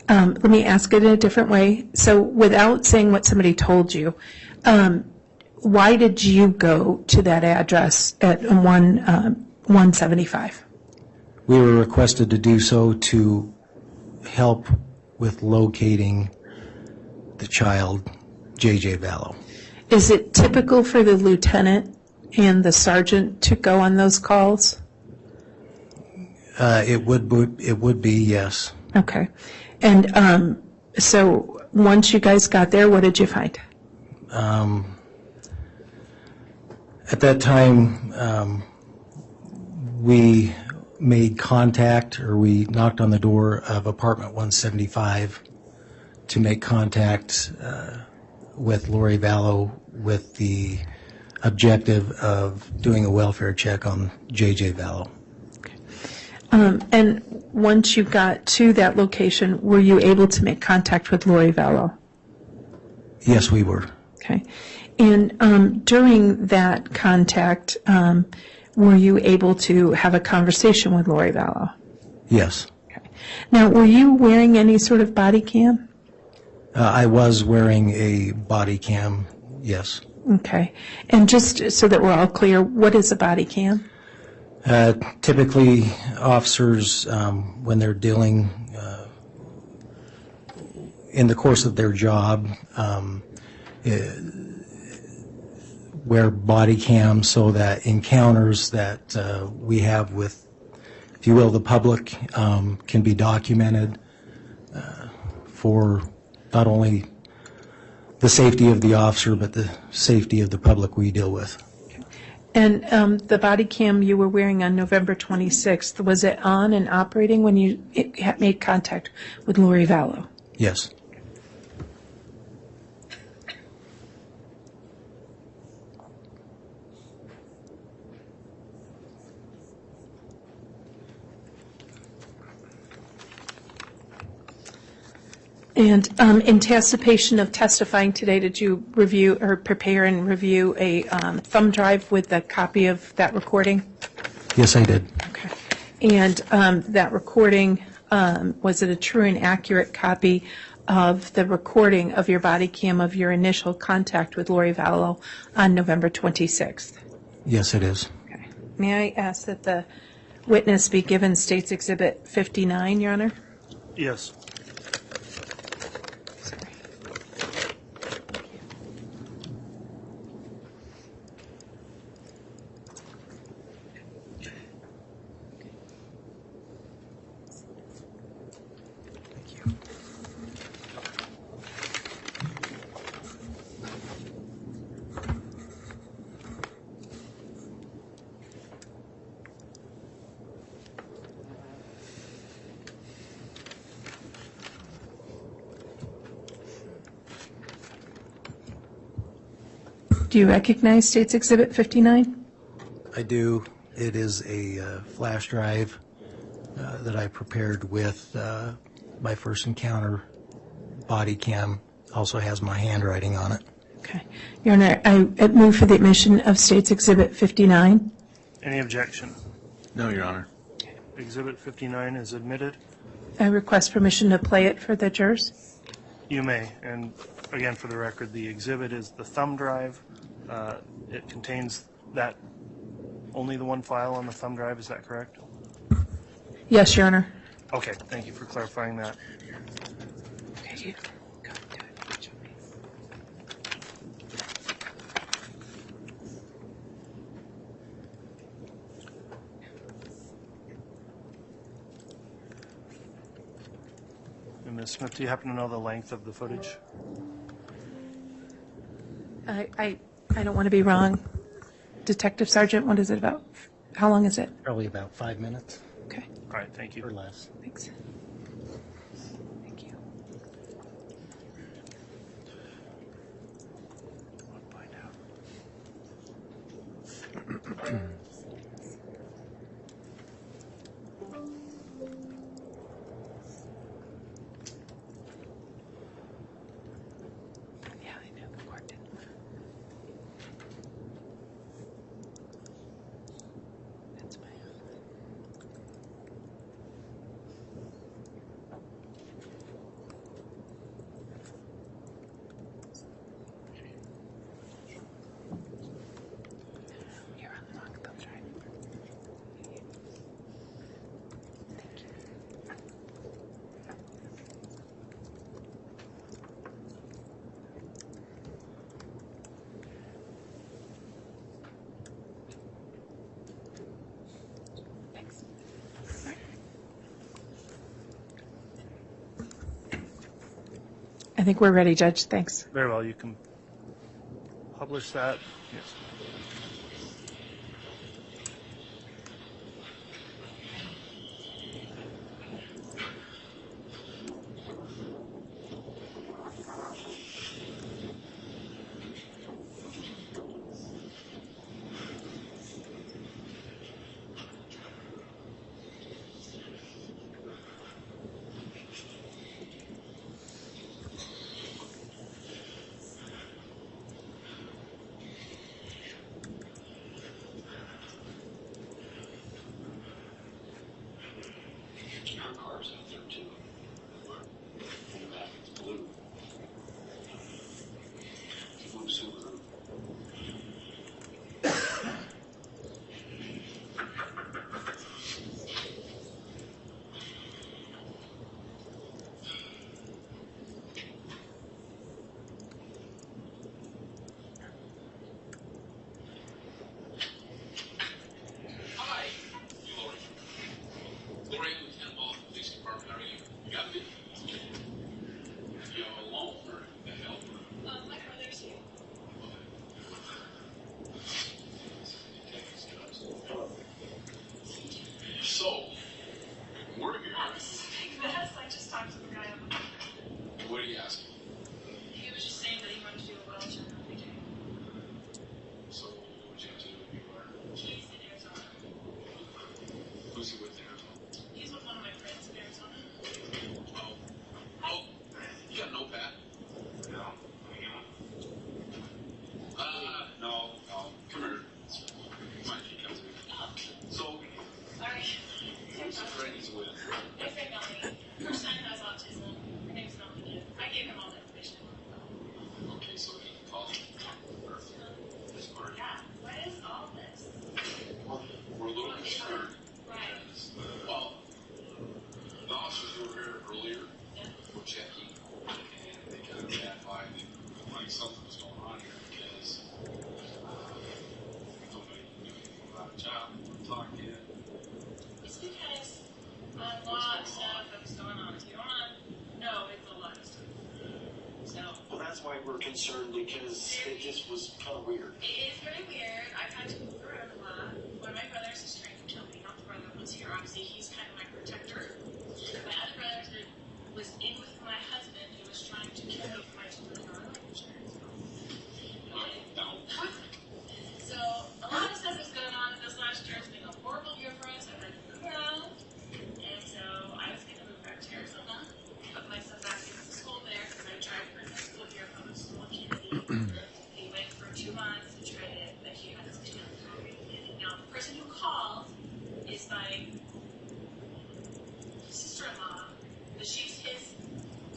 [SPEAKER 11] Let me ask it in a different way. So without saying what somebody told you, why did you go to that address at 175?
[SPEAKER 15] We were requested to do so to help with locating the child, JJ Vallow.
[SPEAKER 11] Is it typical for the lieutenant and the sergeant to go on those calls?
[SPEAKER 15] It would be, yes.
[SPEAKER 11] Okay. And so once you guys got there, what did you find?
[SPEAKER 15] At that time, we made contact, or we knocked on the door of apartment 175 to make contact with Lori Vallow with the objective of doing a welfare check on JJ Vallow.
[SPEAKER 11] And once you got to that location, were you able to make contact with Lori Vallow?
[SPEAKER 15] Yes, we were.
[SPEAKER 11] Okay. And during that contact, were you able to have a conversation with Lori Vallow?
[SPEAKER 15] Yes.
[SPEAKER 11] Okay. Now, were you wearing any sort of body cam?
[SPEAKER 15] I was wearing a body cam, yes.
[SPEAKER 11] Okay. And just so that we're all clear, what is a body cam?
[SPEAKER 15] Typically, officers, when they're dealing in the course of their job, wear body cams so that encounters that we have with, if you will, the public can be documented for not only the safety of the officer, but the safety of the public we deal with.
[SPEAKER 11] And the body cam you were wearing on November 26th, was it on and operating when you made contact with Lori Vallow?
[SPEAKER 15] Yes.
[SPEAKER 11] And in anticipation of testifying today, did you review or prepare and review a thumb drive with a copy of that recording?
[SPEAKER 15] Yes, I did.
[SPEAKER 11] Okay. And that recording, was it a true and accurate copy of the recording of your body cam of your initial contact with Lori Vallow on November 26th?
[SPEAKER 15] Yes, it is.
[SPEAKER 11] Okay. May I ask that the witness be given State's Exhibit 59, Your Honor?
[SPEAKER 1] Yes.
[SPEAKER 11] Do you recognize State's Exhibit 59?
[SPEAKER 15] I do. It is a flash drive that I prepared with my first encounter body cam. Also has my handwriting on it.
[SPEAKER 11] Okay. Your Honor, I move for the admission of State's Exhibit 59.
[SPEAKER 1] Any objection?
[SPEAKER 5] No, Your Honor.
[SPEAKER 1] Exhibit 59 is admitted.
[SPEAKER 11] I request permission to play it for the jurors.
[SPEAKER 1] You may. And again, for the record, the exhibit is the thumb drive. It contains that, only the one file on the thumb drive, is that correct?
[SPEAKER 11] Yes, Your Honor.
[SPEAKER 1] Okay, thank you for clarifying that.
[SPEAKER 11] Okay.
[SPEAKER 1] And Ms. Smith, do you happen to know the length of the footage?
[SPEAKER 11] I don't want to be wrong. Detective Sergeant, what is it about? How long is it?
[SPEAKER 15] Probably about 5 minutes
[SPEAKER 11] Okay,
[SPEAKER 1] All right, thank you.
[SPEAKER 15] or less.
[SPEAKER 11] thanks. Thank you. I think we're ready, Judge. Thanks.
[SPEAKER 1] Very well, you can publish that. Yes.
[SPEAKER 16] Concerned because it just was kind of weird.
[SPEAKER 17] It is very weird. I've had to move around a lot. One of my brothers is trying to kill me. Not the brother that was here. Obviously, he's kind of my protector. My other brother was in with my husband who was trying to kill me for my $2 million life insurance. So a lot of stuff is going on this last year. It's been a horrible year for us. I've had to move around. And so I was going to move back to Arizona. Put myself back into school there because I tried for the school here, public school in Kennedy. He went for 2 months and tried it, but he had his COVID. Now, the person who called is my sister-in-law, but she's his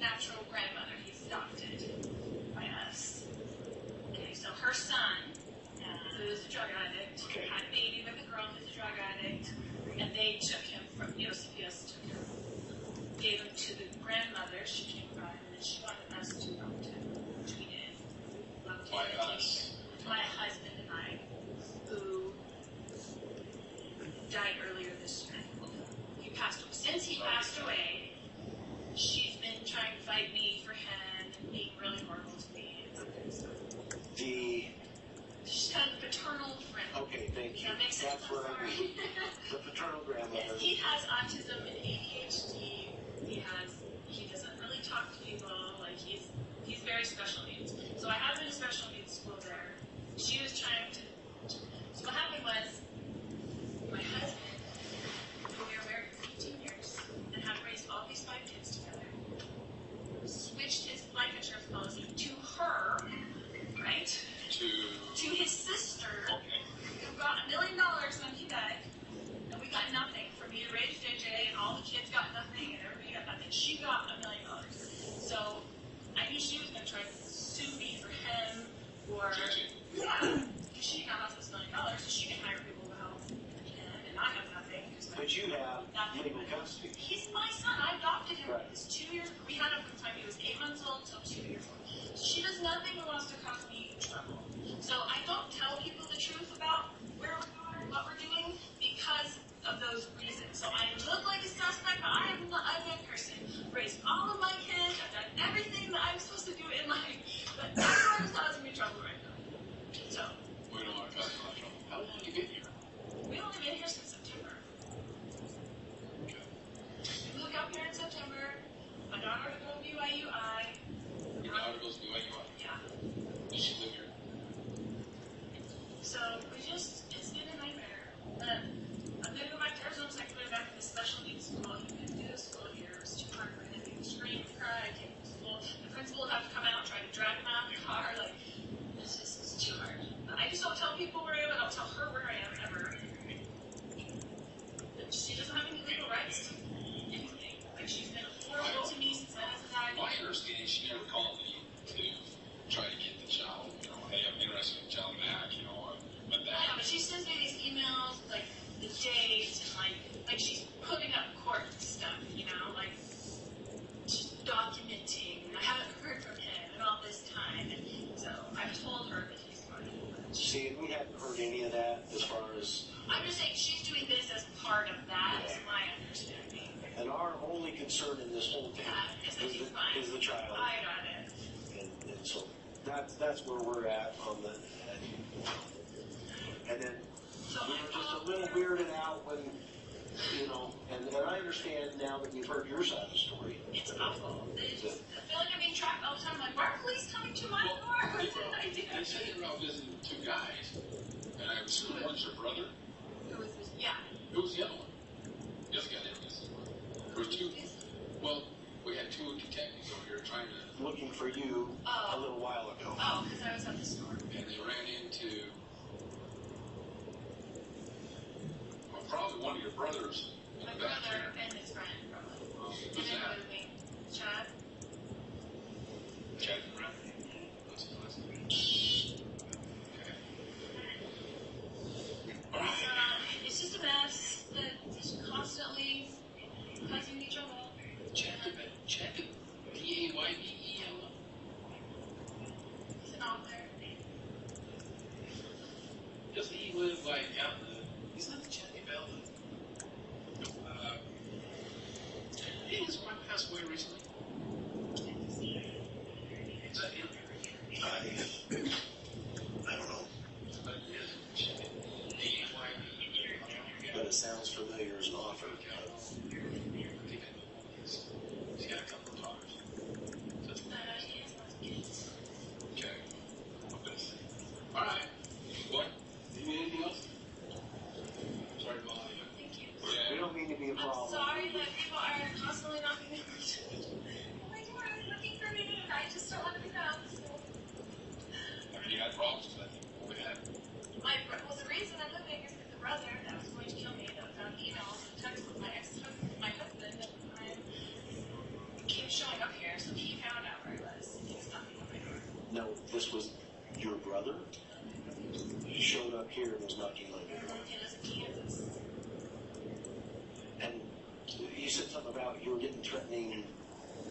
[SPEAKER 17] natural grandmother. He's adopted by us. Okay, so her son, who is a drug addict, had a baby with a girl who's a drug addict, and they took him from, CPS took him, gave him to the grandmother. She came by, and then she wanted us to adopt him, which we did.
[SPEAKER 16] By us?
[SPEAKER 17] My husband and I, who died earlier this year. He passed away. Since he passed away, she's been trying to fight me for him and being really horrible to me and that kind of stuff. She's kind of the paternal friend.
[SPEAKER 16] Okay, thank you.
[SPEAKER 17] That makes sense.
[SPEAKER 16] That's what I mean. The paternal grandmother.
[SPEAKER 17] Yes, he has autism and ADHD. He doesn't really talk to people. Like he's very special needs. So I have him in a special needs school there. She was trying to. So what happened was
[SPEAKER 16] you have legal custody.
[SPEAKER 17] He's my son. I adopted him.
[SPEAKER 16] Right.
[SPEAKER 17] He's 2 years. We had him from the time he was 8 months old till 2 years old. She does nothing that wants to cause me trouble. So I don't tell people the truth about where we're going, what we're doing, because of those reasons. So I look like a suspect, but I am not a good person. Raised all of my kids. I've done everything that I'm supposed to do in life. But everyone is causing me trouble right now. So.
[SPEAKER 16] We don't want to cause you trouble. How long have you been here?
[SPEAKER 17] We've only been here since September. We moved up here in September. My daughter to go to BYUI.
[SPEAKER 16] Your daughter goes to BYUI?
[SPEAKER 17] Yeah.
[SPEAKER 16] Does she live here?
[SPEAKER 17] So it's been a nightmare. I'm going to go back to Arizona so I can put her back in the special needs school. He couldn't do the school here. It was too hard for him. He would scream and cry. Take him to school. The principal would have to come out and try to drag him out of the car. Like, it's too hard. I just don't tell people where I am. I don't tell her where I am ever. She doesn't have any legal rights to anything. Like, she's been horrible to me since I was a child.
[SPEAKER 16] My understanding, she never called me to try to get the child, you know, hey, I'm interested in the child back, you know, but that.
[SPEAKER 17] Yeah, but she sends me these emails, like, the date, and, like she's putting up court stuff, you know, like, she's documenting, and I haven't heard from him in all this time, and so I've told her that he's going.
[SPEAKER 16] See, we haven't heard any of that as far as.
[SPEAKER 17] I'm just saying she's doing this as part of that, is my understanding.
[SPEAKER 16] And our only concern in this whole thing is the child.
[SPEAKER 17] I got it.
[SPEAKER 16] And so that's where we're at on the. And then we were just a little weirded out when, you know, and I understand now that you've heard your side of the story.
[SPEAKER 17] It's awful. I feel like I'm being tracked all the time. I'm like, why are police coming to my door? What did I do?
[SPEAKER 16] They said you're out visiting two guys, and I assume one's your brother.
[SPEAKER 17] Yeah.
[SPEAKER 16] Who was the other one? The other guy didn't listen. There were two. Well, we had two detectives over here trying to. Looking for you a little while ago.
[SPEAKER 17] Oh, because I was at the store.
[SPEAKER 16] And they ran into. Well, probably one of your brothers.
[SPEAKER 17] My brother and his friend, probably.
[SPEAKER 16] Who's that?
[SPEAKER 17] With me. Chad.
[SPEAKER 16] Chad and Brett.
[SPEAKER 17] It's just a mess. It's constantly causing me trouble.
[SPEAKER 16] Chad D-A-Y-B-E-L.
[SPEAKER 17] He's out there.
[SPEAKER 16] Doesn't he live like out in the? He's not the Chad Daybell. Didn't his wife pass away recently? Is that him? I don't know. But it is D-A-Y-B-E-L. But it sounds familiar as an offer. He's got a couple of daughters. Okay. All right. What? Do you need anything else? Sorry to bother you.
[SPEAKER 17] Thank you.
[SPEAKER 16] We don't mean to be a problem.
[SPEAKER 17] I'm sorry that people are constantly knocking me on my door and looking for me, and I just don't want to be found.
[SPEAKER 16] I mean, you had problems with that. What we had?
[SPEAKER 17] Well, the reason I'm living is that the brother that was going to kill me, that found emails and texts with my my husband at the time, kept showing up here, so he found out where I was. He was knocking on my door.
[SPEAKER 16] No, this was your brother? He showed up here and was knocking on your door.
[SPEAKER 17] He lives in Kansas.
[SPEAKER 16] And you said something about you were getting threatening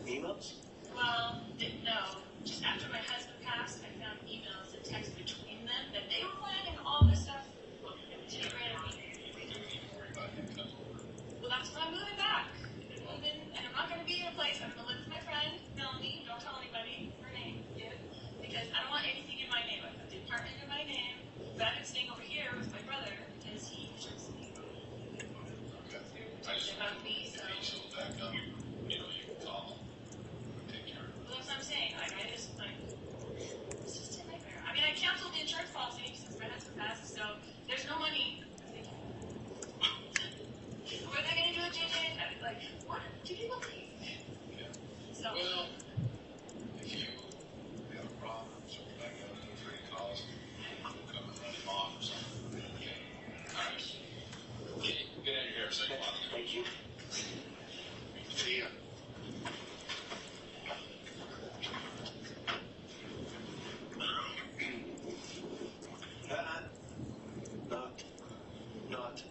[SPEAKER 16] emails?
[SPEAKER 17] Well, no. Just after my husband passed, I found emails and texts between them that they were planning all this stuff to get rid of me. Well, that's why I'm moving back. I'm moving, and I'm not going to be in a place. I'm going to live with my friend, Melanie. Don't tell anybody her name, because I don't want anything in my name. I put the apartment in my name, but I'm staying over here with my brother because he trusts me.
[SPEAKER 16] I just
[SPEAKER 17] About me, so.
[SPEAKER 16] she'll back up. You know, you can call them. Take care of it.
[SPEAKER 17] Well, that's what I'm saying. Like, it's just a nightmare. I mean, I canceled the insurance policy since my husband passed, so there's no money. What are they going to do with JJ? Like, what do people think?
[SPEAKER 16] Yeah.
[SPEAKER 17] So.
[SPEAKER 16] Well, if you have a problem, circle back out to the free calls, we'll come and run him off or something. Okay. All right. Okay, get out of here. Second one. Thank you. See ya. Not.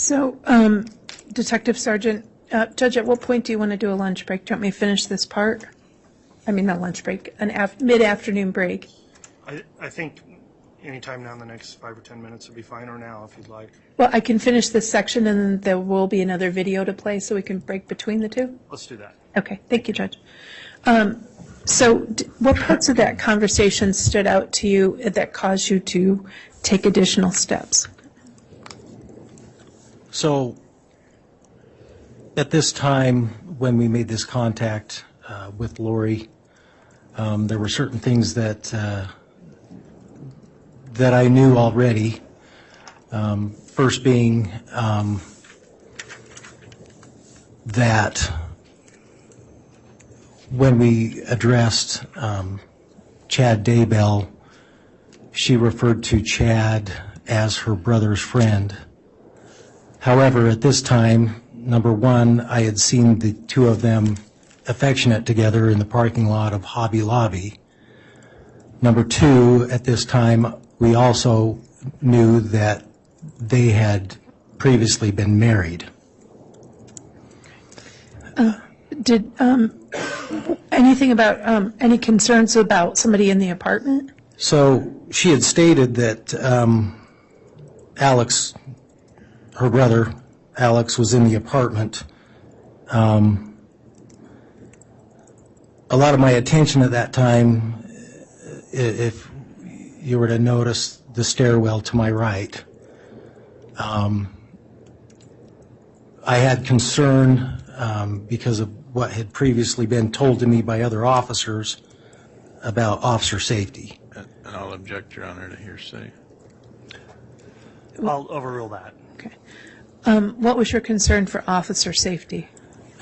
[SPEAKER 11] So, Detective Sergeant, Judge, at what point do you want to do a lunch break? Do you want me to finish this part? I mean, not lunch break, an mid-afternoon break.
[SPEAKER 1] I think anytime now in the next 5 or 10 minutes would be fine, or now if you'd like.
[SPEAKER 11] Well, I can finish this section and then there will be another video to play so we can break between the two?
[SPEAKER 1] Let's do that.
[SPEAKER 11] Okay, thank you, Judge. So what parts of that conversation stood out to you that caused you to take additional steps?
[SPEAKER 15] So at this time, when we made this contact with Lori, there were certain things that I knew already. First being that when we addressed Chad Daybell, she referred to Chad as her brother's friend. However, at this time, number one, I had seen the two of them affectionate together in the parking lot of Hobby Lobby. Number two, at this time, we also knew that they had previously been married.
[SPEAKER 11] Did anything about any concerns about somebody in the apartment?
[SPEAKER 15] So she had stated that Alex, her brother, Alex, was in the apartment. A lot of my attention at that time, if you were to notice the stairwell to my right, I had concern because of what had previously been told to me by other officers about officer safety.
[SPEAKER 5] And I'll object, Your Honor, to hearsay.
[SPEAKER 1] I'll overrule that.
[SPEAKER 11] Okay. What was your concern for officer safety?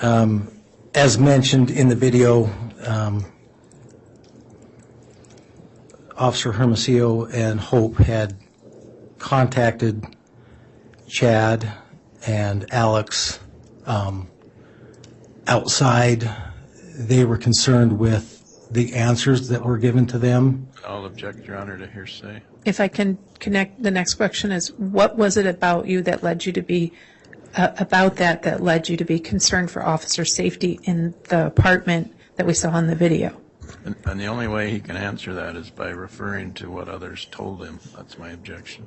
[SPEAKER 15] As mentioned in the video, Officer Hermosillo and Hope had contacted Chad and Alex outside. They were concerned with the answers that were given to them.
[SPEAKER 5] I'll object, Your Honor, to hearsay.
[SPEAKER 11] If I can connect, the next question is, what was it about you that led you to be, that led you to be concerned for officer safety in the apartment that we saw in the video?
[SPEAKER 5] And the only way he can answer that is by referring to what others told him. That's my objection.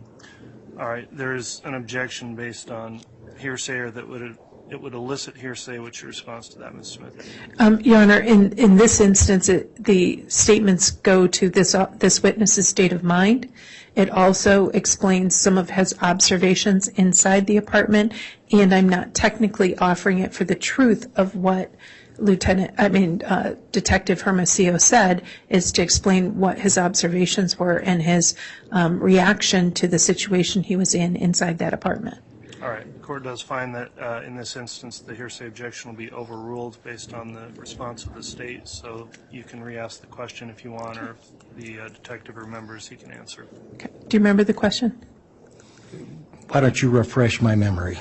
[SPEAKER 1] All right, there is an objection based on hearsay, or that it would elicit hearsay. What's your response to that, Ms. Smith?
[SPEAKER 11] Your Honor, in this instance, the statements go to this witness's state of mind. It also explains some of his observations inside the apartment, and I'm not technically offering it for the truth of what Detective Hermosillo said, is to explain what his observations were and his reaction to the situation he was in inside that apartment.
[SPEAKER 1] All right, the court does find that in this instance the hearsay objection will be overruled based on the response of the state, so you can re-ask the question if you want, or if the detective remembers, he can answer.
[SPEAKER 11] Okay. Do you remember the question?
[SPEAKER 15] Why don't you refresh my memory?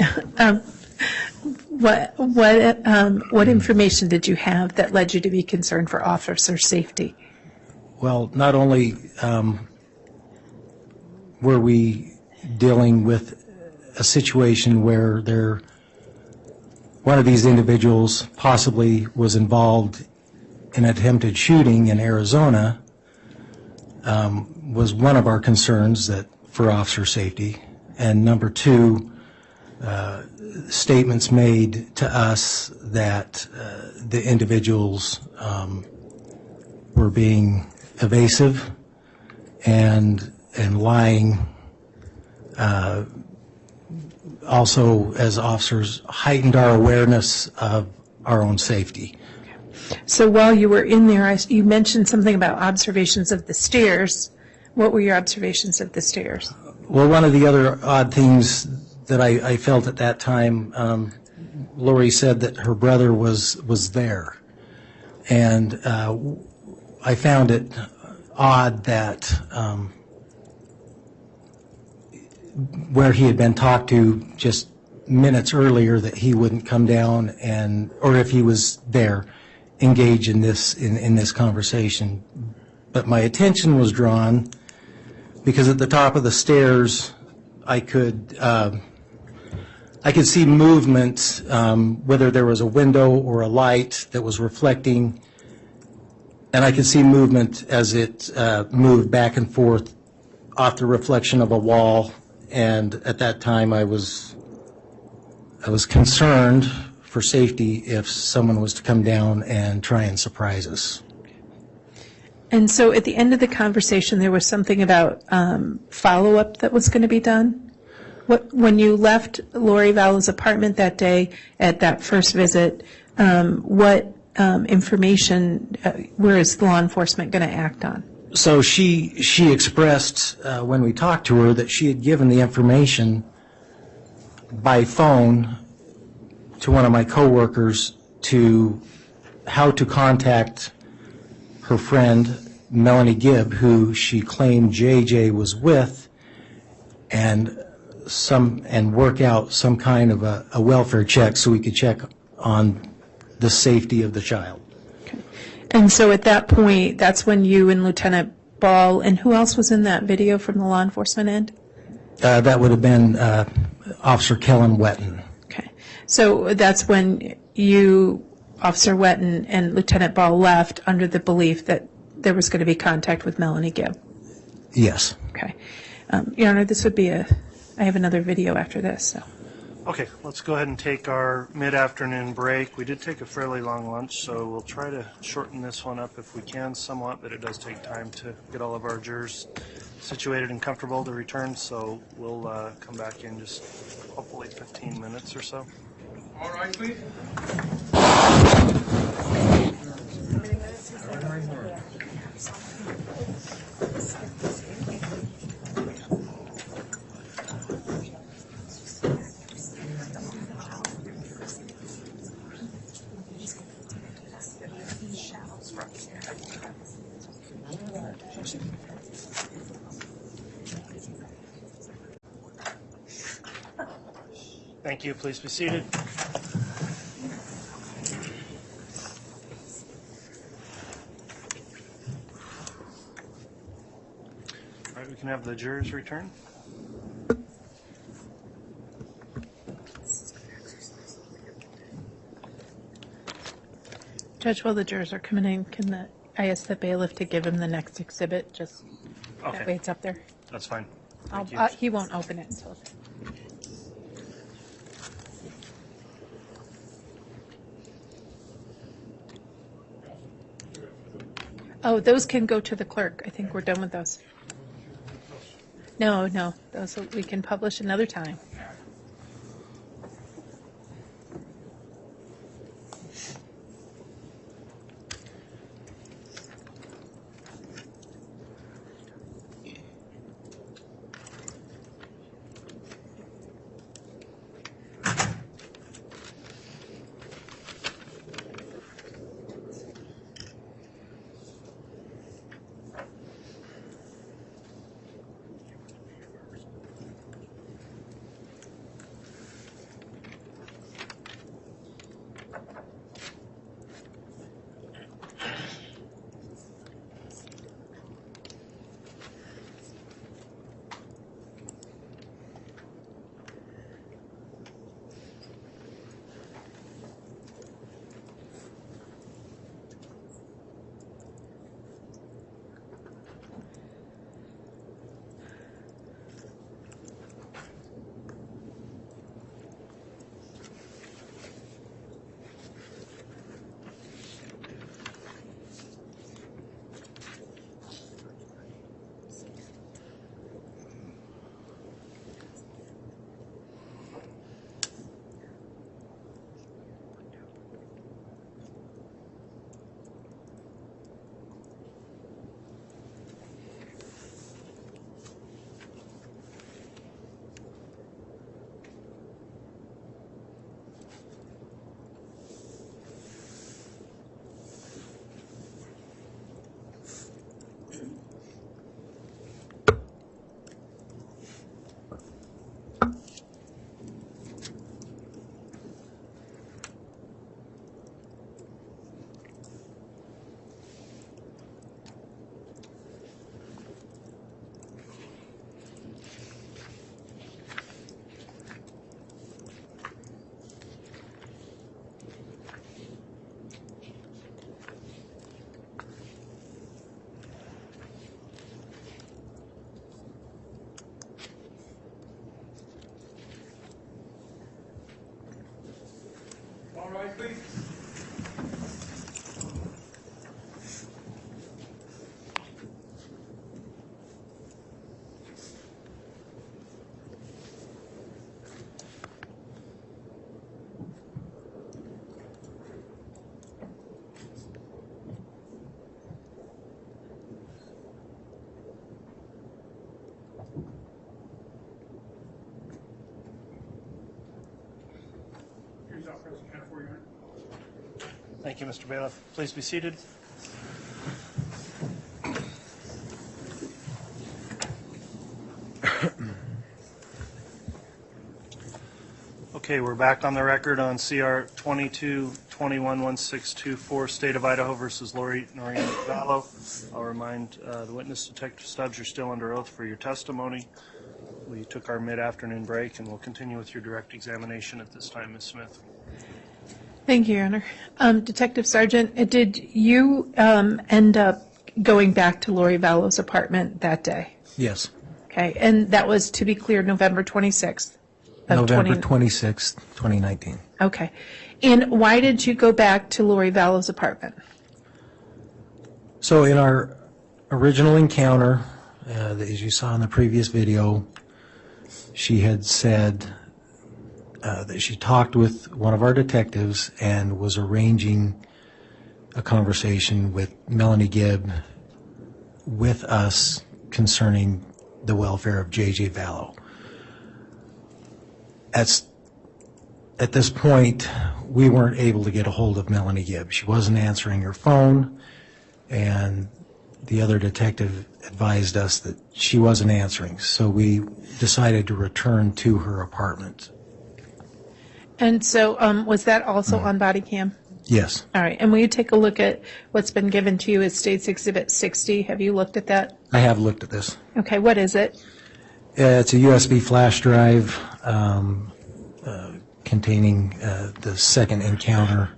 [SPEAKER 11] What information did you have that led you to be concerned for officer safety?
[SPEAKER 15] Well, not only were we dealing with a situation where one of these individuals possibly was involved in an attempted shooting in Arizona, was one of our concerns for officer safety. And number two, statements made to us that the individuals were being evasive and lying. Also, as officers, heightened our awareness of our own safety.
[SPEAKER 11] So while you were in there, you mentioned something about observations of the stairs. What were your observations of the stairs?
[SPEAKER 15] Well, one of the other odd things that I felt at that time, Lori said that her brother was there. And I found it odd that where he had been talked to just minutes earlier, that he wouldn't come down or if he was there, engage in this conversation. But my attention was drawn because at the top of the stairs, I could I could see movement, whether there was a window or a light that was reflecting, and I could see movement as it moved back and forth off the reflection of a wall. And at that time, I was concerned for safety if someone was to come down and try and surprise us.
[SPEAKER 11] And so at the end of the conversation, there was something about follow-up that was going to be done? When you left Lori Vallow's apartment that day at that first visit, what information, where is law enforcement going to act on?
[SPEAKER 15] So she expressed when we talked to her that she had given the information by phone to one of my coworkers to how to contact her friend Melanie Gibb, who she claimed JJ was with, and work out some kind of a welfare check so we could check on the safety of the child.
[SPEAKER 11] Okay. And so at that point, that's when you and Lieutenant Ball, and who else was in that video from the law enforcement end?
[SPEAKER 15] That would have been Officer Kellen Wetton.
[SPEAKER 11] Okay. So that's when you, Officer Wetton, and Lieutenant Ball left under the belief that there was going to be contact with Melanie Gibb?
[SPEAKER 15] Yes.
[SPEAKER 11] Okay. Your Honor, this would be I have another video after this. So.
[SPEAKER 1] Okay, let's go ahead and take our mid-afternoon break. We did take a fairly long lunch, so we'll try to shorten this one up if we can somewhat, but it does take time to get all of our jurors situated and comfortable to return, so we'll come back in just hopefully 15 minutes or so.
[SPEAKER 2] All right, please.
[SPEAKER 1] Thank you. Please be seated. All right, we can have the jurors return.
[SPEAKER 11] Judge, while the jurors are coming in, I ask the bailiff to give him the next exhibit, just
[SPEAKER 1] Okay.
[SPEAKER 11] that way it's up there?
[SPEAKER 1] That's fine. Thank you.
[SPEAKER 11] He won't open it until. Oh, those can go to the clerk. I think we're done with those. No, those we can publish another time.
[SPEAKER 2] rise, please. Accused not present, count for Your Honor.
[SPEAKER 1] Thank you, Mr. Bailiff. Please be seated. Okay, we're back on the record on CR 22-21-1624, State of Idaho versus Lori Noreen Vallow. I'll remind the witness, Detective Stubbs, you're still under oath for your testimony. We took our mid-afternoon break, and we'll continue with your direct examination at this time, Ms. Smith.
[SPEAKER 11] Thank you, Your Honor. Detective Sergeant, did you end up going back to Lori Vallow's apartment that day?
[SPEAKER 15] Yes.
[SPEAKER 11] Okay, and that was, to be clear, November 26th?
[SPEAKER 15] November 26th, 2019.
[SPEAKER 11] Okay. And why did you go back to Lori Vallow's apartment?
[SPEAKER 15] So in our original encounter, as you saw in the previous video, she had said that she talked with one of our detectives and was arranging a conversation with Melanie Gibb with us concerning the welfare of J.J. Vallow. At this point, we weren't able to get a hold of Melanie Gibb. She wasn't answering her phone, and the other detective advised us that she wasn't answering. So we decided to return to her apartment.
[SPEAKER 11] And so was that also on body cam?
[SPEAKER 15] Yes.
[SPEAKER 11] All right. And will you take a look at what's been given to you as State's Exhibit 60? Have you looked at that?
[SPEAKER 15] I have looked at this.
[SPEAKER 11] Okay. What is it?
[SPEAKER 15] It's a USB flash drive containing the second encounter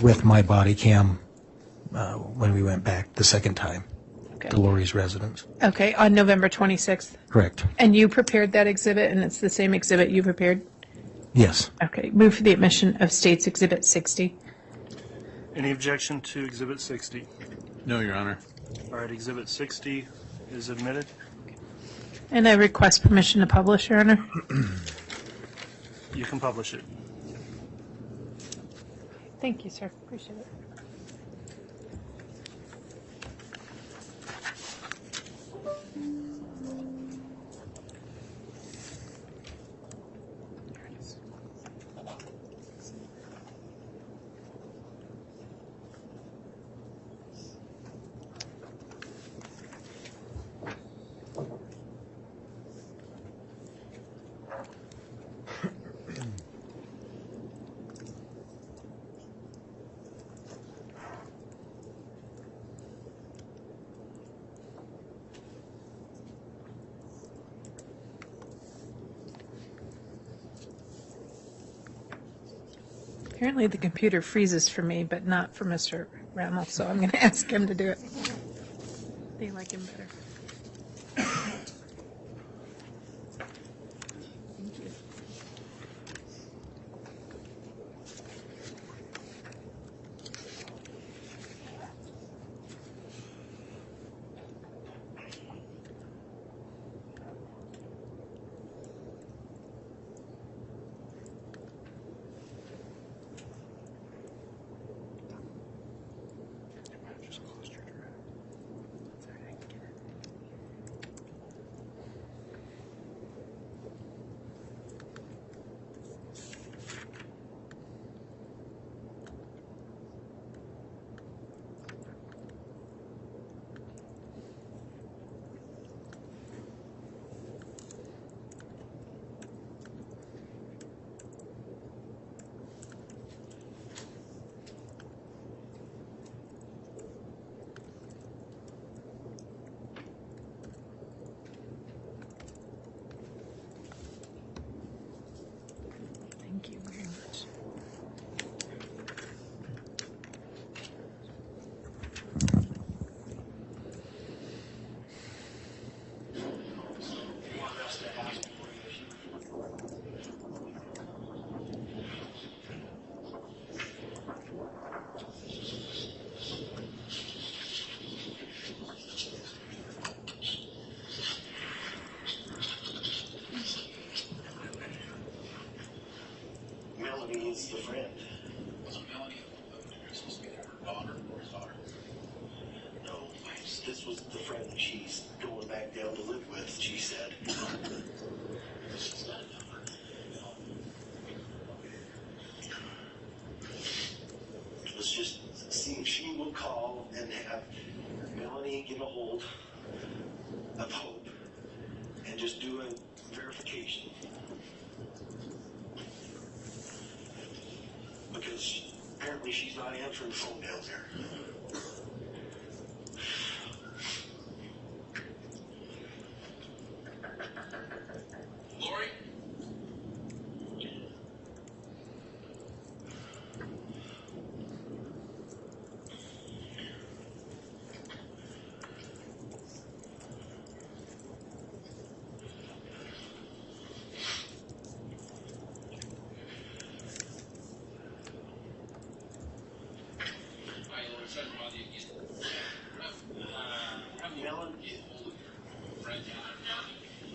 [SPEAKER 15] with my body cam when we went back the second time to Lori's residence.
[SPEAKER 11] Okay. On November 26th?
[SPEAKER 15] Correct.
[SPEAKER 11] And you prepared that exhibit, and it's the same exhibit you prepared?
[SPEAKER 15] Yes.
[SPEAKER 11] Okay. Move for the admission of State's Exhibit 60.
[SPEAKER 1] Any objection to Exhibit 60?
[SPEAKER 5] No, Your Honor.
[SPEAKER 1] All right, Exhibit 60 is admitted.
[SPEAKER 11] And I request permission to publish, Your Honor.
[SPEAKER 1] You can publish it.
[SPEAKER 11] Thank you, sir. Appreciate it. Apparently the computer freezes for me, but not for Mr. Rammel, so I'm going to ask him to do it. They like him better. Thank you.
[SPEAKER 18] was just see if she would call and have Melanie get a hold of Hope and just do a verification. Because apparently she's not answering the phone down there.
[SPEAKER 16] Lori?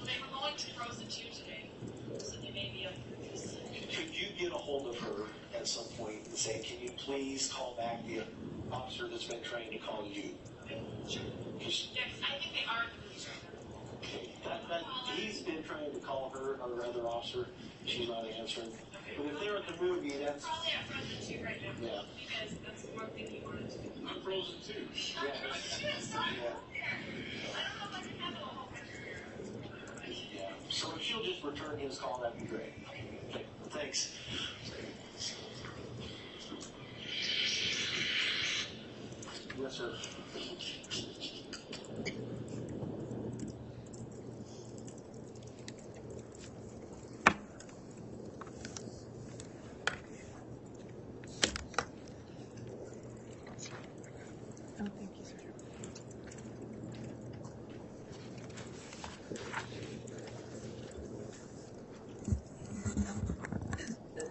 [SPEAKER 17] They were going to Frozen 2 today, so they may be up for this.
[SPEAKER 18] Could you get a hold of her at some point and say, can you please call back the officer that's been trying to call you?
[SPEAKER 17] Sure. Yeah, 'cause I think they are police right now.
[SPEAKER 18] He's been trying to call her, or other officer. She's not answering. But if they're at the movie, that's...
[SPEAKER 17] Probably at Frozen 2 right now.
[SPEAKER 18] Yeah.
[SPEAKER 17] Because that's one thing he wanted to do.
[SPEAKER 16] I'm Frozen too.
[SPEAKER 18] Yeah.
[SPEAKER 17] I don't know if I can handle a whole picture.
[SPEAKER 18] Yeah. So if she'll just return his call, that'd be great. Okay, thanks. Yes, sir.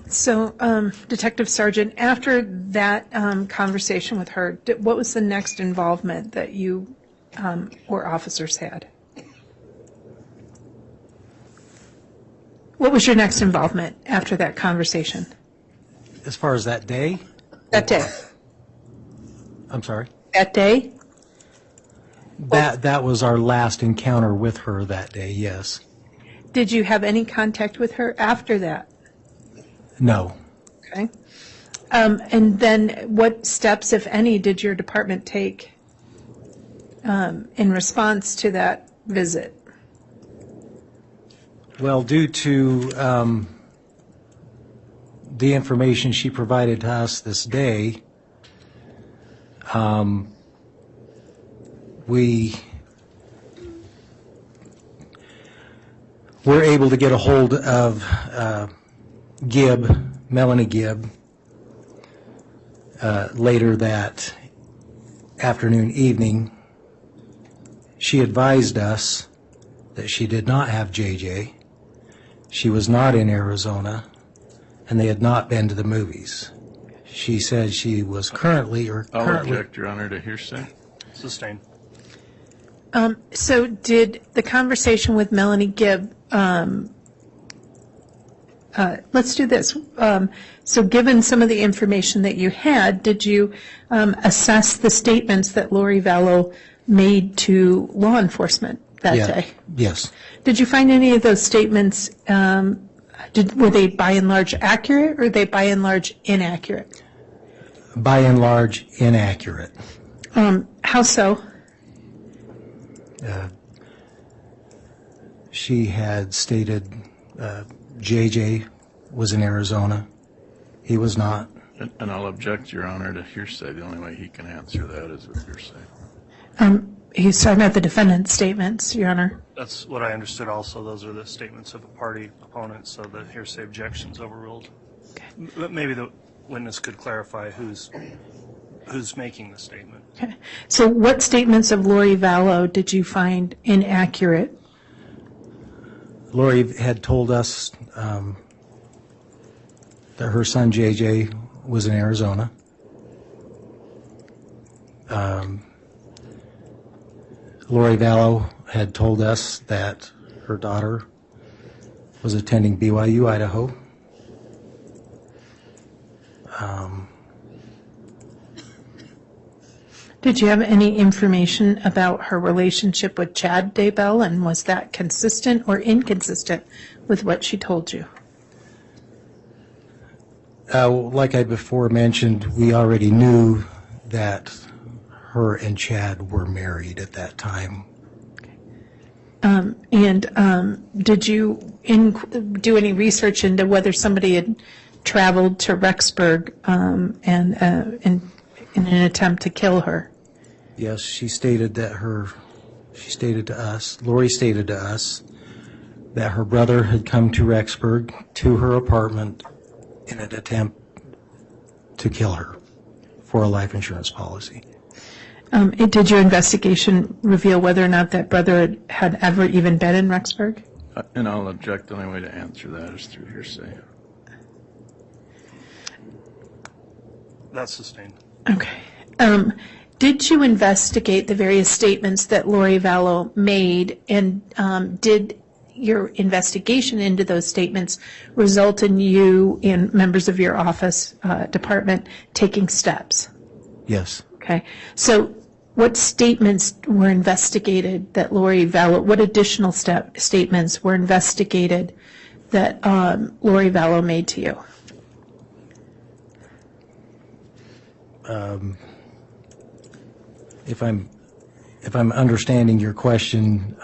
[SPEAKER 11] So, Detective Sergeant, after that conversation with her, what was the next involvement that you or officers had? What was your next involvement after that conversation?
[SPEAKER 15] As far as that day?
[SPEAKER 11] That day?
[SPEAKER 15] I'm sorry?
[SPEAKER 11] That day?
[SPEAKER 15] That was our last encounter with her that day, yes.
[SPEAKER 11] Did you have any contact with her after that?
[SPEAKER 15] No.
[SPEAKER 11] Okay. And then what steps, if any, did your department take in response to that visit?
[SPEAKER 15] Well, due to the information she provided to us this day, we were able to get a hold of Gibb, Melanie Gibb, later that afternoon, evening. She advised us that she did not have JJ, she was not in Arizona, and they had not been to the movies. She said she was currently
[SPEAKER 5] I'll object, Your Honor, to hearsay.
[SPEAKER 1] Sustained.
[SPEAKER 11] So did the conversation with Melanie Gibb, let's do this. So given some of the information that you had, did you assess the statements that Lori Vallow made to law enforcement that day?
[SPEAKER 15] Yes.
[SPEAKER 11] Did you find any of those statements, were they by and large accurate, or were they by and large inaccurate?
[SPEAKER 15] By and large, inaccurate.
[SPEAKER 11] How so?
[SPEAKER 15] She had stated JJ was in Arizona. He was not.
[SPEAKER 5] And I'll object, Your Honor, to hearsay. The only way he can answer that is with hearsay.
[SPEAKER 11] He's talking about the defendant's statements, Your Honor.
[SPEAKER 1] That's what I understood also. Those are the statements of a party opponent, so the hearsay objection's overruled. Okay. Maybe the witness could clarify who's making the statement.
[SPEAKER 11] Okay. So what statements of Lori Vallow did you find inaccurate?
[SPEAKER 15] Lori had told us that her son JJ was in Arizona. Lori Vallow had told us that her daughter was attending BYU, Idaho.
[SPEAKER 11] Did you have any information about her relationship with Chad Daybell, and was that consistent or inconsistent with what she told you?
[SPEAKER 15] Like I before mentioned, we already knew that her and Chad were married at that time.
[SPEAKER 11] Did you do any research into whether somebody had traveled to Rexburg in an attempt to kill her?
[SPEAKER 15] Yes, she stated to us, Lori stated to us, that her brother had come to Rexburg to her apartment in an attempt to kill her for a life insurance policy.
[SPEAKER 11] Did your investigation reveal whether or not that brother had ever even been in Rexburg?
[SPEAKER 5] And I'll object. The only way to answer that is through hearsay.
[SPEAKER 1] That's sustained.
[SPEAKER 11] Okay. Did you investigate the various statements that Lori Vallow made, and did your investigation into those statements result in you and members of your office department taking steps?
[SPEAKER 15] Yes.
[SPEAKER 11] Okay. So what statements were investigated that Lori Vallow, what additional statements were investigated that Lori Vallow made to you?
[SPEAKER 15] If I'm understanding your question,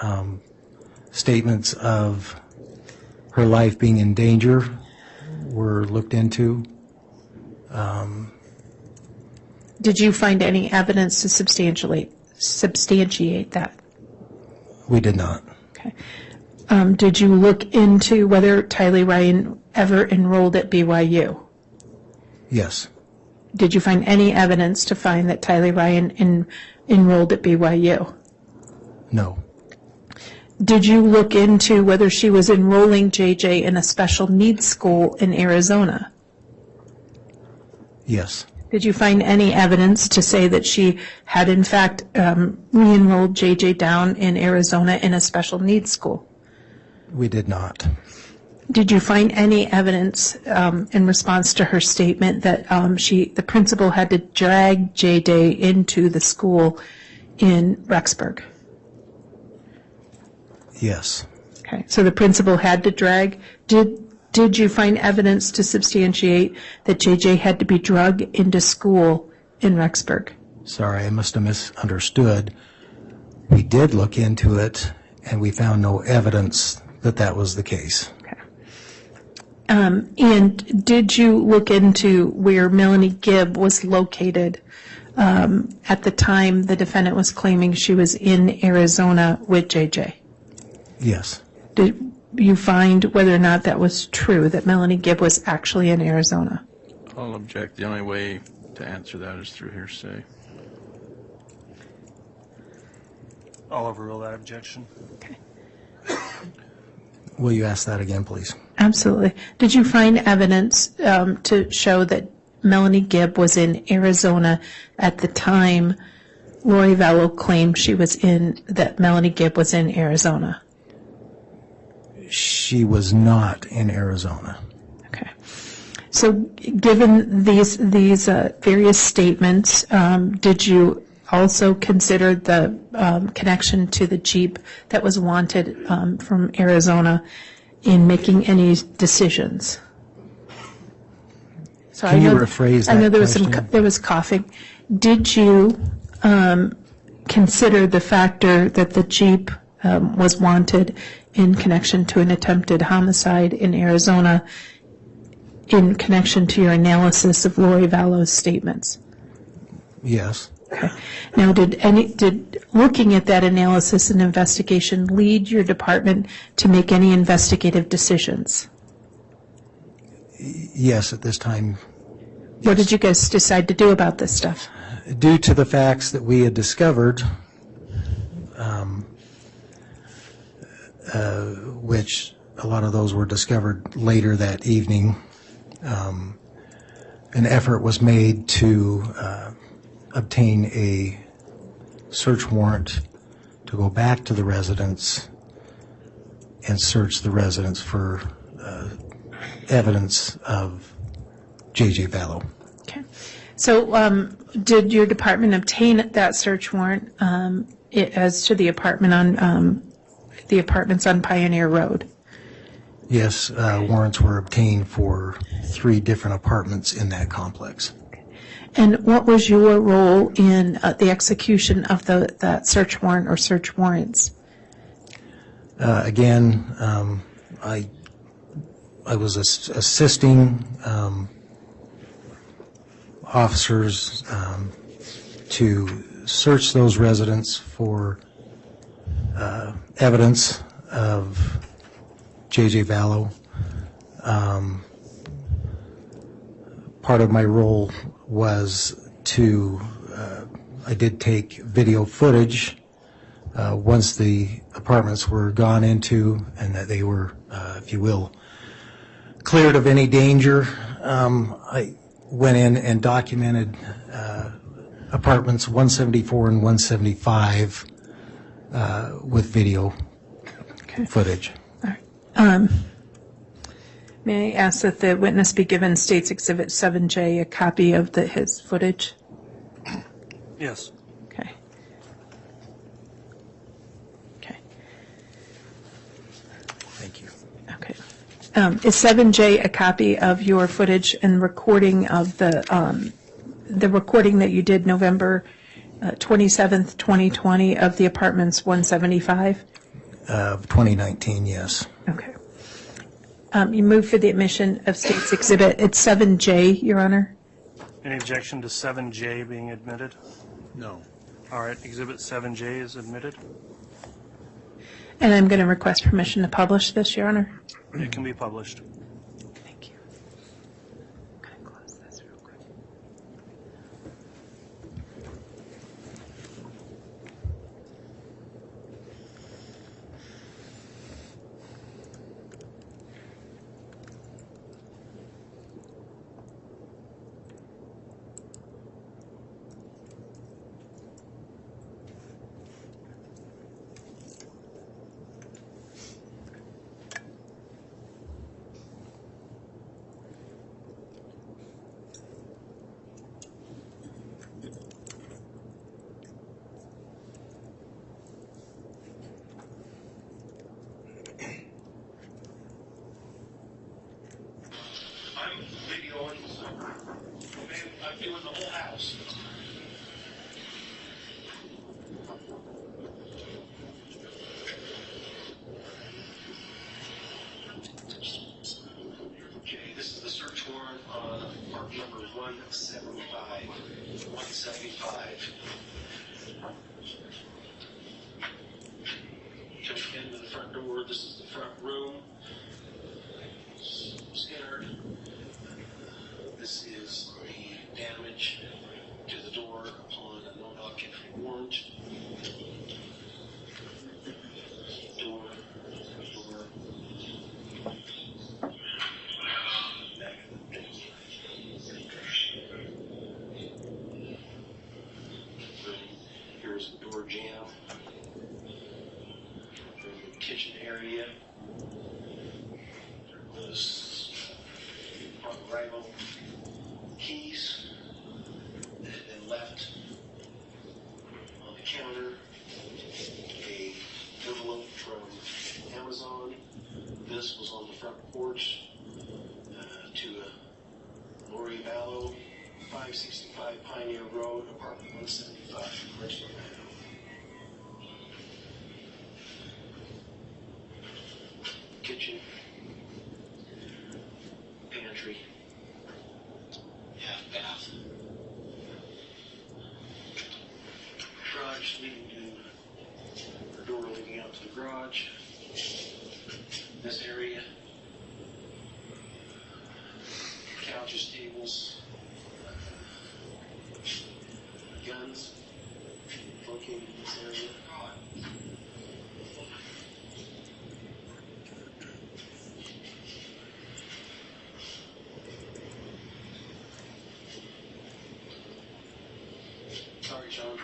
[SPEAKER 15] statements of her life being in danger were looked into.
[SPEAKER 11] Did you find any evidence to substantiate that?
[SPEAKER 15] We did not.
[SPEAKER 11] Okay. Did you look into whether Tylee Ryan ever enrolled at BYU?
[SPEAKER 15] Yes.
[SPEAKER 11] Did you find any evidence to find that Tylee Ryan enrolled at BYU?
[SPEAKER 15] No.
[SPEAKER 11] Did you look into whether she was enrolling JJ in a special needs school in Arizona?
[SPEAKER 15] Yes.
[SPEAKER 11] Did you find any evidence to say that she had in fact re-enrolled JJ down in Arizona in a special needs school?
[SPEAKER 15] We did not.
[SPEAKER 11] Did you find any evidence in response to her statement that the principal had to drag JJ into the school in Rexburg?
[SPEAKER 15] Yes.
[SPEAKER 11] Okay, so the principal had to drag. Did you find evidence to substantiate that JJ had to be drugged into school in Rexburg?
[SPEAKER 15] Sorry, I must have misunderstood. We did look into it, and we found no evidence that that was the case.
[SPEAKER 11] And did you look into where Melanie Gibb was located at the time the defendant was claiming she was in Arizona with JJ?
[SPEAKER 15] Yes.
[SPEAKER 11] Did you find whether or not that was true, that Melanie Gibb was actually in Arizona?
[SPEAKER 5] I'll object. The only way to answer that is through hearsay.
[SPEAKER 1] I'll overrule that objection.
[SPEAKER 11] Okay.
[SPEAKER 15] Will you ask that again, please?
[SPEAKER 11] Absolutely. Did you find evidence to show that Melanie Gibb was in Arizona at the time Lori Vallow claimed that Melanie Gibb was in Arizona?
[SPEAKER 15] She was not in Arizona.
[SPEAKER 11] Okay. So given these various statements, did you also consider the connection to the Jeep that was wanted from Arizona in making any decisions? So
[SPEAKER 15] Can you rephrase that
[SPEAKER 11] I know there was coughing. Did you consider the factor that the Jeep was wanted in connection to an attempted homicide in Arizona in connection to your analysis of Lori Vallow's statements?
[SPEAKER 15] Yes.
[SPEAKER 11] Okay. Now, did looking at that analysis and investigation lead your department to make any investigative decisions?
[SPEAKER 15] Yes, at this time.
[SPEAKER 11] What did you guys decide to do about this stuff?
[SPEAKER 15] Due to the facts that we had discovered, which a lot of those were discovered later that evening, an effort was made to obtain a search warrant to go back to the residence and search the residence for evidence of J.J. Vallow.
[SPEAKER 11] Okay. So did your department obtain that search warrant as to the apartments on Pioneer Road?
[SPEAKER 15] Yes, warrants were obtained for 3 different apartments in that complex.
[SPEAKER 11] And what was your role in the execution of that search warrant or search warrants?
[SPEAKER 15] Again, I was assisting officers to search those residents for evidence of J.J. Vallow. Part of my role was I did take video footage once the apartments were gone into and that they were, if you will, cleared of any danger. I went in and documented apartments 174 and 175 with video footage.
[SPEAKER 11] All right. May I ask that the witness be given State's Exhibit 7J, a copy of his footage?
[SPEAKER 1] Yes.
[SPEAKER 11] Okay. Okay.
[SPEAKER 15] Thank you.
[SPEAKER 11] Okay. Is 7J a copy of your footage and recording of the recording that you did November 27th, 2020 of the apartments 175?
[SPEAKER 15] Of 2019, yes.
[SPEAKER 11] Okay. You move for the admission of State's Exhibit. It's 7J, Your Honor.
[SPEAKER 1] Any objection to 7J being admitted?
[SPEAKER 5] No.
[SPEAKER 1] All right, Exhibit 7J is admitted.
[SPEAKER 11] And I'm going to request permission to publish this, Your Honor.
[SPEAKER 1] It can be published.
[SPEAKER 11] Thank you. I'm going to close this real quick.
[SPEAKER 18] I'm videoing, I'm doing the whole house. Okay, this is the search warrant on part number 175. Just into the front door, this is the front room. Scanner. This is the damage to the door upon a non-occupancy warrant. Door. Here's the door jamb. The kitchen area. This arrival keys that had been left on the counter. A envelope from Amazon. This was on the front porch to Lori Vallow, 565 Pioneer Road, apartment 175, Rexburg. Kitchen, pantry, half bath, garage leading to the door leading out to the garage. This area, couches, tables, guns located in this area. Sorry, Sean.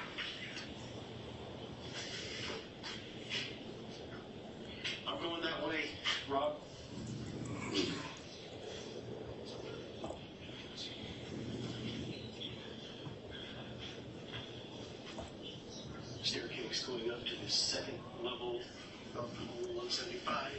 [SPEAKER 18] I'm going that way, Rob. Staircase going up to the second level of 175.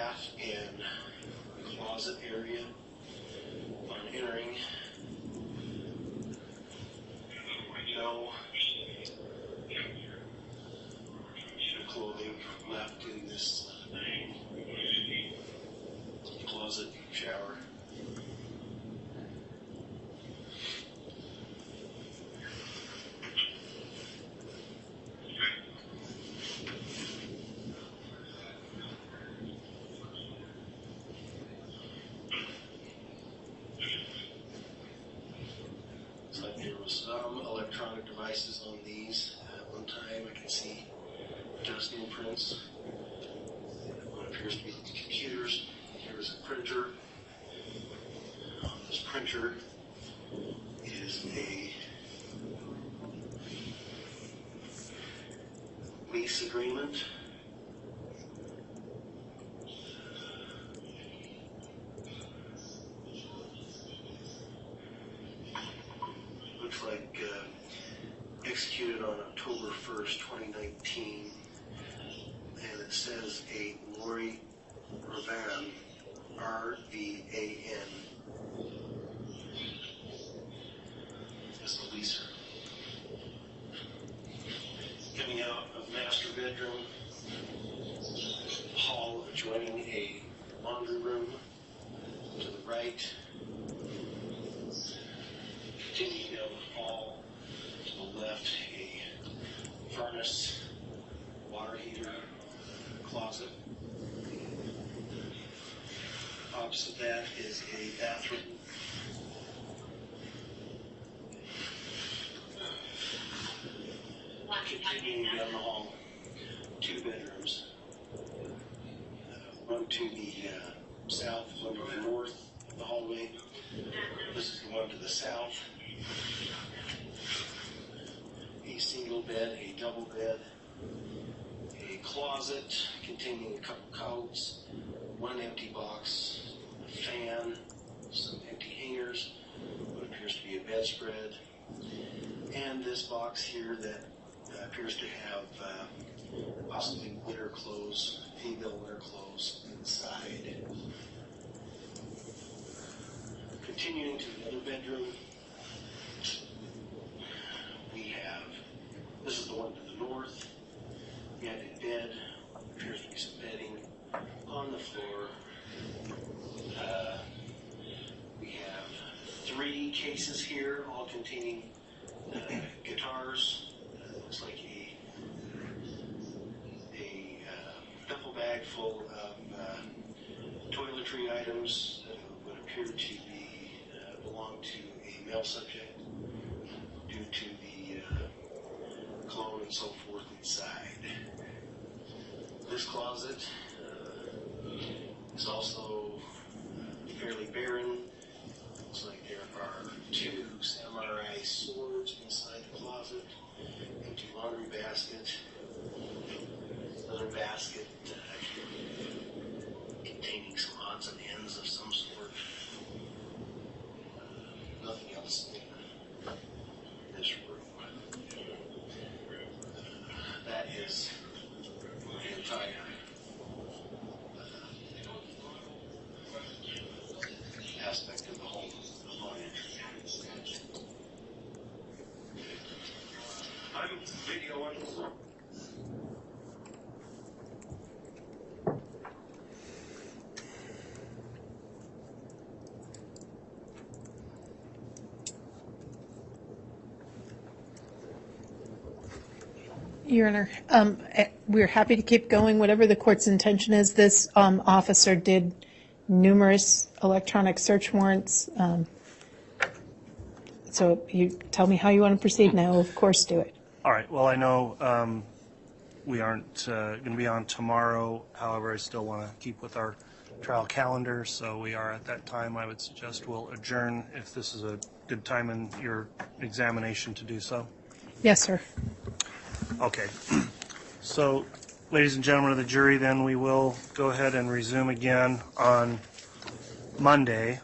[SPEAKER 18] bath and closet area. On entering, no clothing left in this closet, shower. Looks like there was some electronic devices on these at one time. I can see dust imprints. What appears to be computers. Here's a printer. On this printer is a lease agreement. Looks like executed on October 1st, 2019. And it says a Lori Ravan, R-V-A-N, as the leaser. Coming out of master bedroom, hall adjoining a laundry room to the right. Continuing down the hall to the left, a furnace, water heater, closet. Opposite that is a bathroom. Continuing down the hall, 2 bedrooms. One to the south, one to the north of the hallway. This is the one to the south. A single bed, a double bed, a closet containing a couple coats, 1 empty box, a fan, some empty hangers, what appears to be a bedspread, and this box here that appears to have possibly winter clothes, female winter clothes inside. Continuing to the other bedroom, we have, this is the one to the north. We have a bed, appears to be some bedding on the floor. We have 3 cases here, all containing guitars. Looks like a duffel bag full of toiletry items that would appear to be belong to a male subject due to the cologne and so forth inside. This closet is also fairly barren. Looks like there are 2 samurai swords inside the closet, empty laundry basket, another basket containing some odds and ends of some sort. Nothing else in this room. That is the entire aspect of the home. I'm videoing.
[SPEAKER 11] Your Honor, we're happy to keep going, whatever the court's intention is. This officer did numerous electronic search warrants. So you tell me how you want to proceed now, of course do it.
[SPEAKER 1] All right, well, I know we aren't going to be on tomorrow. However, I still want to keep with our trial calendar, so we are at that time. I would suggest we'll adjourn if this is a good time in your examination to do so.
[SPEAKER 11] Yes, sir.
[SPEAKER 1] Okay. So, ladies and gentlemen of the jury, then we will go ahead and resume again on Monday.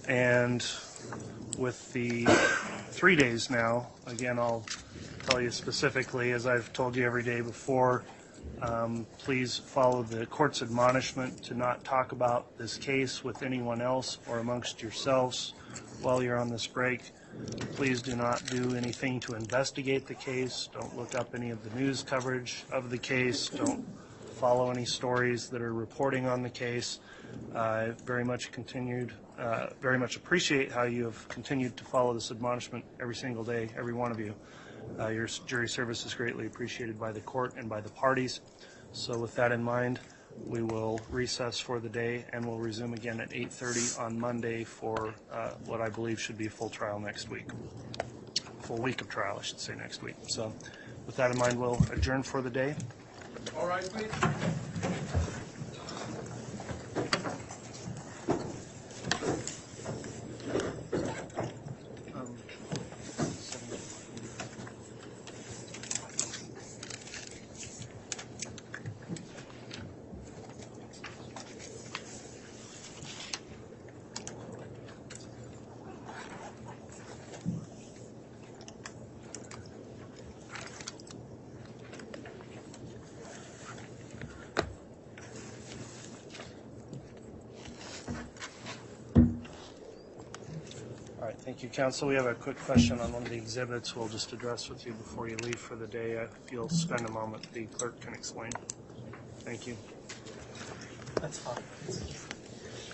[SPEAKER 1] And with the 3 days now, again, I'll tell you specifically, as I've told you every day before, Please follow the court's admonishment to not talk about this case with anyone else or amongst yourselves while you're on this break. Please do not do anything to investigate the case. Don't look up any of the news coverage of the case. Don't follow any stories that are reporting on the case. I very much appreciate how you have continued to follow this admonishment every single day, every one of you. Your jury service is greatly appreciated by the court and by the parties. So with that in mind, we will recess for the day and we'll resume again at 8:30 on Monday for what I believe should be a full trial next week. Full week of trial, I should say, next week. So with that in mind, we'll adjourn for the day.
[SPEAKER 2] All right, please.
[SPEAKER 1] All right, thank you, counsel. We have a quick question on one of the exhibits we'll just address with you before you leave for the day. If you'll spend a moment, the clerk can explain. Thank you.
[SPEAKER 6] That's fine.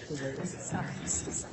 [SPEAKER 3] Sorry.